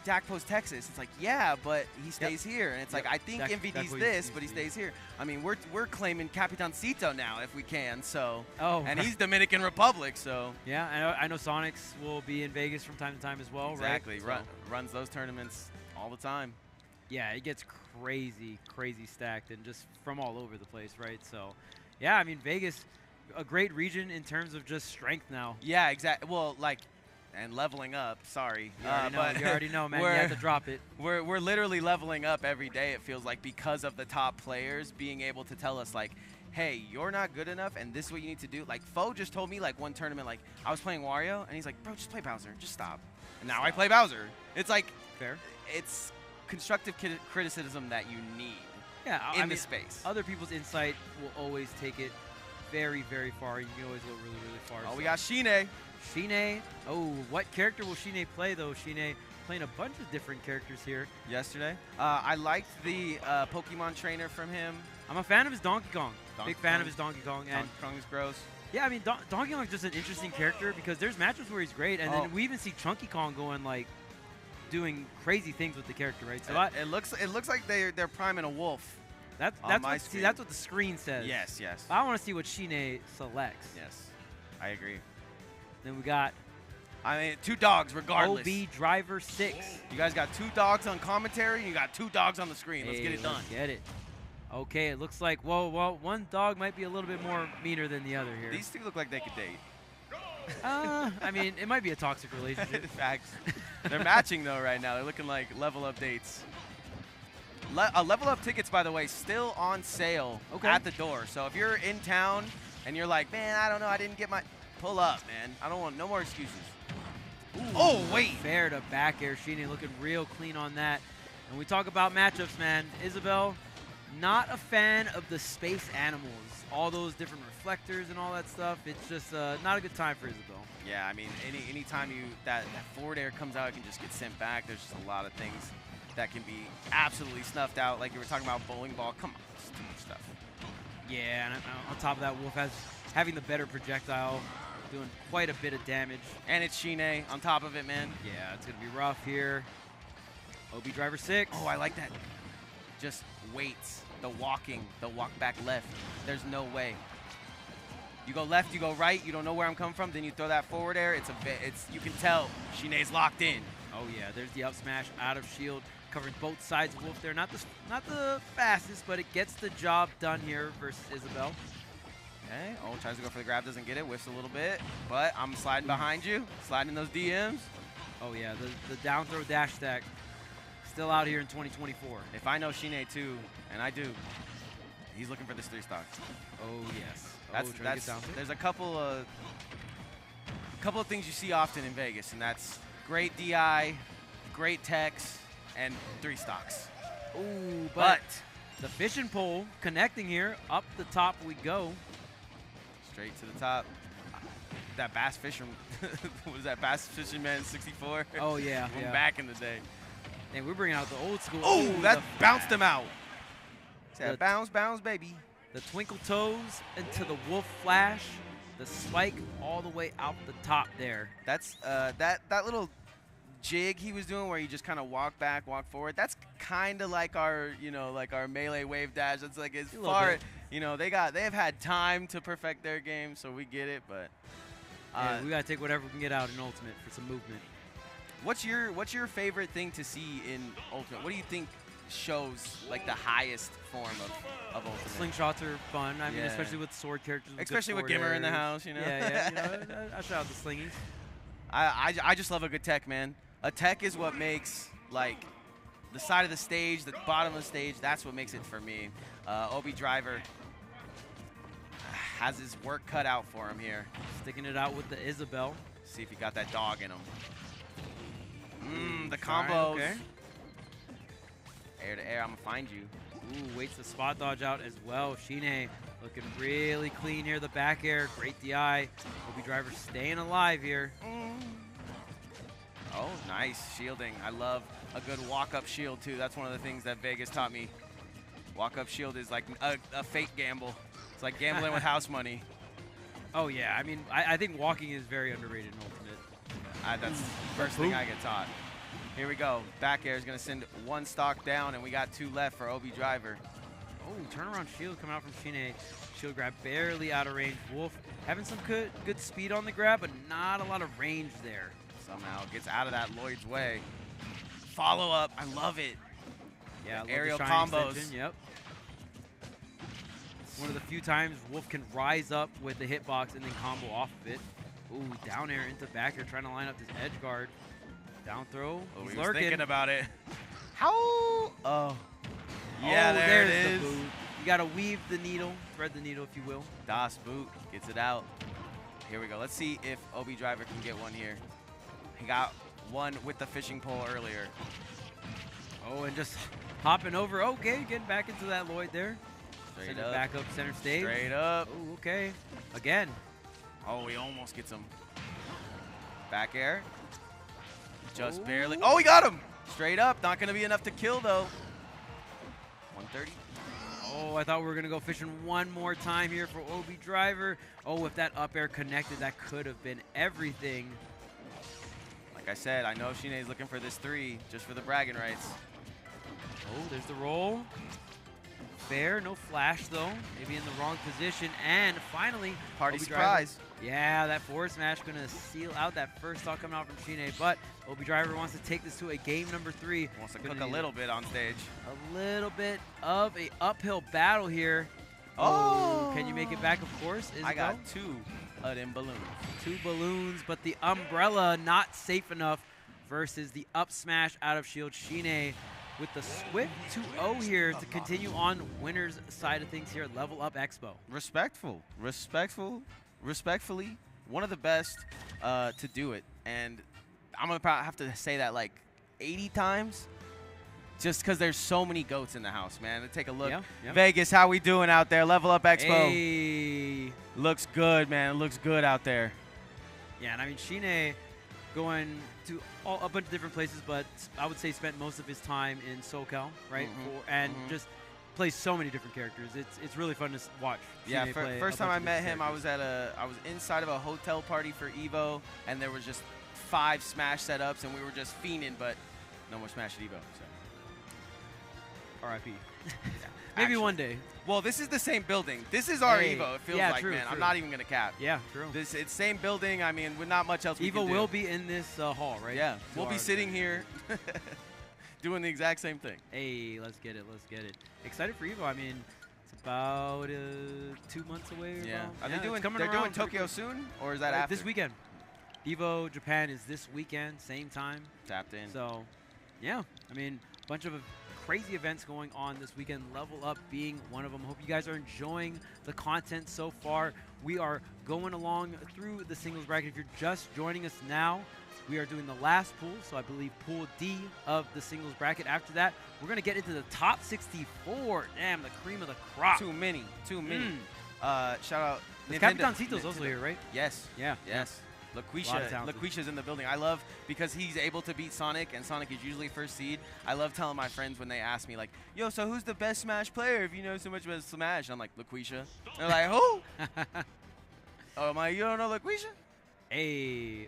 Dakpo's Texas. It's like, yeah, but he stays here. And it's like, I think MVD's this, but he stays here. I mean, we're claiming Capitancito now if we can, so. Oh. And he's Dominican Republic, so. Yeah, I know Sonics will be in Vegas from time to time as well, exactly. right? Runs those tournaments all the time. Yeah, it gets crazy stacked and just from all over the place, right? So, yeah, I mean, Vegas, a great region in terms of just strength now. Yeah, exactly. Well, and leveling up. Sorry, you already know, man. You have to drop it. We're literally leveling up every day. It feels like because of the top players being able to tell us like, hey, you're not good enough, and this is what you need to do. Like, Foe just told me, like, one tournament, like, I was playing Wario, and he's like, bro, just play Bowser. Just stop. And now I play Bowser. It's like, fair. It's constructive criticism that you need in this space. Other people's insight will always take it very, very far. You can always go really, really far. Oh, we got Shine. Shine. Oh, what character will Shine play, though? Shine playing a bunch of different characters here. Yesterday. I liked the Pokemon trainer from him. I'm a fan of his Donkey Kong. Big fan of his Donkey Kong. Donkey Kong is gross. Yeah, I mean, Donkey Kong is just an interesting character because there's matchups where he's great, and then we even see Chunky Kong going, like, doing crazy things with the character, right? So it looks like they're priming a wolf. That's what the screen says. Yes, yes. I want to see what Shine selects. Yes, I agree. Then we got, I mean, 2 dogs regardless. OB Driver 6. You guys got 2 dogs on commentary, and you got 2 dogs on the screen. Let's get it done. Let's get it. Okay, it looks like, well, one dog might be a little bit more meaner than the other here. These 2 look like they could date. I mean, it might be a toxic relationship. Facts. They're matching, though, right now. They're looking like level up dates. Level up tickets, by the way, still on sale at the door. So if you're in town and you're like, man, I don't know, I didn't get my... Pull up, man. I don't want no more excuses. Ooh, oh, wait. Fair to back air. Shine looking real clean on that. And we talk about matchups, man. Isabelle, not a fan of the space animals. All those different reflectors and all that stuff. It's just not a good time for Isabelle. Yeah, I mean, anytime that forward air comes out, it can just get sent back. There's just a lot of things that can be absolutely snuffed out. Like you were talking about bowling ball. Come on, it's too much stuff. Yeah, and on top of that, Wolf having the better projectile, doing quite a bit of damage. And it's Shine on top of it, man. Yeah, it's going to be rough here. OB Driver 6. Oh, I like that. Just waits. The walk back left. There's no way. You go left, you go right, you don't know where I'm coming from, then you throw that forward air. You can tell Shine's locked in. Oh yeah, there's the up smash out of shield, covering both sides of Wolf there. Not the fastest, but it gets the job done here versus Isabelle. Okay, oh, tries to go for the grab, doesn't get it, whiffs a little bit, but I'm sliding behind you, sliding those DMs. Oh yeah, the down throw dash stack still out here in 2024. If I know Shine too, and I do, he's looking for this 3-stock. Oh yes. There's a couple of things you see often in Vegas, and that's great DI, great techs, and 3 stocks. Ooh, but the fishing pole connecting here. Up the top we go. Straight to the top. That Bass Fisherman, what is that, Bass Fisherman 64? Oh, yeah. From back in the day. And we're bringing out the old school. Oh, that bounced him out. Bounce, baby. The twinkle toes into the wolf flash. The spike all the way out the top there. That's that little jig he was doing where you just kind of walk back, walk forward. That's kind of like our, our melee wave dash. That's like as far, they've had time to perfect their game, so we get it. But yeah, we gotta take whatever we can get out in Ultimate for some movement. What's your favorite thing to see in Ultimate? What do you think shows like the highest form of Ultimate? Slingshots are fun. I mean, especially with sword characters. Especially with Gimmer in the house, Yeah, I shout out the slingies. I just love a good tech, man. A tech is what makes, like, the side of the stage, the bottom of the stage, that's what makes it for me. OB Driver has his work cut out for him here. Sticking it out with the Isabelle. See if he got that dog in him. The combos. Okay. Air to air, I'm going to find you. Ooh, waits the spot dodge out as well. Shine looking really clean here. The back air, great DI. OB Driver staying alive here. Oh, nice shielding. I love a good walk-up shield, too. That's one of the things that Vegas taught me. Walk-up shield is like a fake gamble. It's like gambling with house money. Oh, yeah. I mean, I think walking is very underrated in Ultimate. That's the first thing I get taught. Here we go. Back air is going to send 1 stock down, and we got 2 left for OB Driver. Oh, turnaround shield coming out from Shine. Shield grab barely out of range. Wolf having some good speed on the grab, but not a lot of range there. Somehow gets out of that Lloyd's way. Follow up. I love it. Yeah, aerial combos. Extension, yep. One of the few times Wolf can rise up with the hitbox and then combo off of it. Ooh, down air into back air, trying to line up this edge guard. Down throw. He's lurking. Thinking about it. How? Oh. Yeah, oh, there it is. The boot. You got to weave the needle, thread the needle, if you will. Das Boot gets it out. Here we go. Let's see if OB Driver can get one here. He got one with the fishing pole earlier. Oh, and just hopping over. Okay, getting back into that Lloyd there. Straight Send it up. back up center stage. Straight up. Oh, okay. Again. Oh, he almost gets him. Back air. Just barely. Oh, he got him. Straight up. Not going to be enough to kill, though. 130. Oh, I thought we were going to go fishing one more time here for OB Driver. Oh, if that up air connected, that could have been everything. Like I said, I know Shine's looking for this 3 just for the bragging rights. Oh, there's the roll. Fair, no flash though. Maybe in the wrong position. And finally, Party OB surprise. Driver, yeah, that forward smash going to seal out that first stock coming out from Shine. But OB Driver wants to take this to a game number 3. Wants to cook a little bit on stage. A little bit of a uphill battle here. Oh, can you make it back? Of course. I got 2 of them balloons. 2 balloons, but the umbrella not safe enough versus the up smash out of shield. Shine with the swift 2-0 here to continue on winner's side of things here at Level Up Expo. Respectfully, one of the best to do it. And I'm going to have to say that like 80 times just because there's so many GOATs in the house, man. Take a look. Yeah. Vegas, how we doing out there? Level Up Expo. Hey. Looks good, man. It looks good out there. Yeah, and I mean, Shine going to a bunch of different places, but I would say spent most of his time in SoCal, right? And just plays so many different characters. It's really fun to watch. Yeah, Shine play first a time bunch I of met different him, I was inside of a hotel party for Evo, and there was just 5 Smash setups, and we were just fiending, but no more Smash at Evo. So. RIP. Maybe one day. Well, this is the same building. This is our Evo, it feels like, true, man. true. I'm not even going to cap. Yeah, true. It's same building. I mean, with not much else we can Evo do. will be in this hall, right? Yeah, we'll be sitting here doing the exact same thing. Hey, let's get it. Let's get it. Excited for Evo. I mean, it's about 2 months away. Yeah. About. Are they doing, they're doing Tokyo soon, or is that after? This weekend. Evo Japan is this weekend, same time. Tapped in. So, yeah. I mean, a bunch of crazy events going on this weekend, Level Up being one of them. Hope you guys are enjoying the content so far. We are going along through the singles bracket. If you're just joining us now, we are doing the last pool, so I believe pool D of the singles bracket. After that, we're going to get into the top 64. Damn, the cream of the crop. Too many. Shout out Nintendo. Capitancito's also here, right? Yes. Yeah. Yes. LaQuisha's in the building. I love because he's able to beat Sonic, and Sonic is usually first seed. I love telling my friends when they ask me, like, yo, so who's the best Smash player if you know so much about Smash? And I'm like, LaQuisha. They're like, who? Oh, am I? You don't know LaQuisha? Hey.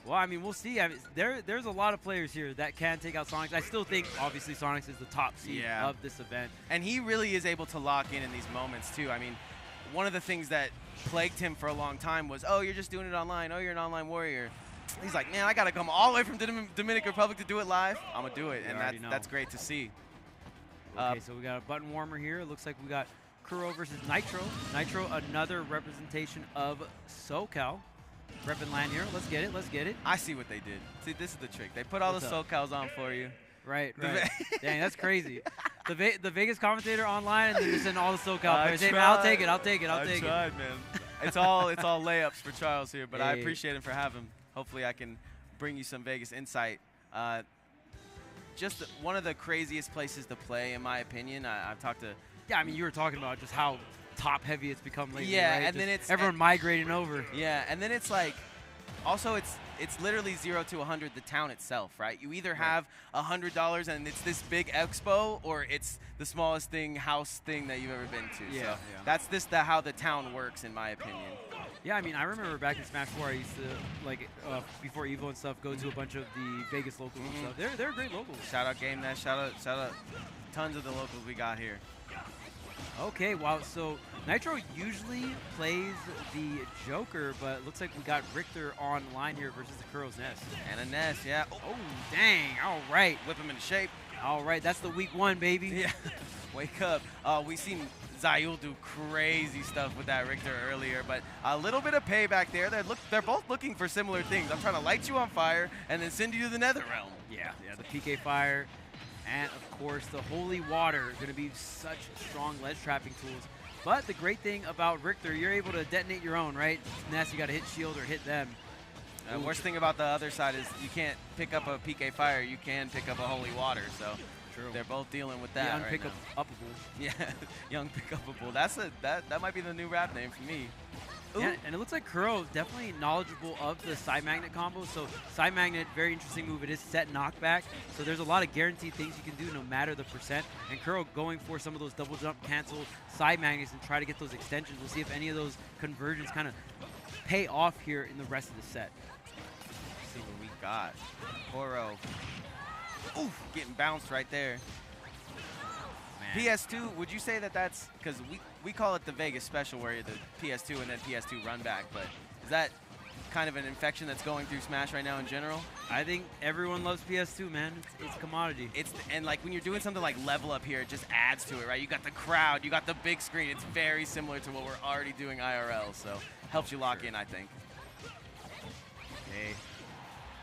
Well, I mean, we'll see. I mean, there's a lot of players here that can take out Sonics. I still think, obviously, Sonics is the top seed of this event. And he really is able to lock in these moments, too. I mean, one of the things that plagued him for a long time was, oh, you're just doing it online. Oh, you're an online warrior. He's like, man, I got to come all the way from Dominican Republic to do it live. I'm going to do it, and that's great to see. Okay, so we got a button warmer here. It looks like we got Kuro versus Nitro. Nitro, another representation of SoCal. Reppin' land here. Let's get it. Let's get it. I see what they did. See, this is the trick. They put all the SoCals on for you. Right. Dang, that's crazy. The Vegas commentator online, and then just send all the SoCal players. Hey, man, I'll take it. I tried, man. It's all layups for Charles here, but I appreciate him for having him. Hopefully I can bring you some Vegas insight. Just one of the craziest places to play, in my opinion. I've talked to... Yeah, I mean, you were talking about just how top-heavy it's become lately, yeah, right? And then it's... Everyone migrating over. Yeah, and then it's like... Also, it's literally 0 to 100, the town itself, right? You either have $100 and it's this big expo, or it's the smallest house thing that you've ever been to. Yeah, so that's how the town works, in my opinion. Yeah, I mean, I remember back in Smash 4, I used to, like, before Evo and stuff, go to a bunch of the Vegas locals and stuff. They're great locals. Shout out Game Nest. Shout out tons of the locals we got here. Okay, wow. So Nitro usually plays the Joker, but it looks like we got Richter online here versus the Kuro's Nest. And a Nest, yeah. Oh, dang. All right. Whip him into shape. All right, that's the week 1, baby. Yeah. Wake up. We seen Zayul do crazy stuff with that Richter earlier, but a little bit of payback there. They're both looking for similar things. I'm trying to light you on fire and then send you to the Nether Realm. Yeah, the PK fire. And of course, the holy water going to be such strong ledge trapping tools. But the great thing about Richter, you're able to detonate your own, right? Unless you got to hit shield or hit them. The worst thing about the other side is you can't pick up a PK Fire. You can pick up a holy water. So True. They're both dealing with that right now. Unpick-upable. Yeah, young pick-upable. That might be the new rap name for me. Yeah, and it looks like Kuro definitely knowledgeable of the side magnet combo. So side magnet, very interesting move. It is set knockback. So there's a lot of guaranteed things you can do no matter the percent. And Kuro going for some of those double jump cancel side magnets and try to get those extensions. We'll see if any of those conversions kind of pay off here in the rest of the set. Let's see what we got. Kuro. Oof, getting bounced right there. PS2, would you say that that's, because we call it the Vegas special where the PS2 and then PS2 run back, but is that kind of an infection that's going through Smash right now in general? I think everyone loves PS2, man. It's commodity. And like when you're doing something like Level Up here, it just adds to it, right? You got the crowd, you got the big screen. It's very similar to what we're already doing IRL, so helps you lock in, I think. Okay,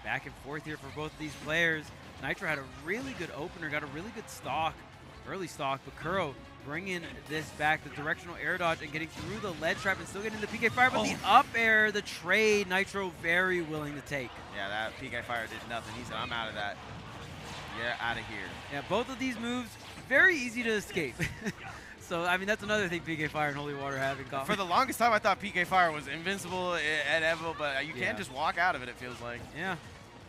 back and forth here for both of these players. Nitro had a really good opener, got a really good stock. Early stock, but Kuro bringing this back, the directional air dodge and getting through the ledge trap and still getting the PK Fire, but the up air, the trade, Nitro very willing to take. Yeah, that PK Fire did nothing. He said, I'm out of that. You're out of here. Yeah, both of these moves, very easy to escape. So, I mean, that's another thing PK Fire and Holy Water have in common. For the longest time, I thought PK Fire was invincible at Evo, but you can't just walk out of it, it feels like. Yeah.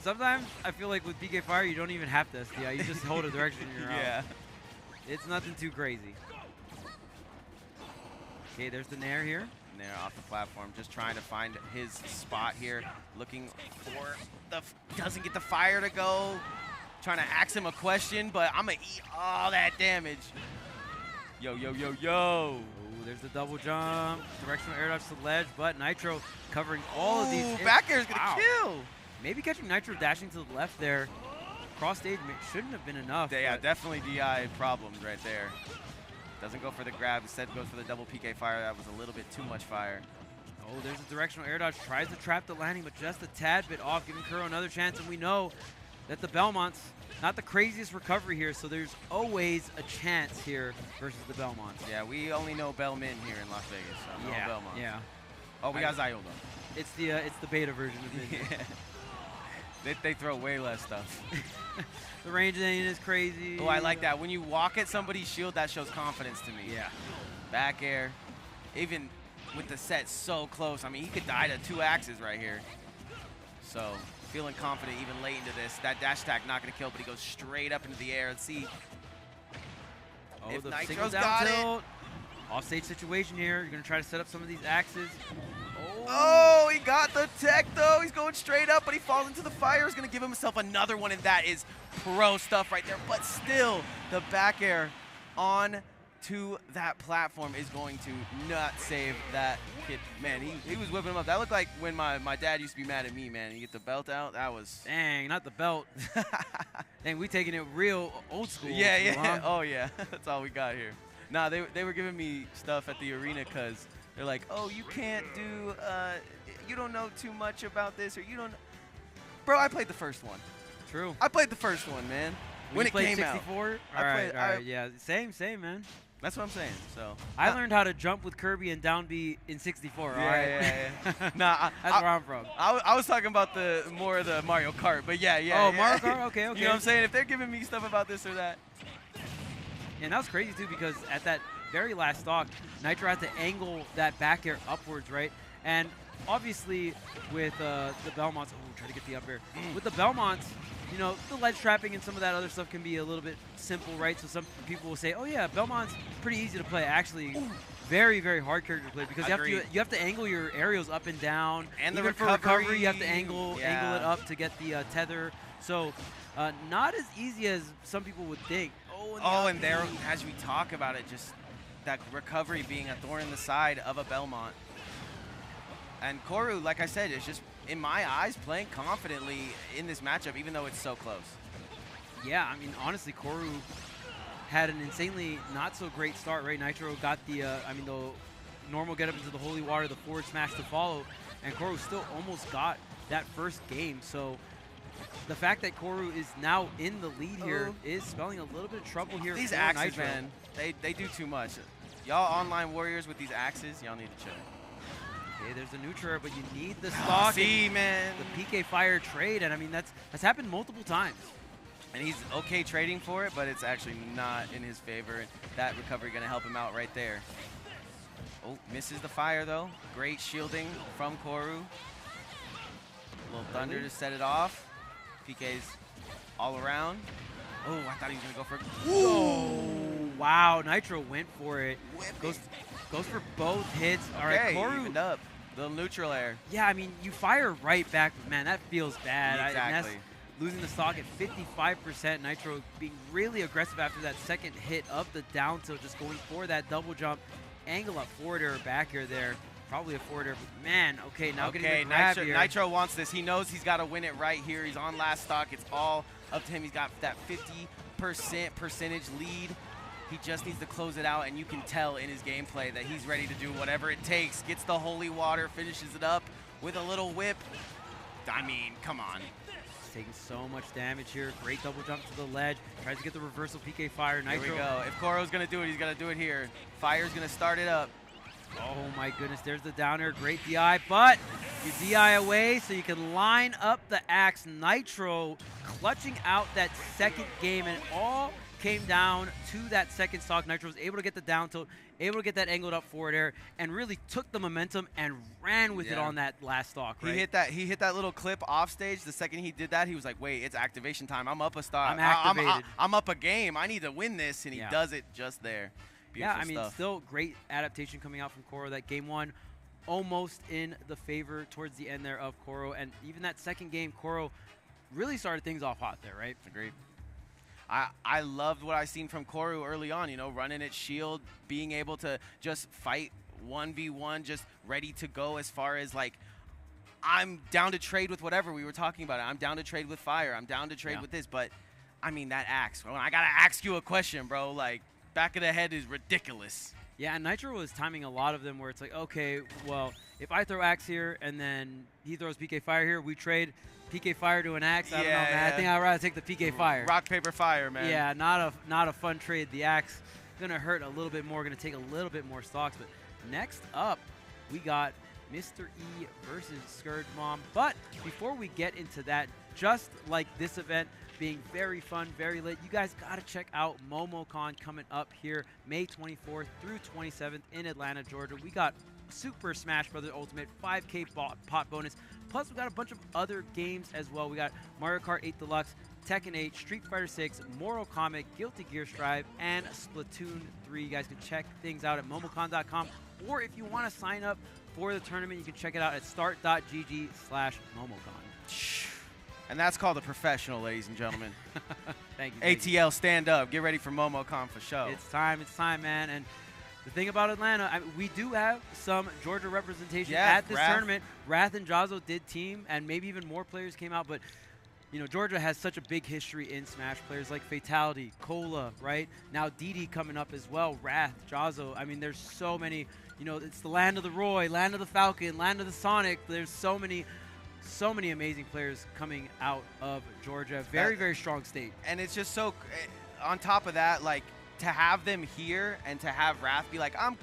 Sometimes I feel like with PK Fire, you don't even have to SDI. You just hold a direction and you're out. It's nothing too crazy. Okay, there's the Nair here. Nair off the platform, just trying to find his spot here. Looking for doesn't get the fire to go. Trying to ask him a question, but I'm going to eat all that damage. Yo, yo, yo, yo. Ooh, there's the double jump. Directional air dodge to the ledge, but Nitro covering all of these. Back air is going to kill. Maybe catching Nitro dashing to the left there. Cross stage shouldn't have been enough. Yeah, definitely DI problems right there. Doesn't go for the grab, instead goes for the double PK Fire. That was a little bit too much fire. Oh, there's a directional air dodge. Tries to trap the landing, but just a tad bit off, giving Kuro another chance. And we know that the Belmonts, not the craziest recovery here, so there's always a chance here versus the Belmonts. Yeah, we only know Belmin here in Las Vegas. So no Belmonts. Yeah. Oh, we got Ziola. It's the beta version of it. Yeah. They throw way less stuff. The range lane is crazy. Oh, I like that. When you walk at somebody's shield, that shows confidence to me. Yeah. Back air. Even with the set so close, I mean, he could die to 2 axes right here. So, feeling confident even late into this. That dash attack not going to kill, but he goes straight up into the air. Let's see if the Nitro's got it. Offstage situation here. You're going to try to set up some of these axes. Oh, he got the tech, though. He's going straight up, but he falls into the fire. He's going to give himself another one, and that is pro stuff right there. But still, the back air on to that platform is going to not save that kid. Man, he was whipping him up. That looked like when my dad used to be mad at me, man. You get the belt out, that was... Dang, not the belt. Dang, we taking it real old school. Yeah, yeah. Huh? Oh, yeah. That's all we got here. Nah, they were giving me stuff at the arena because... They're like, oh, you can't do, you don't know too much about this, or you don't. Bro, I played the first one. True. I played the first one, man. When it came 64? out. All right, yeah, same, man. That's what I'm saying. So I learned how to jump with Kirby and down B in 64. Yeah, all right. yeah. Nah, that's where I'm from. I was talking about more of the Mario Kart, but yeah. Oh, Mario Kart. Okay. You know what I'm saying? If they're giving me stuff about this or that. And that was crazy too because at that very last stock, Nitro had to angle that back air upwards, right? And obviously with the Belmonts, try to get the up air. With the Belmonts, you know, the ledge trapping and some of that other stuff can be a little bit simple, right? So some people will say, oh yeah, Belmont's pretty easy to play. Actually, very, very hard character to play because you have to angle your aerials up and down. And even for recovery, you have to angle it up to get the tether. So not as easy as some people would think. And there, as we talk about it, just that recovery being a thorn in the side of a Belmont. And Koru, like I said, is just, in my eyes, playing confidently in this matchup, even though it's so close. Yeah, I mean, honestly, Koru had an insanely not so great start, right? Nitro got the, the normal get up into the holy water, the forward smash to follow, and Koru still almost got that first game. So the fact that Koru is now in the lead here is spelling a little bit of trouble here. These for axes, Nitro. man, they do too much. Y'all online warriors with these axes, y'all need to chill. Okay, there's a neutral, but you need the stock. See, man. The PK Fire trade, and I mean, that's happened multiple times. And he's okay trading for it, but it's actually not in his favor. And that recovery going to help him out right there. Oh, misses the fire, though. Great shielding from Koru. A little thunder to set it off. PK's all around. Oh, I thought he was going to go for it. Oh, wow. Nitro went for it. Goes for both hits. All right, Koru. Evened up. Little neutral air. Yeah, I mean, you fire right back, but man, that feels bad. Exactly. Losing the stock at 55%. Nitro being really aggressive after that second hit of the down tilt, just going for that double jump. Angle up forward air, back air there. Probably a forward air, but man, okay, now getting the grab here. Nitro wants this. He knows he's got to win it right here. He's on last stock. It's all up to him. He's got that 50% percentage lead. He just needs to close it out, and you can tell in his gameplay that he's ready to do whatever it takes. Gets the holy water, finishes it up with a little whip. I mean, come on. Taking so much damage here. Great double jump to the ledge. Tries to get the reversal PK Fire. Nitro. Here we go. If Koru's going to do it, he's going to do it here. Fire's going to start it up. Oh my goodness, there's the down air. Great DI, but you DI away so you can line up the axe. Nitro clutching out that second game, and it all came down to that second stock. Nitro was able to get the down tilt, able to get that angled up forward air, and really took the momentum and ran with it on that last stock. Right? He hit that little clip off stage. The second he did that, he was like, "Wait, it's activation time. I'm up a stock. I'm activated. I'm up a game. I need to win this," and he does it just there. Beautiful I mean, stuff. still great adaptation coming out from Koru. That game one almost in the favor towards the end there of Koru, and even that second game, Koru really started things off hot there, right? Agreed. I loved what I seen from Koru early on, you know, running its shield, being able to just fight 1v1, just ready to go as far as like, I'm down to trade with whatever we were talking about. I'm down to trade with fire. I'm down to trade with this. But, I mean, that axe. Well, I got to ask you a question, bro. Like, back of the head is ridiculous. Yeah, and Nitro was timing a lot of them where it's like, okay, well, if I throw axe here and then he throws PK Fire here, we trade PK Fire to an axe. I don't know, man. I think I'd rather take the PK Fire. Rock, paper, fire, man. Yeah, not a fun trade. The axe gonna hurt a little bit more, gonna take a little bit more stocks. But next up, we got Mr. E versus Scourge Mom. But before we get into that, just like this event being very fun, very lit, you guys gotta check out MomoCon coming up here May 24th through 27th in Atlanta, Georgia. We got Super Smash Bros. Ultimate 5K pot bonus. Plus, we got a bunch of other games as well. We got Mario Kart 8 Deluxe, Tekken 8, Street Fighter 6, Mortal Kombat, Guilty Gear Strive, and Splatoon 3. You guys can check things out at momocon.com, or if you want to sign up for the tournament, you can check it out at start.gg/momocon. And that's called a professional, ladies and gentlemen. Thank you. ATL, stand up. Get ready for MomoCon for show. It's time, man. And the thing about Atlanta, I mean, we do have some Georgia representation at this tournament. Wrath and Jazzo did team, and maybe even more players came out. But, you know, Georgia has such a big history in Smash. Players like Fatality, Cola, right? Now Didi coming up as well, Wrath, Jazzo. I mean, there's so many. You know, it's the land of the Roy, land of the Falcon, land of the Sonic. There's so many amazing players coming out of Georgia. Very strong state. And it's just so, on top of that, like, to have them here and to have Wrath be like, I'm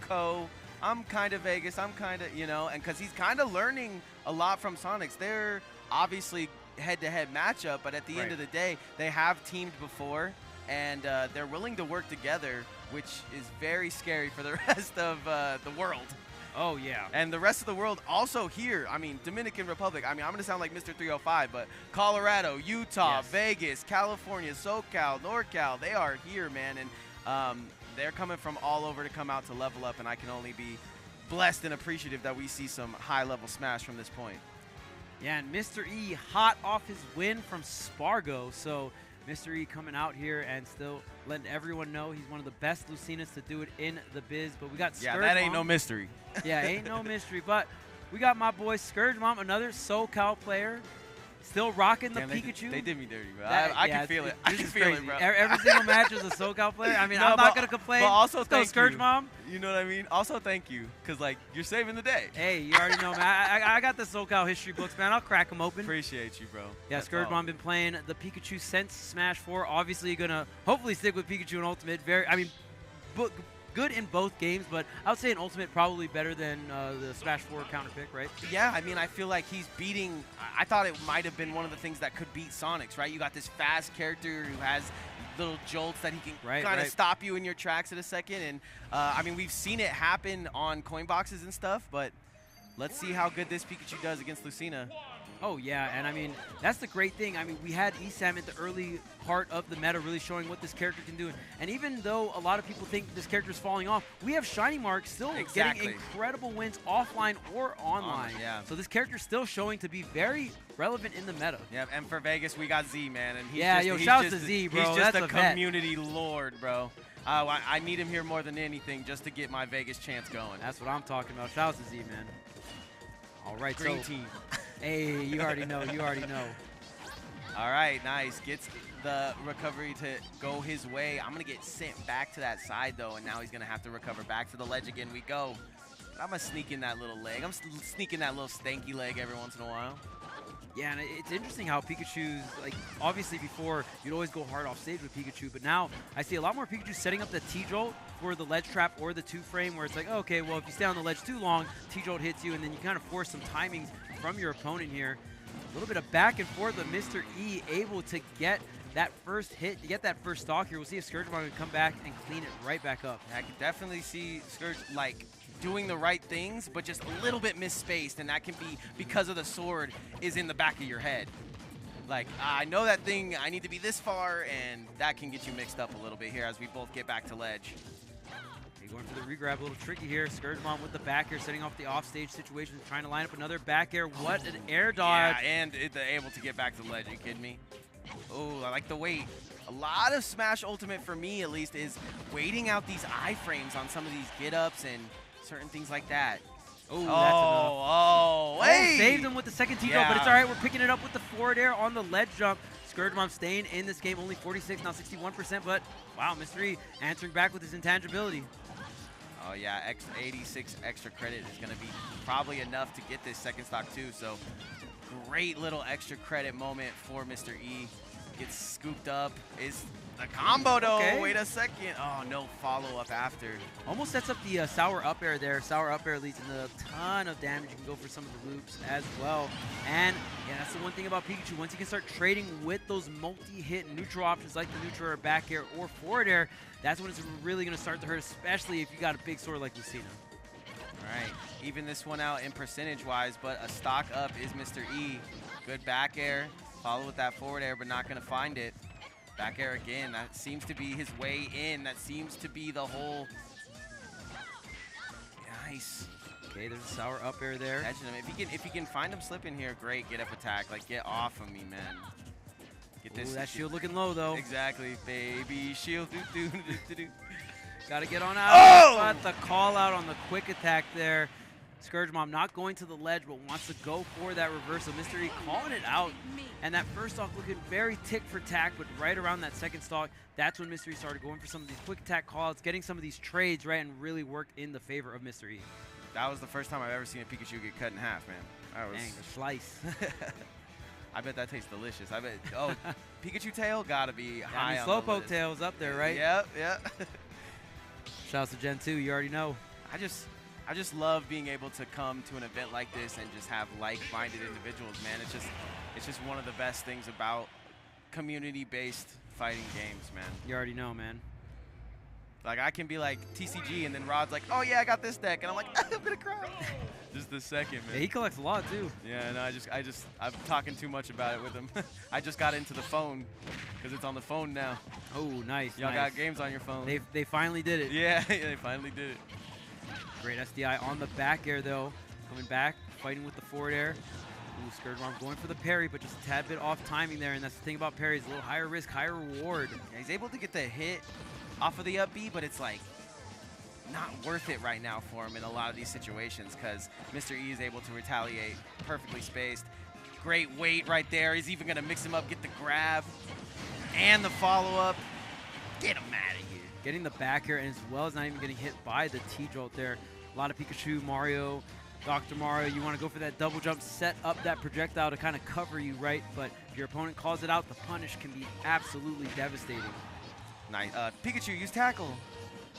kind of Vegas, I'm kind of, you know, and because he's kind of learning a lot from Sonics. They're obviously head-to-head matchup, but at the end of the day, they have teamed before, and they're willing to work together, which is very scary for the rest of the world. Oh, yeah. And the rest of the world also here. I mean, Dominican Republic. I mean, I'm going to sound like Mr. 305, but Colorado, Utah, Vegas, California, SoCal, NorCal, they are here, man. And they're coming from all over to come out to level up, and I can only be blessed and appreciative that we see some high-level Smash from this point. Yeah, and Mr. E hot off his win from Spargo. So Mr. E coming out here and still letting everyone know he's one of the best Lucinas to do it in the biz. But we got Scourge that ain't Mom. no mystery. Yeah, ain't no mystery. But we got my boy Scourge Mom, another SoCal player. Still rocking the Damn, Pikachu. They did me dirty, bro. That- I yeah, can feel it's- it. I this can is feel crazy. it, bro. Every single match is a SoCal player. I mean, No, I'm not but- going to complain. But also, Let's go, thank Scourge you. Mom. You know what I mean? Also, thank you, because, like, you're saving the day. Hey, you already know, man. I got the SoCal history books, man. I'll crack them open. Appreciate you, bro. Yeah, That's Scourge all. Mom been playing the Pikachu since Smash 4. Obviously, gonna hopefully stick with Pikachu in Ultimate. Good in both games, but I would say in Ultimate probably better than the Smash 4 counter pick, right? Yeah, I mean, I feel like he's beating. I thought it might have been one of the things that could beat Sonic's, right? You got this fast character who has little jolts that he can kind of stop you in your tracks in a second. And I mean, we've seen it happen on coin boxes and stuff, but let's see how good this Pikachu does against Lucina. Oh, yeah, and I mean, that's the great thing. I mean, we had ESAM at the early part of the meta really showing what this character can do. And even though a lot of people think this character is falling off, we have Shiny Mark still getting incredible wins offline or online. Yeah. So this character is still showing to be very relevant in the meta. Yeah, and for Vegas, we got Z, man. And he's shout out to Z, bro. He's just That's a a vet. community lord, bro. I need him here more than anything just to get my Vegas chance going. That's what I'm talking about. Shout out to Z, man. All right, Green team. Hey, you already know. You already know. All right, nice. Gets the recovery to go his way. I'm going to get sent back to that side, though, and now he's going to have to recover back to the ledge again. We go. I'm going to sneak in that little leg. I'm sneaking that little stanky leg every once in a while. Yeah, and it's interesting how Pikachu's, like, obviously before, you'd always go hard off stage with Pikachu, but now I see a lot more Pikachu setting up the T-Jolt for the ledge trap or the two-frame, where it's like, okay, well, if you stay on the ledge too long, T-Jolt hits you, and then you kind of force some timings from your opponent here. A little bit of back and forth, but Mr. E able to get that first hit, to get that first stock here. We'll see if Scourge can come back and clean it right back up. I can definitely see Scourge, like, doing the right things, but just a little bit misspaced, and that can be because of the sword is in the back of your head. Like, I know that thing, I need to be this far, and that can get you mixed up a little bit here as we both get back to ledge. Going for the regrab, a little tricky here. Scourgemon with the back air, setting off the offstage situation, trying to line up another back air. What an air dodge. Yeah, and able to get back to the ledge. Are you kidding me? Oh, I like the wait. A lot of Smash Ultimate, for me at least, is waiting out these iframes on some of these get-ups and certain things like that. Oh, that's enough. Hey! Saved him with the second T-Jump, but it's all right. We're picking it up with the forward air on the ledge jump. Scourgemon staying in this game, only 46, now 61%, but wow, Mr. E answering back with his intangibility. Oh, yeah, 86 extra credit is going to be probably enough to get this second stock, too. So, great little extra credit moment for Mr. E. Gets scooped up. Is the combo, though. Okay. Wait a second. Oh, no follow-up after. Almost sets up the sour up air there. Sour up air leads into a ton of damage. You can go for some of the loops as well. And, yeah, that's the one thing about Pikachu. Once you can start trading with those multi-hit neutral options like the neutral air, back air, or forward air, that's when it's really going to start to hurt, especially if you got a big sword like Lucina. All right, even this one out in percentage-wise, but a stock up is Mr. E. Good back air. Follow with that forward air, but not going to find it. Back air again. That seems to be his way in. That seems to be the whole... Nice. Okay, there's a sour up air there. Catching him. If he can find him slipping here, great. Get up attack. Like, get off of me, man. Get this. Ooh, that shield looking low, though. Exactly. Baby shield. Got to get on out. Oh! But the call out on the quick attack there. Scourgemon not going to the ledge, but wants to go for that reversal. Mr. E calling it out. And that first stock looking very tick for tack, but right around that second stock, that's when Mr. E started going for some of these quick attack callouts, getting some of these trades, right, and really worked in the favor of Mr. E. That was the first time I've ever seen a Pikachu get cut in half, man. That was... Dang, a slice. I bet that tastes delicious. I bet, oh, Pikachu tail gotta be high on the Slowpoke list. tail's up there, right? Yep, yep. Shouts to Gen 2, you already know. I just love being able to come to an event like this and just have like-minded individuals, man. It's just one of the best things about community-based fighting games, man. You already know, man. Like, I can be like TCG, and then Rod's like, oh, yeah, I got this deck. And I'm like, I'm going to cry. Just the second, man. Yeah, he collects a lot, too. Yeah, no, I'm talking too much about it with him. I just got into the phone because it's on the phone now. Oh, nice. Y'all got games on your phone. They finally did it. Yeah, they finally did it. Great SDI on the back air, though. Coming back, fighting with the forward air. Ooh, Scourgemon going for the parry, but just a tad bit off timing there. And that's the thing about parries, a little higher risk, higher reward. Yeah, he's able to get the hit off of the up B, but it's like not worth it right now for him in a lot of these situations because Mr. E is able to retaliate, perfectly spaced. Great weight right there. He's even going to mix him up, get the grab and the follow-up. Get him out of here. Getting the back air, and as well as not even getting hit by the T-Jolt there. A lot of Pikachu, Mario, Dr. Mario, you want to go for that double jump, set up that projectile to kind of cover you, right? But if your opponent calls it out, the punish can be absolutely devastating. Nice. Pikachu, use tackle.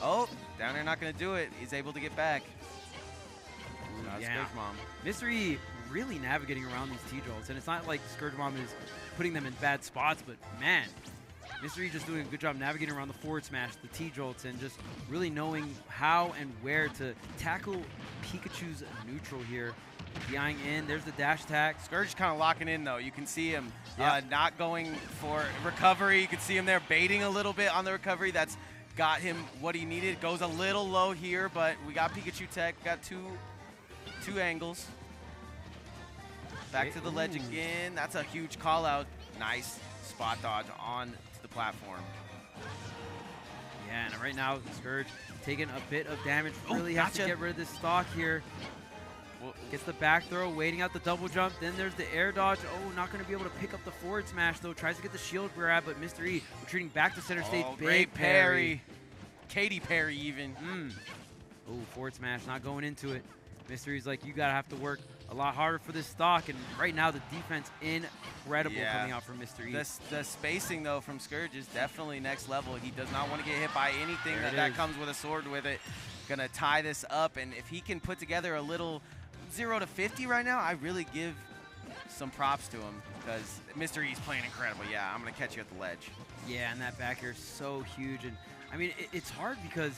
Oh, down there not going to do it. He's able to get back. Ooh, yeah. Scourge Mom. Mystery really navigating around these T-Jolts, and it's not like Scourge Mom is putting them in bad spots, but man, Mystery just doing a good job navigating around the forward smash, the T-Jolts, and just really knowing how and where to tackle Pikachu's neutral here. DIing in, there's the dash attack. Scourge is kind of locking in though. You can see him not going for recovery. You can see him there baiting a little bit on the recovery. That's got him what he needed. Goes a little low here, but we got Pikachu tech. We got two angles. Back to the ledge again. That's a huge call out. Nice spot dodge on to the platform. Yeah, and right now Scourge taking a bit of damage. Really has to get rid of this stock here. Gets the back throw, waiting out the double jump. Then there's the air dodge. Oh, not going to be able to pick up the forward smash, though. Tries to get the shield grab, but Mr. E retreating back to center stage. Big great parry. Katy Perry even. Oh, forward smash, not going into it. Mr. E's like, you got to have to work a lot harder for this stock. And right now, the defense incredible coming out from Mr. E. The spacing, though, from Scourge is definitely next level. He does not want to get hit by anything that comes with a sword with it. Going to tie this up, and if he can put together a little 0 to 50 right now, I really give some props to him because Mr. E's playing incredible. Yeah, I'm going to catch you at the ledge. Yeah, and that back air is so huge. And I mean, it's hard because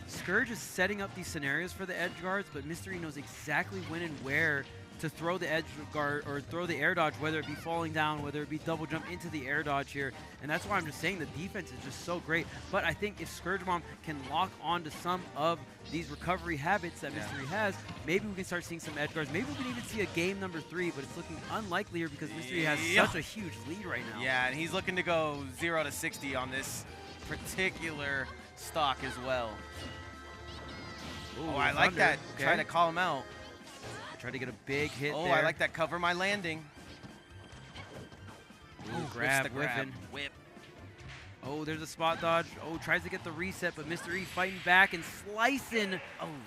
Scourge is setting up these scenarios for the edge guards, but Mr. E knows exactly when and where to throw the edge guard or throw the air dodge, whether it be falling down, whether it be double jump into the air dodge here. And that's why I'm just saying the defense is just so great. But I think if Scourge Mom can lock on to some of these recovery habits that Mystery has, maybe we can start seeing some edge guards. Maybe we can even see a game number 3, but it's looking unlikely here because Mystery has such a huge lead right now. Yeah, and he's looking to go 0 to 60 on this particular stock as well. Ooh, I like that. Okay. Trying to call him out. Try to get a big hit there. Oh, I like that. Cover my landing. Ooh, grab, whip. Oh, there's a spot dodge. Oh, tries to get the reset, but Mr. E fighting back and slicing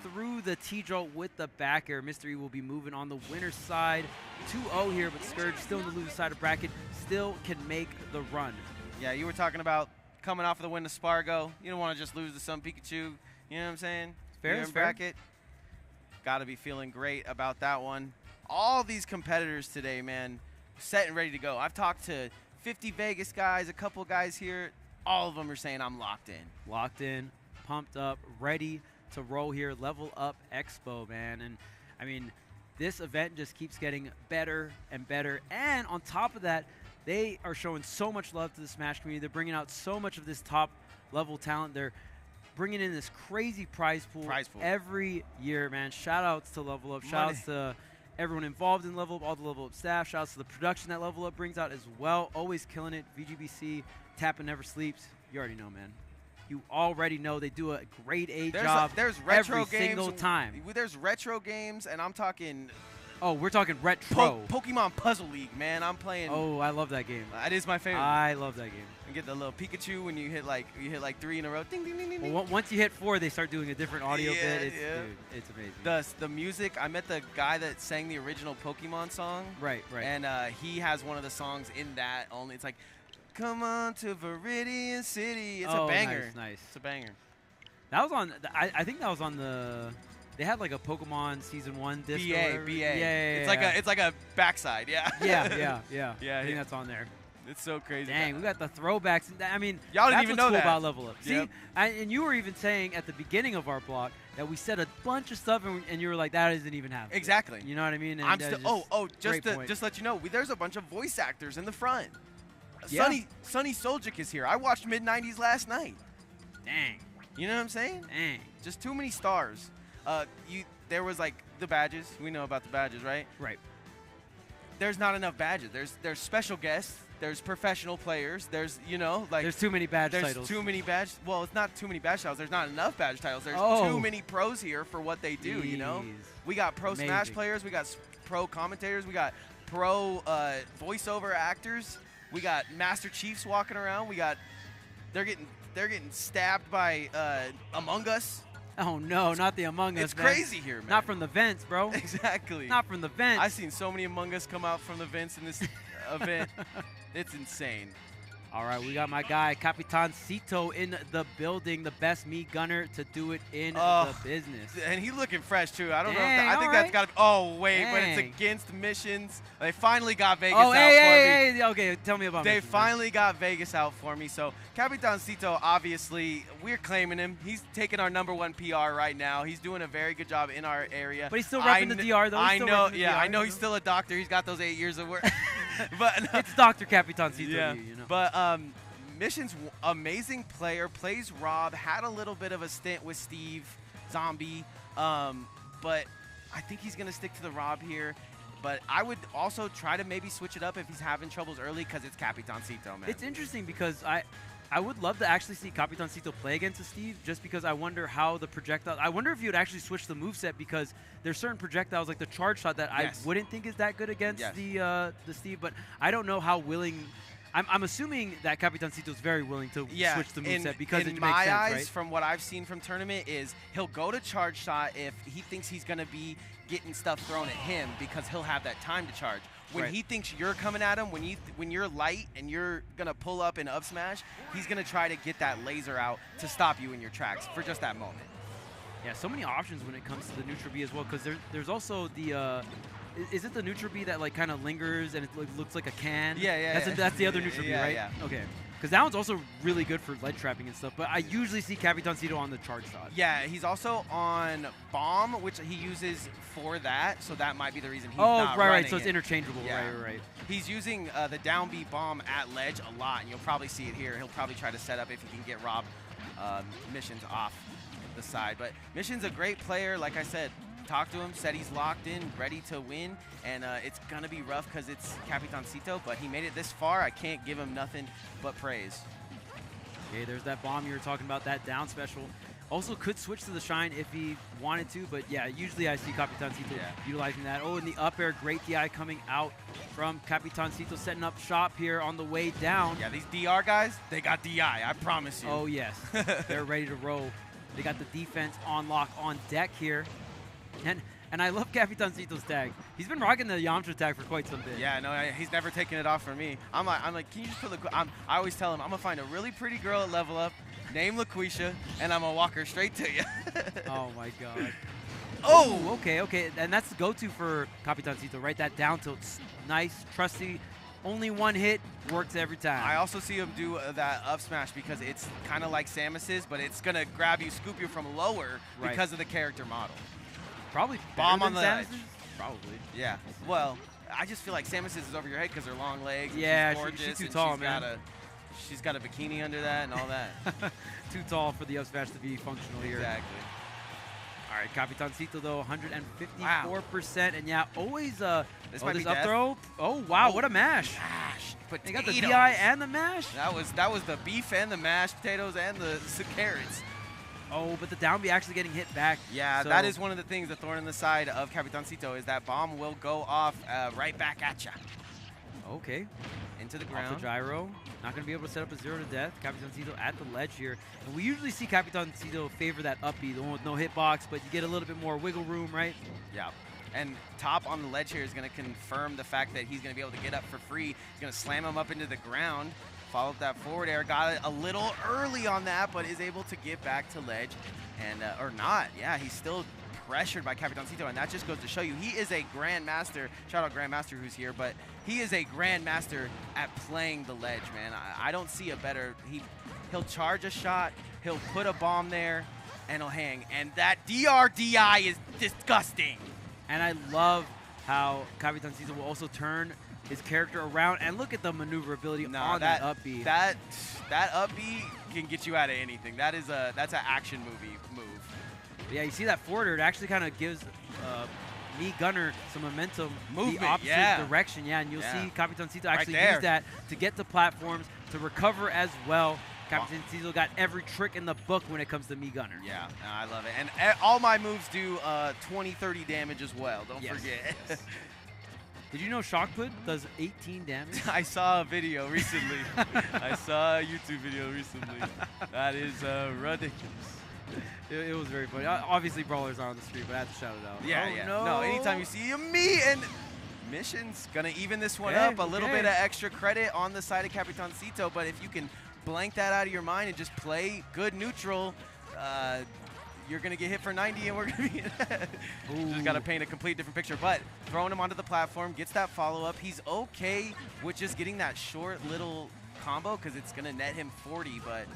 through the T-Jolt with the back air. Mr. E will be moving on the winner's side. 2-0 here, but Scourge still in the loser side of bracket, still can make the run. Yeah, you were talking about coming off of the win to Spargo. You don't want to just lose to some Pikachu. You know what I'm saying? Fair, in bracket. Got to be feeling great about that one. All these competitors today, man, set and ready to go. I've talked to 50 Vegas guys, a couple guys here. All of them are saying I'm locked in. Locked in, pumped up, ready to roll here. Level Up Expo, man. And, I mean, this event just keeps getting better and better. And on top of that, they are showing so much love to the Smash community. They're bringing out so much of this top-level talent. They're bringing in this crazy prize pool every year, man. Shout outs to Level Up. Shout outs to everyone involved in Level Up, all the Level Up staff. Shout outs to the production that Level Up brings out as well. Always killing it. VGBC, Tappin' Never Sleeps. You already know, man. You already know they do a grade A job there's retro every games, single time. There's retro games, and I'm talking... Oh, we're talking retro. Pokemon Puzzle League, man. I'm playing... Oh, I love that game. That is my favorite. I love that game. And get the little Pikachu when you hit like 3 in a row. Ding, ding, ding, ding. Well, once you hit 4, they start doing a different audio bit. Dude, it's amazing. The music, I met the guy that sang the original Pokemon song. Right. And he has one of the songs in that only. It's like, come on to Viridian City. It's a banger. Nice. It's a banger. That was on, I think that was on the... They had like a Pokemon Season 1 disc. BA. Yeah. It's like a backside, yeah. Yeah. Yeah, I think that's on there. It's so crazy. Dang, we got the throwbacks. I mean, y'all didn't that's even what's know cool that about Level Up. Yep. See, and you were even saying at the beginning of our block that we said a bunch of stuff, and you were like, that doesn't even happen. Exactly. You know what I mean? And I'm still. Just to let you know, there's a bunch of voice actors in the front. Yeah. Sonny Soljic is here. I watched Mid-90s last night. Dang. You know what I'm saying? Dang. Just too many stars. There was like the badges. We know about the badges, right? Right. There's not enough badges. There's special guests. There's professional players. There's there's too many badge titles. There's too many badge. Well, it's not too many badge titles. There's not enough badge titles. There's too many pros here for what they do. Jeez. You know, we got pro Smash players. We got pro commentators. We got pro voiceover actors. We got Master Chiefs walking around. They're getting stabbed by Among Us. Oh no, not the Among Us. It's crazy here, man. Not from the vents, bro. Exactly. Not from the vents. I've seen so many Among Us come out from the vents in this event. It's insane. All right, we got my guy, Capitancito, in the building, the best me gunner to do it in the business. And he's looking fresh, too. I don't know. Dang, I think that's got to be. Oh, wait, but it's Dang. against missions. They finally got Vegas Oh, out hey, okay, tell me about They missions, finally got Vegas out for me. So, Capitancito, obviously, we're claiming him. He's taking our #1 PR right now. He's doing a very good job in our area. But he's still repping the DR, though. I know, yeah, I know he's still a doctor. He's got those 8 years of work. But no. It's Dr. Capitancito, Yeah, you know. but Mission's amazing player, plays Rob, had a little bit of a stint with Steve Zombie, but I think he's going to stick to the Rob here. But I would also try to maybe switch it up if he's having troubles early because it's Capitancito, man. It's interesting because I would love to actually see Capitancito play against a Steve just because I wonder how the projectile – I wonder if you would actually switch the moveset because there's certain projectiles like the charge shot that I wouldn't think is that good against the Steve, but I don't know how willing – I'm assuming that Capitancito is very willing to switch the moveset because it makes sense, right? In my eyes, from what I've seen from tournament, is he'll go to charge shot if he thinks he's going to be getting stuff thrown at him because he'll have that time to charge. When he thinks you're coming at him, when you're light and you're going to pull up and up smash, he's going to try to get that laser out to stop you in your tracks for just that moment. Yeah, so many options when it comes to the neutral B as well because there's also the is it the neutral B that like kind of lingers and it looks like a can? Yeah. That's the other neutral B, right? Yeah. Okay. Because that one's also really good for ledge trapping and stuff, but I usually see Capitancito on the charge shot. Yeah, he's also on bomb, which he uses for that, so that might be the reason he's not right, running so it's it. interchangeable, right. He's using the down B bomb at ledge a lot, and you'll probably see it here. He'll probably try to set up if he can get Rob Missions off the side. But Mission's a great player, like I said. Talked to him, said he's locked in, ready to win, and it's going to be rough because it's Capitancito, but he made it this far. I can't give him nothing but praise. Okay, there's that bomb you were talking about, that down special. Also could switch to the shine if he wanted to, but yeah, usually I see Capitancito utilizing that. Oh, and the up air, great DI coming out from Capitancito, setting up shop here on the way down. Yeah, these DR guys, they got DI, I promise you. Oh, yes. They're ready to roll. They got the defense on lock on deck here. And I love Capitancito's tag. He's been rocking the Yamcha tag for quite some bit. Yeah, no, he's never taken it off for me. I'm like, can you just put I always tell him, I'm going to find a really pretty girl at Level Up, name LaQuisha, and I'm going to walk her straight to you. Oh, my God. Oh! Okay. And that's the go-to for Capitancito, right? That down tilt. Nice, trusty. Only one hit, works every time. I also see him do that up smash because it's kind of like Samus's, but it's going to grab you, scoop you from lower because of the character model. Probably bomb on the edge. edge. Probably. Yeah. Well, I just feel like Samus's is over your head because they're long legs. Yeah, she's gorgeous. she's too tall, man. She's got a bikini under that and all that. Too tall for the up smash to be functional here. Exactly. All right, Capitancito though, 154%, and yeah, always this might be up throw. Oh wow, what a mash! They got the DI and the mash. That was the beef and the mashed potatoes and the carrots. Oh, but the down B actually getting hit back. Yeah, so that is one of the things, the thorn in the side of Capitancito, is that bomb will go off right back at you. Okay. Into the ground. Off the gyro. Not going to be able to set up a 0 to death. Capitancito at the ledge here. And we usually see Capitancito favor that up B, the one with no hitbox, but you get a little bit more wiggle room, right? Yeah. And top on the ledge here is going to confirm the fact that he's going to be able to get up for free. He's going to slam him up into the ground. Followed that forward air, got it a little early on that, but is able to get back to ledge, and or not. Yeah, he's still pressured by Capitancito, and that just goes to show you he is a grandmaster. Shout out Grandmaster who's here, but he is a grandmaster at playing the ledge, man. I don't see a better. He'll charge a shot, he'll put a bomb there, and he'll hang. And that DRDI is disgusting. And I love how Capitancito will also turn his character around, and look at the maneuverability on that up B. That up B can get you out of anything. That's an action movie move. Yeah, you see that forward air, it actually kind of gives me gunner some momentum movement, the opposite direction. Yeah, and you'll see Capitancito actually use that to get to platforms, to recover as well. Capitancito got every trick in the book when it comes to me gunner. Yeah, I love it. And all my moves do 20, 30 damage as well. Don't forget. Yes. Did you know Shock Put does 18 damage? I saw a video recently. I saw a YouTube video recently. That is ridiculous. It was very funny. Obviously, brawlers are on the stream, but I had to shout it out. Yeah, oh, yeah. No. Anytime you see me and Mission's gonna even this one up. A little bit of extra credit on the side of Capitancito, but if you can blank that out of your mind and just play good neutral, you're gonna get hit for 90 and we're gonna be just gotta paint a complete different picture. But throwing him onto the platform, gets that follow-up. He's okay with just getting that short little combo because it's gonna net him 40, but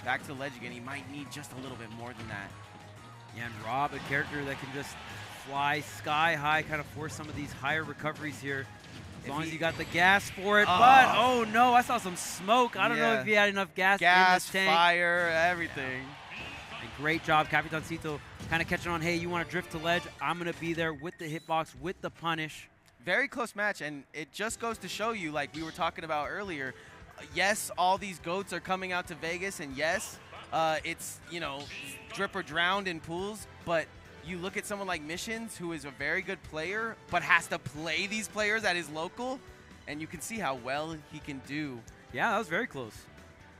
back to the ledge again, he might need just a little bit more than that. Yeah, and Rob, a character that can just fly sky high, kind of force some of these higher recoveries here. As long as you got the gas for it, but oh no, I saw some smoke. I don't know if he had enough gas in the tank. Fire, everything. And great job, Capitancito, kind of catching on, hey, you want to drift to ledge? I'm going to be there with the hitbox, with the punish. Very close match, and it just goes to show you, like we were talking about earlier, yes, all these GOATs are coming out to Vegas, and yes, it's, you know, drip or drowned in pools, but you look at someone like Missions, who is a very good player, but has to play these players at his local, and you can see how well he can do. Yeah, that was very close.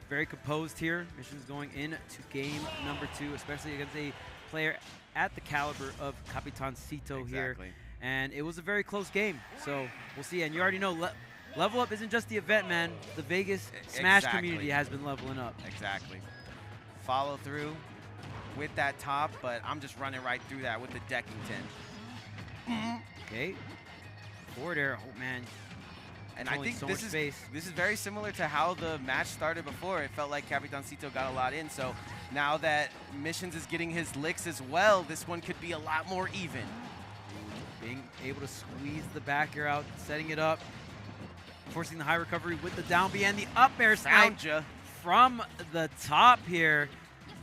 Very composed here. Missions going into game number 2, especially against a player at the caliber of Capitancito here. And it was a very close game, so we'll see. And you already know, Level Up isn't just the event, man. The Vegas Smash community has been leveling up. Exactly. Follow through with that top, but I'm just running right through that with the decking 10. Okay. Forward air. Oh, man. And I think this is very similar to how the match started before. It felt like Capitancito got a lot in, so now that Missions is getting his licks as well, this one could be a lot more even. Being able to squeeze the back air out, setting it up, forcing the high recovery with the down B and the up air from the top here.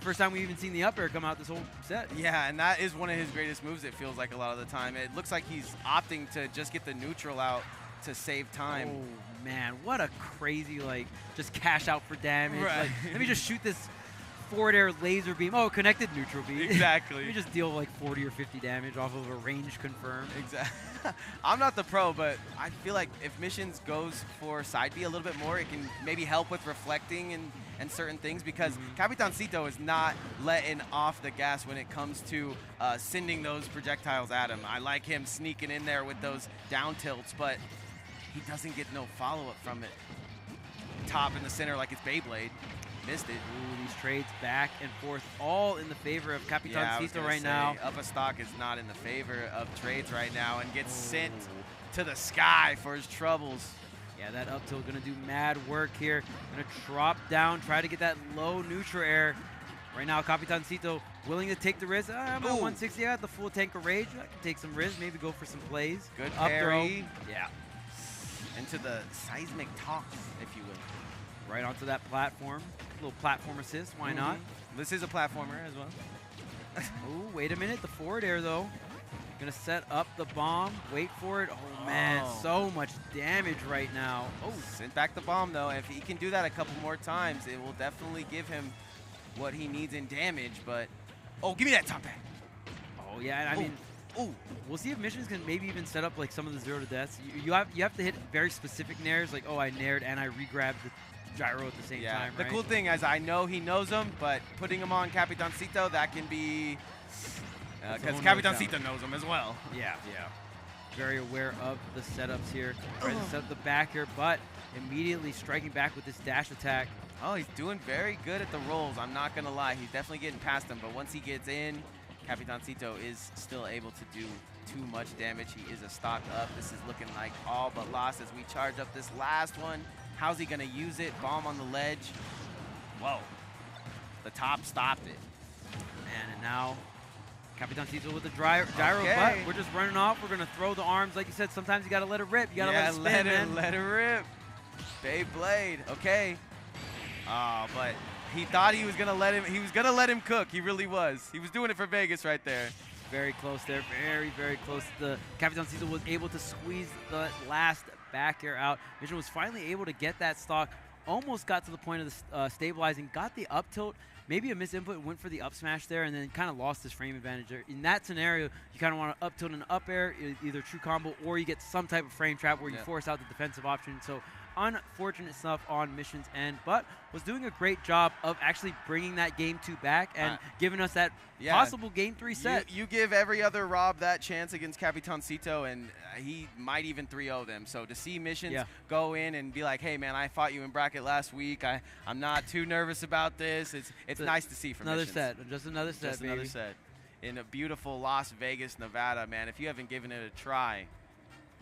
First time we've even seen the up air come out this whole set. Yeah, and that is one of his greatest moves, it feels like a lot of the time. It looks like he's opting to just get the neutral out to save time. Oh, man, what a crazy, like, just cash out for damage. Right. Like, let me just shoot this forward air laser beam. Oh, connected neutral beam. Exactly. Let me just deal like 40 or 50 damage off of a range confirm. Exactly. I'm not the pro, but I feel like if Missions goes for side B a little bit more, it can maybe help with reflecting and certain things, because Capitancito is not letting off the gas when it comes to sending those projectiles at him. I like him sneaking in there with those down tilts, but he doesn't get no follow-up from it. Top in the center like it's Beyblade. Missed it. Ooh, these trades back and forth, all in the favor of Capitancito right now. Up a stock is not in the favor of trades right now and gets sent to the sky for his troubles. Yeah, that up tilt going to do mad work here. Going to drop down, try to get that low neutral air. Right now, Capitancito willing to take the risk. I'm at 160. I got the full tank of rage. I can take some risk, maybe go for some plays. Good up parry. Throw. Yeah. Into the seismic toss, if you will. Right onto that platform. A little platform assist, why not? This is a platformer as well. Oh, wait a minute. The forward air, though. Gonna set up the bomb. Wait for it. Oh, man. So much damage right now. Oh, sent back the bomb, though. If he can do that a couple more times, it will definitely give him what he needs in damage. But, oh, give me that top back. Oh, yeah. I mean, we'll see if Missions can maybe even set up like some of the 0 to deaths. You have to hit very specific nairs, like, oh, I nared and I re-grabbed the gyro at the same time, The right? cool thing is I know he knows them, but putting him on Capitancito, that can be because Capitancito knows him as well. Yeah, yeah. Very aware of the setups here. Trying to set up the back here, but immediately striking back with this dash attack. Oh, he's doing very good at the rolls. I'm not going to lie. He's definitely getting past him, but once he gets in, Capitancito is still able to do too much damage. He is a stock up. This is looking like all but lost as we charge up this last one. How's he going to use it? Bomb on the ledge. Whoa. The top stopped it. Man, and now Capitancito with the gyro, but we're just running off. We're going to throw the arms. Like you said, sometimes you got to let it rip. You got to let it spin, man. Let it rip. Beyblade. Okay. But he thought he was going to let him cook. He really was. He was doing it for Vegas right there. Very close there. Very, very close. The Capitancito was able to squeeze the last back air out. Vision was finally able to get that stock almost got to the point of the stabilizing, got the up tilt, maybe a misinput, went for the up smash there, and then kind of lost his frame advantage there. In that scenario, you kind of want to up tilt and up air, either true combo, or you get some type of frame trap where you force out the defensive option. So unfortunate stuff on Mission's end, but was doing a great job of actually bringing that game 2 back and giving us that possible game 3 set. You give every other Rob that chance against Capitancito, and he might even 3-0 them. So to see Missions go in and be like, hey, man, I fought you in bracket last week. I'm not too nervous about this. It's nice to see from Missions. Just another set, baby. Another set. In a beautiful Las Vegas, Nevada, man. If you haven't given it a try,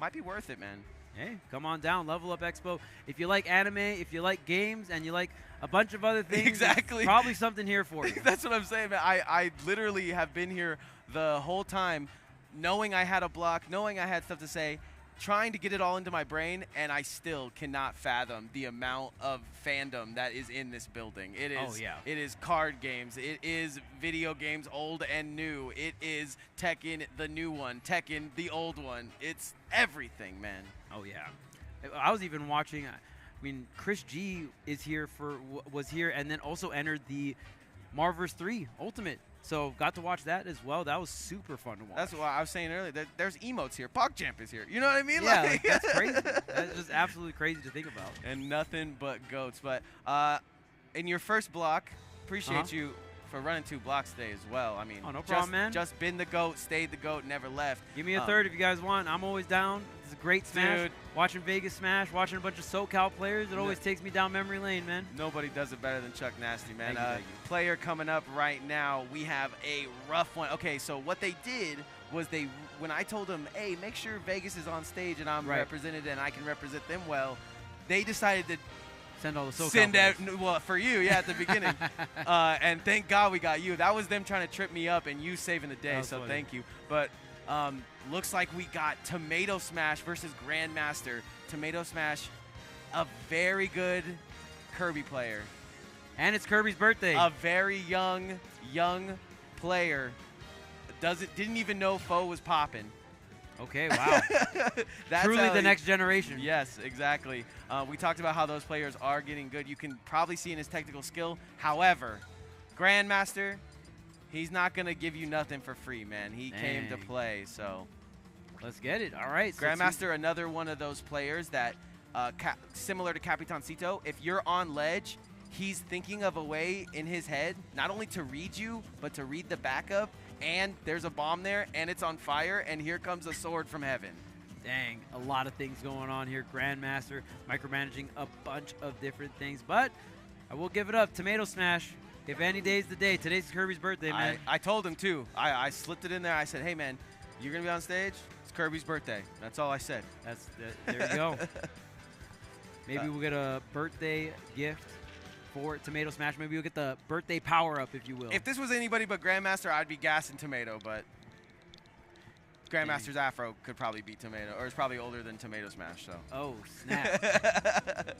might be worth it, man. Hey, come on down, Level Up Expo. If you like anime, if you like games, and you like a bunch of other things, exactly, probably something here for you. That's what I'm saying, man. I literally have been here the whole time knowing I had a block, knowing I had stuff to say, trying to get it all into my brain, and I still cannot fathom the amount of fandom that is in this building. It is, it is card games. It is video games, old and new. It is Tekken, the new one, Tekken, the old one. It's everything, man. Oh, yeah. I was even watching, I mean, Chris G is here was here and then also entered the Marverse 3 Ultimate. So got to watch that as well. That was super fun to watch. That's what I was saying earlier. There's emotes here. PokeChamp is here. You know what I mean? Yeah, like, that's crazy. That's just absolutely crazy to think about. And nothing but goats. But in your first block, appreciate you for running 2 blocks today as well. I mean, no problem, man. Just been the GOAT, stayed the GOAT, never left. Give me a third if you guys want. I'm always down. It's a great smash. Dude. Watching Vegas Smash, watching a bunch of SoCal players, it always takes me down memory lane, man. Nobody does it better than Chuck Nasty, man. Thank you. Player coming up right now, we have a rough one. Okay, so what they did was when I told them, hey, make sure Vegas is on stage and I'm represented and I can represent them well, they decided to send all the SoCal players. Well, for you, at the beginning. And thank God we got you. That was them trying to trip me up and you saving the day, so thank you. But looks like we got Tomato Smash versus Grandmaster. Tomato Smash, a very good Kirby player. And it's Kirby's birthday. A very young player. Didn't even know Foe was popping. Okay, wow. That's truly the next generation. Yes, exactly. We talked about how those players are getting good. You can probably see in his technical skill. However, Grandmaster, he's not going to give you nothing for free, man. He came to play, so. Let's get it. All right. Grandmaster, another one of those players that, similar to Capitancito, if you're on ledge, he's thinking of a way in his head, not only to read you, but to read the backup. And there's a bomb there, and it's on fire, and here comes a sword from heaven. Dang, a lot of things going on here. Grandmaster micromanaging a bunch of different things, but I will give it up. Tomato Smash, if any day's the day. Today's Kirby's birthday, man. I told him, too. I slipped it in there. I said, hey, man, you're going to be on stage? It's Kirby's birthday. That's all I said. There you go. Maybe we'll get a birthday gift for Tomato Smash. Maybe we'll get the birthday power-up, if you will. If this was anybody but Grandmaster, I'd be gassing Tomato, but Grandmaster's Afro could probably beat Tomato, or is probably older than Tomato Smash, so. Oh, snap.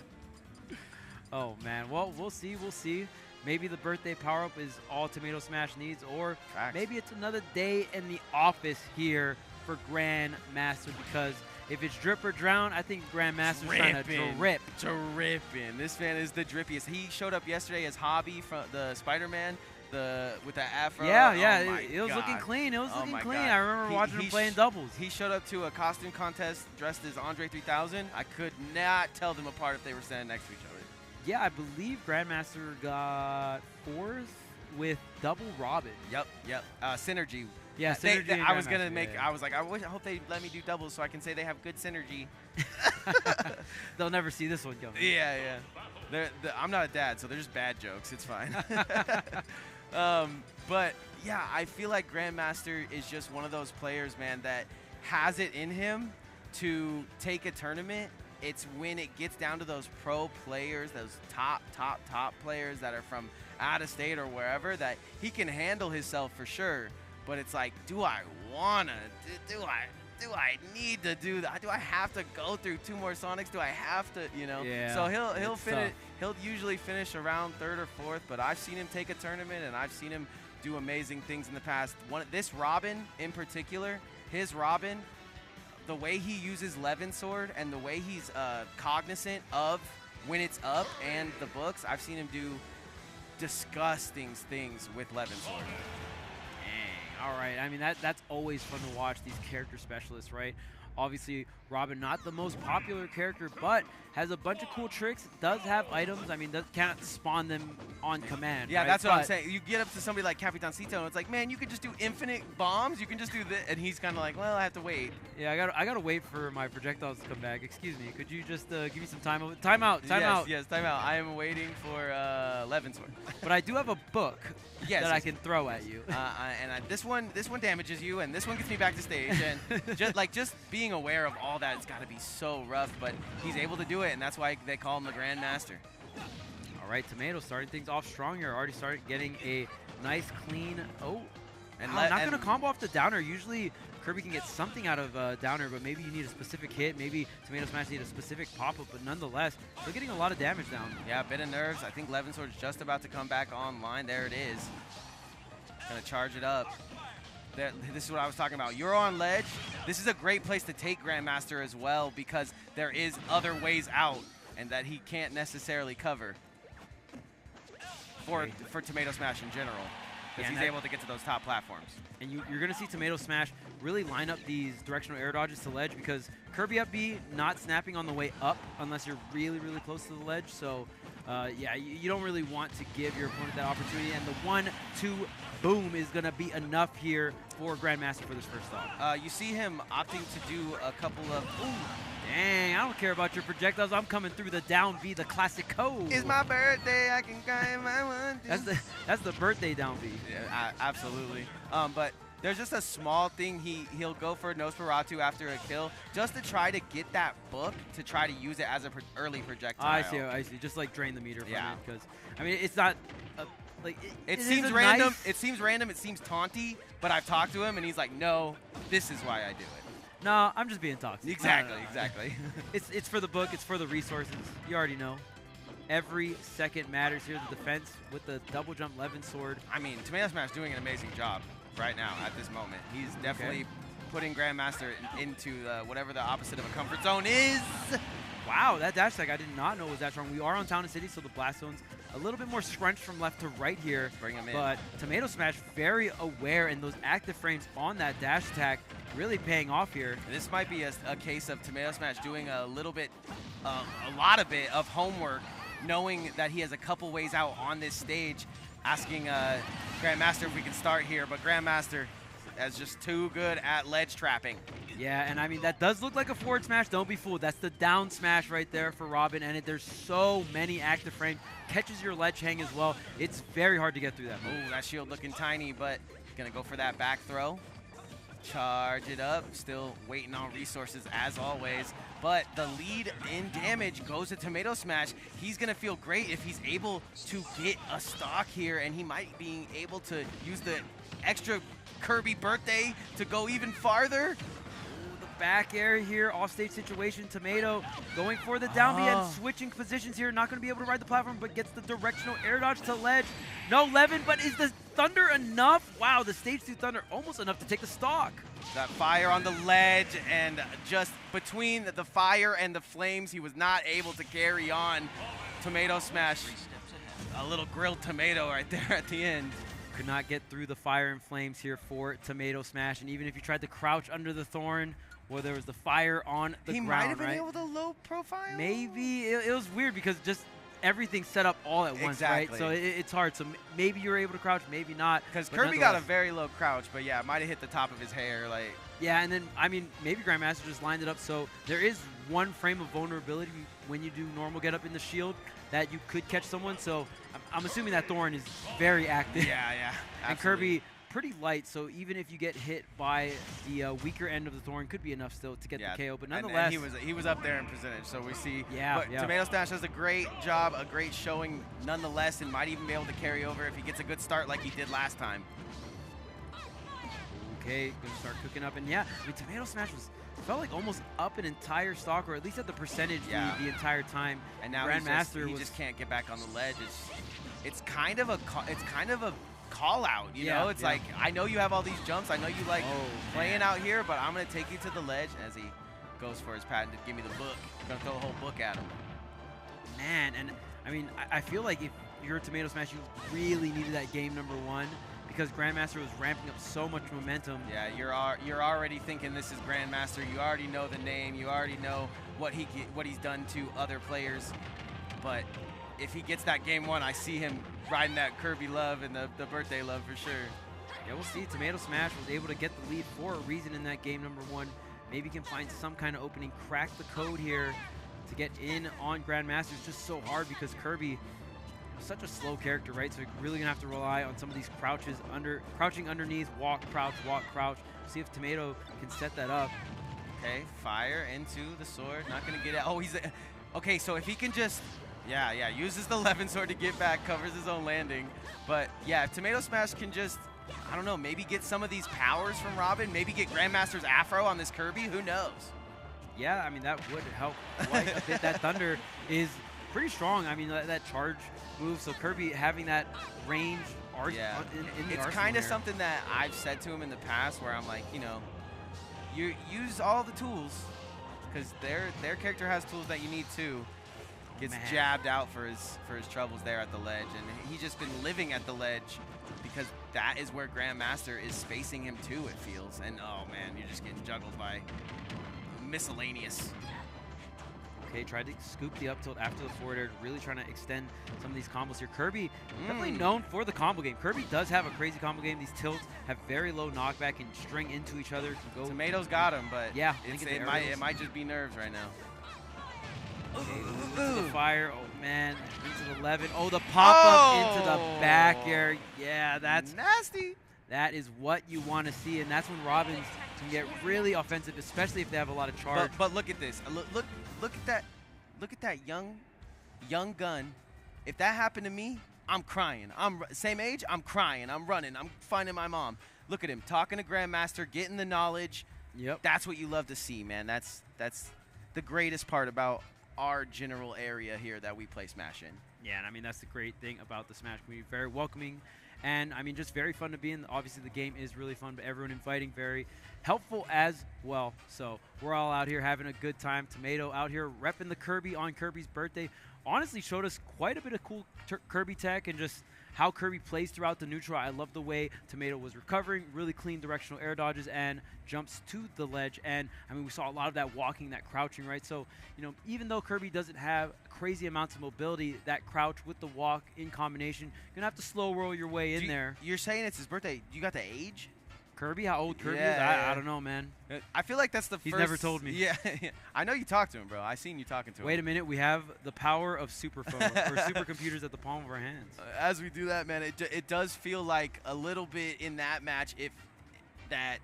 Oh, man. Well, we'll see. We'll see. Maybe the birthday power-up is all Tomato Smash needs, or maybe it's another day in the office here for Grandmaster, because if it's drip or drown, I think Grandmaster's trying to drip. Dripping. This man is the drippiest. He showed up yesterday as Hobby from the Spider-Man, with the Afro. Yeah, oh it was looking clean. It was looking clean. God. I remember watching him playing doubles. He showed up to a costume contest dressed as Andre 3000. I could not tell them apart if they were standing next to each other. Yeah, I believe Grandmaster got 4th with double Robin. Yep. Synergy. Yeah, synergy. I was gonna make. I was like, I hope they let me do doubles so I can say they have good synergy. They'll never see this one coming. Yeah. I'm not a dad, so they're just bad jokes. It's fine. But yeah, I feel like Grandmaster is just one of those players, man, that has it in him to take a tournament. It's when it gets down to those pro players, those top players that are from out of state or wherever, that he can handle himself for sure. But it's like, do I wanna? Do I need to do that? Do I have to go through 2 more Sonics? Do I have to, you know? Yeah, so he'll finish. He'll usually finish around 3rd or 4th. But I've seen him take a tournament, and I've seen him do amazing things in the past. This Robin in particular, his Robin, the way he uses Levin Sword and the way he's cognizant of when it's up and the books, I've seen him do disgusting things with Levin Sword. Dang. All right. I mean, that's always fun to watch, these character specialists, right? Obviously, Robin, not the most popular character, but has a bunch of cool tricks, does have items. I mean, can't spawn them on command. Yeah, right? that's what I'm saying. You get up to somebody like Capitancito, and it's like, man, you could just do infinite bombs. You can just do this. And he's kind of like, well, I have to wait. Yeah, I gotta wait for my projectiles to come back. Excuse me. Could you just give me some time? Time out. Time out. Yes, time out. I am waiting for Levin Sword. But I do have a book yes, that I can throw at you. This one damages you, and this one gets me back to stage. And just being aware of all that, it's got to be so rough. But he's able to do it, and that's why they call him the Grandmaster. All right, Tomato starting things off strong here. Already started getting a nice clean. Oh, and not going to combo off the downer. Usually Kirby can get something out of downer, but maybe you need a specific hit. Maybe Tomato Smash need a specific pop-up, but nonetheless, still getting a lot of damage down. Yeah, a bit of nerves. I think Levin Sword's just about to come back online. There it is. Gonna charge it up. This is what I was talking about. You're on ledge. This is a great place to take Grandmaster as well because there is other ways out and that he can't necessarily cover for Tomato Smash in general. Because he's able to get to those top platforms. And you're going to see Tomato Smash really line up these directional air dodges to ledge because Kirby up B not snapping on the way up unless you're really, really close to the ledge. So, yeah, you don't really want to give your opponent that opportunity. And the 1-2 boom is going to be enough here for Grandmaster for this first stock. You see him opting to do a couple of... Dang, I don't care about your projectiles. I'm coming through the down B, the classic code. It's my birthday, I can cry if I want to. That's the birthday down B. Yeah, absolutely. But there's just a small thing. He'll go for Nosferatu after a kill just to try to get that book to try to use it as an early projectile. I see. Just like drain the meter from it because I mean it's not like it seems random. Nice. It seems random. It seems taunty. But I've talked to him and he's like, no, this is why I do it. No, I'm just being toxic. Exactly, no. Exactly. It's for the book. It's for the resources. You already know. Every second matters here. The defense with the double jump Levin Sword. I mean, Tomato Smash doing an amazing job right now at this moment. He's definitely putting Grandmaster into whatever the opposite of a comfort zone is. Wow, that dash attack I did not know was that strong. We are on Town and City, so the blast zone's a little bit more scrunched from left to right here. Bring him in. But Tomato Smash very aware, and those active frames on that dash attack really paying off here. This might be a case of Tomato Smash doing a lot of homework, knowing that he has a couple ways out on this stage, asking Grandmaster if we can start here, but Grandmaster is just too good at ledge trapping. Yeah, and I mean, that does look like a forward smash. Don't be fooled. That's the down smash right there for Robin, and there's so many active frames. Catches your ledge hang as well. It's very hard to get through that. Ooh, that shield looking tiny, but gonna go for that back throw. Charge it up. Still waiting on resources as always. But the lead in damage goes to Tomato Smash. He's going to feel great if he's able to get a stock here, and he might be able to use the extra Kirby birthday to go even farther. Ooh, the back air here, off-stage situation. Tomato going for the down B and switching positions here. Not going to be able to ride the platform, but gets the directional air dodge to ledge. No Levin, but is the Thunder enough? Wow, the stage 2 Thunder almost enough to take the stock. That fire on the ledge, and just between the fire and the flames, he was not able to carry on. Tomato Smash, a little grilled tomato right there at the end. Could not get through the fire and flames here for Tomato Smash, and even if you tried to crouch under the thorn, well, there was the fire on the ground, He might have been able to low profile? Maybe. It was weird because just everything's set up all at once, right? So it's hard. So maybe you're able to crouch, maybe not. Because Kirby got a very low crouch, but yeah, might have hit the top of his hair. Like. Yeah, and then, I mean, maybe Grandmaster just lined it up. So there is one frame of vulnerability when you do normal get up in the shield that you could catch someone. So I'm assuming that Thorn is very active. Yeah, absolutely. And Kirby, pretty light, so even if you get hit by the weaker end of the Thorn, could be enough still to get the KO. But nonetheless, and he was up there in percentage, so we see. Yeah, but Tomato Smash does a great job, a great showing nonetheless, and might even be able to carry over if he gets a good start like he did last time. Okay, gonna start cooking up, and yeah, I mean, Tomato Smash felt like almost up an entire stock, or at least at the percentage the entire time. And now Grandmaster he just can't get back on the ledge. It's kind of a call out, you know? It's like, I know you have all these jumps. I know you like playing out here, but I'm going to take you to the ledge as he goes for his patent to give me the book. Going to throw the whole book at him. man, and I mean, I feel like if you're a Tomato Smash, you really needed that game number 1 because Grandmaster was ramping up so much momentum. Yeah, you're already thinking this is Grandmaster. You already know the name. You already know what he's done to other players. But if he gets that game 1, I see him riding that Kirby love and the birthday love for sure. Yeah, we'll see. Tomato Smash was able to get the lead for a reason in that game number 1. Maybe can find some kind of opening, crack the code here to get in on Grandmaster. It's just so hard because Kirby is such a slow character, right? So you're really gonna have to rely on some of these crouching underneath, walk, crouch, see if Tomato can set that up. Okay, fire into the sword, not gonna get it. Oh, okay, so if he can just, yeah, uses the 11 sword to get back, covers his own landing. But yeah, if Tomato Smash can just, I don't know, maybe get some of these powers from Robin, maybe get Grandmaster's Afro on this Kirby, who knows? Yeah, I mean, that would help quite a bit. That Thunder is pretty strong. I mean, that charge move, so Kirby having that range in the it's arsenal kind of here. something that I've said to him in the past where I'm like, you know, you use all the tools because their character has tools that you need too. Gets jabbed out for his troubles there at the ledge, and he's just been living at the ledge because that is where Grandmaster is spacing him too, it feels. And oh man, you're just getting juggled by miscellaneous. Okay, tried to scoop the up tilt after the forward air, really trying to extend some of these combos here. Kirby, definitely known for the combo game. Kirby does have a crazy combo game. These tilts have very low knockback and string into each other. To go Tomato's got him, but yeah, it might just be nerves right now. Okay, into the fire. Oh man, into the 11. Oh, the pop up into the back air. Yeah, that's nasty. That is what you want to see, and that's when Robins can get really offensive, especially if they have a lot of charge. But look at this. Look at that. Look at that young gun. If that happened to me, I'm crying. I'm same age. I'm crying. I'm running. I'm finding my mom. Look at him talking to Grandmaster, getting the knowledge. Yep. That's what you love to see, man. That's the greatest part about our general area here that we play Smash in. Yeah, and I mean, that's the great thing about the Smash community. Very welcoming, and I mean, just very fun to be in. Obviously, the game is really fun, but everyone inviting, very helpful as well. So we're all out here having a good time. Tomato out here repping the Kirby on Kirby's birthday. Honestly, showed us quite a bit of cool Kirby tech and just how Kirby plays throughout the neutral. I love the way Tomato was recovering, really clean directional air dodges and jumps to the ledge. And I mean, we saw a lot of that walking, that crouching, right? So, you know, even though Kirby doesn't have crazy amounts of mobility, that crouch with the walk in combination, you're gonna have to slow roll your way in there. You're saying it's his birthday. You got the age? Kirby, how old Kirby is? I don't know, man. I feel like that's the He's first. never told me. Yeah, I know you talked to him, bro. I seen you talking to him. Wait a minute, we have the power of superphone or supercomputers at the palm of our hands. As we do that, man, it does feel like a little bit in that match if that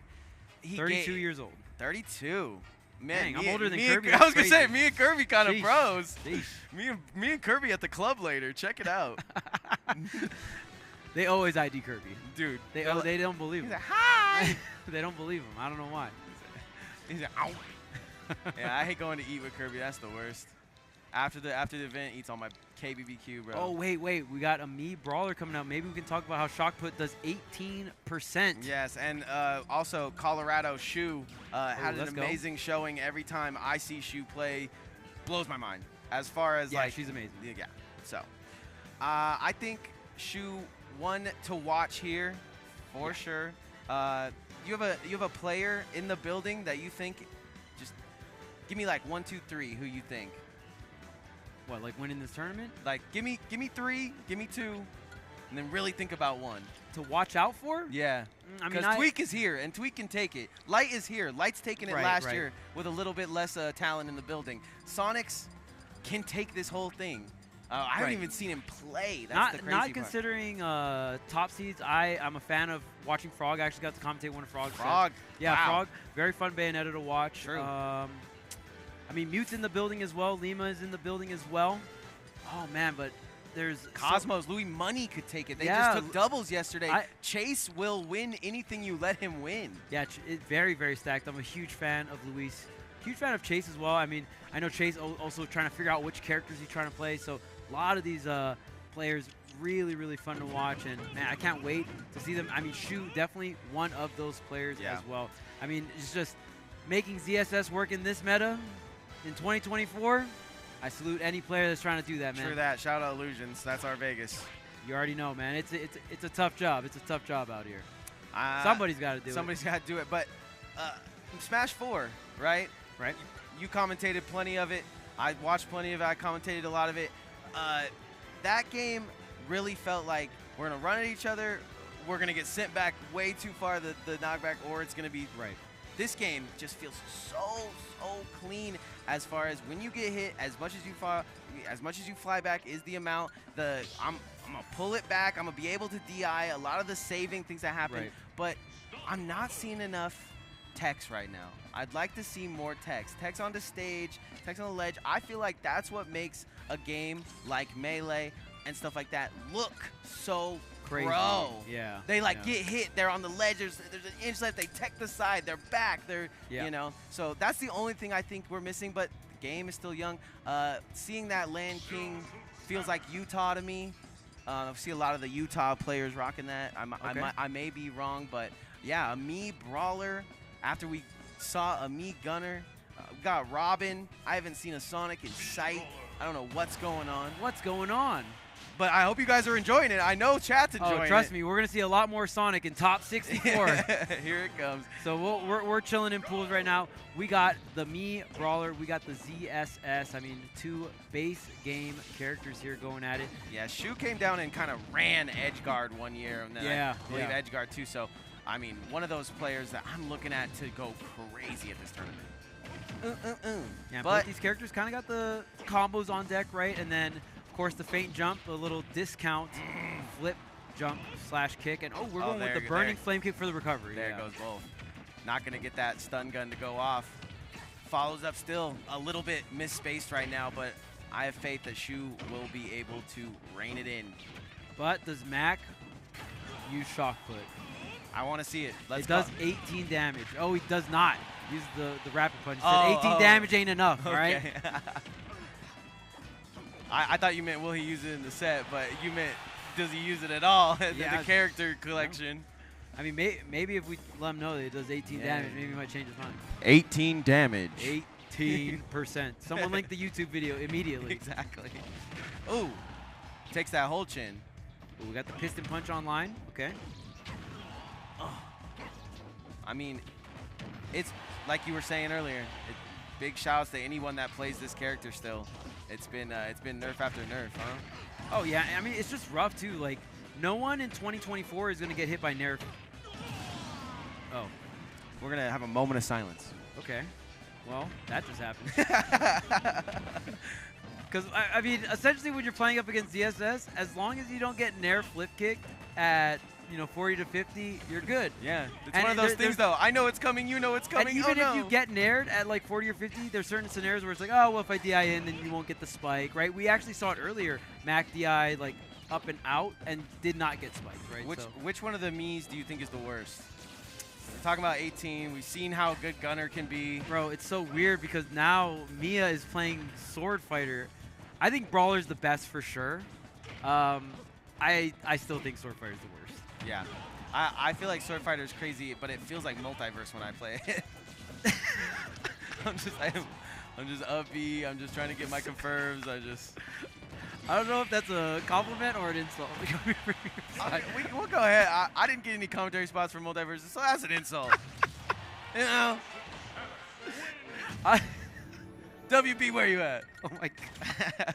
he 32 years old. 32. Man, dang, I'm older than Kirby. I was gonna say me and Kirby kind of bros. Sheesh. Me and Kirby at the club later. Check it out. They always ID Kirby. Dude. They don't believe him. He's like, hi! They don't believe him. I don't know why. He's like, ow. Yeah, I hate going to eat with Kirby. That's the worst. After the event, eats all my KBBQ, bro. Oh, wait. We got a Mii Brawler coming out. Maybe we can talk about how Shock Put does 18%. Yes, and also Colorado Shu had an amazing showing every time I see Shu play. Blows my mind. As far as, like... she's amazing. Yeah, so. I think Shu... one to watch here, for sure. You have a player in the building that you think, just give me like 1, 2, 3. Who you think? What, like winning this tournament? Like give me 3, give me 2, and then really think about 1 to watch out for. Yeah, because Tweek is here and Tweek can take it. Light is here. Light's taken it last year with a little bit less talent in the building. Sonics can take this whole thing. I haven't even seen him play. That's the crazy part. Not considering top seeds, I'm a fan of watching Frog. I actually got to commentate one of Frog's. Frog? Yeah, wow. Frog. Very fun Bayonetta to watch. True. I mean, Mute's in the building as well. Lima is in the building as well. Oh, man, but there's... Cosmos, Louis Money could take it. They just took doubles yesterday. Chase will win anything you let him win. Yeah, very, very stacked. I'm a huge fan of Luis. Huge fan of Chase as well. I mean, I know Chase also trying to figure out which characters he's trying to play, so... a lot of these players really, really fun to watch, and man, I can't wait to see them. I mean, Shu definitely one of those players as well. I mean, it's just making ZSS work in this meta in 2024. I salute any player that's trying to do that, man. True that. Shout out Illusions. That's our Vegas. You already know, man. It's a tough job. It's a tough job out here. Somebody's got to do it. Somebody's got to do it. But Smash 4, right? Right. You commentated plenty of it. I watched plenty of it. I commentated a lot of it. That game really felt like we're going to run at each other. We're going to get sent back way too far, the knockback, or it's going to be right. This game just feels so clean as far as when you get hit, as much as you fly back is the amount. I'm gonna pull it back. I'm gonna be able to DI a lot of the saving things that happen, right. But I'm not seeing enough text right now. I'd like to see more text. Text on the stage, text on the ledge. I feel like that's what makes a game like Melee and stuff like that look so crazy. Bro. Yeah. They get hit. They're on the ledge. There's an inch left. They tech the side. They're back. You know. So that's the only thing I think we're missing. But the game is still young. Seeing that Land King feels like Utah to me. I see a lot of the Utah players rocking that. I may be wrong, but yeah, a Mii Brawler. After we saw a Mii Gunner, we got Robin. I haven't seen a Sonic in sight. I don't know what's going on. What's going on? But I hope you guys are enjoying it. I know chat's enjoying it. Oh, trust me, we're going to see a lot more Sonic in top 64. Here it comes. So we're chilling in pools right now. We got the Mii Brawler. We got the ZSS. I mean, 2 base game characters here going at it. Yeah, Shu came down and kind of ran Edgeguard one year. And then I believe Edgeguard too. So, I mean, one of those players that I'm looking at to go crazy at this tournament. Yeah, but these characters kind of got the combos on deck, right? And then, of course, the feint jump, a little discount flip jump / kick. And, we're going with the burning flame kick for the recovery. There goes both. Not going to get that stun gun to go off. Follows up still a little bit misspaced right now, but I have faith that Shu will be able to rein it in. But does Mac use shock foot? I want to see it. It does 18 damage. Oh, he does not use the rapid punch. He said 18 damage ain't enough, all right? I thought you meant will he use it in the set, but you meant does he use it at all in the character collection? I mean, maybe if we let him know that it does 18 damage, maybe he might change his mind. 18 damage. 18%. Someone link the YouTube video immediately. Exactly. Ooh, takes that whole chin. Ooh, we got the piston punch online. Okay. Oh. I mean, it's like you were saying earlier. Big shouts to anyone that plays this character still. It's been nerf after nerf, huh? Oh yeah, I mean it's just rough too. Like no one in 2024 is gonna get hit by nerf. Oh, we're gonna have a moment of silence. Okay. Well, that just happened. Because I mean, essentially, when you're playing up against ZSS, as long as you don't get nerf flip kicked at 40 to 50, you're good. Yeah, it's one of those things though. I know it's coming, you know it's coming. And even if you get nared at like 40 or 50, there's certain scenarios where it's like, oh, well, if I DI in, then you won't get the spike, right? We actually saw it earlier. Mac DI like up and out and did not get spiked, right? Which one of the Miis do you think is the worst? We're talking about 18. We've seen how good Gunner can be. Bro, it's so weird because now Mia is playing Sword Fighter. I think Brawler's the best for sure. I still think Sword Fighter's the worst. Yeah. I feel like Sword Fighter is crazy, but it feels like multiverse when I play it. I'm just up B. I'm just trying to get my confirms. I don't know if that's a compliment or an insult. We'll go ahead. I didn't get any commentary spots for multiverse, so that's an insult. You know. WP, where you at? Oh my god.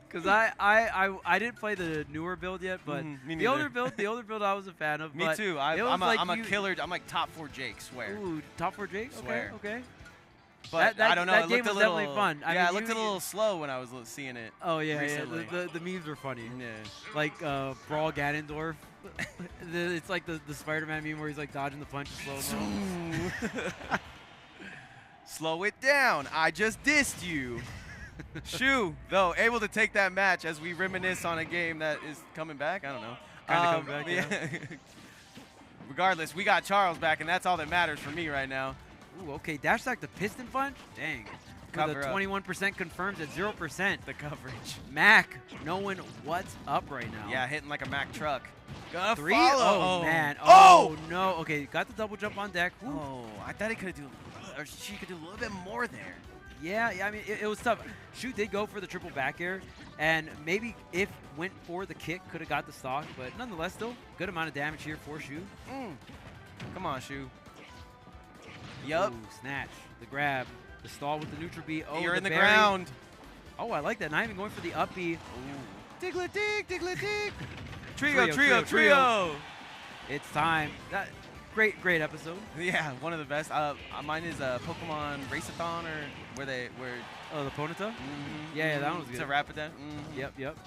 Because I didn't play the newer build yet, but the older build I was a fan of. Me too. I'm a killer. I'm like top 4 Jake, swear. Ooh, top 4 Jake? Swear. Okay. But I don't know. That game was definitely fun. Yeah, it looked a little slow when I was seeing it. Oh yeah, recently. yeah. The memes were funny. Yeah. Like Brawl Ganondorf. It's like the Spider-Man meme where he's like dodging the punch slow. Slow it down. I just dissed you. Shu, though, able to take that match as we reminisce on a game that is coming back. I don't know. Kind of coming back, yeah. Regardless, we got Charles back, and that's all that matters for me right now. Ooh, okay. Dash attack the piston punch? Dang. Cover the 21% confirms at 0%. The coverage. Mac knowing what's up right now. Yeah, hitting like a Mac truck. Gonna 3? follow. Oh, man. Oh, no. Okay, got the double jump on deck. Ooh. Oh, I thought he could do, or she could do a little bit more there. Yeah, I mean, it was tough. Shu did go for the triple back air, and maybe if went for the kick, could have got the stock, but nonetheless, still good amount of damage here for Shu. Come on, Shu. Yup. Ooh, snatch, the grab, the stall with the neutral B. Oh, You're in the berry. ground. Oh, I like that. Not even going for the up B. Diglett dig, Diglett dig. Trio. It's time. Great episode. Yeah, one of the best. Mine is Pokemon Raceathon, or Oh, the Ponyta? Yeah, that one was good. To wrap it down. Yep.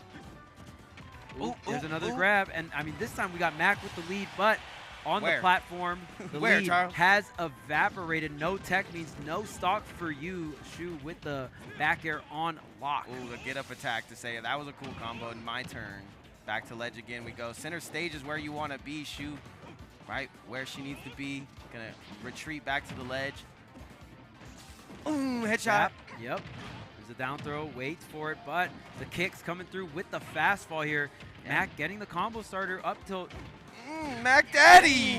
Ooh, there's another grab, and I mean, this time we got Mac with the lead, but on the platform, the lead Charles? has evaporated. No tech means no stock for you, Shu, with the back air on lock. Ooh, the get-up attack to say that was a cool combo. My turn. Back to ledge again we go. Center stage is where you want to be, Shu. Right where she needs to be. Gonna retreat back to the ledge. Headshot. Yep. There's a down throw, waits for it, but the kick's coming through with the fastball here. Mac getting the combo starter up till... Mac Daddy!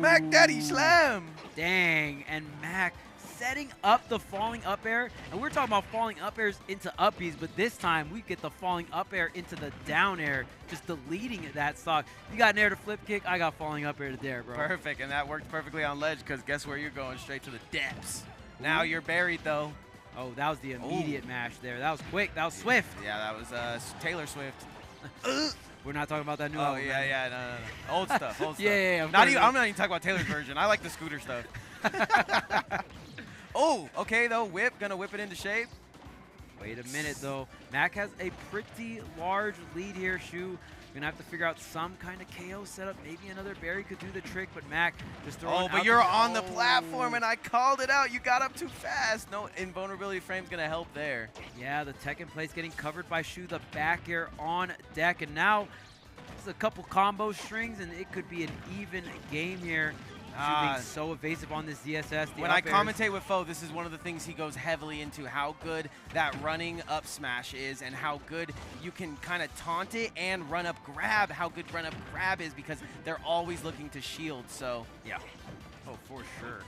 Mac Daddy slam! Dang, and Mac setting up the falling up air. And we're talking about falling up airs into up Bs, but this time we get the falling up air into the down air, just deleting that stock. You got an air to flip kick, I got falling up air to dare, bro. Perfect, and that worked perfectly on ledge, because guess where you're going? Straight to the depths. Now you're buried, though. Oh, that was the immediate mash there. That was quick. That was swift. Yeah, that was Taylor Swift. We're not talking about that new Oh, album, yeah, no. Old stuff, old stuff. Yeah. I'm not even talking about Taylor's version. I like the scooter stuff. Oh, okay, though. Gonna whip it into shape. Wait a minute, though. Mac has a pretty large lead here. Shu gonna have to figure out some kind of KO setup. Maybe another berry could do the trick, but Mac just throwing. Oh, but you're on the platform, and I called it out. You got up too fast. No invulnerability frame's gonna help there. Yeah, the tech in place getting covered by Shu. The back air on deck, and now it's a couple combo strings, and it could be an even game here. Shu being so evasive on this DSS. When I commentate with Foe, this is one of the things he goes heavily into, how good that running up smash is and how good you can kind of taunt it and run up grab, how good run up grab is, because they're always looking to shield, so. Yeah. Oh, for sure.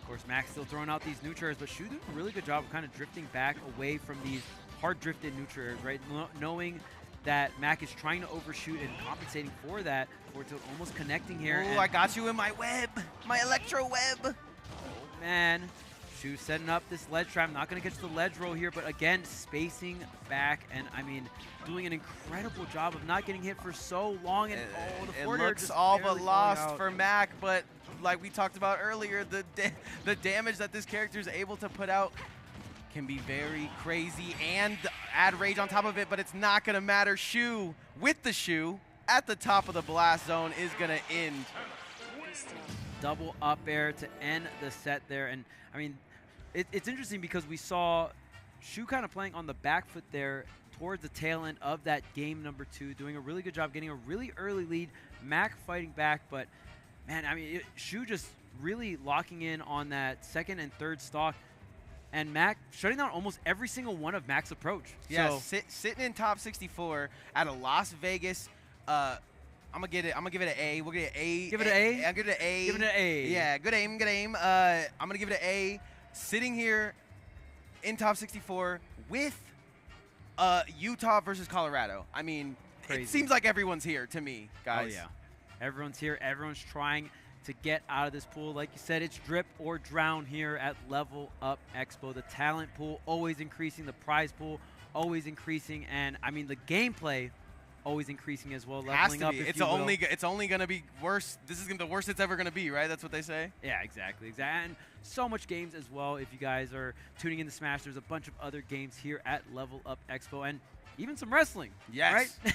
Of course, Mac's still throwing out these neutrals, but Shu doing a really good job of kind of drifting back away from these hard drifted neutrals, right? Knowing that Mac is trying to overshoot and compensating for that, for it to almost connecting here. Oh, I got you in my web, my electro web. Oh, man. Shu setting up this ledge trap. Not going to get to the ledge roll here, but again, spacing back, and I mean, doing an incredible job of not getting hit for so long. And the forward it looks all but lost for Mac, but like we talked about earlier, the damage that this character is able to put out can be very crazy and add rage on top of it, but it's not going to matter. Shu, with the Shu, at the top of the blast zone is going to end. Double up air to end the set there. And, I mean, it's interesting because we saw Shu kind of playing on the back foot there towards the tail end of that game number 2, doing a really good job getting a really early lead. Mac fighting back, but, man, I mean, Shu just really locking in on that second and third stock. And Mac shutting down almost every single one of Mac's approach. Yeah, so sitting in top 64 at a Las Vegas. I'm gonna give it an A. We'll get an A. Give it an A. I'll give it an A. Give it an A. Yeah, good aim, good aim. I'm gonna give it an A. Sitting here in top 64 with Utah versus Colorado. I mean, crazy. It seems like everyone's here to me, guys. Oh yeah, everyone's here. Everyone's trying to get out of this pool. Like you said, it's drip or drown here at Level Up Expo. The talent pool always increasing, the prize pool always increasing, and I mean the gameplay always increasing as well. Leveling up, it's only gonna be worse. This is the worst it's ever gonna be, right? That's what they say. Yeah, exactly. And so much games as well. If you guys are tuning into Smash, there's a bunch of other games here at Level Up Expo, and even some wrestling. Yes. Right?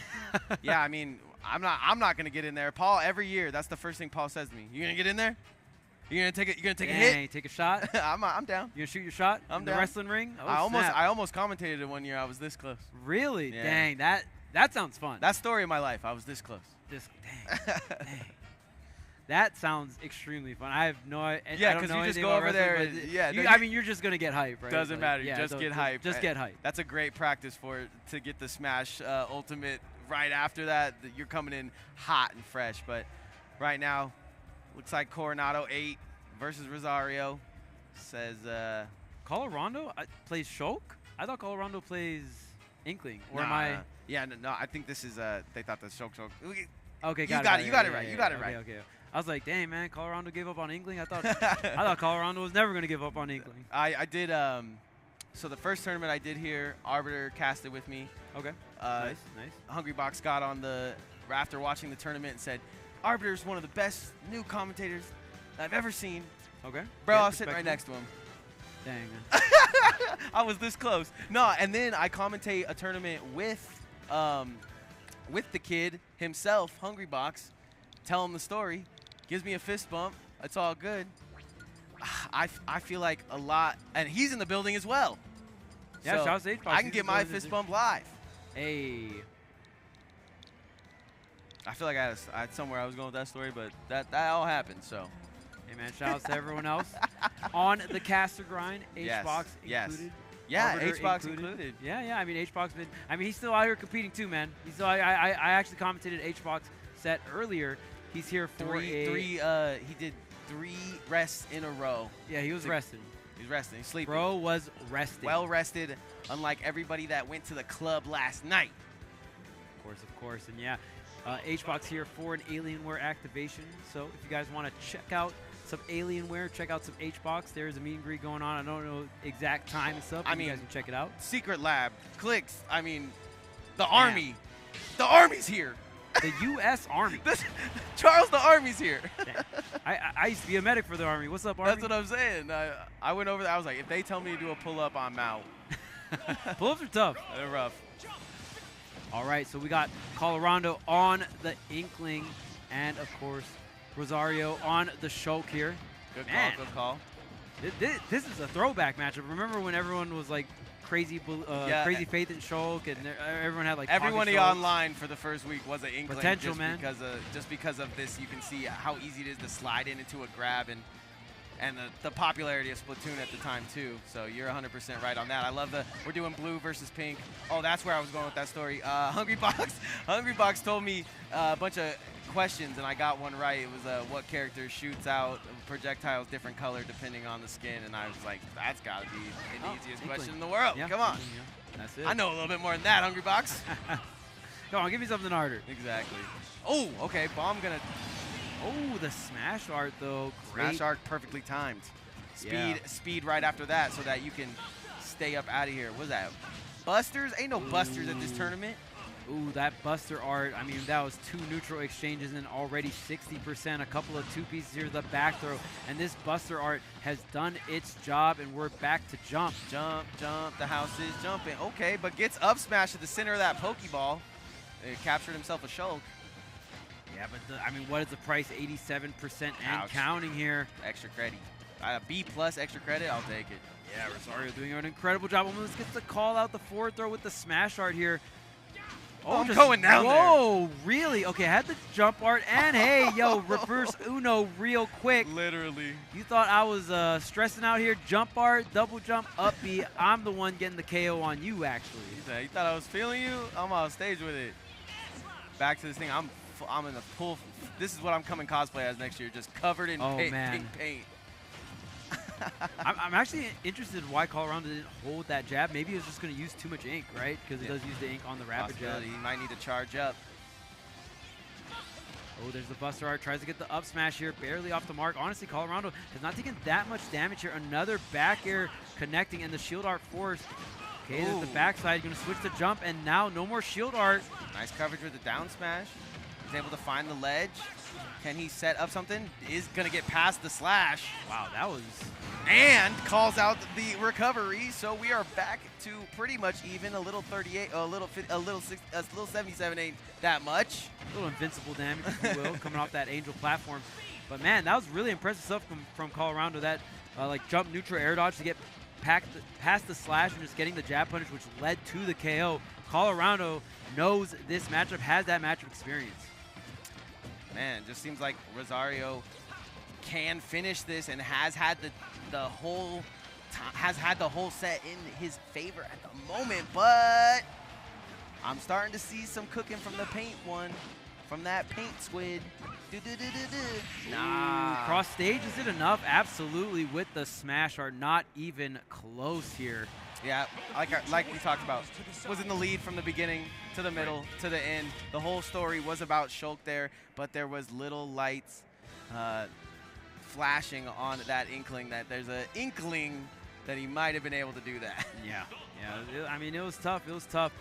Yeah, I mean, I'm not gonna get in there. Paul, every year, that's the first thing Paul says to me. You gonna get in there? You gonna take a hit? Take a shot? I'm down. You gonna shoot your shot? I'm in down. The wrestling ring? Oh, I almost commentated it one year. I was this close. Really? Yeah. Dang, that sounds fun. That story of my life. I was this close. Dang. That sounds extremely fun. I have no idea. Yeah, because you just go over there. I mean, you're just going to get hype, right? Doesn't matter. Yeah, just get hype. Just get hype. That's a great practice to get the Smash Ultimate right after that. You're coming in hot and fresh. But right now, looks like Coronado 8 versus Rosario. Says Colorado plays Shulk? I thought Colorado plays Inkling. Or am I? Yeah, no, I think this is, they thought the Shulk. Okay, You got it right. You got it okay, right. Okay. I was like, dang, man, Colorado gave up on Inkling? I thought Colorado was never going to give up on Inkling. I did, so the first tournament I did here, Arbiter casted with me. Okay. Nice. Hungrybox got on the after watching the tournament and said, Arbiter's one of the best new commentators I've ever seen. Okay. Bro, I was sitting right next to him. Dang. I was this close. No, and then I commentate a tournament with the kid himself, Hungrybox, tell him the story, gives me a fist bump. It's all good. I feel like a lot, and he's in the building as well. Yeah, so shout out to Hbox. I can get my fist bump live. Hey. I feel like I had somewhere I was going with that story, but that all happened, so. Hey, man, shout out to everyone else on the caster grind. Hbox included. Yeah, Arbiter Hbox included. Yeah. I mean, Hbox been. I mean, he's still out here competing too, man. He's still. I actually commentated Hbox set earlier. He's here for he did 3 rests in a row. Yeah, he was resting. He's resting. He's sleeping. Bro was resting. Well rested, unlike everybody that went to the club last night. Of course, and yeah, Hbox here for an Alienware activation. So if you guys want to check out some Alienware, check out some Hbox. There's a meet and greet going on. I don't know exact time and stuff. But you guys can check it out. Secret Lab, clicks. I mean, the Army. The Army's here. The U.S. Army. Charles, the Army's here. I used to be a medic for the Army. What's up, Army? That's what I'm saying. I went over there. I was like, if they tell me to do a pull-up, I'm out. Pull-ups are tough. They're rough. All right, so we got Colorado on the Inkling, and, of course, Rosario on the Shulk here. Good call, good call. This is a throwback matchup. Remember when everyone was like crazy faith in Shulk, and everyone had like everybody online for the first week was an Inkling. Potential, man. Just because of this, you can see how easy it is to slide into a grab and the popularity of Splatoon at the time too. So you're 100% right on that. I love we're doing blue versus pink. Oh, that's where I was going with that story. Hungrybox told me a bunch of questions, and I got one right. It was what character shoots out projectiles different color depending on the skin, and I was like, that's got to be the easiest question in the world. Yeah. Come on. Yeah. That's it. I know a little bit more than that, Hungrybox. Come on, give me something harder. Exactly. Oh, okay. Bomb gonna. Oh, the smash art though. Great. Smash art perfectly timed. Speed right after that so that you can stay up out of here. What's that? Busters? Ain't no busters at this tournament. Ooh, that Buster art. I mean, that was 2 neutral exchanges and already 60%. A couple of 2 pieces here, the back throw. And this Buster art has done its job, and we're back to jump. Jump. The house is jumping. Okay, but gets up smash at the center of that Pokeball. Captured himself a Shulk. Yeah, but I mean, what is the price? 87% and counting here. Extra credit. B+ extra credit, I'll take it. Yeah, Rosario doing an incredible job. Almost gets the call out the forward throw with the smash art here. Oh, I'm going down there. Whoa, really? Okay, had the jump art, and hey, yo, reverse Uno real quick. Literally. You thought I was stressing out here? Jump art, double jump, up B. I'm the one getting the KO on you, actually. You thought I was feeling you? I'm on stage with it. Back to this thing. I'm in the full. This is what I'm coming cosplay as next year, just covered in pink paint. I'm actually interested in why Colorado didn't hold that jab. Maybe he was just going to use too much ink, right? Because it does use the ink on the rapid jab. He might need to charge up. Oh, there's the Buster art. Tries to get the up smash here. Barely off the mark. Honestly, Colorado has not taken that much damage here. Another back air connecting, and the shield art force. Okay, there's the backside. Going to switch the jump, and now no more shield art. Nice coverage with the down smash. He's able to find the ledge. Can he set up something? Is going to get past the slash. Wow, that was... And calls out the recovery, so we are back to pretty much even. A little 38, a little 77 ain't that much. A little invincible damage, if you will, coming off that Angel platform. But man, that was really impressive stuff from Colorado. That like jump neutral air dodge to get past the slash and just getting the jab punish, which led to the KO. Colorado knows this matchup, has that matchup experience. Man, it just seems like Rosario can finish this and has had the whole set in his favor at the moment, but I'm starting to see some cooking from the paint one. from that paint squid. Nah. Cross stage, is it enough? Absolutely, with the smash art, not even close here. Yeah, like we talked about, was in the lead from the beginning to the middle to the end. The whole story was about Shulk there, but there was little lights flashing on that inkling that there's an inkling that he might have been able to do that. Yeah, I mean, it was tough. It was tough.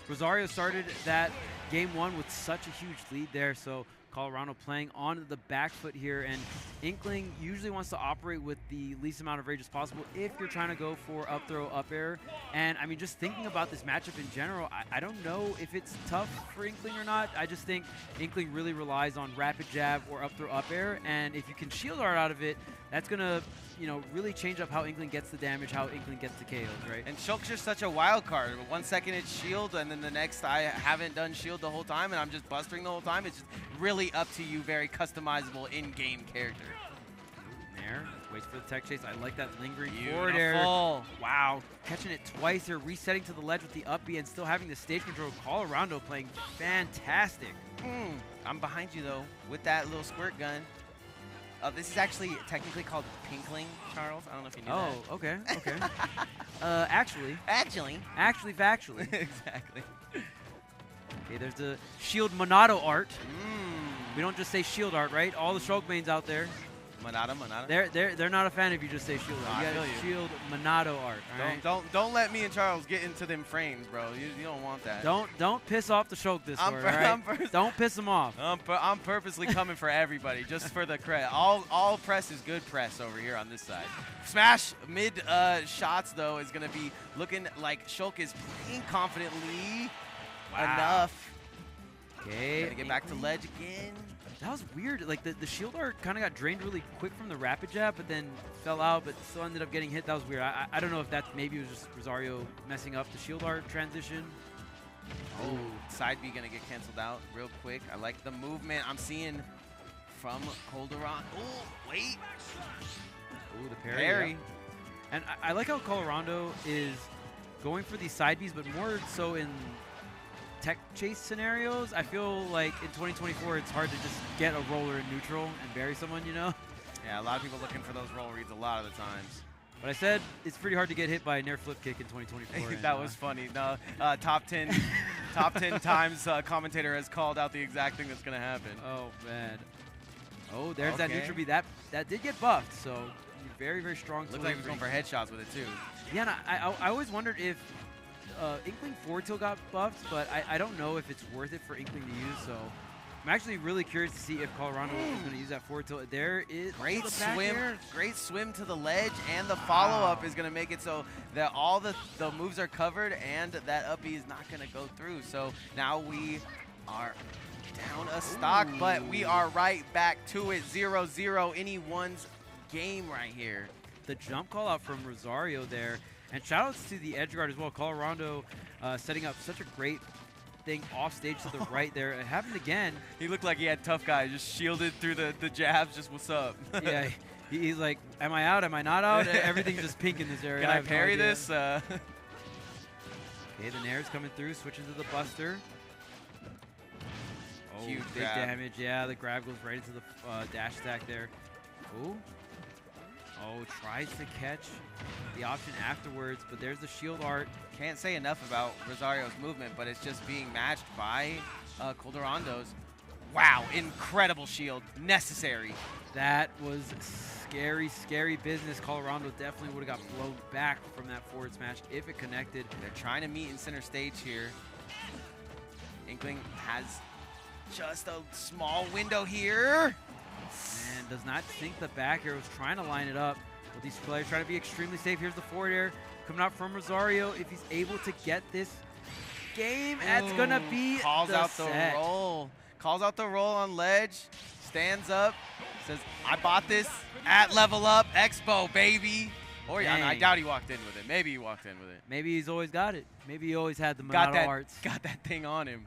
Rosario started that game 1 with such a huge lead there, so Colorado playing on the back foot here, and Inkling usually wants to operate with the least amount of rage as possible if you're trying to go for up throw, up air. And I mean, just thinking about this matchup in general, I don't know if it's tough for Inkling or not. I just think Inkling really relies on rapid jab or up throw, up air, and if you can shield art out of it, that's gonna, you know, really change up how Inkling gets the damage, how Inkling gets the KOs, right? And Shulk's just such a wild card. 1 second it's shield, and then the next I haven't done shield the whole time, and I'm just bustering the whole time. It's just really up to you, very customizable in-game character. There, waits for the tech chase. I like that lingering Beautiful. forward air. Wow, catching it twice here, resetting to the ledge with the up B and still having the stage control. Colorado playing fantastic. I'm behind you though with that little squirt gun. This is actually technically called Pinkling, Charles. I don't know if you knew that. Oh, okay, okay. Actually. Factually. Exactly. Okay, there's the shield Monado art. We don't just say shield art, right? All the Shulk mains out there. Monado. They're not a fan if you just say shield art. You gotta shield Monado art. Don't let me and Charles get into them frames, bro. You don't want that. Don't piss off the Shulk this way, right? Don't piss them off. I'm purposely coming for everybody, just for the credit. All press is good press over here on this side. Smash mid shots though is gonna be looking like Shulk is playing confidently enough. Okay. Gonna get back to ledge again. That was weird. Like the shield art kind of got drained really quick from the rapid jab, but then fell out, but still ended up getting hit. That was weird. I don't know if that's maybe it was just Rosario messing up the shield art transition. Oh, side B gonna get canceled out real quick. I like the movement I'm seeing from Calderon. Oh, wait. Oh, the parry. Yeah. And I like how Colorado is going for these side Bs, but more so in tech chase scenarios. I feel like in 2024 it's hard to just get a roller in neutral and bury someone, you know? Yeah, a lot of people looking for those roll reads a lot of the times. But I said it's pretty hard to get hit by a Nair flip kick in 2024. That was funny. No, top 10 times commentator has called out the exact thing that's going to happen. Oh, man. Oh, there's that neutral B. That did get buffed, so very, very strong. Looks like he was going for headshots with it, too. Yeah, and I always wondered if Inkling forward tilt got buffed, but I don't know if it's worth it for Inkling to use, so I'm actually really curious to see if Colorado is going to use that forward tilt. There is great swim to the ledge, and the follow-up is going to make it so that all the moves are covered and that up B is not going to go through. So now we are down a stock, but we are right back to it. 0-0, anyone's game right here. The jump call out from Rosario there. And shoutouts to the edge guard as well. Colorado setting up such a great thing off stage to the right there. It happened again. He looked like he had tough guy, just shielded through the jabs, just what's up. Yeah, he's like, am I out? Am I not out? Everything's just pink in this area. Can I parry this? Okay, the Nair's coming through, switching to the Buster. Oh, huge big grab. damage. Yeah, the grab goes right into the dash stack there. Ooh. Oh, tries to catch the option afterwards, but there's the shield art. Can't say enough about Rosario's movement, but it's just being matched by Calderondo's. Wow, incredible shield, necessary. That was scary, scary business. Colorado definitely would have got blown back from that forward smash if it connected. They're trying to meet in center stage here. Inkling has just a small window here. And does not sink the back air. Was trying to line it up. But these players trying to be extremely safe. Here's the forward air coming out from Rosario. If he's able to get this game, that's going to be calls the out set. The roll. Calls out the roll on ledge. Stands up. Says, I bought this at Level Up Expo, baby. Or I doubt he walked in with it. Maybe he walked in with it. Maybe he's always got it. Maybe he always had the Monado arts. Got that thing on him.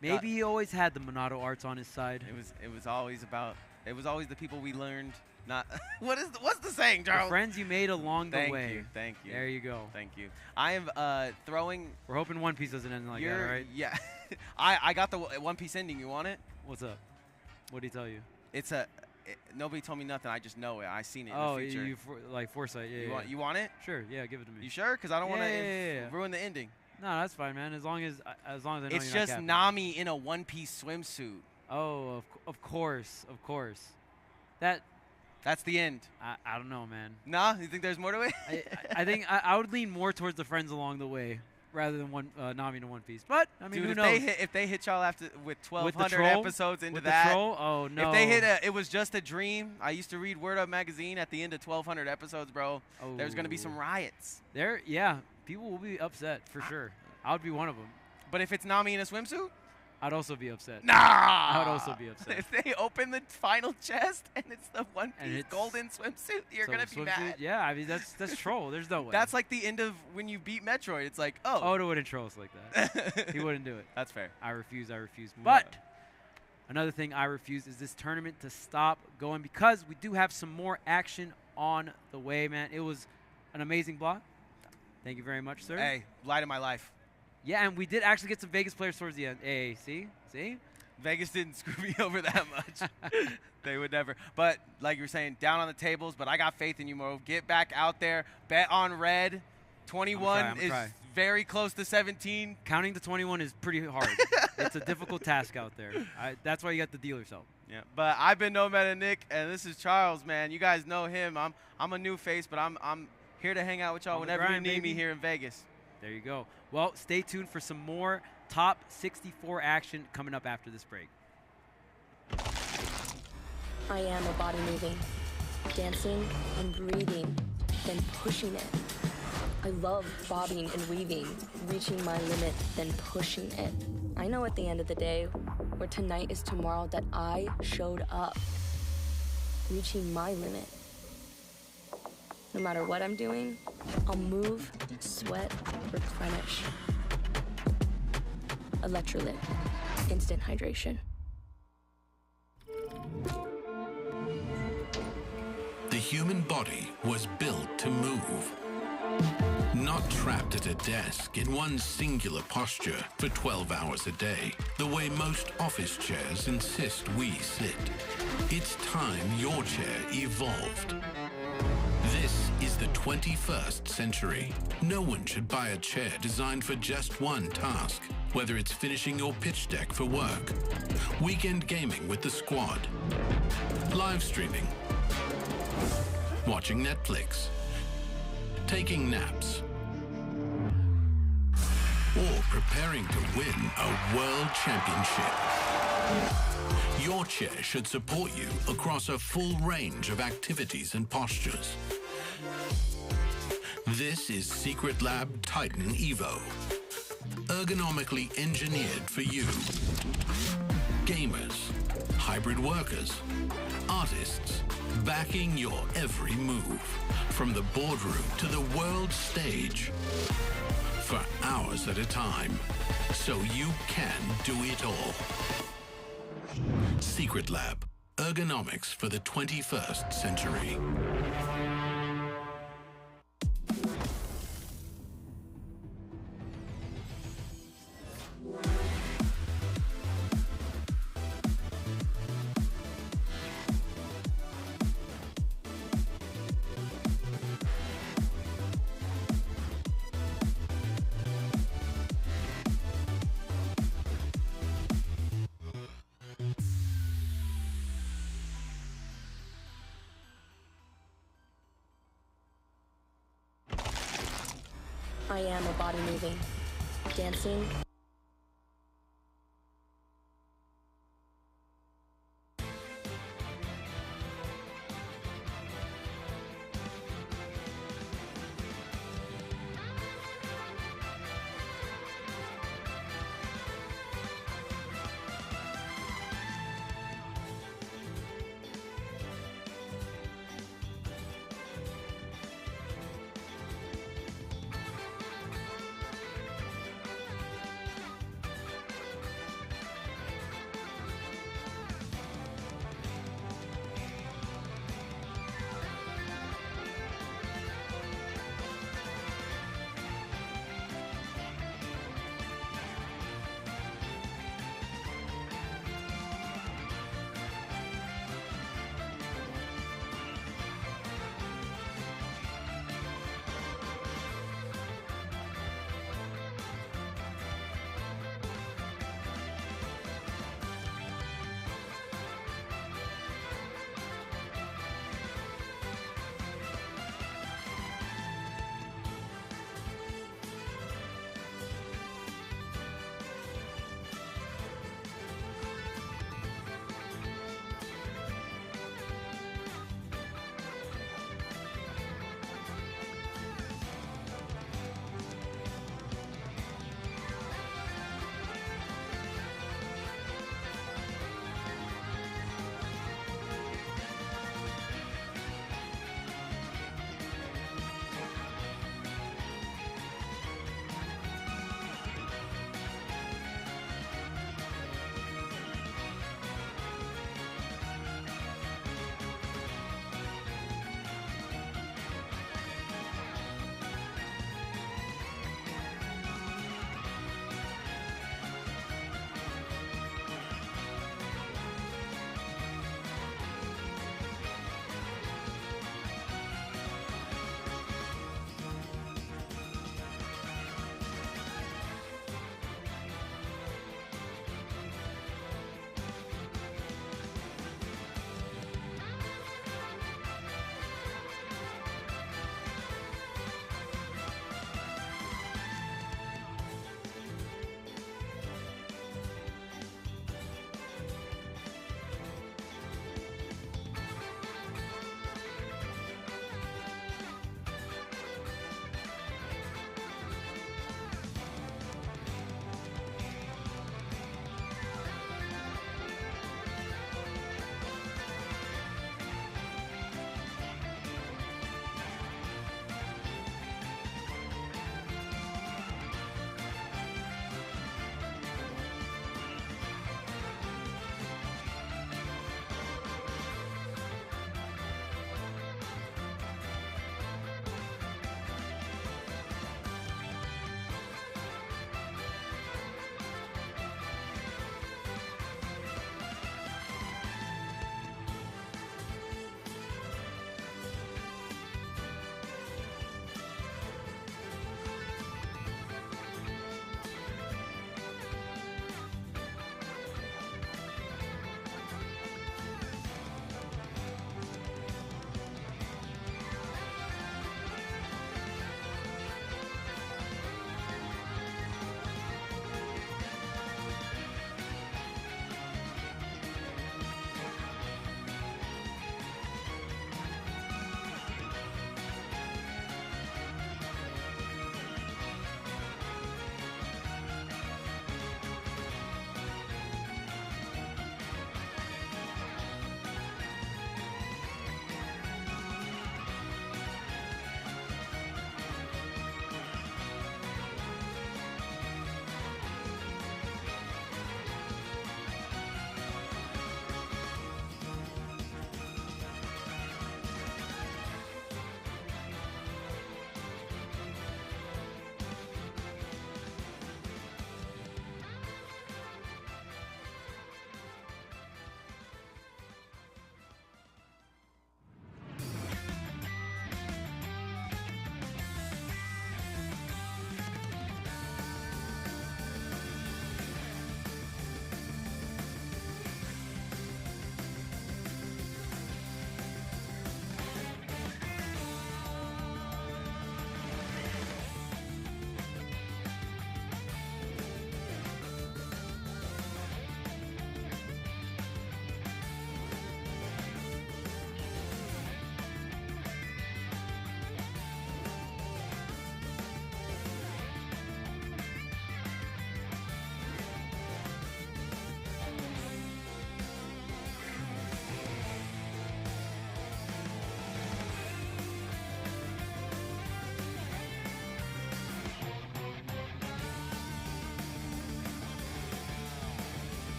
Maybe he always had the Monado arts on his side. It was always about It was always the people we learned. Not what's the saying, Charles? The friends you made along the way. Thank you. There you go. Thank you. I am throwing. We're hoping One Piece doesn't end like that, right? Yeah. I got the One Piece ending. You want it? What's up? What did he tell you? It's nobody told me nothing. I just know it. I seen it Oh, in the future. you like foresight. Yeah. You want it? Sure. Yeah, give it to me. You sure? Because I don't want to Yeah. ruin the ending. No, that's fine, man. As long as I know It's you're just not capping. Nami in a One Piece swimsuit. Oh, of course. That's the end. I don't know, man. Nah, you think there's more to it? I think I would lean more towards the friends along the way rather than Nami to One Piece. But I mean, Dude, who if knows? if they hit y'all after with With the 1,200 troll? episodes into With that, the troll? Oh no. if they hit it was just a dream. I used to read Word Up magazine at the end of 1,200 episodes, bro. There's gonna be some riots. Yeah, people will be upset for sure. I would be one of them. But if it's Nami in a swimsuit, I'd also be upset. nah. I would also be upset. If they open the final chest and it's the One And Piece it's- golden swimsuit, you're So gonna be swimsuit- mad. Yeah, I mean that's troll. There's no way. That's like the end of when you beat Metroid. It's like, oh. Oda wouldn't troll us like that. He wouldn't do it. That's fair. I refuse. But another thing I refuse is this tournament to stop going because we do have some more action on the way, man. It was an amazing block. Thank you very much, sir. Hey, light of my life. Yeah, and we did actually get some Vegas players towards the end. Hey, see? Vegas didn't screw me over that much. They would never. But like you were saying, down on the tables, but I got faith in you, Mo. Get back out there. Bet on red. 21 is very close to 17. Counting to 21 is pretty hard. It's a difficult task out there. That's why you got the dealer's help. Yeah, but I've been Nomad Nick, and this is Charles, man. You guys know him. I'm a new face, but I'm here to hang out with y'all On the whenever grind, you need me baby. here in Vegas. There you go. Well, stay tuned for some more top 64 action coming up after this break. I am a body moving, dancing and breathing, then pushing it. I love bobbing and weaving, reaching my limit, then pushing it. I know at the end of the day, where tonight is tomorrow, that I showed up, reaching my limit. No matter what I'm doing, I'll move, sweat, replenish. Electrolyte, instant hydration. The human body was built to move. Not trapped at a desk in one singular posture for 12 hours a day, the way most office chairs insist we sit. It's time your chair evolved. This is the 21st century. No one should buy a chair designed for just one task, whether it's finishing your pitch deck for work, weekend gaming with the squad, live streaming, watching Netflix, taking naps, or preparing to win a world championship. Your chair should support you across a full range of activities and postures. This is Secret Lab Titan Evo, ergonomically engineered for you. Gamers, hybrid workers, artists, backing your every move, from the boardroom to the world stage, for hours at a time, so you can do it all. Secret Lab, ergonomics for the 21st century. I am a body moving, dancing.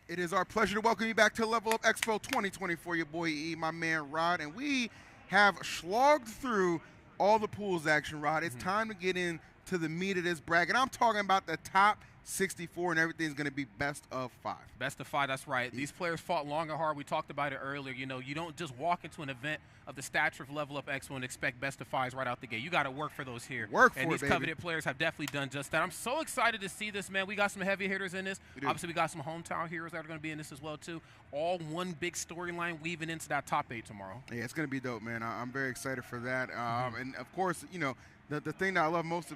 It is our pleasure to welcome you back to Level Up Expo 2024. Your boy E, my man Rod, and we have slogged through all the pools action, Rod. It's time to get into the meat of this bracket. I'm talking about the top 64, and everything's going to be best of 5. Best of 5, that's right. These players fought long and hard. We talked about it earlier. You know, you don't just walk into an event of the stature of Level Up Expo and expect best of 5s right out the gate. You got to work for those here. And these coveted players have definitely done just that. I'm so excited to see this, man. We got some heavy hitters in this. Obviously, we got some hometown heroes that are going to be in this as well, too. All one big storyline weaving into that top 8 tomorrow. Yeah, it's going to be dope, man. I'm very excited for that. And, of course, you know, the thing that I love most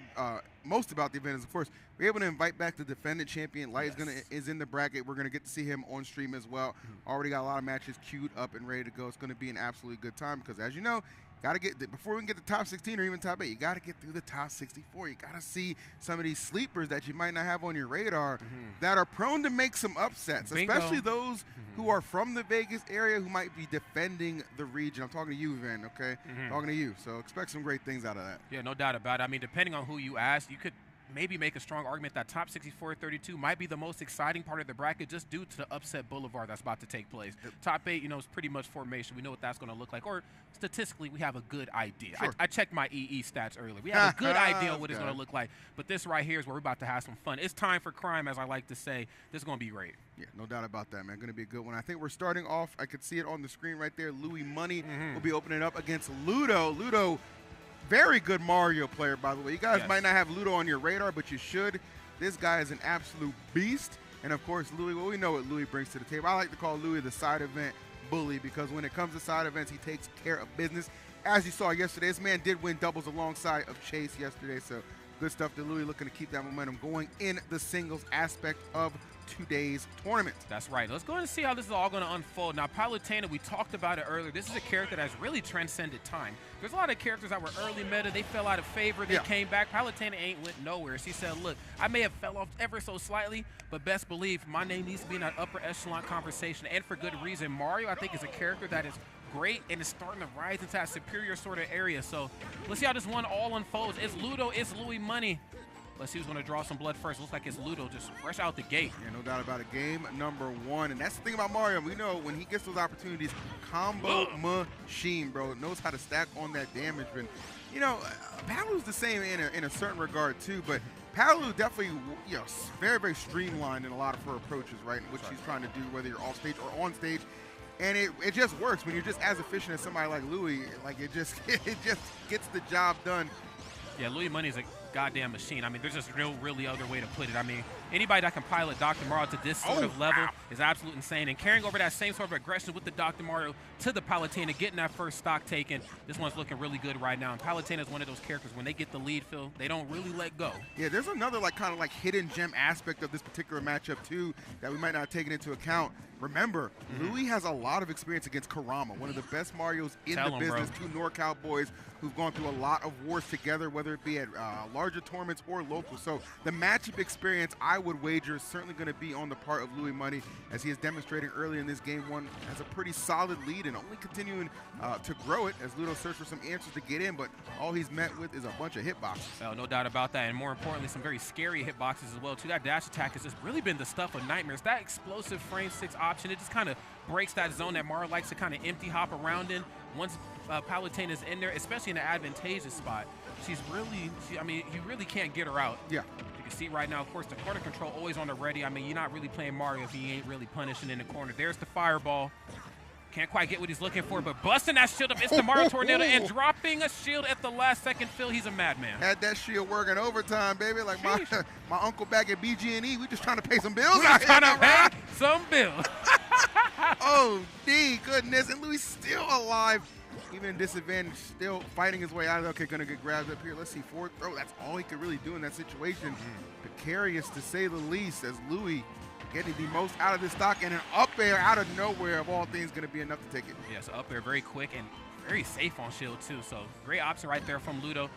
about the event is, of course, we're able to invite back the defending champion. Light is in the bracket. We're going to get to see him on stream as well. Already got a lot of matches queued up and ready to go. It's going to be an absolutely good time because, as you know, got to get before we can get the top 16 or even top 8. You got to get through the top 64. You got to see some of these sleepers that you might not have on your radar that are prone to make some upsets, especially those who are from the Vegas area who might be defending the region. I'm talking to you, Van. Okay, talking to you. So expect some great things out of that. Yeah, no doubt about it. I mean, depending on who you ask, you could maybe make a strong argument that top 64-32 might be the most exciting part of the bracket just due to the upset boulevard that's about to take place. Top 8, you know, is pretty much formation. We know what that's going to look like. Or statistically, we have a good idea. I checked my EE stats earlier. We have a good idea what it's going to look like. But this right here is where we're about to have some fun. It's time for crime, as I like to say. This is going to be great. Yeah, no doubt about that, man. Going to be a good one. I think we're starting off. I could see it on the screen right there. Louis Money will be opening up against Ludo. Ludo, very good Mario player, by the way. You guys might not have Ludo on your radar, but you should. This guy is an absolute beast. And, of course, Louis, well, we know what Louis brings to the table. I like to call Louis the side event bully because when it comes to side events, he takes care of business. As you saw yesterday, this man did win doubles alongside of Chase yesterday. So good stuff to Louis, looking to keep that momentum going in the singles aspect of today's tournament. That's right. Let's go ahead and see how this is all going to unfold. Now, Palutena, we talked about it earlier. This is a character that has really transcended time. There's a lot of characters that were early meta. They fell out of favor. They came back. Palutena ain't went nowhere. She said, look, I may have fell off ever so slightly, but best believe my name needs to be in that upper echelon conversation, and for good reason. Mario, I think, is a character that is great and is starting to rise into that superior sort of area. So let's see how this one all unfolds. It's Ludo. It's Louis Money. Let's see who's going to draw some blood first. Looks like it's Ludo just fresh out the gate. Yeah, no doubt about it. Game number 1. And that's the thing about Mario. We know when he gets those opportunities, combo machine, bro. Knows how to stack on that damage. And, you know, Palu's the same in a certain regard, too. But Palu definitely, you know, very, very streamlined in a lot of her approaches, right? In which she's trying to do, whether you're off stage or on stage. And it just works. When you're just as efficient as somebody like Louis, like it just gets the job done. Yeah, Louis Money is a goddamn machine. I mean, there's just really other way to put it. I mean, anybody that can pilot Dr. Mario to this sort of level is absolutely insane. And carrying over that same sort of aggression with the Dr. Mario to the Palutena, getting that first stock taken, this one's looking really good right now. And Palutena is one of those characters, when they get the lead, Phil, they don't really let go. Yeah, there's another kind of hidden gem aspect of this particular matchup, too, that we might not have taken into account. Remember, Louis has a lot of experience against Kurama, one of the best Marios in the business. Bro. 2 NorCal boys who've gone through a lot of wars together, whether it be at larger tournaments or local. So the matchup experience, I would wager, is certainly going to be on the part of Louis Money, as he is demonstrating early in this game 1 as a pretty solid lead and only continuing to grow it as Ludo searches for some answers to get in, but all he's met with is a bunch of hitboxes. Oh, no doubt about that, and more importantly, some very scary hitboxes as well, too. That dash attack has just really been the stuff of nightmares. That explosive frame 6 option, it just kind of breaks that zone that Mario likes to kind of empty hop around in. Once Palutena is in there, especially in an advantageous spot, I mean, you really can't get her out. Yeah. You can see right now, of course, the corner control always on the ready. I mean, you're not really playing Mario if he ain't really punishing in the corner. There's the fireball. Can't quite get what he's looking for, but busting that shield up. It's the Mario Tornado and dropping a shield at the last second. Phil, he's a madman. Had that shield working overtime, baby. Like my uncle back at BG&E, we just trying to pay some bills. We're trying to pay some bills. Oh, goodness. And Louis still alive. Even in disadvantage, still fighting his way out of it. Okay, gonna get grabbed up here. Let's see, forward throw. That's all he could really do in that situation. Precarious, to say the least, as Louis getting the most out of this stock, and an up air out of nowhere, of all things, going to be enough to take it. Yeah, so up air very quick and very safe on shield, too. So great option right there from Ludo.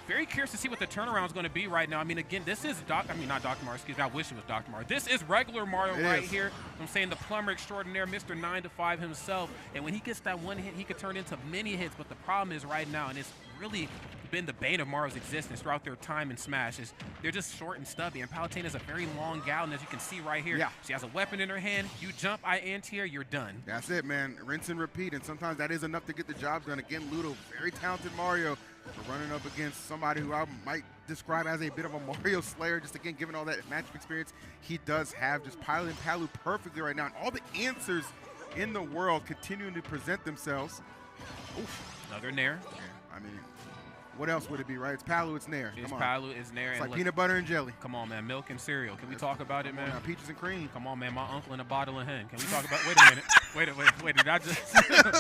Very curious to see what the turnaround is going to be right now. I mean, again, this is not Dr. Mario, excuse me. I wish it was Dr. Mario. This is regular Mario here. I'm saying the plumber extraordinaire, Mr. 9-to-5 himself. And when he gets that one hit, he could turn into many hits. But the problem is right now, and it's really been the bane of Mario's existence throughout their time in Smash. Is they're just short and stubby, and Palutena is a very long gal, and as you can see right here, she has a weapon in her hand. You jump anti-air, you're done. That's it, man. Rinse and repeat, and sometimes that is enough to get the job done. Again, Ludo, very talented Mario, but running up against somebody who I might describe as a bit of a Mario Slayer, just again, given all that matchup experience he does have, just piloting Palu perfectly right now, and all the answers in the world continuing to present themselves. Oof. Another Nair. Yeah, I mean, what else would it be, right? It's Palu, it's Nair. It's Palu, it's Nair. It's like peanut butter and jelly. Come on, man. Milk and cereal. Can we talk about it, man? Now, peaches and cream. Come on, man. My uncle and a bottle of hen. Can we talk about Wait a minute. Wait. Did I just...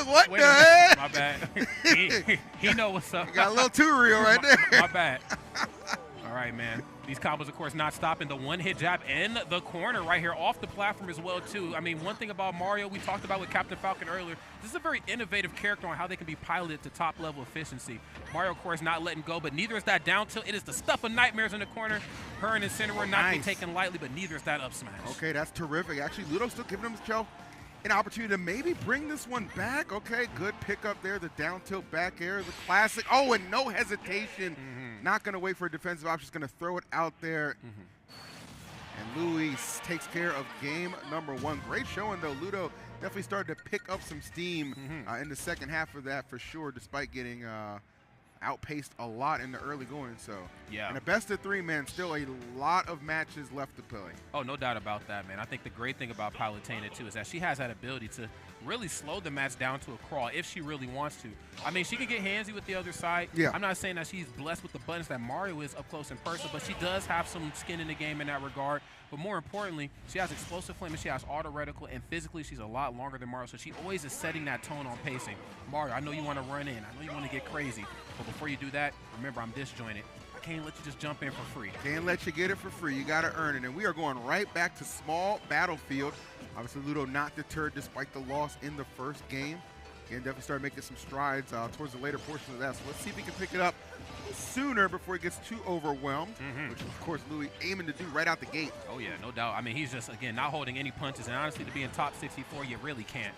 What the heck? My bad. he know what's up. You got a little too real right there. My bad. All right, man. These combos, of course, not stopping. The one-hit jab in the corner right here off the platform as well, too. I mean, one thing about Mario we talked about with Captain Falcon earlier, this is a very innovative character on how they can be piloted to top-level efficiency. Mario, of course, not letting go, but neither is that down tilt. It is the stuff of nightmares in the corner. Her and Incineroar not being taken lightly, but neither is that up smash. Okay, that's terrific. Actually, Ludo still giving himself an opportunity to maybe bring this one back. Okay, good pickup there. The down tilt back air, the classic. Oh, and no hesitation. Not going to wait for a defensive option. Just going to throw it out there. And Luis takes care of game number one. Great showing, though. Ludo definitely started to pick up some steam in the second half of that for sure, despite getting outpaced a lot in the early going. So, and a best of three, man, still a lot of matches left to play. Oh, no doubt about that, man. I think the great thing about Palutena, too, is that she has that ability to really slow the match down to a crawl if she really wants to. I mean, she can get handsy with the other side. I'm not saying that she's blessed with the buttons that Mario is up close and personal, but she does have some skin in the game in that regard. But more importantly, she has explosive flame and she has auto reticle, and physically she's a lot longer than Mario, so she always is setting that tone on pacing. Mario, I know you want to run in. I know you want to get crazy. But before you do that, remember, I'm disjointed. I can't let you just jump in for free. Can't let you get it for free. You got to earn it. And we are going right back to small battlefield. Obviously, Ludo not deterred despite the loss in the first game. Again, definitely started making some strides towards the later portions of that. So let's see if we can pick it up sooner before it gets too overwhelmed, which, of course, Louis aiming to do right out the gate. Oh, yeah, no doubt. I mean, he's just, again, not holding any punches. And honestly, to be in top 64, you really can't.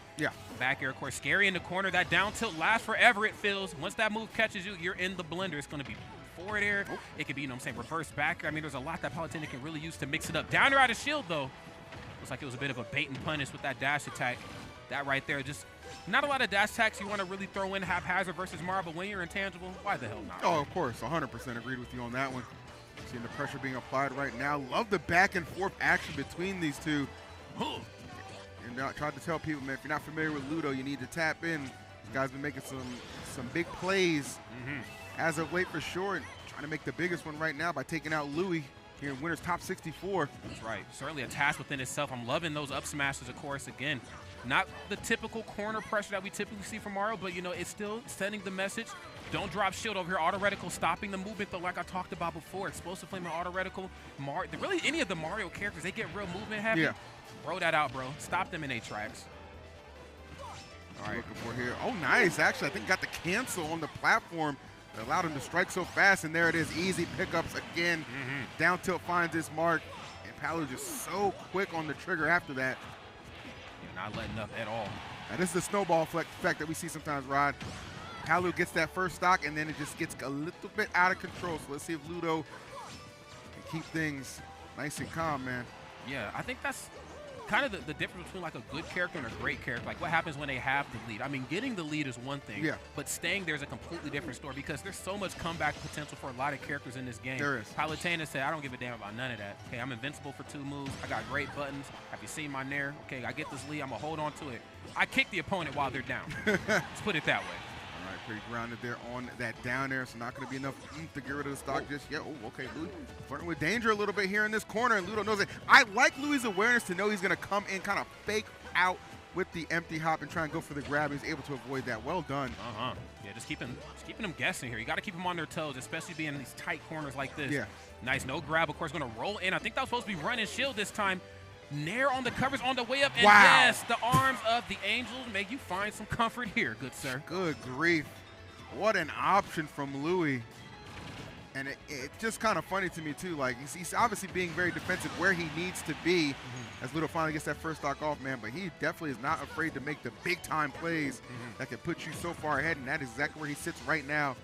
Back air, of course, scary in the corner. That down tilt lasts forever, it feels. Once that move catches you, you're in the blender. It's going to be forward air. It could be, you know what I'm saying, reverse back air. I mean, there's a lot that Palutena can really use to mix it up. Down air out of shield, though. Looks like it was a bit of a bait and punish with that dash attack. That right there, just not a lot of dash attacks you want to really throw in haphazard versus Mario, but when you're intangible, why the hell not? Oh, of course, 100% agreed with you on that one. Seeing the pressure being applied right now. Love the back and forth action between these two. And I tried to tell people, man, if you're not familiar with Ludo, you need to tap in. This guy's been making some big plays as of late for sure, and trying to make the biggest one right now by taking out Louis here in Winners Top 64. That's right. Certainly a task within itself. I'm loving those up smashes, of course. Again, not the typical corner pressure that we typically see from Mario, but, you know, it's still sending the message. Don't drop shield over here. Auto reticle, stopping the movement, but like I talked about before, explosive flame and auto reticle. Really, any of the Mario characters, they get real movement happy. Throw that out, bro. Stop them in A tracks. All right. Looking for here. Oh, nice. Actually, I think got the cancel on the platform. That allowed him to strike so fast, and there it is. Easy pickups again. Down tilt finds his mark, and Palu just so quick on the trigger after that. Not letting up at all. Now, this is the snowball effect that we see sometimes, Rod. Palu gets that first stock, and then it just gets a little bit out of control. So let's see if Ludo can keep things nice and calm, man. Yeah, I think that's kind of the difference between like a good character and a great character. Like what happens when they have the lead. I mean, getting the lead is one thing, but staying there is a completely different story because there's so much comeback potential for a lot of characters in this game. There is. Palutena said, I don't give a damn about none of that. Okay, I'm invincible for 2 moves. I got great buttons. Have you seen my Nair? Okay, I get this lead. I'm going to hold on to it. I kick the opponent while they're down. Let's put it that way. All right, pretty grounded there on that down air, so not going to be enough to get rid of the stock just yet. Oh, okay, Ludo flirting with danger a little bit here in this corner, and Ludo knows it. I like Louis' awareness to know he's going to come in, kind of fake out with the empty hop and try and go for the grab. He's able to avoid that. Well done. Yeah, just keeping them guessing here. You got to keep them on their toes, especially being in these tight corners like this. Nice, no grab. Of course, going to roll in. I think that was supposed to be running shield this time. Nair on the covers on the way up, and yes, the arms of the Angels make you find some comfort here, good sir. Good grief. What an option from Louis. And it's just kind of funny to me, too. Like, he's obviously being very defensive where he needs to be as Ludo finally gets that first stock off, man. But he definitely is not afraid to make the big-time plays that can put you so far ahead, and that is exactly where he sits right now.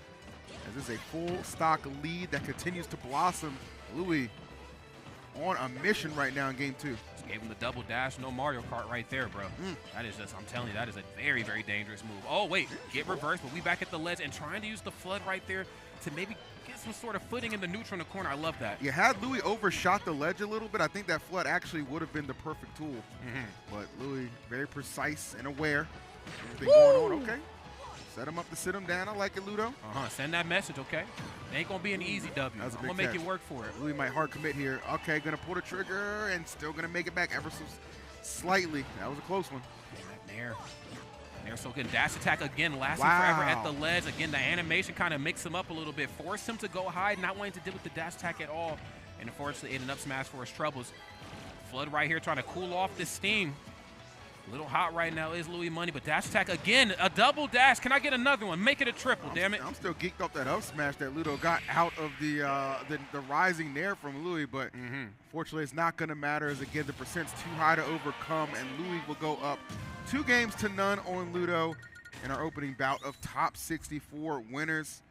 As this is a full stock lead that continues to blossom. Louis on a mission right now in game 2. Just gave him the double dash, no Mario Kart right there, bro. That is just, I'm telling you, that is a very, very dangerous move. Oh, wait, get reversed, but we back at the ledge and trying to use the flood right there to maybe get some sort of footing in the neutral in the corner. I love that. You had Louis overshot the ledge a little bit. I think that flood actually would have been the perfect tool. But Louis, very precise and aware. Everything going on, okay. Set him up to sit him down. I like it, Ludo. Send that message, okay? It ain't gonna be an easy W. I'm gonna make it work for it. Louis might hard commit here. Okay, gonna pull the trigger and still gonna make it back ever so slightly. That was a close one. There so good. Dash attack again, lasting forever at the ledge. Again, the animation kind of mixed him up a little bit, forced him to go high, not wanting to deal with the dash attack at all. And unfortunately, ended up smash for his troubles. Flood right here trying to cool off this steam. A little hot right now is Louis Money, but dash attack again, a double dash. Can I get another one? Make it a triple, damn it. I'm still geeked off that up smash that Ludo got out of the rising nair from Louis, but fortunately it's not going to matter as, again, the percent's too high to overcome, and Louis will go up 2-0 on Ludo in our opening bout of top 64 winners.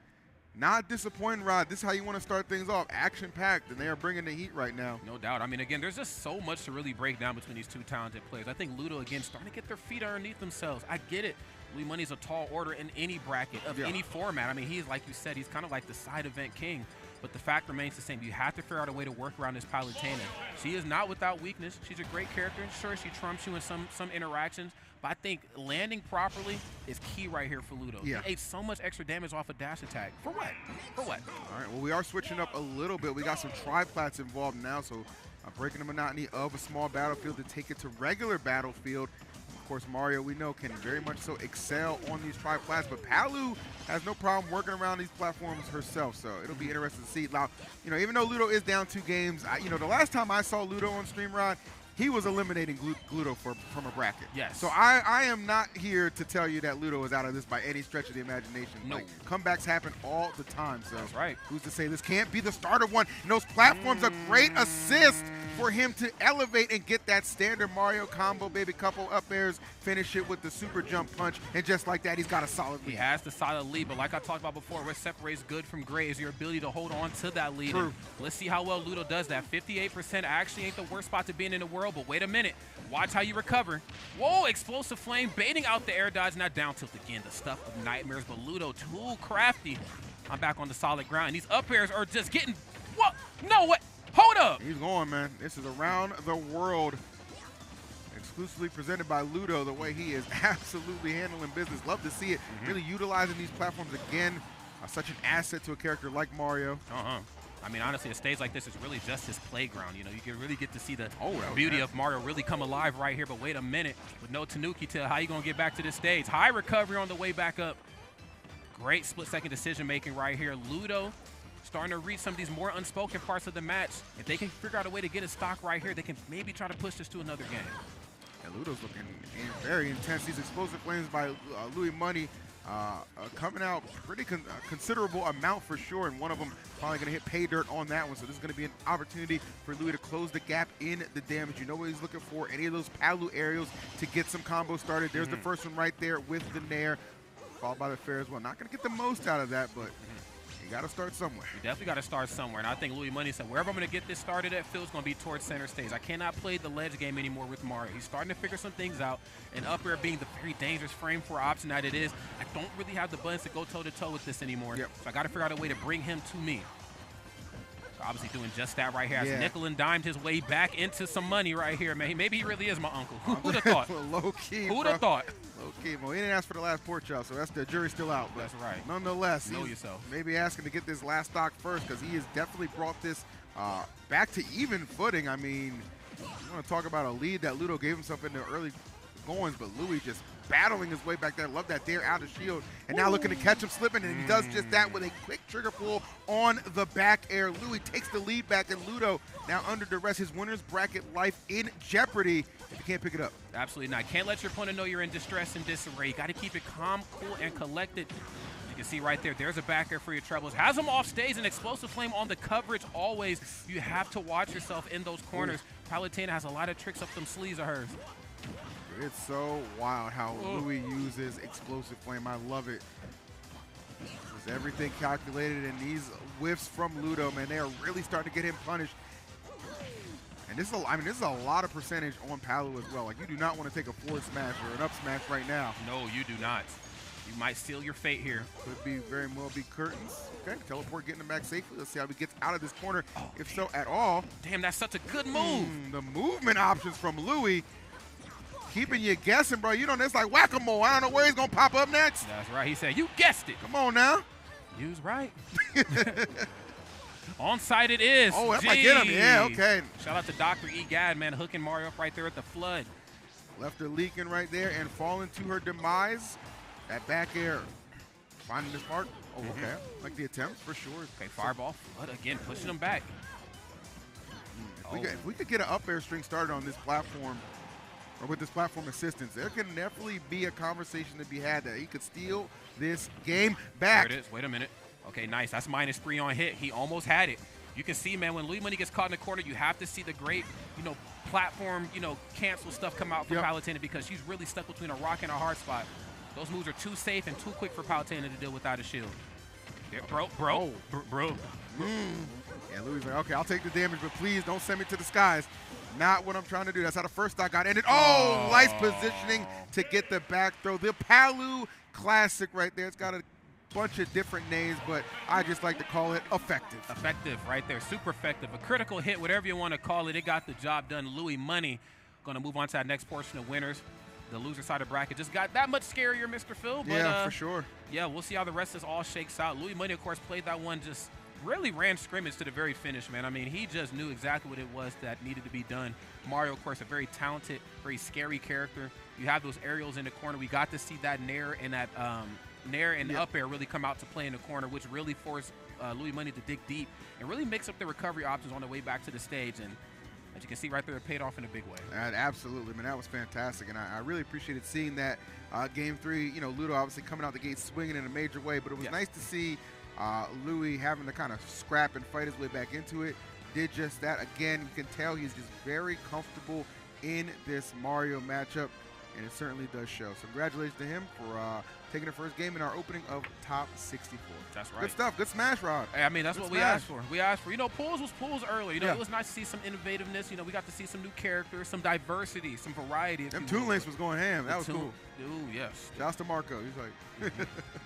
Not disappointing, Rod. This is how you want to start things off. Action-packed, and they are bringing the heat right now. No doubt. I mean, again, there's just so much to really break down between these two talented players. I think Ludo, again, starting to get their feet underneath themselves. I get it. Louis Money's a tall order in any bracket of any format. I mean, he's, like you said, he's kind of like the side event king. But the fact remains the same. You have to figure out a way to work around this Palutena. She is not without weakness. She's a great character. Sure, she trumps you in some interactions. But I think landing properly is key right here for Ludo. He ate so much extra damage off a dash attack. For what? For what? All right, well, we are switching up a little bit. We got some triplats involved now, so breaking the monotony of a small battlefield to take it to regular battlefield. Of course, Mario, we know, can very much so excel on these triplats, but Palu has no problem working around these platforms herself, so it'll be interesting to see. Now, you know, even though Ludo is down 2 games, the last time I saw Ludo on Stream Rod, he was eliminating Ludo from a bracket. Yes. So I am not here to tell you that Ludo is out of this by any stretch of the imagination. No. Like, comebacks happen all the time. So that's right. Who's to say this can't be the start of one? And those platforms are great assist for him to elevate and get that standard Mario combo, baby. Couple up airs, finish it with the super jump punch, and just like that, he's got a solid lead. He has the solid lead, but like I talked about before, what separates good from great is your ability to hold on to that lead. True. Let's see how well Ludo does that. 58% actually ain't the worst spot to be in the world, but wait a minute. Watch how you recover. Whoa, explosive flame, baiting out the air dodge, not down tilt again. The stuff of nightmares, but Ludo too crafty. I'm back on the solid ground, and these up airs are just getting, what? No, what? Hold up. He's going, man. This is Around the World, exclusively presented by Ludo, the way he is absolutely handling business. Love to see it. Really utilizing these platforms again. Such an asset to a character like Mario. I mean, honestly, a stage like this is really just his playground. You know, you can really get to see the beauty of Mario really come alive right here. But wait a minute. With no Tanuki tail, how you going to get back to this stage? High recovery on the way back up. Great split-second decision-making right here. Ludo starting to reach some of these more unspoken parts of the match. If they can figure out a way to get a stock right here, they can maybe try to push this to another game. And Ludo's looking very intense. These explosive flames by Louis Money coming out pretty considerable amount for sure, and one of them probably going to hit pay dirt on that one. So this is going to be an opportunity for Louis to close the gap in the damage. You know what he's looking for, any of those Palu aerials to get some combos started. There's the first one right there with the nair, followed by the fair as well. Not going to get the most out of that, but you got to start somewhere. You definitely got to start somewhere, and I think Louis Money said wherever I'm going to get this started at, Phil's going to be towards center stage. I cannot play the ledge game anymore with Mario. He's starting to figure some things out, and up air being the very dangerous frame 4 option that it is, I don't really have the buttons to go toe-to-toe with this anymore. So I got to figure out a way to bring him to me. So obviously doing just that right here. As nickel and dimed his way back into some money right here, man. Maybe he really is my uncle. Who'd have thought? Low-key, Who'd have thought? Low-key. Well, he didn't ask for the last pork chop, so that's the jury's still out. But that's right. Nonetheless, know yourself. Maybe asking to get this last stock first, because he has definitely brought this back to even footing. I mean, you want to talk about a lead that Ludo gave himself in the early goings, but Louis just battling his way back there. Love that there out of shield, and now looking to catch him slipping, and he does just that with a quick trigger pull on the back air. Louis takes the lead back, and Ludo now under duress. His winner's bracket life in jeopardy if he can't pick it up. Absolutely not. Can't let your opponent know you're in distress and disarray. You got to keep it calm, cool, and collected. You can see right there, there's a back air for your troubles. Has him off stage, an explosive flame on the coverage always. You have to watch yourself in those corners. Palutena has a lot of tricks up them sleeves of hers. It's so wild how Louis uses explosive flame. I love it. Was everything calculated, and these whiffs from Ludo, man, they are really starting to get him punished. And this is, this is a lot of percentage on Palu as well. Like, you do not want to take a forward smash or an up smash right now. No, you do not. You might seal your fate here. Could be very well be curtains. Okay, teleport getting him back safely. Let's see how he gets out of this corner, if so at all. Damn, that's such a good move. The movement options from Louis, keeping you guessing, bro. You know, it's like whack-a-mole. I don't know where he's going to pop up next. That's right. He said, you guessed it. Come on now. You was right. Onside it is. Oh, that might get him. Yeah, okay. Shout out to Dr. E. Gad, man, hooking Mario up right there at the flood. Left her leaking right there and falling to her demise. That back air. Finding this mark. Oh, okay. Like the attempt, for sure. Okay, fireball. Flood again, pushing him back. If we could get an up air string started on this platform, or with this platform assistance, there can definitely be a conversation to be had that he could steal this game back. There it is. Wait a minute. Okay, nice. That's -3 on hit. He almost had it. You can see, man, when Louis Money gets caught in the corner, you have to see the great, platform, cancel stuff come out from Palutena, because she's really stuck between a rock and a hard spot. Those moves are too safe and too quick for Palutena to deal without a shield. Yeah, bro. Yeah, Louis like, okay, I'll take the damage, but please don't send me to the skies. Not what I'm trying to do. That's how the first stock got ended. Oh, nice positioning to get the back throw. The Palu classic right there. It's got a bunch of different names, but I just like to call it effective. Effective right there. Super effective. A critical hit, whatever you want to call it. It got the job done. Louis Money going to move on to that next portion of winners. The loser side of bracket just got that much scarier, Mr. Phil. But, yeah, for sure. Yeah, we'll see how the rest of this all shakes out. Louis Money, of course, played that one, just really ran scrimmage to the very finish, man. I mean, he just knew exactly what it was that needed to be done. Mario, of course, a very talented, very scary character. You have those aerials in the corner. We got to see that nair and that nair and up air really come out to play in the corner, which really forced Louis Money to dig deep and really mix up the recovery options on the way back to the stage. And as you can see right there, it paid off in a big way. Absolutely, man. That was fantastic, and I really appreciated seeing that. Game 3, Ludo obviously coming out the gate swinging in a major way, but it was nice to see Louis having to kind of scrap and fight his way back into it. Did just that. Again, you can tell he's just very comfortable in this Mario matchup, and it certainly does show. So congratulations to him for taking the first game in our opening of Top 64. That's right. Good stuff. Good smash, Rod. I mean, that's what we asked for. We asked for, Pools was Pools early. It was nice to see some innovativeness. We got to see some new characters, some diversity, some variety. Them Toon Links was going ham. That was cool. Ooh, yes. Shouts to Marco. He's like.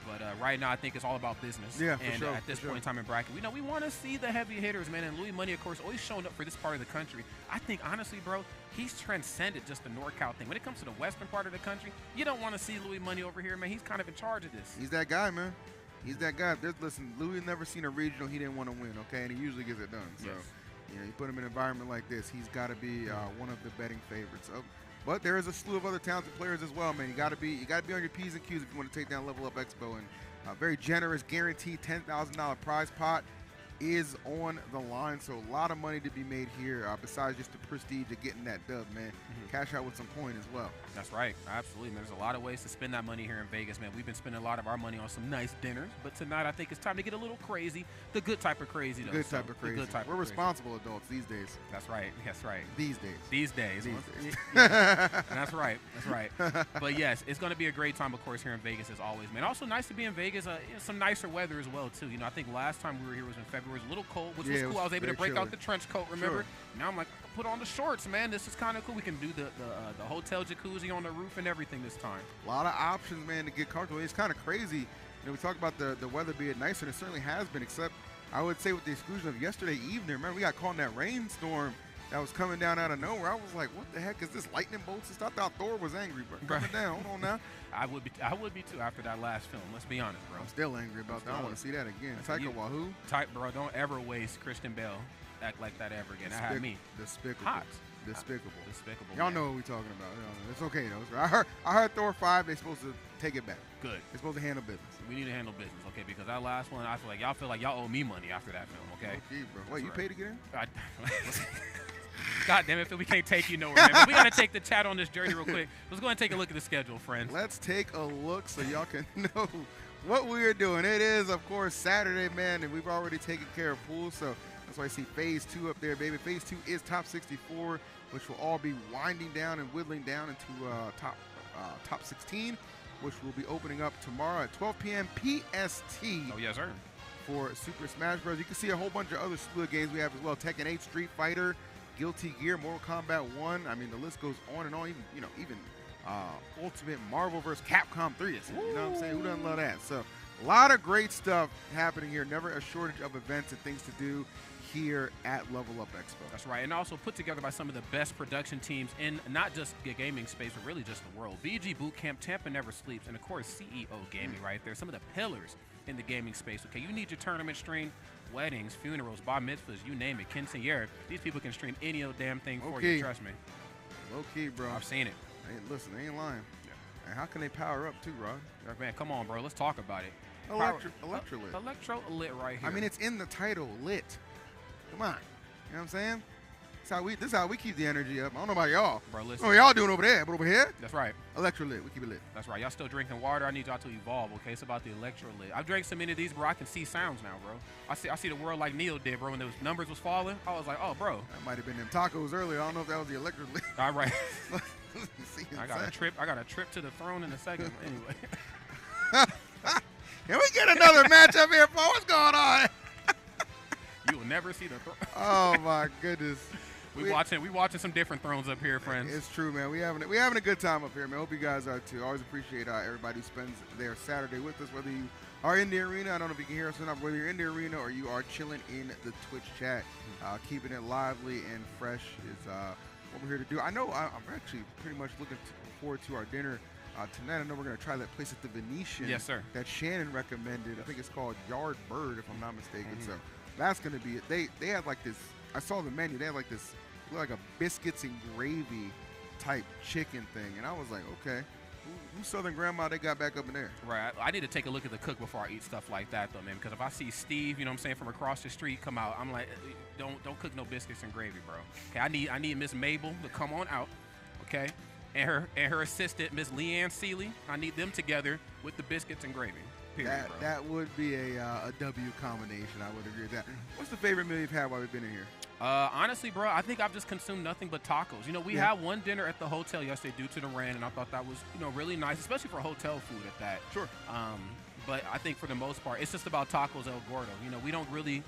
But right now, I think it's all about business. Yeah, and for sure. At this point in time in bracket, we want to see the heavy hitters, man. And Louis Money, of course, always showing up for this part of the country. I think, honestly, bro, he's transcended just the NorCal thing. When it comes to the western part of the country, you don't want to see Louis Money over here, man. He's kind of in charge of this. He's that guy, man. He's that guy. Listen, Louis never seen a regional he didn't want to win, okay? And he usually gets it done. So, you put him in an environment like this, he's got to be one of the betting favorites. But there is a slew of other talented players as well, man. You got to be on your P's and Q's if you want to take down Level Up Expo. And a very generous, guaranteed $10,000 prize pot is on the line, so a lot of money to be made here besides just the prestige of getting that dub, man. Cash out with some coin as well. That's right. Absolutely, man. There's a lot of ways to spend that money here in Vegas, man. We've been spending a lot of our money on some nice dinners, but tonight I think it's time to get a little crazy. The good type of crazy, though. Good type of crazy. We're responsible adults these days. That's right. That's right. These days. These days. Yeah. That's right. That's right. But yes, it's going to be a great time, of course, here in Vegas as always, man. Also nice to be in Vegas. Some nicer weather as well, too. I think last time we were here was in February. It was a little cold, which was cool. I was able to break out the trench coat, remember? Sure. Now I'm like, put on the shorts, man. This is kind of cool. We can do the hotel jacuzzi on the roof and everything this time. A lot of options, man, to get comfortable. It's kind of crazy. We talk about the weather being nicer, and it certainly has been, except I would say with the exclusion of yesterday evening. Remember, we got caught in that rainstorm that was coming down out of nowhere. I was like, what the heck is this, lightning bolts? I thought Thor was angry, but coming down. Hold on now. I would be too after that last film. Let's be honest, bro. I'm still angry about that. I don't want to see that again. Taika Wahoo. Bro, don't ever waste Christian Bale. Act like that ever again. That had me. Despicable. Hot. Despicable. Y'all know what we're talking about. It's okay though. I heard Thor 5. They're supposed to take it back. Good. They're supposed to handle business. We need to handle business, okay? Because that last one, I feel like y'all owe me money after that film, okay? Okay, bro. Wait, you paid to get in? God damn it, Phil, we can't take you nowhere, man. But we gotta take the chat on this journey real quick. Let's go and take a look at the schedule, friends. Let's take a look so y'all can know what we are doing. It is, of course, Saturday, man, and we've already taken care of pools, so that's why I see Phase 2 up there, baby. Phase 2 is Top 64, which will all be winding down and whittling down into top 16. which will be opening up tomorrow at 12 p.m. PST. Oh, yes, sir. For Super Smash Bros. You can see a whole bunch of other slew of games we have as well. Tekken 8, Street Fighter, Guilty Gear, Mortal Kombat 1. I mean, the list goes on and on. Even Ultimate Marvel vs. Capcom 3. You know what I'm saying? Who doesn't love that? So a lot of great stuff happening here. Never a shortage of events and things to do here at Level Up Expo. That's right, and also put together by some of the best production teams in not just the gaming space, but really just the world. VGBootCamp, Tampa Never Sleeps, and of course CEO Gaming right there. Some of the pillars in the gaming space. Okay, you need your tournament stream, weddings, funerals, bar mitzvahs, you name it, quinceañera. These people can stream any old damn thing for you, trust me. Low key, bro. I've seen it. Listen, they ain't lying. Yeah. And how can they power up too, Rod? Man, come on, bro. Let's talk about it. Electrolit. Electrolit right here. I mean, it's in the title, lit. Come on. You know what I'm saying? This is how we keep the energy up. I don't know about y'all. Bro, listen. I don't know what y'all doing over there, but over here? That's right. Electrolit. We keep it lit. That's right. Y'all still drinking water. I need y'all to evolve, okay? It's about the electrolit. I've drank so many of these, bro, I can see sounds now, bro. I see the world like Neo did, bro. When those numbers was falling, I was like, oh, bro. That might have been them tacos earlier. I don't know if that was the electrolit. All right. I got a trip to the throne in a second. Anyway. Can we get another matchup here, Paul? What's going on? You will never see the throne. Oh my goodness. We watching some different thrones up here, friends. It's true, man. We having a good time up here, man. Hope you guys are too. Always appreciate everybody who spends their Saturday with us, whether you are in the arena. I don't know if you can hear us or not. Whether you're in the arena or you are chilling in the Twitch chat, keeping it lively and fresh is what we're here to do. I know I'm actually pretty much looking forward to our dinner tonight. I know we're going to try that place at the Venetian. Yes, sir. That Shannon recommended. I think it's called Yard Bird, if I'm not mistaken. So that's going to be it. They had like this. I saw the menu. They had like this, like a biscuits and gravy type chicken thing, and I was like, okay, who's Southern Grandma they got back up in there? Right. I need to take a look at the cook before I eat stuff like that, though, man. Because if I see Steve, you know what I'm saying, from across the street come out, I'm like, don't cook no biscuits and gravy, bro. Okay, I need Miss Mabel to come on out, okay, and her assistant Miss Leanne Seeley. I need them together with the biscuits and gravy. Period, bro. That would be a W combination. I would agree with that. What's the favorite meal you've had while we've been in here? Honestly, bro, I think I've just consumed nothing but tacos. You know, we had one dinner at the hotel yesterday due to the rain, and I thought that was, really nice, especially for hotel food at that. Sure. But I think for the most part, it's just about tacos El Gordo. You know, we don't really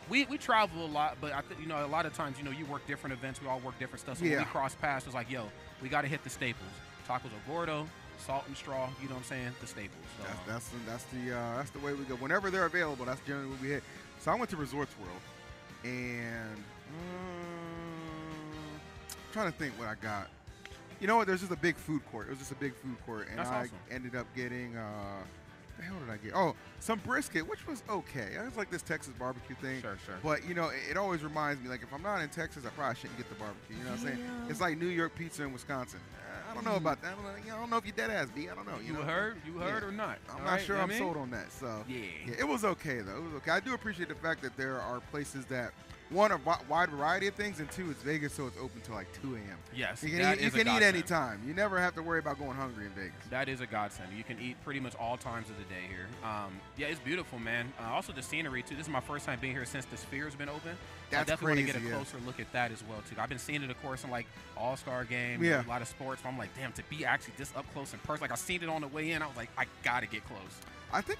we travel a lot, but a lot of times, you work different events. We all work different stuff. So when we cross paths, it's like, yo, we got to hit the staples. Tacos El Gordo, salt and straw. You know what I'm saying? The staples. So, that's the way we go. Whenever they're available, that's generally what we hit. So I went to Resorts World, and I'm trying to think what I got. You know what? There's just a big food court. It was just a big food court, and that's awesome. Ended up getting the hell did I get? Oh, some brisket, which was okay. It was like this Texas barbecue thing. Sure. But, it always reminds me, like, if I'm not in Texas, I probably shouldn't get the barbecue. You know what I'm saying? It's like New York pizza in Wisconsin. I don't know about that. I don't know if you dead ass B. I don't know. You heard or not? I'm not sure I'm sold on that. So, yeah, it was okay, though. It was okay. I do appreciate the fact that there are places that, one, a wide variety of things, and two, it's Vegas, so it's open till like 2 a.m. Yes, you can eat anytime. You never have to worry about going hungry in Vegas. That is a godsend. You can eat pretty much all times of the day here. Yeah, it's beautiful, man. Also, the scenery, too. This is my first time being here since the Sphere's been open. That's I definitely crazy, want to get a closer look at that as well, too. I've been seeing it, of course, in, like, All-Star Games, a lot of sports. So I'm like, damn, to be actually this up close in person. Like, I seen it on the way in. I was like, I got to get close. I think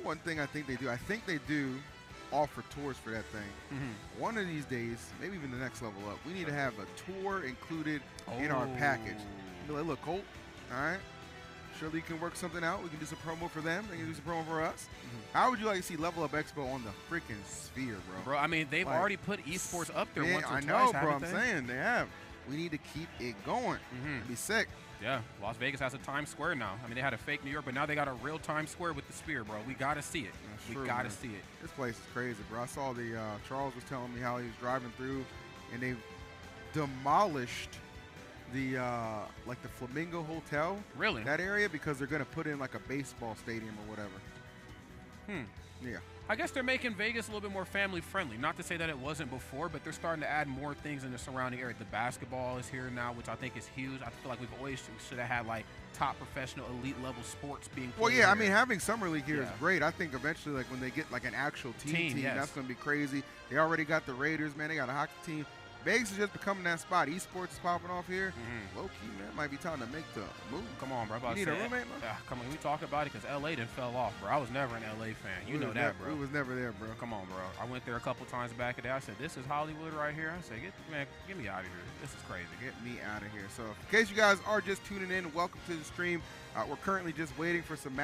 one thing I think they do offer tours for that thing. One of these days, maybe even the next level up, we need to have a tour included in our package. Be like, look, Colt, all right, surely you can work something out. We can do some promo for them. They can do some promo for us. How would you like to see Level Up Expo on the freaking Sphere, bro? Bro, I mean, they've already put esports up there once or twice, I know, bro. I'm saying they have. We need to keep it going. It'd be sick. Yeah, Las Vegas has a Times Square now. I mean, they had a fake New York, but now they got a real Times Square with the Sphere, bro. We got to see it. We got to see it. This place is crazy, bro. I saw Charles was telling me how he was driving through, and they demolished the like the Flamingo Hotel. Really? That area, because they're going to put in like a baseball stadium or whatever. Yeah. I guess they're making Vegas a little bit more family friendly. Not to say that it wasn't before, but they're starting to add more things in the surrounding area. The basketball is here now, which I think is huge. I feel like we should have had like top professional elite level sports being played. Well, yeah, I mean, having Summer League here is great. I think eventually, like when they get like an actual team, that's going to be crazy. They already got the Raiders, man. They got a hockey team. Vegas is just becoming that spot. Esports is popping off here. Low key, man, might be time to make the move. Come on, bro. You need a roommate, man? Yeah, come on. We talk about it because LA done fell off, bro. I was never an LA fan. You know that, bro. We was never there, bro. Come on, bro. I went there a couple times back in the day. I said, this is Hollywood right here. I said, get me out of here. This is crazy. Get me out of here. So, in case you guys are just tuning in, welcome to the stream. We're currently just waiting for some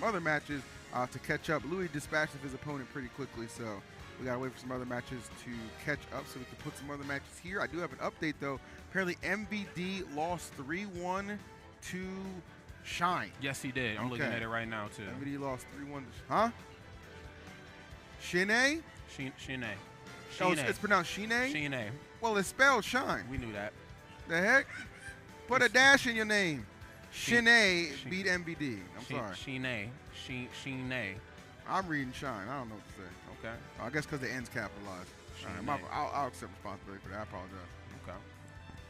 other matches to catch up. Louis dispatched his opponent pretty quickly, so we gotta wait for some other matches to catch up so we can put some other matches here. I do have an update though. Apparently MVD lost 3-1 to Shine. Yes, he did. I'm looking at it right now too. MVD lost 3-1 to Shine? Shine. Oh, it's pronounced Shine? Shine. Well, it's spelled Shine. We knew that. The heck? Put a dash in your name. Shine beat MVD. I'm sorry. Shine. I'm reading Shine. I don't know what to say. Okay. I guess because the end's capitalized. Right, I'll accept responsibility for that. I apologize. Okay.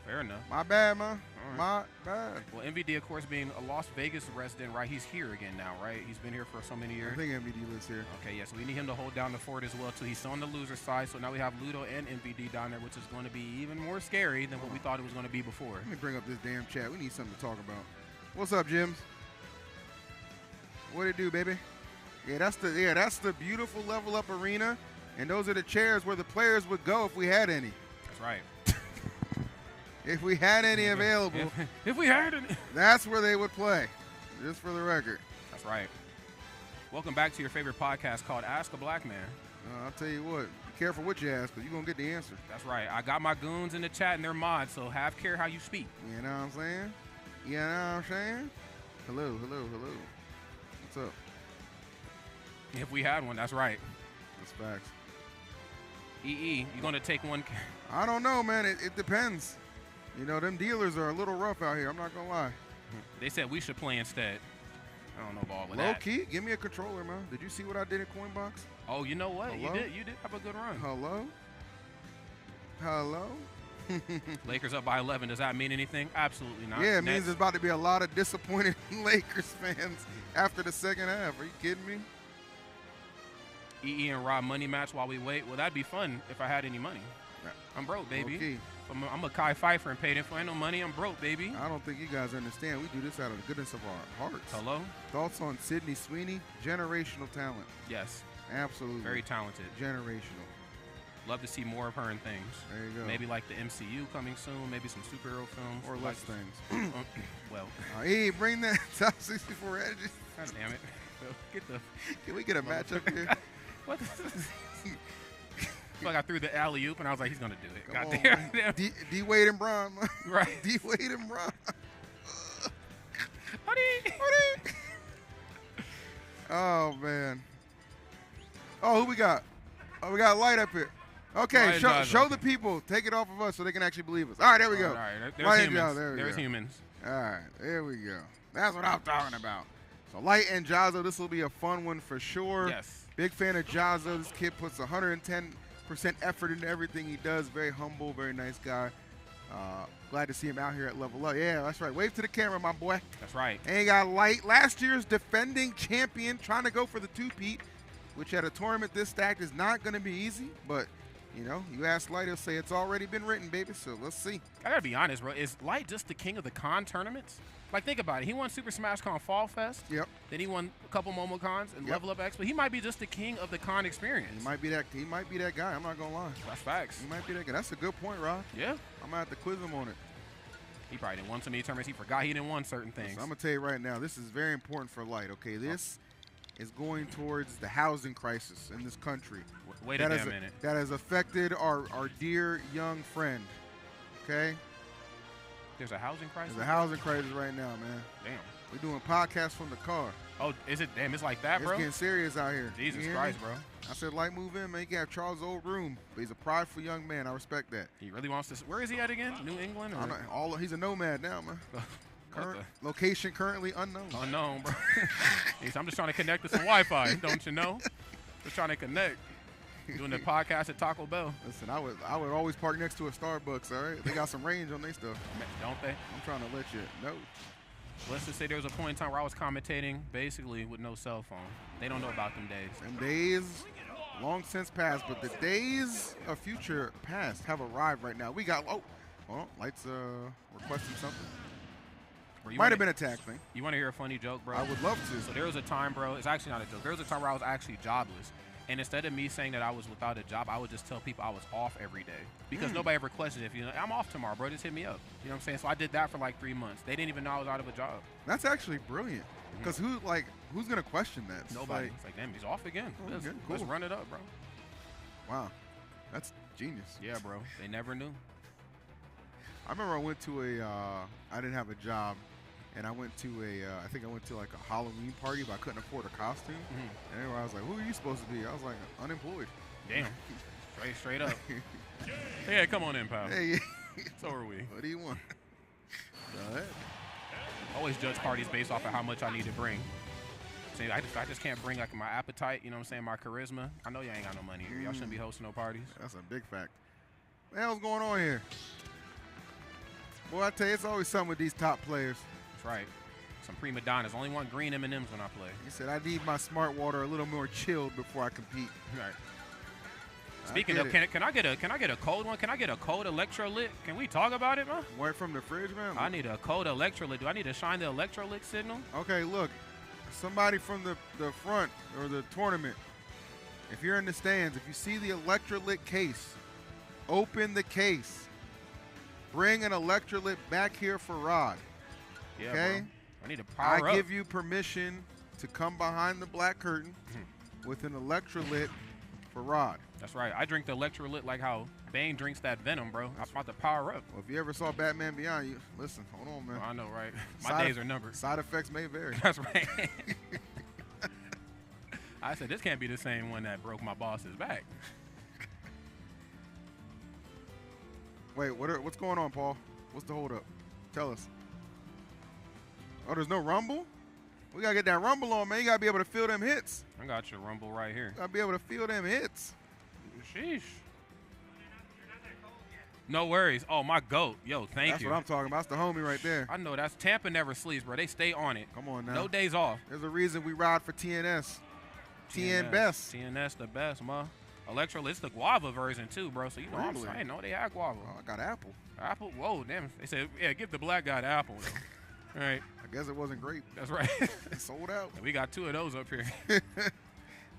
Fair enough. My bad, man. Right. My bad. Well, MVD, of course, being a Las Vegas resident, right? He's here again now, right? He's been here for so many years. I think MVD lives here. Okay, yeah, so we need him to hold down the fort as well, too. He's on the loser side, so now we have Ludo and MVD down there, which is going to be even more scary than what we thought it was going to be before. Let me bring up this damn chat. We need something to talk about. What's up, Jims? What it do, baby? Yeah, that's the beautiful level up arena, and those are the chairs where the players would go if we had any. That's right. If we had any available. If we had any. That's where they would play, just for the record. That's right. Welcome back to your favorite podcast called Ask a Black Man. I'll tell you what, be careful what you ask, because you're going to get the answer. That's right. I got my goons in the chat, and they're mods, so have care how you speak. You know what I'm saying? You know what I'm saying? Hello. What's up? If we had one, that's right. That's facts. you going to take one? I don't know, man. It depends. You know, them dealers are a little rough out here. I'm not going to lie. They said we should play instead. I don't know about all of that. Low key, give me a controller, man. Did you see what I did in Coinbox? Oh, you know what? Hello? You did have a good run. Hello? Lakers up by 11. Does that mean anything? Absolutely not. Yeah, it means there's about to be a lot of disappointed Lakers fans after the second half. Are you kidding me? EE and Rob money match while we wait. Well, that'd be fun if I had any money. I'm broke, baby. Okay. I'm a Kai Pfeiffer and paid in for no money. I'm broke, baby. I don't think you guys understand. We do this out of the goodness of our hearts. Hello? Thoughts on Sydney Sweeney? Generational talent. Yes. Absolutely. Very talented. Generational. Love to see more of her in things. There you go. Maybe like the MCU coming soon. Maybe some superhero films. Or less things. Well. Hey, bring that top 64 edges. God damn it. Can we get a matchup here? What? So I threw the alley oop and I was like, he's gonna do it. God damn. D Wade and Bron. Right. D Wade and Bron. Oh man. Oh, who we got? Oh, we got Light up here. Okay, show the people. Take it off of us so they can actually believe us. All right, there we go. All right. There's humans. There's humans. All right, there we go. That's what I'm talking about. So Light and Jazzo, this will be a fun one for sure. Yes. Big fan of Jazzo. This kid puts 110% effort into everything he does. Very humble, very nice guy. Glad to see him out here at Level Up. Yeah, that's right. Wave to the camera, my boy. That's right. And he got Light, last year's defending champion, trying to go for the two-peat, which at a tournament this stacked is not going to be easy. But, you know, you ask Light, he'll say it's already been written, baby. So let's see. I got to be honest, bro. Is Light just the king of the con tournaments? Like, think about it. He won Super Smash Con Fall Fest. Yep. Then he won a couple Momo Cons and Level Up Expo. He might be just the king of the con experience. He might be that guy. I'm not gonna lie. That's facts. He might be that guy. That's a good point, Rob. Yeah. I'm gonna have to quiz him on it. He probably didn't win so many tournaments. He forgot he didn't win certain things. So I'm gonna tell you right now, this is very important for Light. Okay, this is going towards the housing crisis in this country. Wait a damn minute. That has affected our dear young friend. Okay. There's a housing crisis? There's a housing crisis right now, man. Damn. We're doing podcasts from the car. Oh, is it? Damn, it's like that, bro? It's getting serious out here. Jesus Christ, bro. I said, Light, move in, man. He can have Charles' old room. But he's a prideful young man. I respect that. He really wants to. Where is he at again? New England? Or? He's a nomad now, man. Location currently unknown. Unknown, bro. I'm just trying to connect to some Wi-Fi, don't you know? Just trying to connect. Doing the podcast at Taco Bell. Listen, I would always park next to a Starbucks, all right? They got some range on their stuff. Don't they? I'm trying to let you know. Let's just say there was a point in time where I was commentating basically with no cell phone. They don't know about them days. Them days? long since passed, but the days of future past have arrived right now. We got, oh, Light's requesting something. Might have been a tag thing. You want to hear a funny joke, bro? I would love to. So there was a time, bro, it's actually not a joke. There was a time where I was actually jobless. And instead of me saying that I was without a job, I would just tell people I was off every day. Because nobody ever questioned if, I'm off tomorrow, bro. Just hit me up. You know what I'm saying? So I did that for like 3 months. They didn't even know I was out of a job. That's actually brilliant. Because who's going to question that? Nobody. It's like, damn, he's off again. Let's run it up, bro. Wow. That's genius. Yeah, bro. They never knew. I remember I went to I didn't have a job. And I went to I think I went to like a Halloween party, but I couldn't afford a costume. And everyone was like, who are you supposed to be? I was like, unemployed. Damn. Straight up. Hey, come on in, pal. Hey. So are we. What do you want? Go ahead. Always judge parties based off of how much I need to bring. See, I just can't bring like my appetite, you know what I'm saying, my charisma. I know y'all ain't got no money here. Y'all shouldn't be hosting no parties. That's a big fact. What the hell's going on here? Boy, I tell you, it's always something with these top players. That's right. Some prima donnas. Only want green M&Ms when I play. He said, I need my smart water a little more chilled before I compete. Right. Speaking of, can I get a cold one? Can I get a cold electrolyte? Can we talk about it, man? Right from the fridge, man? I need a cold electrolyte. Do I need to shine the electrolyte signal? Okay, look. Somebody from the front or the tournament, if you're in the stands, if you see the electrolyte case, open the case. Bring an electrolyte back here for Rod. Yeah, okay? Bro. I need to power up. I give you permission to come behind the black curtain with an electrolyte for Rod. That's right. I drink the electrolyte like how Bane drinks that Venom, bro. I'm about to power up. Well, if you ever saw Batman Beyond, you listen, hold on, man. I know, right? My days are numbered. Side effects may vary. That's right. I said, this can't be the same one that broke my boss's back. Wait, what's going on, Paul? What's the hold up? Tell us. Oh, there's no rumble? We got to get that rumble on, man. You got to be able to feel them hits. I got your rumble right here. Got to be able to feel them hits. Sheesh. No worries. Oh, my GOAT. Yo, thank you. That's what I'm talking about. That's the homie right there. I know. That's Tampa never sleeps, bro. They stay on it. Come on now. No days off. There's a reason we ride for TNS. TN best. TNS the best, ma. Electrolyte's the guava version, too, bro. So, you know, really? I didn't know they had guava. Oh, I got apple. Apple? Whoa, damn. They said, yeah, give the black guy the apple. All right. I guess it wasn't grape. That's right. It sold out. We got 2 of those up here.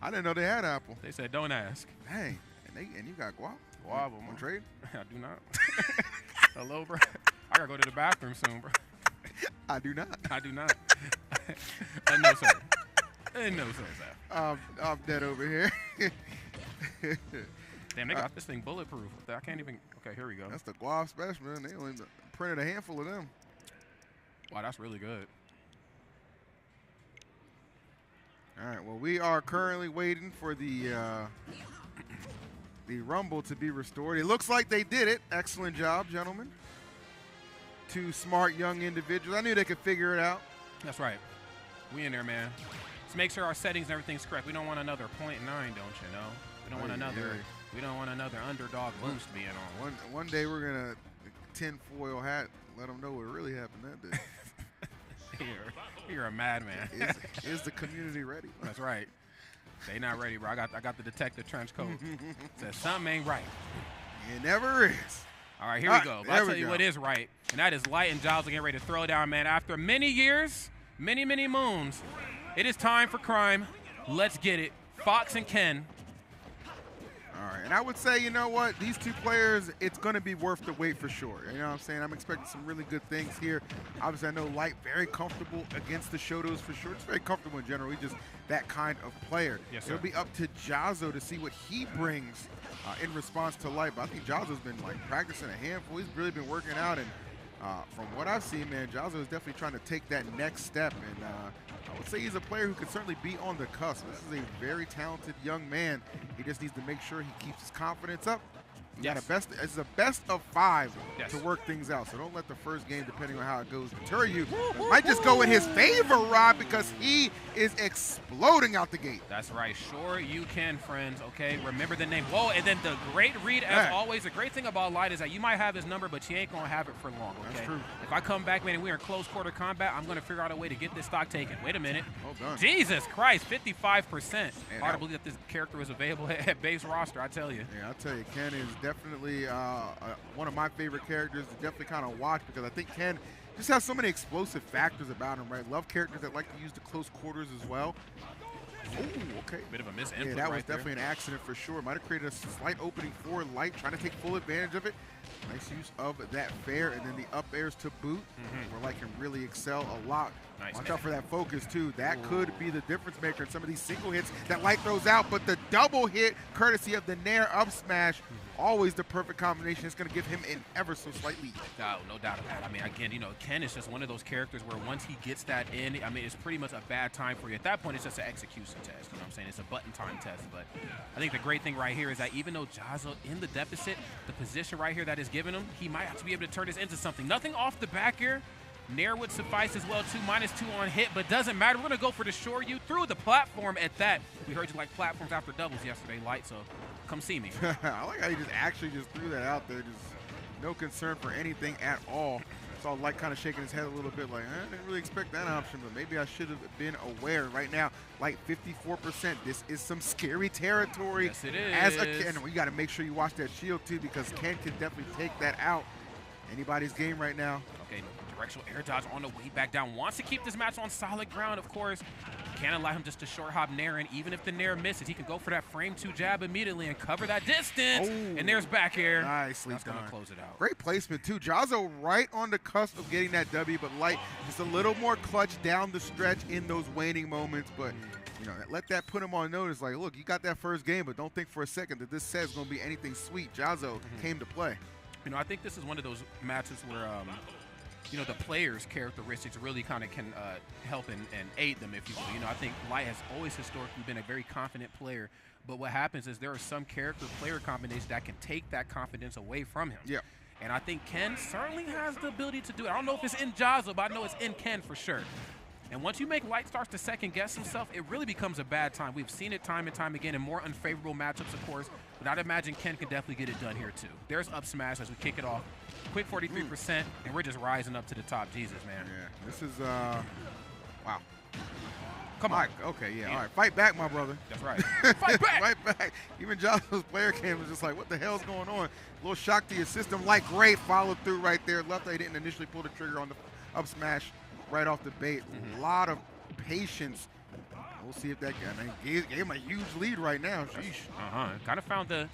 I didn't know they had apple. They said, don't ask. Dang. And you got guava? Guava, on trade? I do not. Hello, bro. I got to go to the bathroom soon, bro. I do not. I do not. No, sir. No, sir. I'm dead over here. Damn, they got this thing bulletproof. I can't even. Okay, here we go. That's the guava special, man. They only printed a handful of them. Wow, that's really good. All right, well, we are currently waiting for the rumble to be restored. It looks like they did it. Excellent job, gentlemen. 2 smart young individuals. I knew they could figure it out. That's right. We in there, man. Let's make sure our settings and everything's correct. We don't want another .9, don't you know? We don't want another. We don't want another underdog boost being on. One day we're gonna tinfoil hat. Let them know what really happened that day. You're a madman. Is the community ready? That's right. They not ready, bro. I got the detective trench coat. Says something ain't right. It never is. All right, here we go. I'll tell you what is right, and that is Light and Giles are getting ready to throw down, man. After many years, many moons, it is time for crime. Let's get it. Fox and Ken. All right, and I would say, you know what? These 2 players, it's going to be worth the wait for sure. You know what I'm saying? I'm expecting some really good things here. Obviously, I know Light very comfortable against the Shotos for sure. It's very comfortable in general. He's just that kind of player. Yes, sir. It'll be up to Jazzo to see what he brings in response to Light. But I think Jazzo's been like practicing a handful. He's really been working out, and from what I've seen, man, Jazzo is definitely trying to take that next step. And I would say he's a player who could certainly be on the cusp. This is a very talented young man. He just needs to make sure he keeps his confidence up You got it's a best of 5 to work things out. So don't let the first game, depending on how it goes, deter you. It might just go in his favor, Rob, because he is exploding out the gate. That's right. Sure you can, friends. Okay, remember the name. Whoa, and then the great read, as always. The great thing about Light is that you might have his number, but you ain't going to have it for long, okay? That's true. If I come back, man, and we're in close quarter combat, I'm going to figure out a way to get this stock taken. Wait a minute. Well done. Jesus Christ, 55%. Hard to believe that this character is available at base roster, I tell you. Yeah, I'll tell you, Ken is definitely one of my favorite characters to definitely kind of watch, because I think Ken just has so many explosive factors about him, right? Love characters that like to use the close quarters as well. Oh, okay. Bit of a misinput. Yeah, that was definitely an accident for sure. Might have created a slight opening for Light, trying to take full advantage of it. Nice use of that fair, and then the up airs to boot, where Light can really excel a lot. Nice. Watch out for that focus, too. That could be the difference maker in some of these single hits that Light throws out, but the double hit, courtesy of the Nair up smash, always the perfect combination. It's going to give him an ever so slight lead. No doubt about it. I mean, again, you know, Ken is just one of those characters where once he gets that in, I mean, it's pretty much a bad time for you. At that point, it's just an execution test. You know what I'm saying? It's a button time test. But I think the great thing right here is that even though Jazzo in the deficit, the position right here that is given him, he might have to be able to turn this into something. Nothing off the back here. Nair would suffice as well, too. -2 on hit, but doesn't matter. We're going to go for the shore you through the platform at that. We heard you like platforms after doubles yesterday, Light, so come see me. I like how you just threw that out there. Just no concern for anything at all. Saw Light kind of shaking his head a little bit like, I didn't really expect that option, but maybe I should have been aware. Right now, Light 54%. This is some scary territory. Yes, it is. As a Ken, we got to make sure you watch that shield, too, because Ken can definitely take that out. Anybody's game right now. Okay, directional air dodge on the way back down. Wants to keep this match on solid ground, of course. Can't allow him just to short hop Nair, and even if the Nair misses, he can go for that frame 2 jab immediately and cover that distance. Oh, and there's back air. Nicely That's done. going to close it out. Great placement, too. Jazzo right on the cusp of getting that W, but Light just a little more clutch down the stretch in those waning moments. But, you know, let that put him on notice. Like, look, you got that first game, but don't think for a second that this set is going to be anything sweet. Jazzo came to play. You know, I think this is one of those matches where, you know, the players' characteristics really kind of can help and aid them, if you will. You know, I think Light has always historically been a very confident player, but what happens is there are some character-player combinations that can take that confidence away from him. Yeah. And I think Ken certainly has the ability to do it. I don't know if it's in Jazzo, but I know it's in Ken for sure. And once you make Light starts to second-guess himself, it really becomes a bad time. We've seen it time and time again in more unfavorable matchups, of course, but I'd imagine Ken can definitely get it done here, too. There's up smash as we kick it off. Quick 43%, and we're just rising up to the top. Jesus, man. Yeah, this is, wow. Come on. Okay, yeah, all right. Fight back, my brother. That's right. Fight back. Fight back. Even Jazzo's player cam was just like, what the hell's going on? A little shock to your system. Light, great follow through right there. Left eye didn't initially pull the trigger on the up smash right off the bait. A lot of patience. We'll see if that gave him a huge lead right now. Sheesh. Kind of found a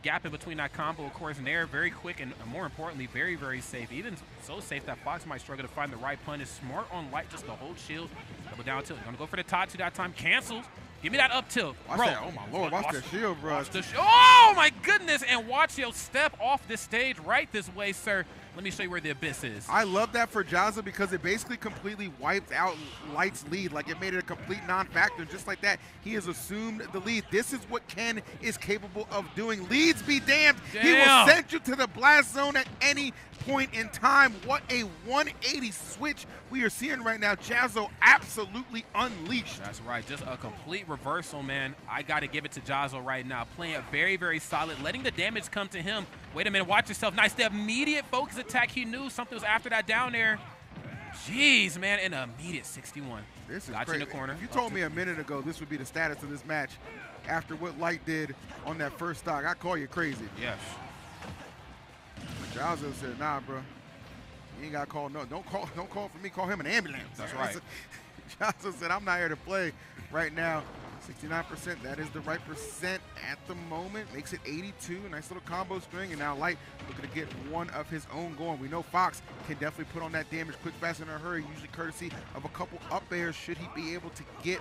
gap in between that combo. Of course, Nair very quick and more importantly, very, very safe. Even so safe that Fox might struggle to find the right punish. Smart on Light, just to hold shield. Double down tilt. Gonna go for the Tatsu that time. Cancels. Give me that up tilt. Watch bro. that. Oh, my Lord. Watch that shield, bro. Oh, my goodness. And watch your step off this stage right this way, sir. Let me show you where the abyss is. I love that for Jazzo because it basically completely wiped out Light's lead. Like, it made it a complete non-factor. Just like that, he has assumed the lead. This is what Ken is capable of doing. Leads be damned. Damn. He will send you to the blast zone at any point in time. What a 180 switch we are seeing right now. Jazzo absolutely unleashed. That's right. Just a complete reversal, man. I got to give it to Jazzo right now. Playing it very, very solid. Letting the damage come to him. Wait a minute. Watch yourself. Nice. The immediate focus attack. He knew something was after that down there. Jeez, man. An immediate 61. This is got crazy. You in the corner. If you told me a minute ago this would be the status of this match after what Light did on that first stock, I'd call you crazy. Yes. Jazzo said, nah, bro. You ain't got to call. No, don't call for me. Call him an ambulance. That's right. Jazzo said, I'm not here to play right now. 69%, that is the right percent at the moment. Makes it 82, nice little combo string, and now Light looking to get one of his own going. We know Fox can definitely put on that damage quick, fast, in a hurry, usually courtesy of a couple up airs should he be able to get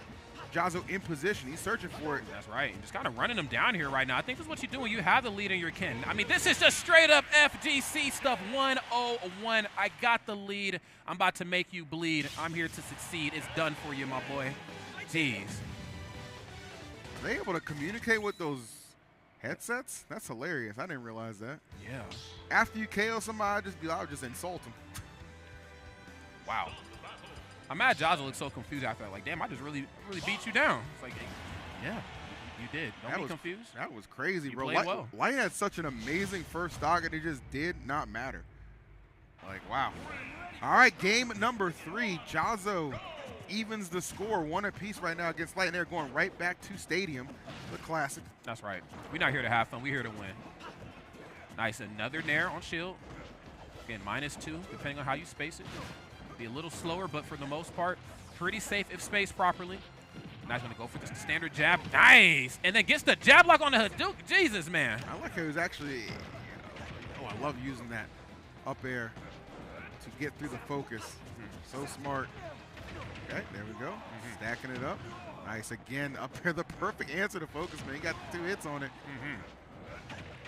Jazzo in position. He's searching for it. That's right. Just kind of running him down here right now. I think this is what you do when you have the lead in your kin. I mean, this is just straight up FGC stuff. 101. I got the lead. I'm about to make you bleed. I'm here to succeed. It's done for you, my boy. Jeez. Are they able to communicate with those Headsets? That's hilarious. I didn't realize that. Yeah. After you KO somebody, I would just insult them. Wow. I'm mad Jaza looks so confused after that. Like, damn, I just really beat you down. It's like, yeah, you did. Don't be confused. That was crazy, bro. Played well. Light had such an amazing first stock, and it just did not matter. Like, wow. All right, game number 3. Jazo evens the score 1 apiece right now against Light, and they're going right back to Stadium, the classic. That's right. We're not here to have fun. We're here to win. Nice. Another nair on shield. Again, -2, depending on how you space it. Be a little slower, but for the most part, pretty safe if spaced properly. Now he's going to go for the standard jab. Nice! And then gets the jab lock on the Hadouken. Jesus, man. I like how he was actually, oh, I love using that up air to get through the focus. So smart. Okay, there we go. Stacking it up. Nice again. Up air, the perfect answer to focus, man. He got 2 hits on it.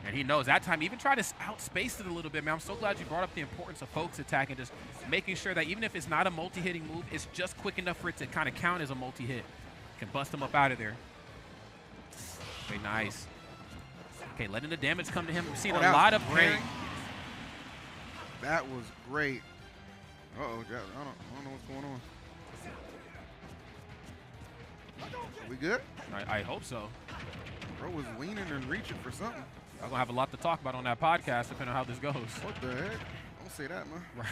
And he knows that time. Even tried to outspace it a little bit, man. I'm so glad you brought up the importance of focus attack and just making sure that even if it's not a multi-hitting move, it's just quick enough for it to kind of count as a multi-hit. Can bust him up out of there. Okay, nice. Okay, letting the damage come to him. We've seen a lot of parrying. That was great. Uh-oh, I don't know what's going on. Are we good? I hope so. Bro was leaning and reaching for something. I'm going to have a lot to talk about on that podcast, depending on how this goes. What the heck? Don't say that, man. Right.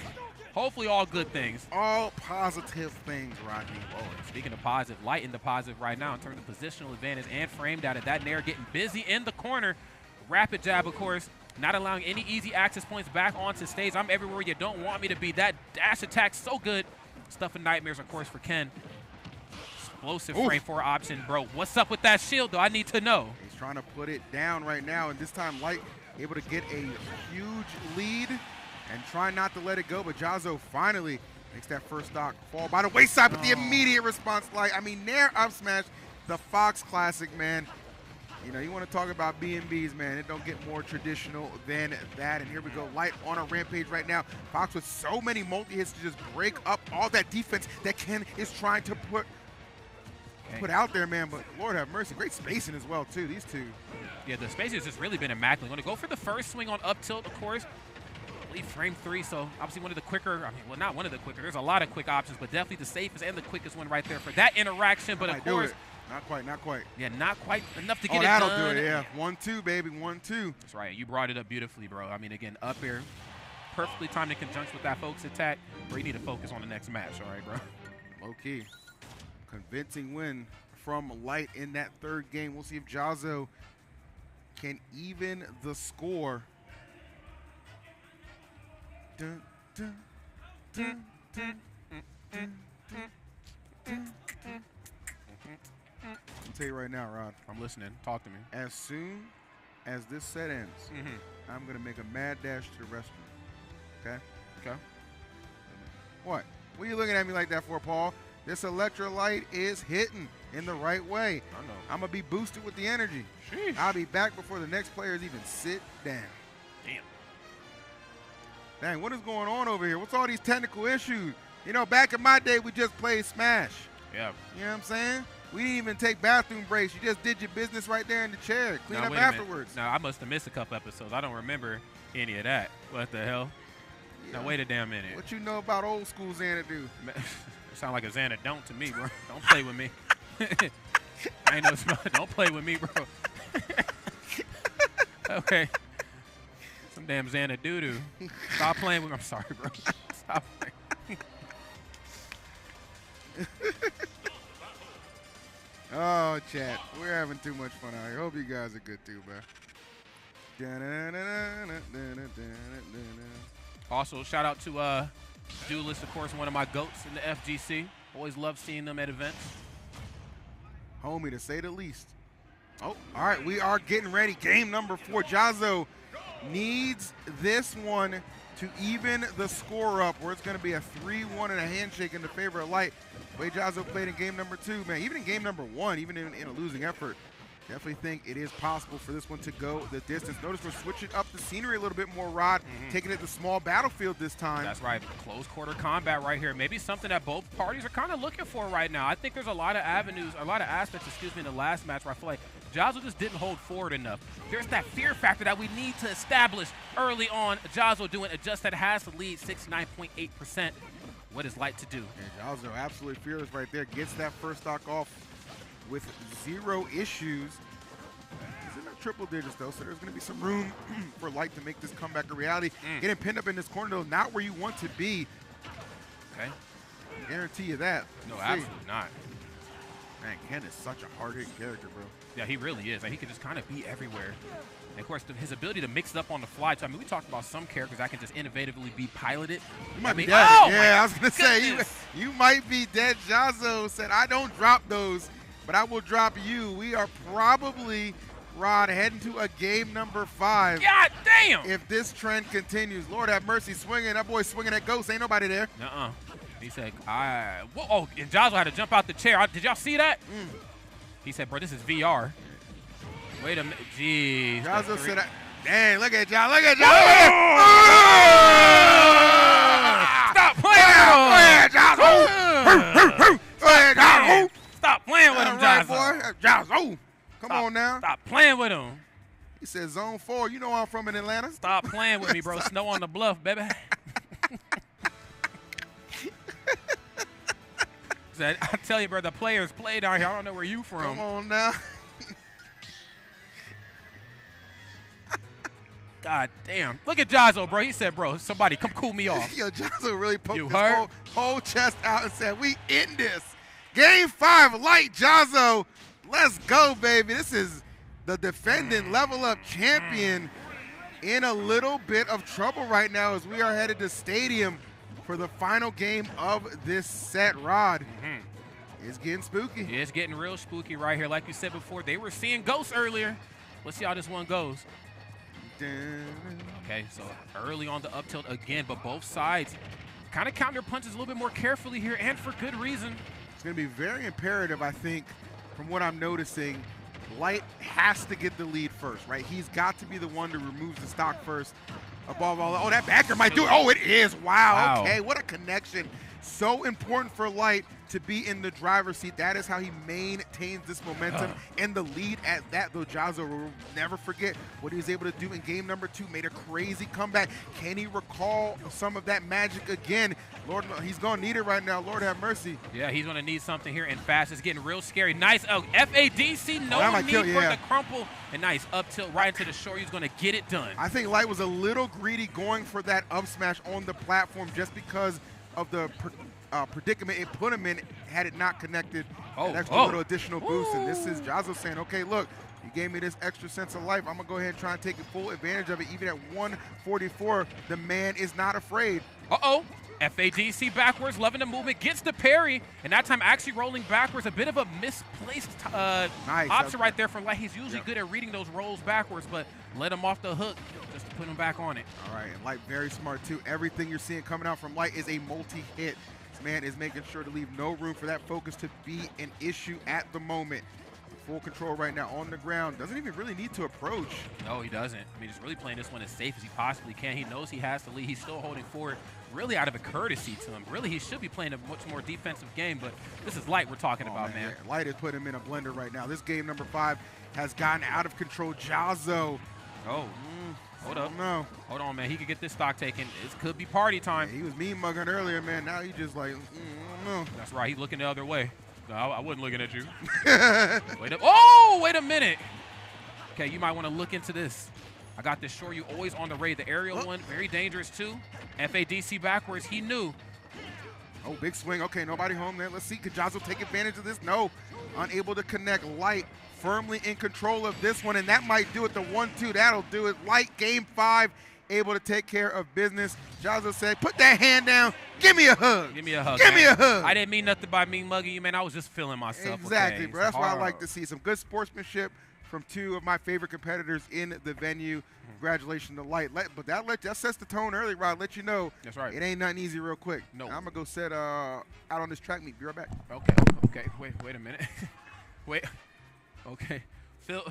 Hopefully all good things. All positive things, Rodney. Oh, speaking of positive, Light in the positive right now in terms of positional advantage and framed at it. That nair getting busy in the corner. Rapid jab, of course, not allowing any easy access points back onto stage. I'm everywhere you don't want me to be. That dash attack, so good. Stuff of nightmares, of course, for Ken. Explosive frame 4 option, bro. What's up with that shield, though? I need to know. He's trying to put it down right now, and this time Light able to get a huge lead and try not to let it go, but Jazo finally makes that first stock fall by the wayside, but the immediate response, Light. I mean, nair up smash, the Fox classic, man. You know, you want to talk about B&Bs, man. It don't get more traditional than that. And here we go, Light on a rampage right now. Fox with so many multi-hits to just break up all that defense that Ken is trying to put out there, man. But Lord have mercy, great spacing as well, too, these two. Yeah, the spacing has just really been immaculate. Going to go for the first swing on up tilt, of course. I believe frame 3, so obviously one of the quicker, I mean, well, not one of the quicker. There's a lot of quick options, but definitely the safest and the quickest one right there for that interaction. But of course, not quite. Yeah, not quite enough to get it done. That'll do it, yeah. 1-2, baby, 1-2. That's right. You brought it up beautifully, bro. I mean, again, up air, perfectly timed in conjunction with that focus attack, where you need to focus on the next match, all right, bro? Low key. Convincing win from Light in that third game. We'll see if Jazo can even the score. Dun, dun, dun, dun, dun, dun. I'll tell you right now, Rod. I'm listening. Talk to me. As soon as this set ends, I'm going to make a mad dash to the restroom. Okay? Okay. What? What are you looking at me like that for, Paul? This electrolyte is hitting in the right way. I know. I'm going to be boosted with the energy. Sheesh. I'll be back before the next players even sit down. Damn. Dang, what is going on over here? What's all these technical issues? You know, back in my day, we just played Smash. Yeah. You know what I'm saying? We didn't even take bathroom breaks. You just did your business right there in the chair. Clean up afterwards. No, I must have missed a couple episodes. I don't remember any of that. What the hell? Yeah. Now, wait a damn minute. What you know about old school Xanadu? Sound like a Xana don't to me, bro. Don't play with me. I ain't no smart. Don't play with me, bro. Okay. Some damn Xana doo-doo. Stop playing with me. I'm sorry, bro. Stop playing. Oh, chat. We're having too much fun out here. Hope you guys are good too, bro. Also, shout out to Duelist, of course, one of my GOATs in the FGC. Always love seeing them at events. Homie, to say the least. Oh, all right. We are getting ready. Game number 4. Jazo needs this one to even the score up, where it's going to be a 3-1 and a handshake in the favor of Light. The way Jazo played in game number 2, man, even in game number 1, even in a losing effort, Definitely think it is possible for this one to go the distance. Notice we're switching up the scenery a little bit more, Rod, taking it to small battlefield this time. That's right. Close quarter combat right here. Maybe something that both parties are kind of looking for right now. I think there's a lot of avenues, a lot of aspects, in the last match where I feel like Jazzo just didn't hold forward enough. There's that fear factor that we need to establish early on. Jazzo doing it just that has the lead, 69.8%. What is Light to do? And Jazzo absolutely fearless right there. Gets that first stock off with 0 issues. He's in the triple digits though, so there's going to be some room for Light to make this comeback a reality. Getting pinned up in this corner though, not where you want to be. Okay. Guarantee you that. No, absolutely not. Man, Ken is such a hard-hitting character, bro. Yeah, he really is. Like, he can just kind of be everywhere. And of course, his ability to mix it up on the fly. So, I mean, we talked about some characters that can just innovatively be piloted. You might be dead. Oh, yeah, I was going to say, you might be dead. Jazzo said, I don't drop those, but I will drop you. We are probably, Rod, heading to a game number 5. God damn! If this trend continues. Lord have mercy, swinging. That boy swinging at Ghost. Ain't nobody there. Nuh-uh. He said, oh, and Jazzo had to jump out the chair. Did y'all see that? He said, bro, this is VR. Wait a minute. Jeez. Jazzo said, dang, look at Jazzo. Look at Jazzo. Stop playing, Jazzo. Stop playing with him, Jazzo. Jazzo. Come on now. Stop playing with him. He said, Zone 4. You know I'm from in Atlanta. Stop playing with me, bro. Snow on the bluff, baby. I tell you, bro, the players play down here. I don't know where you from. Come on now. God damn. Look at Jazzo, bro. He said, bro, somebody come cool me off. Yo, Jazzo really poked You his heard? whole chest out and said, we in this. Game 5, Light Jazzo. Let's go, baby. This is the defending level up champion in a little bit of trouble right now as we are headed to Stadium for the final game of this set, Rod. It's getting spooky. Yeah, it's getting real spooky right here. Like you said before, they were seeing ghosts earlier. Let's see how this one goes. Okay, so early on the up tilt again, but both sides kind of count their punches a little bit more carefully here, and for good reason. It's going to be very imperative, I think, from what I'm noticing. Light has to get the lead first, right? He's got to be the one to remove the stock first. Above all, oh, that backer might do it. Oh, it is. Wow. Okay, what a connection. So important for Light to be in the driver's seat. That is how he maintains this momentum and the lead at that, though. Jazzo will never forget what he was able to do in game number 2. Made a crazy comeback. Can he recall some of that magic again? Lord, he's going to need it right now. Lord have mercy. Yeah, he's going to need something here and fast. It's getting real scary. Nice FADC, no need for the crumple. And nice up tilt right into the shore. He's going to get it done. I think Light was a little greedy going for that up smash on the platform just because of the predicament it put him in had it not connected. An extra little additional boost. And this is Jazzo saying, okay, look, you gave me this extra sense of life. I'm going to go ahead and try and take full advantage of it. Even at 144, the man is not afraid. FADC backwards, loving the movement, gets the parry, and that time actually rolling backwards. A bit of a misplaced option right there from Light. He's usually good at reading those rolls backwards, but let him off the hook just to put him back on it. All right, and Light very smart too. Everything you're seeing coming out from Light is a multi-hit. This man is making sure to leave no room for that focus to be an issue at the moment. Full control right now on the ground. Doesn't even really need to approach. No, he doesn't. I mean, he's really playing this one as safe as he possibly can. He knows he has to lead. He's still holding forward really out of a courtesy to him. Really, he should be playing a much more defensive game, but this is Light we're talking about, man. Yeah. Light is putting him in a blender right now. This game number 5 has gotten out of control. Jazzo. Hold up. No. Hold on, man. He could get this stock taken. This could be party time. Yeah, he was mean mugging earlier, man. Now he just like, no. That's right. He's looking the other way. No, I wasn't looking at you. Wait a minute. Okay, you might want to look into this. I got this shore you always on the raid. The aerial one, very dangerous too. FADC backwards, he knew. Oh, big swing. Okay, nobody home there. Let's see, could Jazzo take advantage of this? No, unable to connect. Light firmly in control of this one, and that might do it. The 1-2, that'll do it. Light, game 5, able to take care of business. Jazzo said, put that hand down. Give me a hug. Give me a hug. Give me a hug. I didn't mean nothing by me mugging you, man. I was just feeling myself. Exactly, okay? bro. That's what I like to see. Some good sportsmanship from 2 of my favorite competitors in the venue. Congratulations to Light. But that sets the tone early, Rod. Let you know. That's right. It ain't nothing easy real quick. No. I'm going to go set out on this track meet. Be right back. Okay. Wait a minute. Wait. Okay.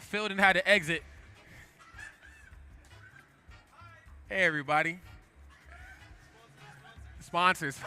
Phil didn't have to exit. Hey, everybody. Sponsors.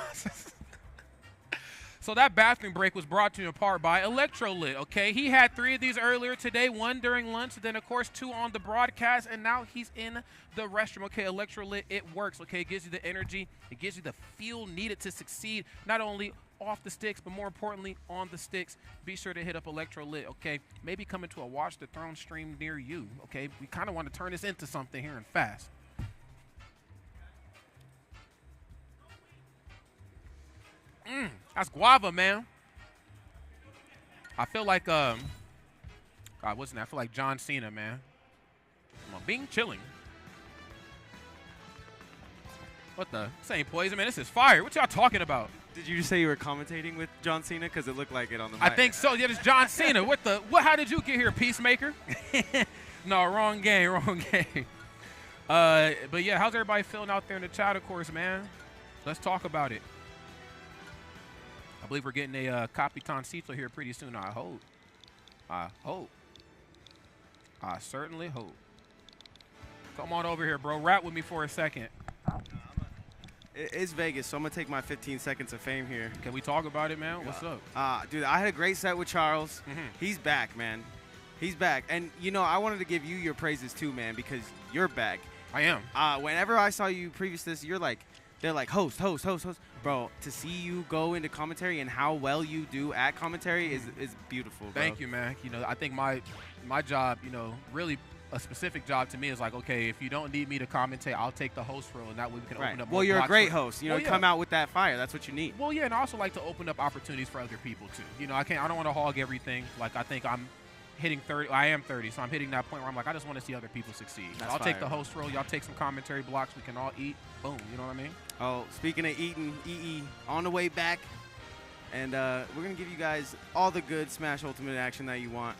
So that bathroom break was brought to you in part by Electrolit, okay? He had 3 of these earlier today, 1 during lunch, then, of course, 2 on the broadcast, and now he's in the restroom, okay? Electrolit, it works, okay? It gives you the energy. It gives you the feel needed to succeed, not only off the sticks, but more importantly, on the sticks. Be sure to hit up Electrolit, okay? Maybe come into a Watch the Throne stream near you, okay? We kind of want to turn this into something here and fast. That's guava, man. I feel like, God, what's that? I feel like John Cena, man. Come on, being chilling. What the? This ain't poison, man. This is fire. What y'all talking about? Did you just say you were commentating with John Cena? Because it looked like it on the mic. I think so. Yeah, it's John Cena. What the? What? How did you get here, Peacemaker? No, wrong game, wrong game. But yeah, how's everybody feeling out there in the chat, of course, man? Let's talk about it. I believe we're getting a Capitancito here pretty soon. I hope. I hope. I certainly hope. Come on over here, bro. Rap with me for a second. It's Vegas, so I'm going to take my 15 seconds of fame here. Can we talk about it, man? What's up? Dude, I had a great set with Charles. He's back, man. He's back. And, you know, I wanted to give you your praises too, man, because you're back. I am. Whenever I saw you previous to this, you're like, they're like, host. Bro, to see you go into commentary and how well you do at commentary is beautiful, bro. Thank you, man. You know, I think my job, you know, really a specific job to me is like, okay, if you don't need me to commentate, I'll take the host role, and that way we can open up more Well, you're a great for host. You know, come out with that fire. That's what you need. Well, yeah, and I also like to open up opportunities for other people, too. You know, I don't want to hog everything. Like, I think I'm hitting 30. I am 30, so I'm hitting that point where I'm like, I just want to see other people succeed. I'll take the host role. Y'all take some commentary blocks. We can all eat. Boom. You know what I mean? Oh, speaking of eating, on the way back, and we're going to give you guys all the good Smash Ultimate action that you want.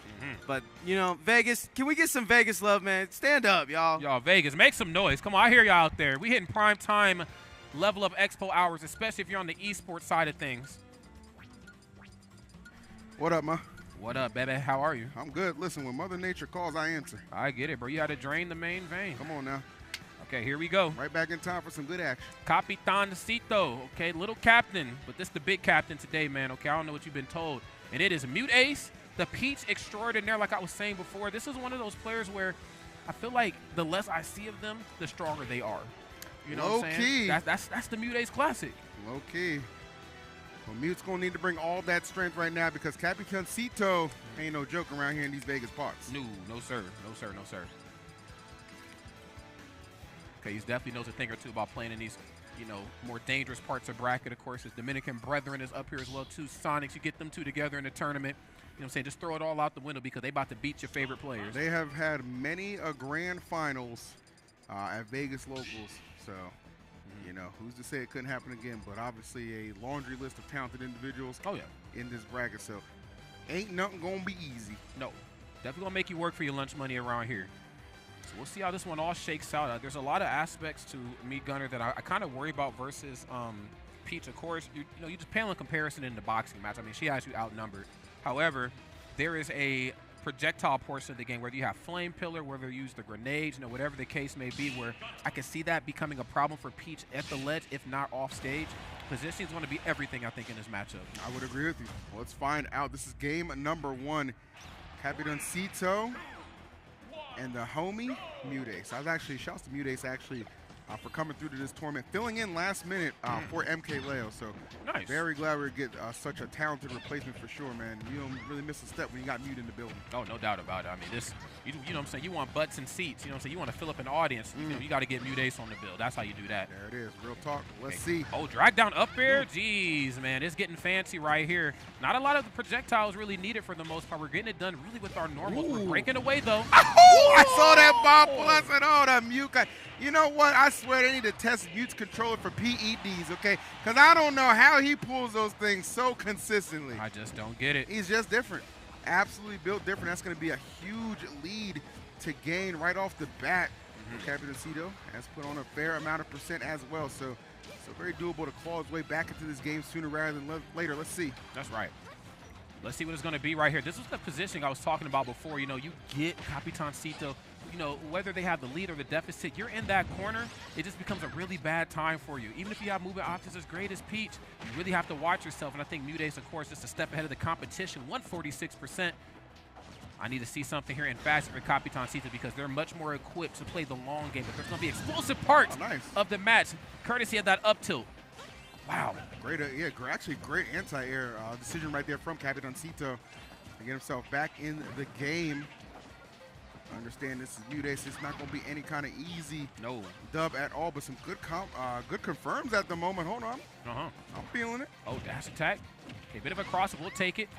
But, you know, Vegas, can we get some Vegas love, man? Stand up, y'all. Y'all, Vegas, make some noise. Come on, I hear y'all out there. We hitting prime time Level Up Expo hours, especially if you're on the esports side of things. What up, ma? What up, baby? How are you? I'm good. Listen, when Mother Nature calls, I answer. I get it, bro. You had to drain the main vein. Come on now. Okay, here we go. Right back in time for some good action. Capitancito, okay, little captain, but this is the big captain today, man, okay? I don't know what you've been told. And it is Mute Ace, the Peach extraordinaire, like I was saying before. This is one of those players where I feel like the less I see of them, the stronger they are. You know what I'm saying? That's the Mute Ace classic. Low key. Well, Mute's going to need to bring all that strength right now because Capitancito ain't no joke around here in these Vegas parts. No, sir. No, sir. No, sir. Okay, he definitely knows a thing or two about playing in these, you know, more dangerous parts of bracket. Of course, his Dominican brethren is up here as well, too. Sonics, you get them two together in the tournament. You know what I'm saying? Just throw it all out the window because they about to beat your favorite players. They have had many a grand finals at Vegas locals. So, you know, who's to say it couldn't happen again? But obviously a laundry list of talented individuals in this bracket. So, ain't nothing going to be easy. No. Definitely going to make you work for your lunch money around here. So we'll see how this one all shakes out. There's a lot of aspects to Meat Gunner that I kind of worry about versus Peach. Of course, you know, you just pale in comparison in the boxing match. I mean, she has you outnumbered. However, there is a projectile portion of the game, whether you have Flame Pillar, whether you use the grenades, you know, whatever the case may be, where I can see that becoming a problem for Peach at the ledge, if not off stage. Positioning is going to be everything, I think, in this matchup. I would agree with you. Let's find out. This is game number 1. Capitancito and the homie Mute Ace. I was actually, shouts to Mute Ace actually for coming through to this tournament, filling in last minute for MK Leo. So nice. Very glad we get such a talented replacement for sure, man. You don't really miss a step when you got Mute in the building. Oh, no doubt about it. I mean, this, you know what I'm saying? You want butts and seats. You know what I'm saying? You want to fill up an audience. You know, you got to get Mute Ace on the bill. That's how you do that. There it is. Real talk. Let's see. Oh, drag down up air? Jeez, man. It's getting fancy right here. Not a lot of the projectiles really needed for the most part. We're getting it done really with our normals. We're breaking away, though. Oh, I saw that ball pull. I said, oh, that Mute guy. You know what? I swear they need to test Mute's controller for PEDs, okay? Because I don't know how he pulls those things so consistently. I just don't get it. He's just different. Absolutely built different. That's going to be a huge lead to gain right off the bat. Capitancito has put on a fair amount of percent as well. So very doable to claw his way back into this game sooner rather than later. Let's see. That's right. Let's see what it's going to be right here. This was the positioning I was talking about before. You know, you get Capitancito, you know, whether they have the lead or the deficit, you're in that corner, it just becomes a really bad time for you. Even if you have movement options as great as Peach, you really have to watch yourself. And I think Mudace, of course, just a step ahead of the competition, 146%. I need to see something here in faster for Capitancito because they're much more equipped to play the long game. But there's going to be explosive parts of the match, courtesy of that up tilt. Wow. Great, yeah, actually great anti-air decision right there from Capitancito to get himself back in the game. I understand this is Mudace. It's not going to be any kind of easy dub at all, but some good confirms at the moment. Hold on. I'm feeling it. Oh, dash attack. Okay, bit of a cross. We'll take it.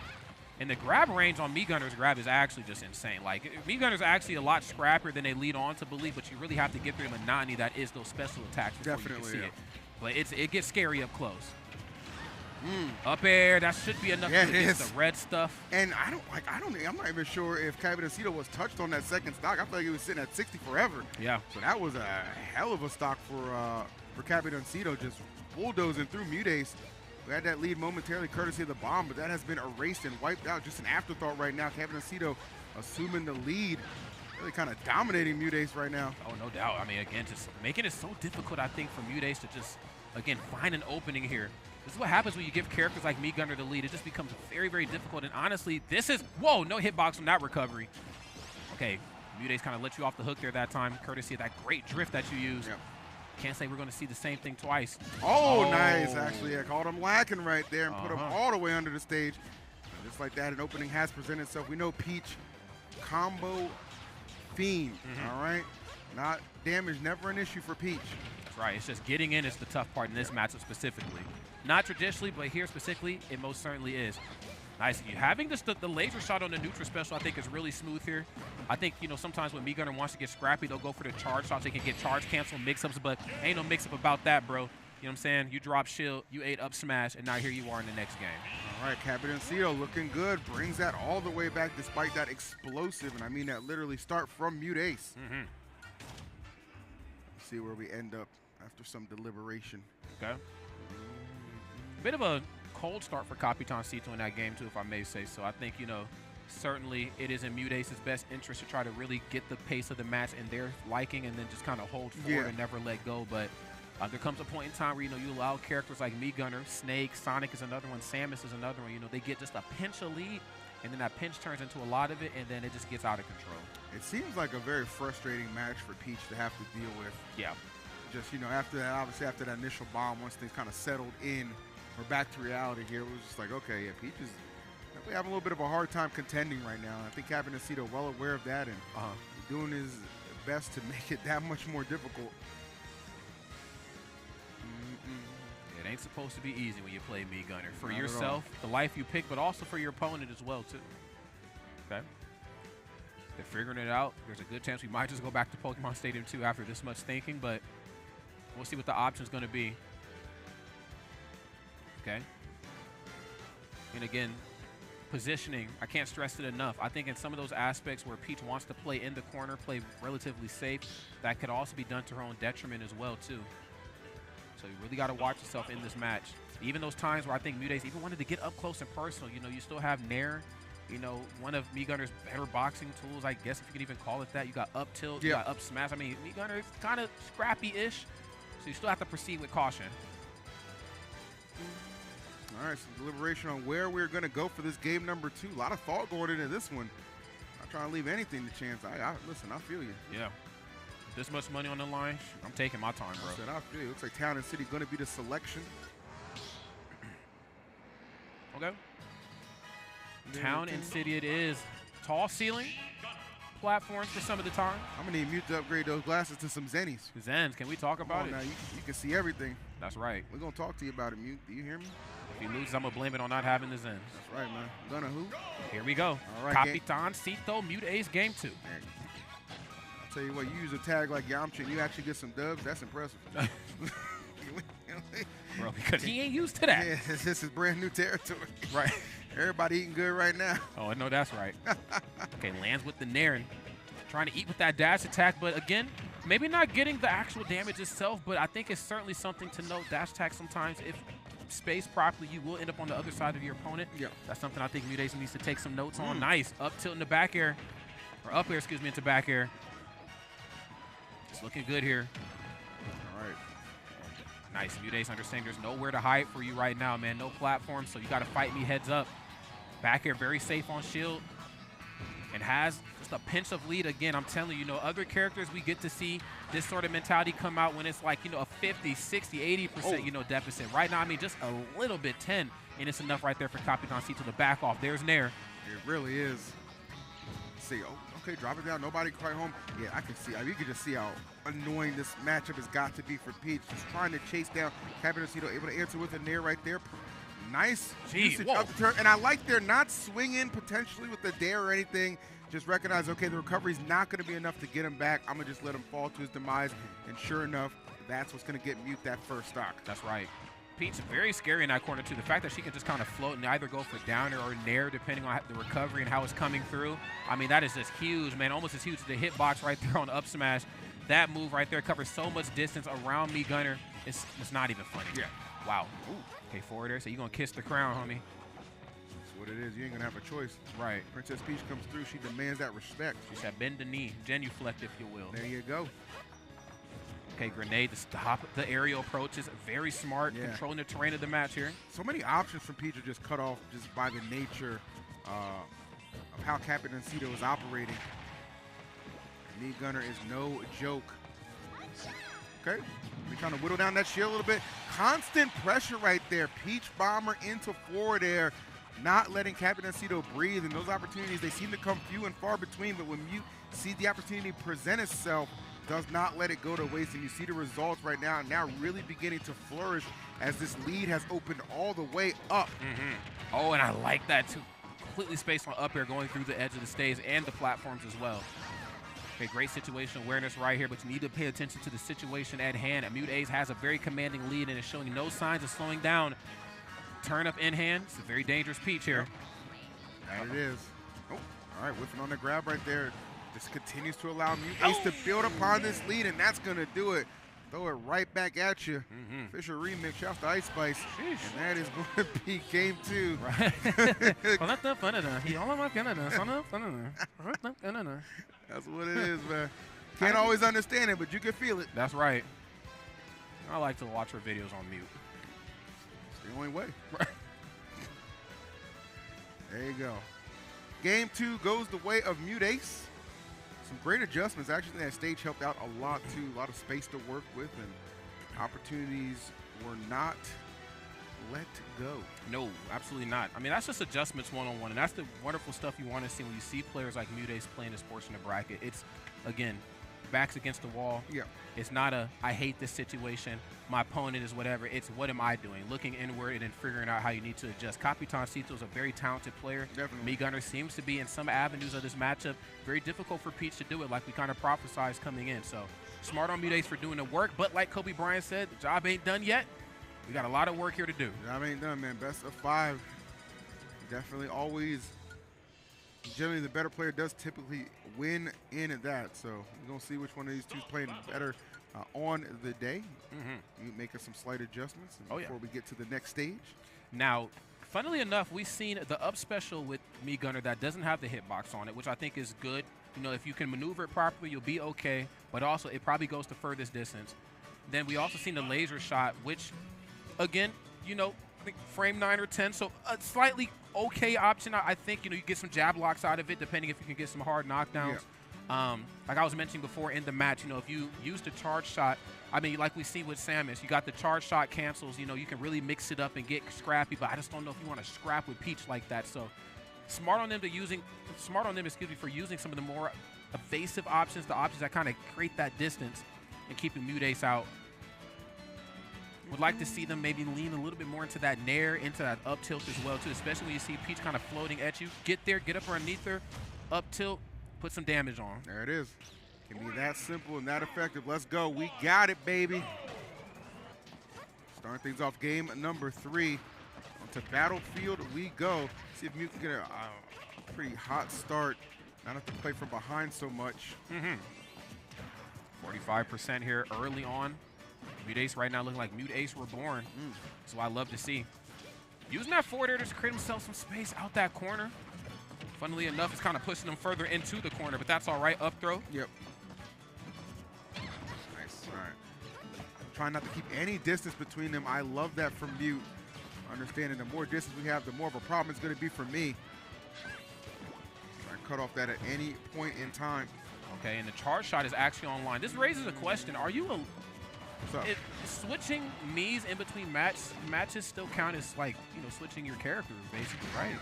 And the grab range on Gunner's grab is actually just insane. Like, Gunner's actually a lot scrappier than they lead on to believe, but you really have to get through the monotony that is those special attacks before you can see it. But it gets scary up close. Up air, that should be enough to get the red stuff. And I'm not even sure if Capitancito was touched on that second stock. I feel like he was sitting at 60 forever. Yeah. So that was a hell of a stock for Capitancito, just bulldozing through Mudace. We had that lead momentarily courtesy of the bomb, but that has been erased and wiped out. Just an afterthought right now. Capitancito assuming the lead, really kind of dominating Mudace right now. Oh, no doubt. I mean, again, just making it so difficult, I think, for Mudace to just, again, find an opening here. This is what happens when you give characters like Gunner the lead. It just becomes very, very difficult. And honestly, this is, whoa, no hitbox from that recovery. Okay, Mudace kind of let you off the hook there that time, courtesy of that great drift that you used. Yep. Can't say we're going to see the same thing twice. Oh, nice. Actually, I caught him lacking right there and put him all the way under the stage. And just like that, an opening has presented itself. We know Peach, combo fiend, all right? Not damage, never an issue for Peach. That's right. It's just getting in is the tough part in this matchup specifically. Not traditionally, but here specifically, it most certainly is. Nice. Having just the laser shot on the neutral special, I think, is really smooth here. I think, you know, sometimes when Gunner wants to get scrappy, they'll go for the charge shots. They can get charge cancel mix-ups, but ain't no mix-up about that, bro. You know what I'm saying? You drop shield, you ate up smash, and now here you are in the next game. All right, Capitancito looking good. Brings that all the way back despite that explosive, and I mean that literally start from Mudace. Let's see where we end up after some deliberation. Okay. Bit of a cold start for Capitancito in that game, too, if I may say so. I think, you know, certainly it is in Mudace's best interest to try to really get the pace of the match in their liking and then just kind of hold forward and never let go. But there comes a point in time where, you know, you allow characters like Gunner, Snake, Sonic is another one, Samus is another one. You know, they get just a pinch of lead, and then that pinch turns into a lot of it, and then it just gets out of control. It seems like a very frustrating match for Peach to have to deal with. Yeah. Just, you know, after that, obviously after that initial bomb, once things kind of settled in, we're back to reality here. It was just like, okay, yeah, Peach is definitely having a little bit of a hard time contending right now. And I think Capitancito well aware of that and doing his best to make it that much more difficult. It ain't supposed to be easy when you play Gunner. For yourself, the life you pick, but also for your opponent as well, too. Okay. They're figuring it out. There's a good chance we might just go back to Pokemon Stadium 2 after this much thinking, but we'll see what the option's going to be. Okay. And again, positioning, I can't stress it enough. I think in some of those aspects where Peach wants to play in the corner, play relatively safe, that could also be done to her own detriment as well, too. So you really got to watch yourself in this match. Even those times where I think Mudace even wanted to get up close and personal, you know, you still have Nair, you know, one of Gunner's better boxing tools, I guess if you could even call it that. You got up tilt, you got up smash. I mean, Gunner is kind of scrappy-ish, so you still have to proceed with caution. All right, some deliberation on where we're going to go for this game number 2. A lot of thought going into this one. Not trying to leave anything to chance. Listen, I feel you. Yeah. This much money on the line, I'm taking my time, bro. I said, I feel you. Looks like Town and City going to be the selection. Okay. Town and City it is. Tall ceiling platforms for some of the time. I'm going to need Mute to upgrade those glasses to some Zennies. Zens, can we talk about it? Now, you can see everything. That's right. We're going to talk to you about it, Mute. Do you hear me? If he loses, I'm going to blame it on not having the Zens. That's right, man. Gonna who? Here we go. All right, Capitancito Mudace game 2. I'll tell you what, you use a tag like Yamcha and you actually get some dubs. That's impressive. Bro, because he ain't used to that. Yeah, this is brand new territory. Right. Everybody eating good right now. Oh, I know that's right. Okay, lands with the Nair and trying to eat with that dash attack, but again, maybe not getting the actual damage itself, but I think it's certainly something to note. Dash attack sometimes, if space properly, you will end up on the other side of your opponent. Yeah. That's something I think Mudace needs to take some notes on. Nice. Up tilt in the back air. Or up air, excuse me, into back air. It's looking good here. All right. Nice. Mudace understanding there's nowhere to hide for you right now, man. No platform, so you got to fight me heads up. Back air, very safe on shield. And has just a pinch of lead again. I'm telling you, other characters we get to see this sort of mentality come out when it's like, a 50, 60, 80%, deficit. Right now, I mean, just a little bit, 10, and it's enough right there for Capitan Cito to back off. There's Nair. It really is. See, okay, drop it down. Nobody quite home. Yeah, I can see. You can just see how annoying this matchup has got to be for Peach. Just trying to chase down Capitan Cito, able to answer with a Nair right there. Nice usage of the turn. And I like they're not swinging potentially with the dare or anything. Just recognize, okay, the recovery's not going to be enough to get him back. I'm going to just let him fall to his demise. And sure enough, that's what's going to get Mute that first stock. That's right. Peach very scary in that corner, too. The fact that she can just kind of float and either go for downer or nair, depending on the recovery and how it's coming through. I mean, that is just huge, man. Almost as huge as the hitbox right there on up smash. That move right there covers so much distance around me, Gunner. It's not even funny. Yeah. Wow. Ooh. Okay, forward there. So you're going to kiss the crown, homie. That's what it is. You ain't going to have a choice. Right. Princess Peach comes through. She demands that respect. She said, bend the knee, genuflect, if you will. There you go. Okay, grenade to stop the aerial approaches. Very smart, controlling the terrain of the match here. So many options from Peach are just cut off just by the nature of how Capitan Cito is operating. Knee Gunner is no joke. Okay, we're trying to whittle down that shield a little bit. Constant pressure right there. Peach Bomber into forward air, not letting Capitan Cito breathe. And those opportunities, they seem to come few and far between. But when you see the opportunity present itself, does not let it go to waste. And you see the results right now, really beginning to flourish as this lead has opened all the way up. Oh, and I like that too. Completely spaced on up air going through the edge of the stage and the platforms as well. Okay, great situational awareness right here, but you need to pay attention to the situation at hand. Mudace has a very commanding lead and is showing no signs of slowing down. Turn up in hand. It's a very dangerous Peach here. That it is. Oh, all right, whiffing on the grab right there. This continues to allow Mudace to build upon this lead, and that's going to do it. Throw it right back at you. Fisher remix, shout out to Ice Spice. And that is going to be game 2. That's what it is, man. Can't always understand it, but you can feel it. That's right. I like to watch her videos on mute. It's the only way. There you go. Game 2 goes the way of Mudace. Some great adjustments. Actually, that stage helped out a lot, too. A lot of space to work with, and opportunities were not let go. No, absolutely not. I mean, that's just adjustments one-on-one, and that's the wonderful stuff you want to see when you see players like Mudace playing this portion of bracket. It's, again, backs against the wall. Yeah. It's not a, I hate this situation, my opponent is whatever. It's what am I doing? Looking inward and then figuring out how you need to adjust. Capitan Cito is a very talented player. Definitely. Me Gunner seems to be in some avenues of this matchup. Very difficult for Peach to do it, like we kind of prophesized coming in. So smart on Mudace for doing the work, but like Kobe Bryant said, the job ain't done yet. We got a lot of work here to do. Job ain't done, man. Best of 5. Definitely always. Generally, the better player does typically win in that. So we're going to see which one of these two is playing better on the day. You making some slight adjustments before we get to the next stage. Now, funnily enough, we've seen the up special with Me Gunner that doesn't have the hitbox on it, which I think is good. You know, if you can maneuver it properly, you'll be okay. But also, it probably goes the furthest distance. Then we also seen the laser shot, which, again, you know, I think frame 9 or 10, so a slightly okay option. I think, you know, you get some jab locks out of it, depending if you can get some hard knockdowns. Like I was mentioning before in the match, you know, if you use the charge shot, I mean, like we see with Samus, you got the charge shot cancels, you know, you can really mix it up and get scrappy, but I just don't know if you want to scrap with Peach like that. So smart on them for using some of the more evasive options, the options that kind of create that distance and keeping Mudace out. Would like to see them maybe lean a little bit more into that nair, into that up tilt as well, too, especially when you see Peach kind of floating at you. Get there, get up underneath her, up tilt, put some damage on. There it is. Can be that simple and that effective. Let's go. We got it, baby. Starting things off game number 3. Onto Battlefield we go. See if Nuke can get a pretty hot start. Not have to play from behind so much. 45% here early on. Mute Ace right now looking like Mute Ace Reborn. That's what I love to see. Using that forward air to create himself some space out that corner. Funnily enough, it's kind of pushing him further into the corner, but that's all right. Up throw. Yep. Nice. All right. Trying not to keep any distance between them. I love that from Mute. Understanding the more distance we have, the more of a problem it's going to be for me. Try to cut off that at any point in time. Okay, and the charge shot is actually online. This raises a question. Are you switching Mii's in between matches still count as, like, you know, switching your character, basically, right?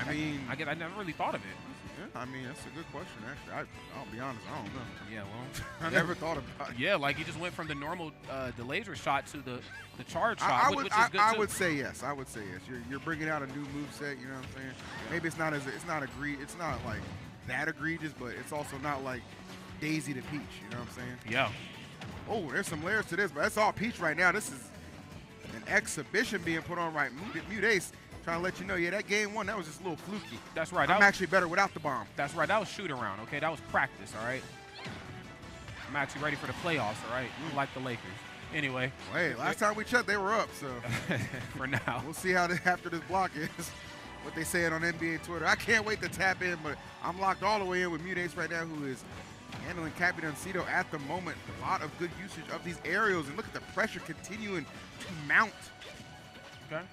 I mean, I never really thought of it. Yeah, I mean, that's a good question, actually. I'll be honest, I don't know. Yeah, well, I never thought about it. Yeah, like he just went from the normal the laser shot to the charge shot, which is good I too. would say yes. I would say yes. You're bringing out a new moveset, you know what I'm saying? Yeah. Maybe it's not like that egregious, but it's also not like Daisy to Peach, you know what I'm saying? Yeah. Oh, there's some layers to this, but that's all Peach right now. This is an exhibition being put on right. Mute Ace trying to let you know, yeah, that game one, that was just a little fluky. That's right. I'm actually better without the bomb. That's right. That was shoot around, okay? That was practice, all right? I'm actually ready for the playoffs, all right? Like the Lakers. Anyway. Hey, last time we checked, they were up, so. For now. We'll see how after this block is. What they saying on NBA Twitter. I can't wait to tap in, but I'm locked all the way in with Mute Ace right now, who is handling Capitancito at the moment. A lot of good usage of these aerials, and look at the pressure continuing to mount. Okay.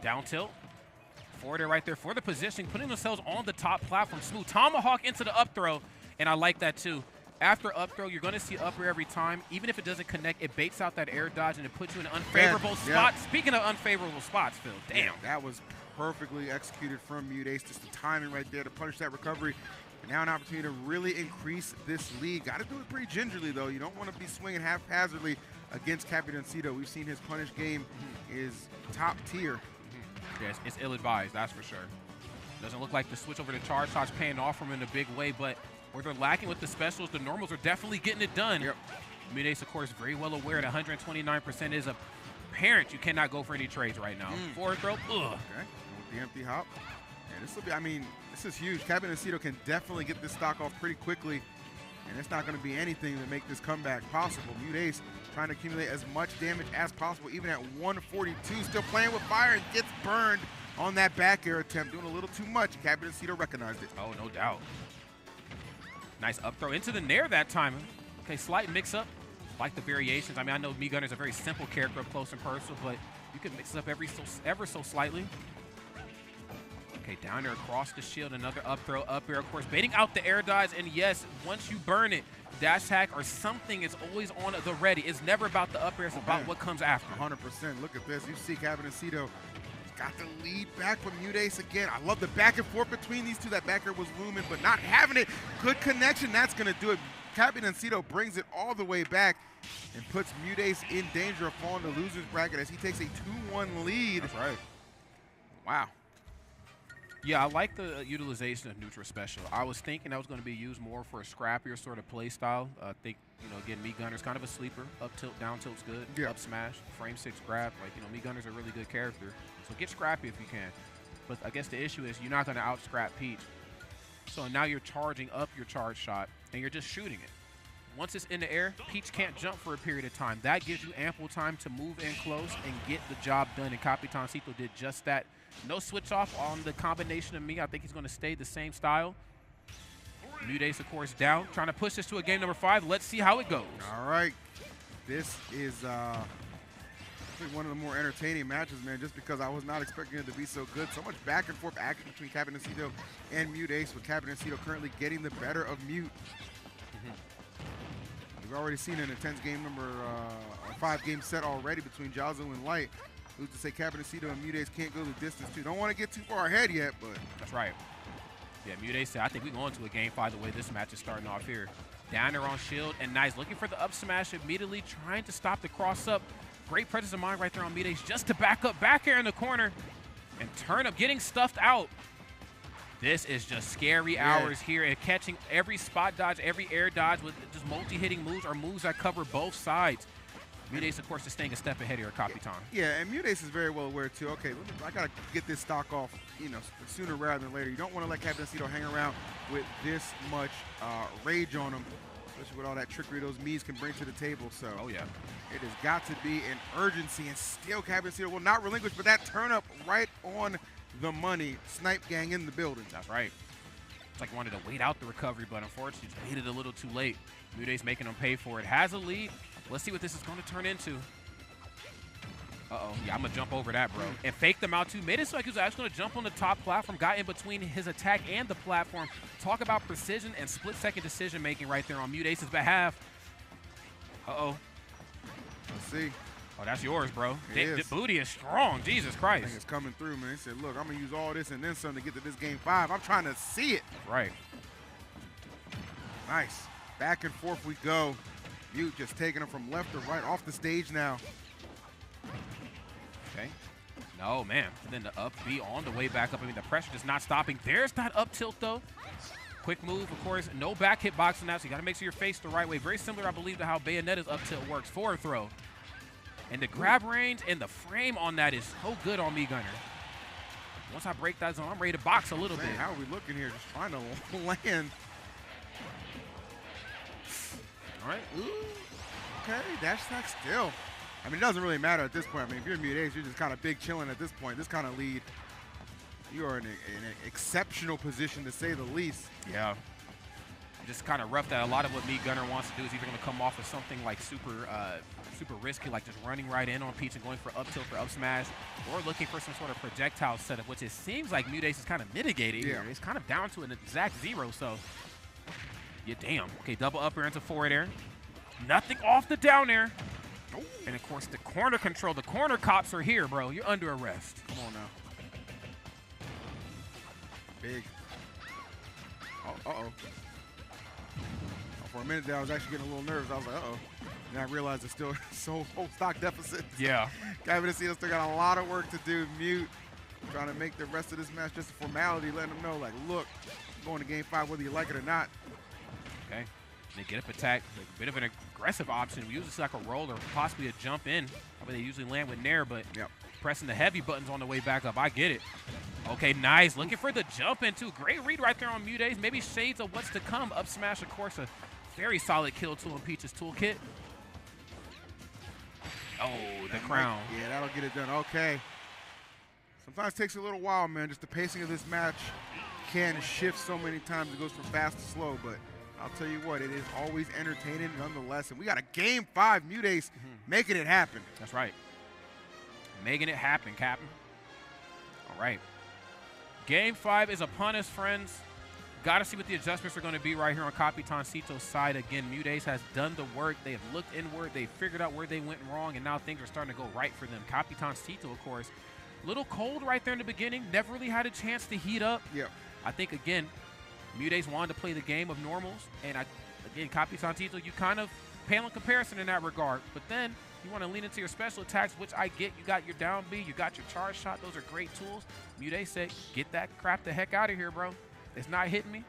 Down tilt. Forward air right there for the position, putting themselves on the top platform. Smooth tomahawk into the up throw, and I like that too. After up throw, you're going to see up air every time. Even if it doesn't connect, it baits out that air dodge, and it puts you in an unfavorable spot. Yeah. Speaking of unfavorable spots, Phil, damn. Yeah, that was perfectly executed from Mute Ace. Just the timing right there to punish that recovery. And now an opportunity to really increase this lead. Got to do it pretty gingerly, though. You don't want to be swinging haphazardly against Capitancito. We've seen his punish game is top tier. Yes, it's ill-advised, that's for sure. Doesn't look like the switch over to charge shots paying off from him in a big way, but where they're lacking with the specials, the normals are definitely getting it done. Yep. Mute Ace, of course, very well aware that 129% is apparent. You cannot go for any trades right now. Forward throw, ugh. Okay, with the empty hop. And this will be, I mean, this is huge. Capitancito can definitely get this stock off pretty quickly, and it's not going to be anything to make this comeback possible. Mute Ace trying to accumulate as much damage as possible, even at 142. Still playing with fire and gets burned on that back air attempt, doing a little too much. Capitancito recognized it. Oh, no doubt. Nice up throw into the nair that time. Okay, slight mix-up. Like the variations. I mean, I know Mii Gunner's a very simple character up close and personal, but you can mix it up ever so slightly. Okay, down there across the shield, another up throw, up air, of course, baiting out the air dodge, and yes, once you burn it, dash attack or something is always on the ready. It's never about the up air, it's about what comes after. 100%. Look at this. You see Capitancito got the lead back from Mute Ace again. I love the back and forth between these two. That back air was looming, but not having it. Good connection. That's going to do it. Capitancito brings it all the way back and puts Mute Ace in danger of falling to loser's bracket as he takes a 2-1 lead. That's right. Wow. Yeah, I like the utilization of neutral special. I was thinking that was going to be used more for a scrappier sort of play style. I think, you know, again, Mii Gunner's kind of a sleeper. Up tilt, down tilt's good. Yeah. Up smash, frame 6 grab. Like, you know, Mii Gunner's a really good character. So get scrappy if you can. But I guess the issue is you're not going to out-scrap Peach. So now you're charging up your charge shot, and you're just shooting it. Once it's in the air, Peach can't jump for a period of time. That gives you ample time to move in close and get the job done, and Capitancito did just that. No switch off on the combination of Mii. I think he's going to stay the same style. Mute Ace, of course, down. Trying to push this to a game number 5. Let's see how it goes. All right. This is I think one of the more entertaining matches, man, just because I was not expecting it to be so good. So much back and forth action between Capitancito and Mute Ace, with Capitancito currently getting the better of Mute. We've already seen an intense game number, a 5-game set already between Jazu and Light. Who's to say Capitancito and Mute Ace can't go the distance too. Don't want to get too far ahead yet, but. That's right. Yeah, Mute Ace said, I think we're going to a game 5 the way this match is starting off here. Down there on shield, and nice. Looking for the up smash immediately, trying to stop the cross up. Great presence of mind right there on Mute Ace, just to back up back here in the corner and turn up, getting stuffed out. This is just scary hours here, and catching every spot dodge, every air dodge with just multi-hitting moves or moves that cover both sides. Mute Ace, of course, is staying a step ahead here at Capitan. Yeah, and Mute Ace is very well aware, too. Okay, I got to get this stock off, you know, sooner rather than later. You don't want to let Capitancito hang around with this much rage on him. especially with all that trickery those Mii's can bring to the table. So yeah. it has got to be an urgency, and still Captain Cito will not relinquish, but that turn up right on the money. Snipe gang in the building. That's right. It's like wanted to wait out the recovery, but unfortunately just made it a little too late. Muday's making them pay for it. Has a lead. Let's see what this is going to turn into. Uh-oh. Yeah, I'm going to jump over that, bro. And fake them out, too. Made it so like he was actually going to jump on the top platform, got in between his attack and the platform. Talk about precision and split-second decision-making right there on Mudace's behalf. Uh-oh. Let's see. Oh, that's yours, bro. The booty is strong. Jesus Christ. I think it's coming through, man. He said, look, I'm going to use all this and then some to get to this game 5. I'm trying to see it. Right. Nice. Back and forth we go. Mute just taking him from left to right off the stage now. Okay. No, man. And then the up B on the way back up. I mean, the pressure just not stopping. There's that up tilt, though. Quick move, of course. No back hitbox in that, so you got to make sure you're faced the right way. Very similar, I believe, to how Bayonetta's up tilt works. Forward throw. And the grab range and the frame on that is so good on me, Gunner. Once I break that zone, I'm ready to box a little bit. How are we looking here? Just trying to land. All right. Ooh. Okay, dash attack still. I mean, it doesn't really matter at this point. I mean, if you're Mute Ace, you're just kind of big chilling at this point. This kind of lead, you are in an exceptional position to say the least. Yeah. Just kind of rough that a lot of what me Gunner wants to do is either going to come off with something like super risky, like just running right in on Peach and going for up tilt for up smash, or looking for some sort of projectile setup, which it seems like Mute Ace is kind of mitigating here. It's kind of down to an exact 0, so yeah, damn. Okay, double up air into forward air. Nothing off the down air. Ooh. And of course the corner control. The corner cops are here, bro. You're under arrest. Come on now. Big. Uh-oh. For a minute there, I was actually getting a little nervous. I was like, uh-oh. And I realized it's still whole stock deficit. Yeah. Captain Cito still got a lot of work to do. Mute trying to make the rest of this match just a formality, letting them know, like, look, I'm going to game 5 whether you like it or not. Okay. They get up attack, like a bit of an aggressive option. We usually see like a roll or possibly a jump in. I mean, they usually land with Nair, but pressing the heavy buttons on the way back up. I get it. Okay, nice. Looking for the jump in, too. Great read right there on Mute Ace. Maybe shades of what's to come. Up smash, of course, a very solid kill tool in Peach's toolkit. Oh, the crown. Yeah, that'll get it done. Okay. Sometimes it takes a little while, man. Just the pacing of this match can shift so many times. It goes from fast to slow, but I'll tell you what, it is always entertaining nonetheless. And we got a game 5, Mute Ace making it happen. That's right. Making it happen, Captain. All right. Game 5 is upon us, friends. Got to see what the adjustments are going to be right here on Capitan Cito's side. Again, Mute Ace has done the work. They have looked inward. They've figured out where they went wrong, and now things are starting to go right for them. Capitan Cito, of course, a little cold right there in the beginning. Never really had a chance to heat up. Yeah. I think, again, Mute Ace wanted to play the game of normals, and again, Capitan Cito, you kind of pale in comparison in that regard. But then you want to lean into your special attacks, which I get. You got your down B, you got your charge shot. Those are great tools. Mute Ace said, get that crap the heck out of here, bro. It's not hitting me.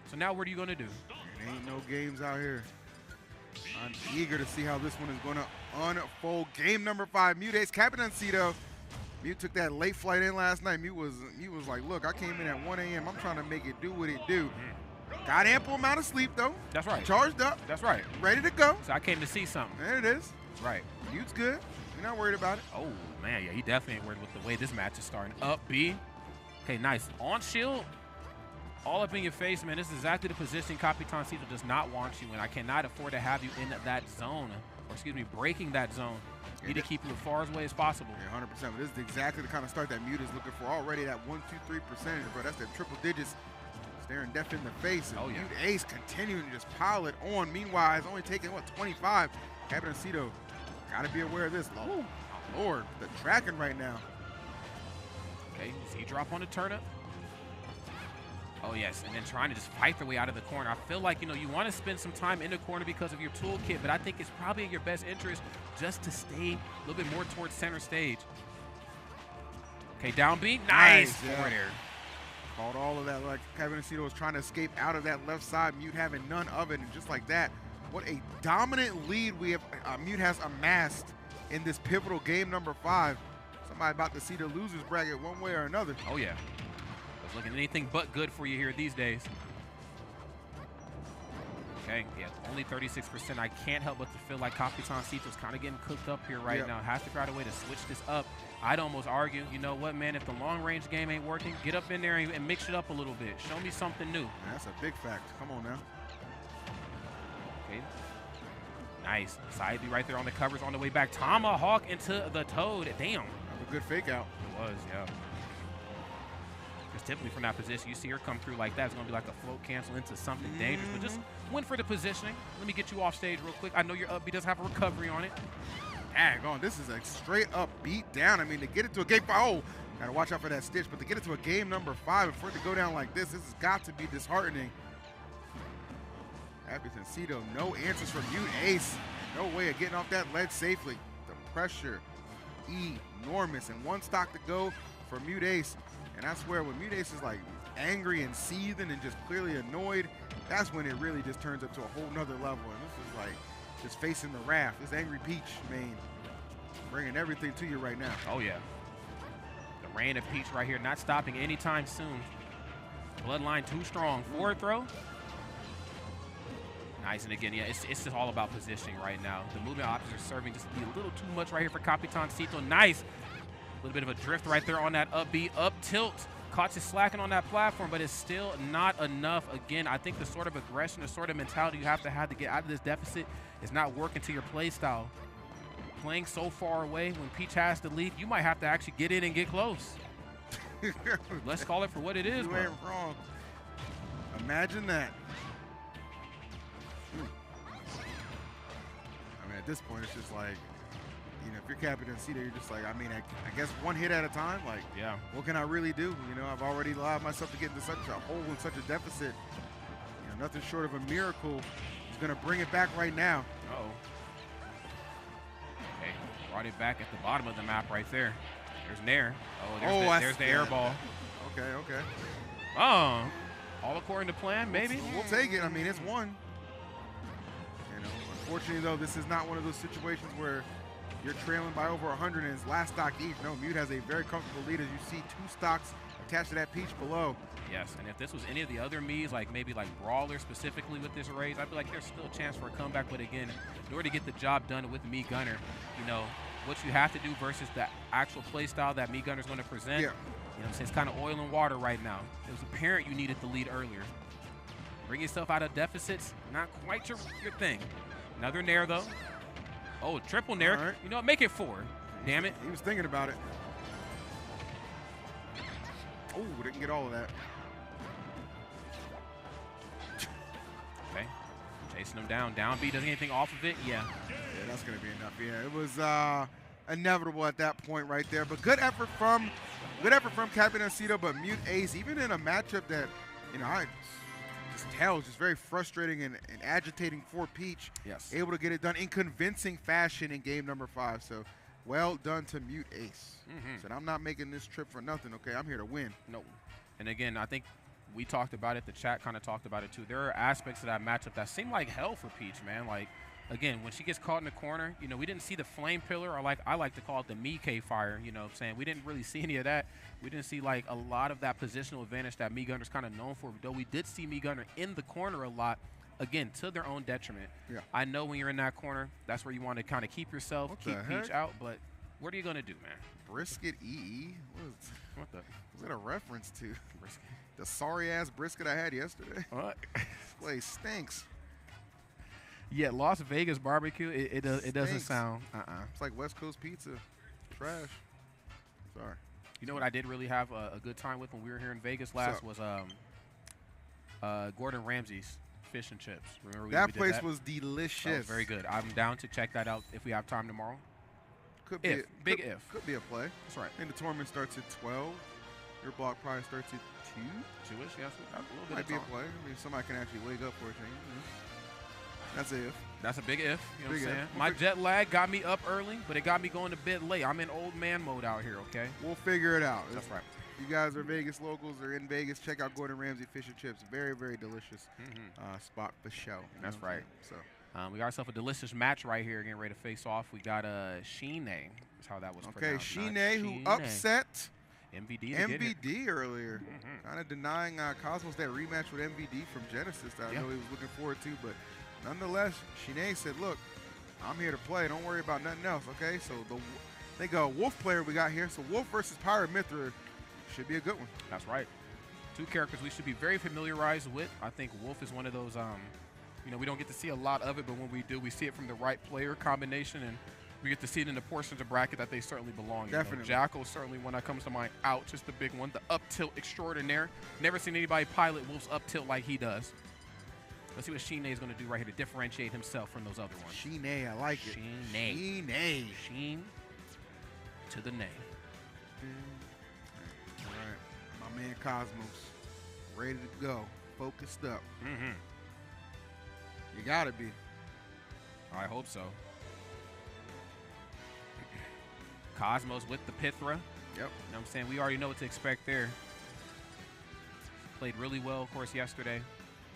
So now what are you going to do? There ain't no games out here. I'm eager to see how this one is going to unfold. Game number 5, Mute Ace, Capitan Cito. Mute took that late flight in last night. Mute was like, look, I came in at 1 a.m. I'm trying to make it do what it do. Got ample amount of sleep, though. That's right. Charged up. That's right. Ready to go. So I came to see something. There it is. That's right. Mute's good. You're not worried about it. Oh, man. Yeah, he definitely ain't worried with the way this match is starting. Up B. Okay, nice. On shield. All up in your face, man. This is exactly the position Capitan Cito does not want you in. I cannot afford to have you in that zone. Or, excuse me, breaking that zone. Need to keep you as far away as possible. Yeah, 100%. But this is exactly the kind of start that Mute is looking for already. That 1, 2, 3%, bro. That's the triple digits staring death in the face. And Mute Ace continuing to just pile it on. Meanwhile, it's only taking, what, 25. Capitan Cito got to be aware of this. Oh, my Lord. The tracking right now. Okay, Z drop on the turnip. Oh, yes, and then trying to just fight their way out of the corner. I feel like, you want to spend some time in the corner because of your toolkit, but I think it's probably in your best interest just to stay a little bit more towards center stage. Okay, down B. Nice. Forward air. Called all of that. Like Capitan Cito was trying to escape out of that left side. Mute having none of it, and just like that, what a dominant lead we have. Mute has amassed in this pivotal game number 5. Somebody about to see the losers bracket one way or another. Oh, yeah. Looking anything but good for you here these days. Okay, yeah, only 36%. I can't help but to feel like Capitan Cito's kind of getting cooked up here right now. Has to figure out a way to switch this up. I'd almost argue, you know what, man, if the long-range game ain't working, get up in there and mix it up a little bit. Show me something new. Man, that's a big fact. Come on now. Okay. Nice. Side B right there on the covers on the way back. Tomahawk into the Toad. Damn. That's a good fake out. It was, yeah. Because typically from that position, you see her come through like that. It's going to be like a float cancel into something dangerous. But just went for the positioning. Let me get you off stage real quick. I know your up B does have a recovery on it. Dang on, this is a straight up beat down. I mean, to get it to a game 5, oh, gotta watch out for that stitch, but to get it to a game number 5 and for it to go down like this has got to be disheartening. Capitan Cito, no answers from Mute Ace. No way of getting off that ledge safely. The pressure, enormous, and 1 stock to go for Mute Ace. And that's where when Mute Ace is like angry and seething and just clearly annoyed, that's when it really just turns up to a whole nother level. And this is like just facing the wrath. This Angry Peach, main, bringing everything to you right now. Oh, yeah. The reign of Peach right here, not stopping anytime soon. Bloodline too strong. Forward throw. Nice, and again, yeah, it's just all about positioning right now. The movement options are serving just to be a little too much right here for Capitan Cito. Nice. A little bit of a drift right there on that up B, up tilt. Caught you slacking on that platform, but it's still not enough. Again, I think the sort of aggression, the sort of mentality you have to get out of this deficit is not working to your play style. Playing so far away, when Peach has to leave, you might have to actually get in and get close. Let's call it for what it is, You bro. ain't wrong. Imagine that. I mean, at this point, it's just like, you know, if you're Capitan Cito, you're just like, I mean, I guess 1 hit at a time. Like, Yeah. what can I really do? You know, I've already allowed myself to get into such a hole and such a deficit. You know, nothing short of a miracle is going to bring it back right now. Uh-oh. Okay, brought it back at the bottom of the map right there. There's Nair. Oh, there's the air ball. Okay, okay. Oh, all according to plan, maybe? We'll take it. I mean, it's 1. You know, unfortunately, though, this is not one of those situations where you're trailing by over 100 and it's last stock each. No, Mute has a very comfortable lead as you see 2 stocks attached to that Peach below. Yes, and if this was any of the other Miis, like maybe like Brawler specifically with this raise, I'd be like, there's still a chance for a comeback. But again, in order to get the job done with Mii Gunner, you know, what you have to do versus the actual play style that Mii Gunner's going to present, you know what I'm saying, it's kind of oil and water right now. It was apparent you needed the lead earlier. Bring yourself out of deficits, not quite your thing. Another Nair, though. Oh, triple Nair. Right. You know what? Make it 4. Damn it. He was thinking about it. Oh, didn't get all of that. Okay. Chasing him down. Down B, doesn't get anything off of it. Yeah. Yeah, that's going to be enough. Yeah, it was inevitable at that point right there. But good effort from Capitan Cito, but Mute Ace, even in a matchup that, you know, I just tell is just very frustrating and agitating for Peach. Yes. Able to get it done in convincing fashion in game number 5. So well done to Mute Ace. Said, I'm not making this trip for nothing, okay? I'm here to win. No. And again, I think we talked about it. The chat kind of talked about it too. There are aspects of that matchup that seem like hell for Peach, man. Like, again, when she gets caught in the corner, you know, we didn't see the flame pillar, or like I like to call it the Mii fire, you know what I'm saying? We didn't really see any of that. We didn't see like a lot of that positional advantage that Mii Gunner's kind of known for, though we did see Mii Gunner in the corner a lot, again, to their own detriment. Yeah. I know when you're in that corner, that's where you want to kind of keep yourself, keep Peach out, but what are you going to do, man? Brisket EE? What the? Was that a reference to? Brisket? The sorry-ass brisket I had yesterday. What? This place stinks. Yeah, Las Vegas barbecue, it doesn't sound, It's like West Coast pizza. Trash. Sorry. You know what I did really have a good time with when we were here in Vegas last was Gordon Ramsay's fish and chips. Remember that place was delicious. That was very good. I'm down to check that out if we have time tomorrow. Could be big if. Could be a play. That's right. And the tournament starts at 12. Your block probably starts at 2. 2-ish, yes. A little bit Might of be a time. play. I mean, somebody can actually wake up for a change. That's a if. That's a big if. You know what I'm saying? If. My jet lag got me up early, but it got me going to bed late. I'm in old man mode out here, okay? We'll figure it out. That's right. You guys are Vegas locals or in Vegas, check out Gordon Ramsay Fish and Chips. Very, very delicious spot for show. That's right. So we got ourselves a delicious match right here, getting ready to face off. We got Shine. That's how that was pronounced. Okay, Shine, who upset MVD earlier. Kind of denying Cosmos that rematch with MVD from Genesis that I know he was looking forward to. But nonetheless, Shine said, look, I'm here to play. Don't worry about nothing else, okay? So they go Wolf player we got here. So Wolf versus Pirate Mithra should be a good one. That's right. Two characters we should be very familiarized with. I think Wolf is one of those, you know, we don't get to see a lot of it, but when we do, we see it from the right player combination, and we get to see it in the portions of bracket that they certainly belong in. Definitely. Jackal certainly one that comes to mind. Ouch, just the big one. The up tilt extraordinaire. Never seen anybody pilot Wolf's up tilt like he does. Let's see what Shine is going to do right here to differentiate himself from those other ones. Shine, I like it. Shine to the name. All right, my man Cosmos, ready to go, focused up. You gotta be. I hope so. Cosmos with the Pithra. Yep. You know what I'm saying? We already know what to expect there. Played really well, of course, yesterday.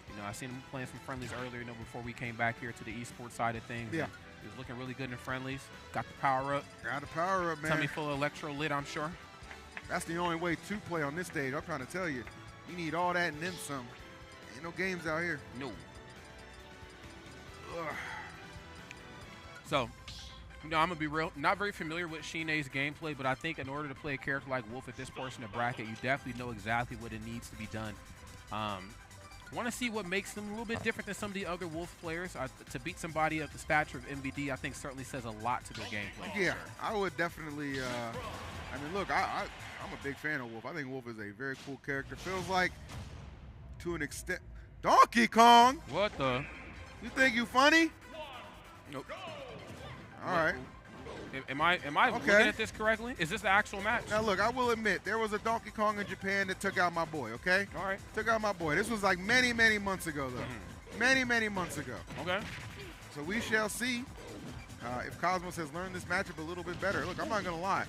You know, I seen him playing some friendlies earlier, you know, before we came back here to the esports side of things. Yeah. He was looking really good in friendlies. Got the power up. Got the power up, man. Tummy full of electro lit, I'm sure. That's the only way to play on this stage. I'm trying to tell you. You need all that and then some. Ain't no games out here. No. Ugh. So, you know, I'm going to be real. Not very familiar with Shine's gameplay, but I think in order to play a character like Wolf at this portion of bracket, you definitely know exactly what it needs to be done. Want to see what makes them a little bit different than some of the other Wolf players. To beat somebody of the stature of MVD, I think certainly says a lot to their gameplay. Yeah, I would definitely, I mean, look, I'm a big fan of Wolf. I think Wolf is a very cool character. Feels like, to an extent, Donkey Kong! What the? You think you funny? Nope. All right. Am I looking at this correctly? Is this the actual match? Now, look, I will admit, there was a Donkey Kong in Japan that took out my boy, okay? All right. Took out my boy. This was like many, many months ago, though. Many, many months ago. Okay. So we shall see if Cosmos has learned this matchup a little bit better. Look, I'm not going to lie.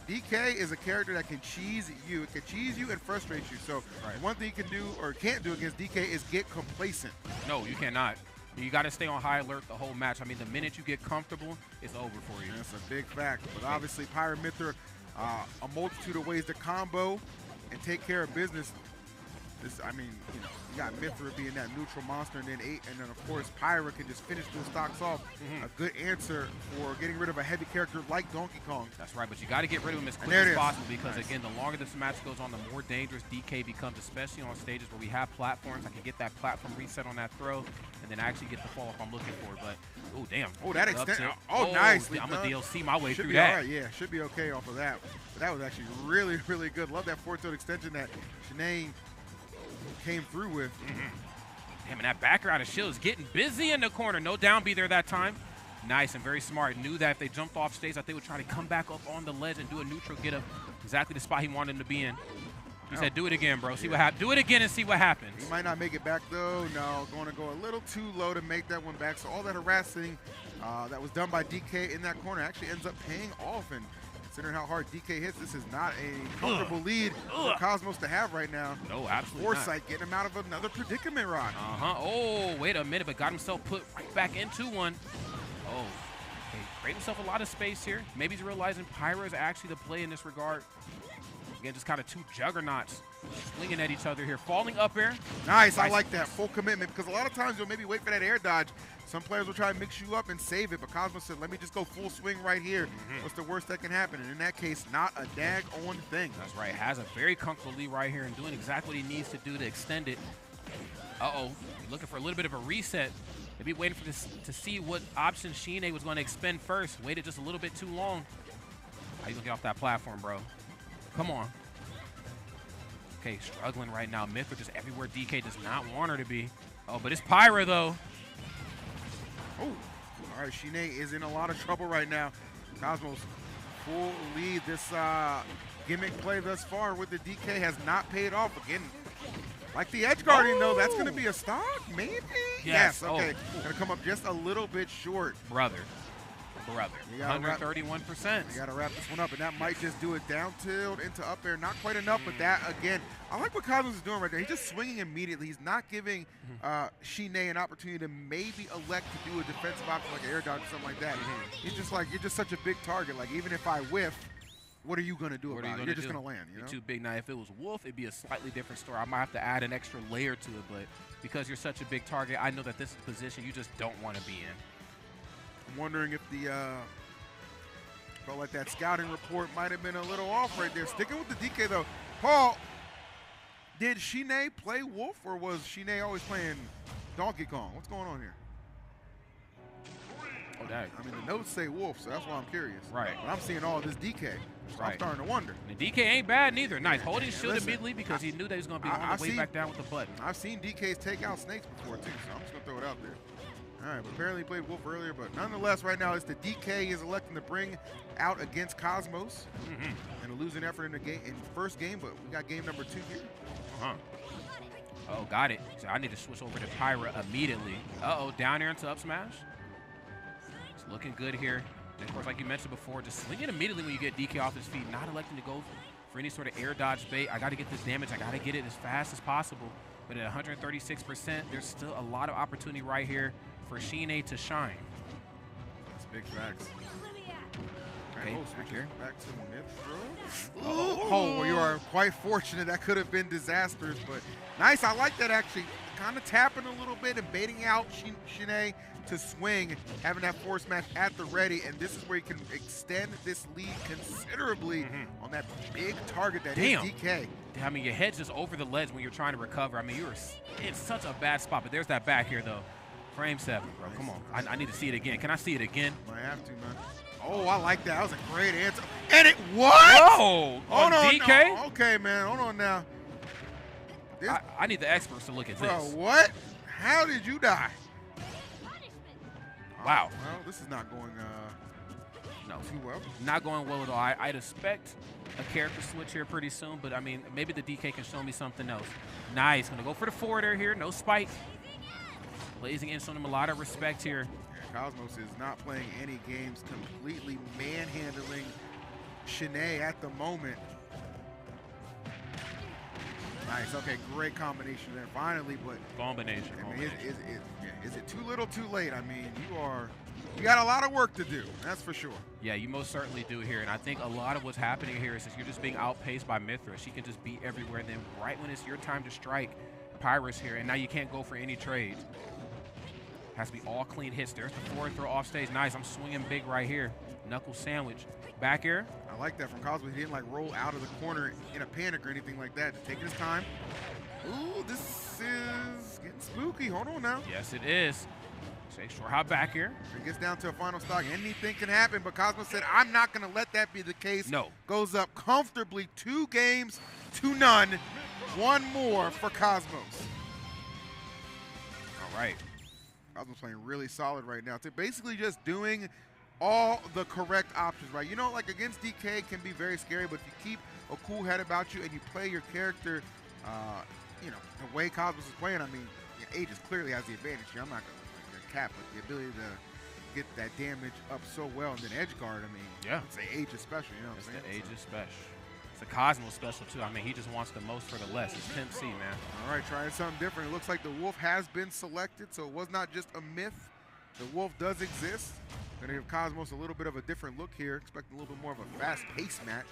DK is a character that can cheese you. It can cheese you and frustrate you. So one thing you can do or can't do against DK is get complacent. No, you cannot. You got to stay on high alert the whole match. I mean, the minute you get comfortable, it's over for you. That's a big fact. But obviously, Pirate Mithra, a multitude of ways to combo and take care of business. This, I mean, you know, you got Mithra being that neutral monster, and then of course, Pirate can just finish those stocks off. A good answer for getting rid of a heavy character like Donkey Kong. That's right, but you got to get rid of him as quick as possible because, again, the longer this match goes on, the more dangerous DK becomes, especially on stages where we have platforms. I can get that platform reset on that throw and then actually get the fall if I'm looking for it. But, oh, damn. Oh, that extent. Oh, nicely I'm done. a DLC my way should through be that. All right, yeah, should be okay off of that. But that was actually really, really good. Love that four-tilt extension that Shane came through with. Damn, and that background of shield is getting busy in the corner. No down B there that time. Nice and very smart. Knew that if they jumped off stage that they would try to come back up on the ledge and do a neutral get up. Exactly the spot he wanted him to be in. He said, do it again, bro. See what happens. Do it again and see what happens. He might not make it back, though. No, going to go a little too low to make that one back. So all that harassing that was done by DK in that corner actually ends up paying off. And considering how hard DK hits, this is not a comfortable lead for Cosmos to have right now. No, absolutely Foresight not. Getting him out of another predicament, Rod. Oh, wait a minute, but got himself put right back into one. Oh, okay. Created himself a lot of space here. Maybe he's realizing Pyra is actually the play in this regard. Again, just kind of two juggernauts swinging at each other here. Falling up air. Nice, I like that. Full commitment, because a lot of times you'll maybe wait for that air dodge. Some players will try to mix you up and save it, but Cosmos said, let me just go full swing right here. What's the worst that can happen? And in that case, not a dag-on thing. That's right. Has a very comfortable lead right here and doing exactly what he needs to do to extend it. Uh-oh. Looking for a little bit of a reset. Maybe waiting for this to see what option Shine was going to expend first. Waited just a little bit too long. How you going to get off that platform, bro? Come on. Okay, struggling right now. Mithra just everywhere DK does not want her to be. Oh, but it's Pyra, though. Oh, all right, Shine is in a lot of trouble right now. Cosmos full lead. This gimmick play thus far with the DK has not paid off. Again, like the edge guarding, though, that's going to be a stock, maybe? Yes, okay. Going to come up just a little bit short. Brother. 131%. You got to wrap this one up, and that might just do it down tilt into up air. Not quite enough, but that, again, I like what Cosmos is doing right there. He's just swinging immediately. He's not giving Shine an opportunity to maybe elect to do a defensive option like an air dodge or something like that. He's just like, you're just such a big target. Like, even if I whiff, what are you going to do about it? You're just going to land, you know? You're too big. Now, if it was Wolf, it'd be a slightly different story. I might have to add an extra layer to it, but because you're such a big target, I know that this is a position you just don't want to be in. I'm wondering if the felt like that scouting report might have been a little off right there. Sticking with the DK, though. Paul, did Shine play Wolf, or was Shine always playing Donkey Kong? What's going on here? Oh, that. I mean, the notes say Wolf, so that's why I'm curious. Right. But I'm seeing all this DK. So Right. I'm starting to wonder. And the DK ain't bad neither. Nice. Holding Yeah, shield listen, immediately because he knew that he was going to be on the way back down with the button. I've seen DKs take out snakes before, too, so I'm just going to throw it out there. All right, but apparently he played Wolf earlier, but nonetheless, right now, it's the DK is electing to bring out against Cosmos and a losing effort in the game in first game, but we got game number 2 here. Oh, got it. So I need to switch over to Pyra immediately. Uh-oh, down there into up smash. It's looking good here. And of course, like you mentioned before, just swing it immediately when you get DK off his feet, not electing to go for any sort of air dodge bait. I got to get this damage. I got to get it as fast as possible. But at 136%, there's still a lot of opportunity right here for Shine to shine. That's big facts. Okay, back here. Back to mid throw. Oh, you are quite fortunate. That could have been disastrous, but nice. I like that actually. Kind of tapping a little bit and baiting out Shine to swing, having that force smash at the ready, and this is where you can extend this lead considerably on that big target that is DK. I mean, your head's just over the ledge when you're trying to recover. I mean, you're in such a bad spot, but there's that back here, though. Frame 7, bro. Come on. I need to see it again. Can I see it again? Might have to, man. Oh, I like that. That was a great answer. And it what? Oh, hold on, DK? no. Okay, man. Hold on now. I need the experts to look at bro, this. What? How did you die? Wow. Well, this is not going too well. Not going well at all. I'd expect a character switch here pretty soon, but I mean, maybe the DK can show me something else. Nice. Gonna go for the forwarder here. No spike. Blazing in, showing him a lot of respect here. Yeah, Cosmos is not playing any games, completely manhandling Shine at the moment. Nice. Okay, great combination there finally, but Combination. I mean, is it too little, too late? I mean, you got a lot of work to do. That's for sure. Yeah, you most certainly do here, and I think a lot of what's happening here is you're just being outpaced by Mithra. She can just be everywhere. And then right when it's your time to strike, Pyra's here, and now you can't go for any trades. Has to be all clean hits. There's the forward throw off stage. Nice. I'm swinging big right here. Knuckle sandwich. Back air. I like that from Cosmo. He didn't like roll out of the corner in a panic or anything like that. Just taking his time. Ooh, this is getting spooky. Hold on now. Yes, it is. Shake short hop back here. If it gets down to a final stock, anything can happen, but Cosmo said, I'm not going to let that be the case. No. Goes up comfortably 2 games to none. One more for Cosmos. All right. Cosmos playing really solid right now. They're basically just doing all the correct options, right? You know, like against DK can be very scary, but if you keep a cool head about you and you play your character, you know, the way Cosmos is playing, I mean, Aegis clearly has the advantage here. I'm not going to cap, but the ability to get that damage up so well, and then edge guard, I mean, yeah, it's the Aegis special, you know what I'm saying? It's the Aegis special. It's a Cosmos special, too. I mean, he just wants the most for the less. It's Pimp C, man. All right, trying something different. It looks like the Wolf has been selected, so it was not just a myth. The Wolf does exist. Going to give Cosmos a little bit of a different look here. Expecting a little bit more of a fast-paced match.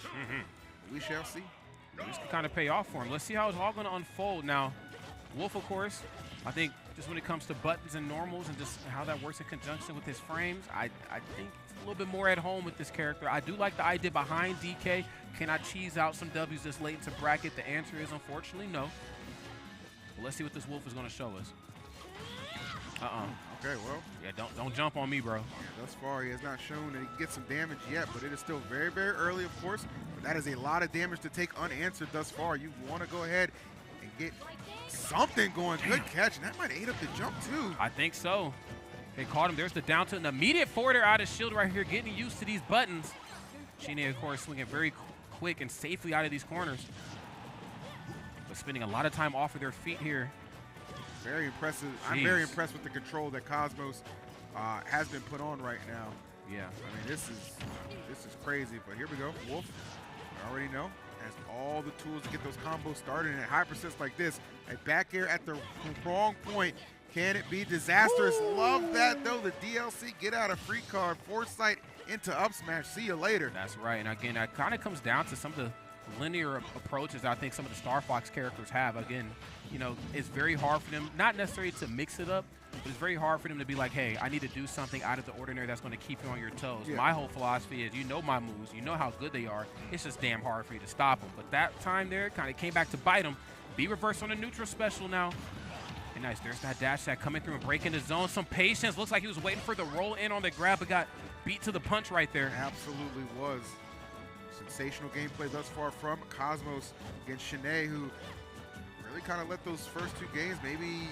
We shall see. This can kind of pay off for him. Let's see how it's all going to unfold. Now, Wolf, of course, I think just when it comes to buttons and normals and just how that works in conjunction with his frames, I think it's a little bit more at home with this character. I do like the idea behind DK. Can I cheese out some W's this late into bracket? The answer is unfortunately no. But let's see what this Wolf is going to show us. Okay, well. Yeah, don't jump on me, bro. Yeah, thus far, he has not shown that he can get some damage yet, but it is still very, very early, of course. But that is a lot of damage to take unanswered thus far. You want to go ahead and get something going. Good catch, and that might aid up the jump, too. I think so. They caught him. There's the down to an immediate forwarder out of shield right here, getting used to these buttons. Shine, of course, swinging very quick and safely out of these corners. But spending a lot of time off of their feet here. Very impressive. Jeez. I'm very impressed with the control that Cosmos has been put on right now. Yeah. I mean, this is crazy. But here we go. Wolf, I already know, has all the tools to get those combos started. And at high percents like this, a back air at the wrong point, can it be disastrous? Woo! Love that, though. The DLC get out of free card. Foresight into up smash. See you later. That's right. And again, that kind of comes down to some of the linear approaches I think some of the Star Fox characters have. Again, you know, it's very hard for them, not necessarily to mix it up, but it's very hard for them to be like, hey, I need to do something out of the ordinary that's going to keep you on your toes. Yeah. My whole philosophy is, you know my moves, you know how good they are. It's just damn hard for you to stop them. But that time there kind of came back to bite them. Be reversed on the neutral special now. And nice, there's that dash attack coming through and breaking the zone. Some patience. Looks like he was waiting for the roll in on the grab, but got beat to the punch right there. Absolutely was. Sensational gameplay thus far from Cosmos against Shanae, who really kind of let those first 2 games, maybe,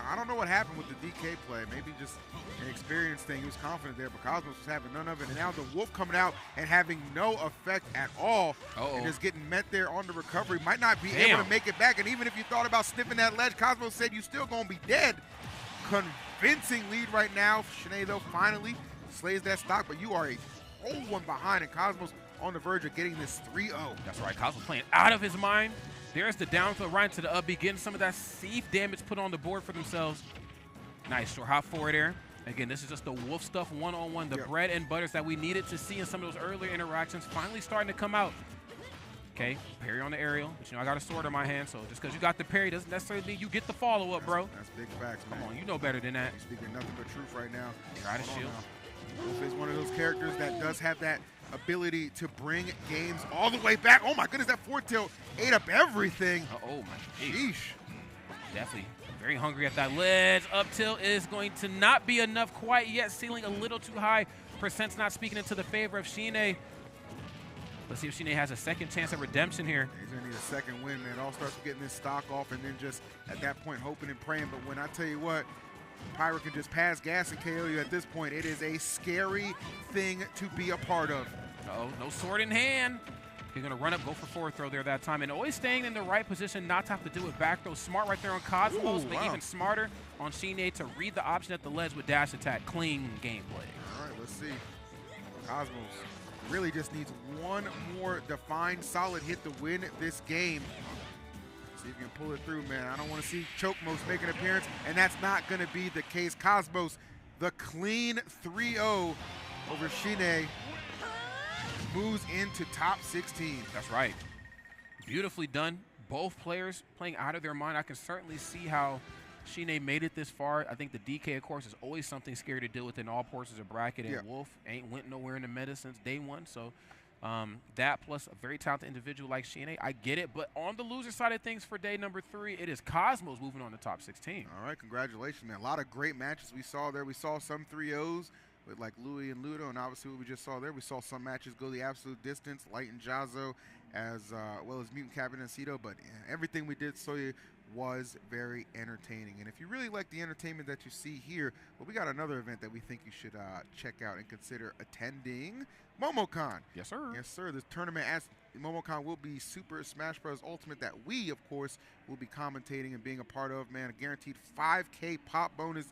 I don't know what happened with the DK play, maybe just an experience thing. He was confident there, but Cosmos was having none of it. And now the Wolf coming out and having no effect at all. And just getting met there on the recovery. Might not be able to make it back. And even if you thought about sniffing that ledge, Cosmos said you still gonna be dead. Convincing lead right now. Shanae, though, finally slays that stock, but you are a whole one behind, and Cosmos on the verge of getting this 3-0. That's right, Cosmos playing out of his mind. There's the down throw right into the up B, getting some of that safe damage put on the board for themselves. Nice short hop forward there. Again, this is just the Wolf stuff one-on-one, the bread and butters that we needed to see in some of those earlier interactions finally starting to come out. Okay, parry on the aerial, but you know I got a sword in my hand, so just because you got the parry doesn't necessarily mean you get the follow-up, bro. That's big facts, man. Come on, you know better than that. He's speaking nothing but truth right now. Try to shield. Wolf is one of those characters that does have that ability to bring games all the way back. Oh my goodness, that forward tilt ate up everything. Oh my Sheesh. Definitely very hungry at that ledge. Up tilt is going to not be enough quite yet. Ceiling a little too high. Percent's not speaking into the favor of Shine. Let's see if Shine has a second chance at redemption here. He's going to need a second win, man. It all starts with getting this stock off and then just at that point hoping and praying. But when I tell you what, Pyro can just pass gas and KO you at this point. It is a scary thing to be a part of. Uh-oh, no sword in hand. He's going to run up, go for forward throw there that time. And always staying in the right position, not to have to do it back throw. Smart right there on Cosmos, but even smarter on Shine to read the option at the ledge with dash attack. Clean gameplay. All right, let's see. Cosmos really just needs one more defined, solid hit to win this game. See if you can pull it through, man. I don't want to see Chokemos make an appearance, and that's not going to be the case. Cosmos, the clean 3-0 over Shine, moves into top 16. That's right. Beautifully done. Both players playing out of their mind. I can certainly see how Shine made it this far. I think the DK, of course, is always something scary to deal with in all portions of bracket, and Wolf ain't went nowhere in the meta since day one. So that plus a very talented individual like Shine, I get it. But on the loser side of things for day number 3, it is Cosmos moving on to top 16. All right, congratulations, man. A lot of great matches we saw there. We saw some 3-0s with like Louis and Ludo, and obviously what we just saw there, we saw some matches go the absolute distance, Light and Jazzo, as well as Mutant Cabin and Cito, but everything we did saw you was very entertaining. And if you really like the entertainment that you see here, well, we got another event that we think you should check out and consider attending. MomoCon. Yes, sir. Yes, sir. This tournament at MomoCon will be Super Smash Bros. Ultimate that we, of course, will be commentating and being a part of. Man, a guaranteed 5K pop bonus.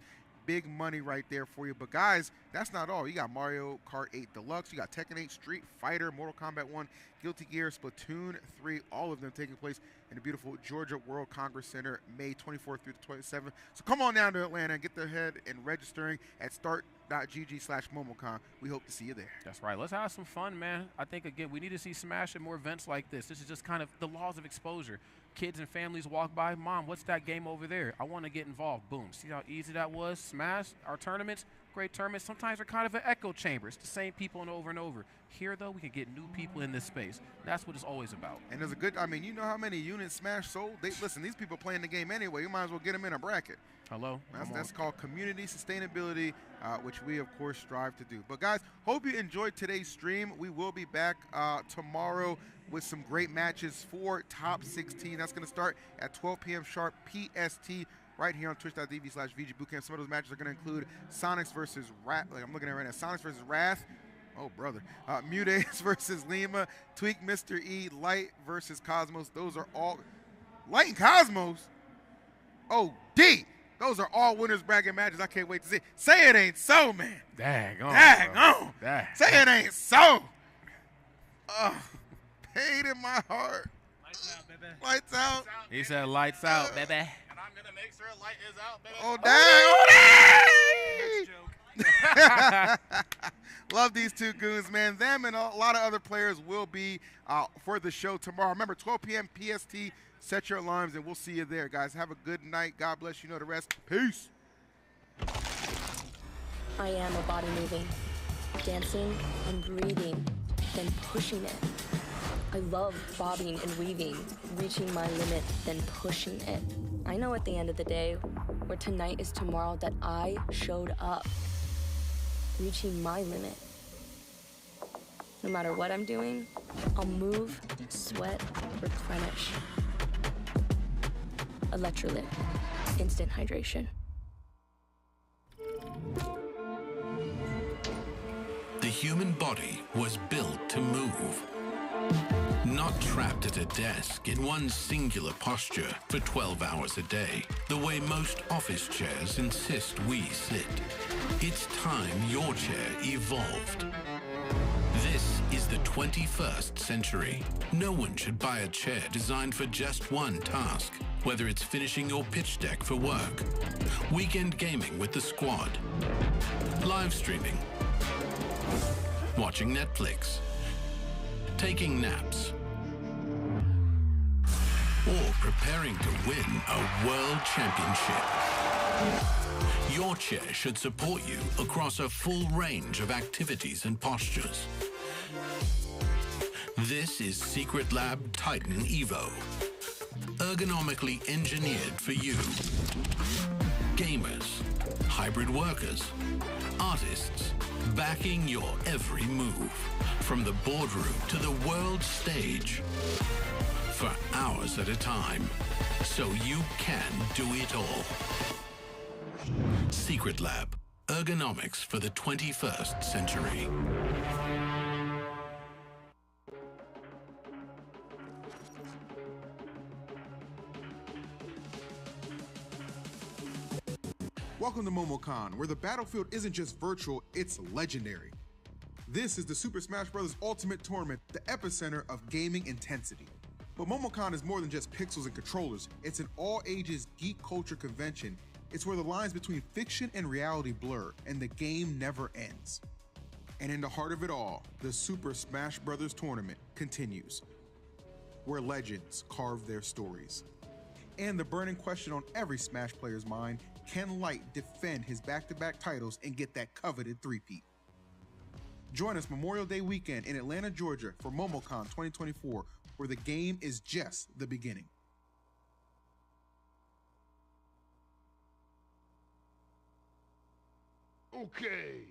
Big money right there for you. But guys, that's not all. You got Mario Kart 8 Deluxe, you got Tekken 8, Street Fighter, Mortal Kombat 1, Guilty Gear, Splatoon 3, all of them taking place in the beautiful Georgia World Congress Center, May 24th through the 27th. So come on down to Atlanta and get their head and registering at start.gg/MomoCon. We hope to see you there. That's right. Let's have some fun, man. I think, again, we need to see Smash at more events like this. This is just kind of the laws of exposure. Kids and families walk by, Mom, what's that game over there? I want to get involved. Boom. See how easy that was? Smash, our tournaments, great tournaments. Sometimes they're kind of an echo chamber. It's the same people and over and over. Here, though, we can get new people in this space. That's what it's always about. And there's a good, I mean, you know how many units Smash sold? Listen, these people playing the game anyway. You might as well get them in a bracket. Hello? That's called community sustainability, which we, of course, strive to do. But, guys, hope you enjoyed today's stream. We will be back tomorrow with some great matches for Top 16. That's going to start at 12 p.m. sharp PST right here on twitch.tv/VGBootCamp. Some of those matches are going to include Sonics versus Wrath. Like I'm looking at right now. Sonics versus Wrath. Oh, brother. Mutates versus Lima. Tweek, Mr. E. Light versus Cosmos. Those are all. Light and Cosmos? Oh, D. Those are all winners bracket matches. I can't wait to see. Say it ain't so, man. Dang on. Dang on. Dang. Say it ain't so. Pain in my heart. Lights out, baby. Lights out. He said lights out, baby. And I'm going to make sure light is out, baby. Oh, dang. Oh, dang. Next joke. Love these two goons, man. Them and a lot of other players will be for the show tomorrow. Remember, 12 p.m. PST. Set your alarms, and we'll see you there, guys. Have a good night. God bless. You know the rest. Peace. I am a body moving, dancing and breathing, then pushing it. I love bobbing and weaving, reaching my limit, then pushing it. I know at the end of the day, where tonight is tomorrow, that I showed up, reaching my limit. No matter what I'm doing, I'll move, sweat, replenish. Electrolyte, instant hydration. The human body was built to move. Not trapped at a desk in one singular posture for 12 hours a day, the way most office chairs insist we sit. It's time your chair evolved. This is the 21st century. No one should buy a chair designed for just one task, whether it's finishing your pitch deck for work, weekend gaming with the squad, live streaming, watching Netflix, taking naps, or preparing to win a world championship. Your chair should support you across a full range of activities and postures. This is Secret Lab Titan Evo, ergonomically engineered for you. Gamers, hybrid workers, artists, backing your every move, from the boardroom to the world stage, for hours at a time, so you can do it all. Secret Lab, ergonomics for the 21st century. Welcome to MomoCon, where the battlefield isn't just virtual, it's legendary. This is the Super Smash Bros. Ultimate Tournament, the epicenter of gaming intensity. But MomoCon is more than just pixels and controllers. It's an all-ages geek culture convention. It's where the lines between fiction and reality blur, and the game never ends. And in the heart of it all, the Super Smash Bros. Tournament continues, where legends carve their stories. And the burning question on every Smash player's mind, can Light defend his back-to-back titles and get that coveted three-peat? Join us Memorial Day weekend in Atlanta, Georgia for MomoCon 2024, where the game is just the beginning. Okay.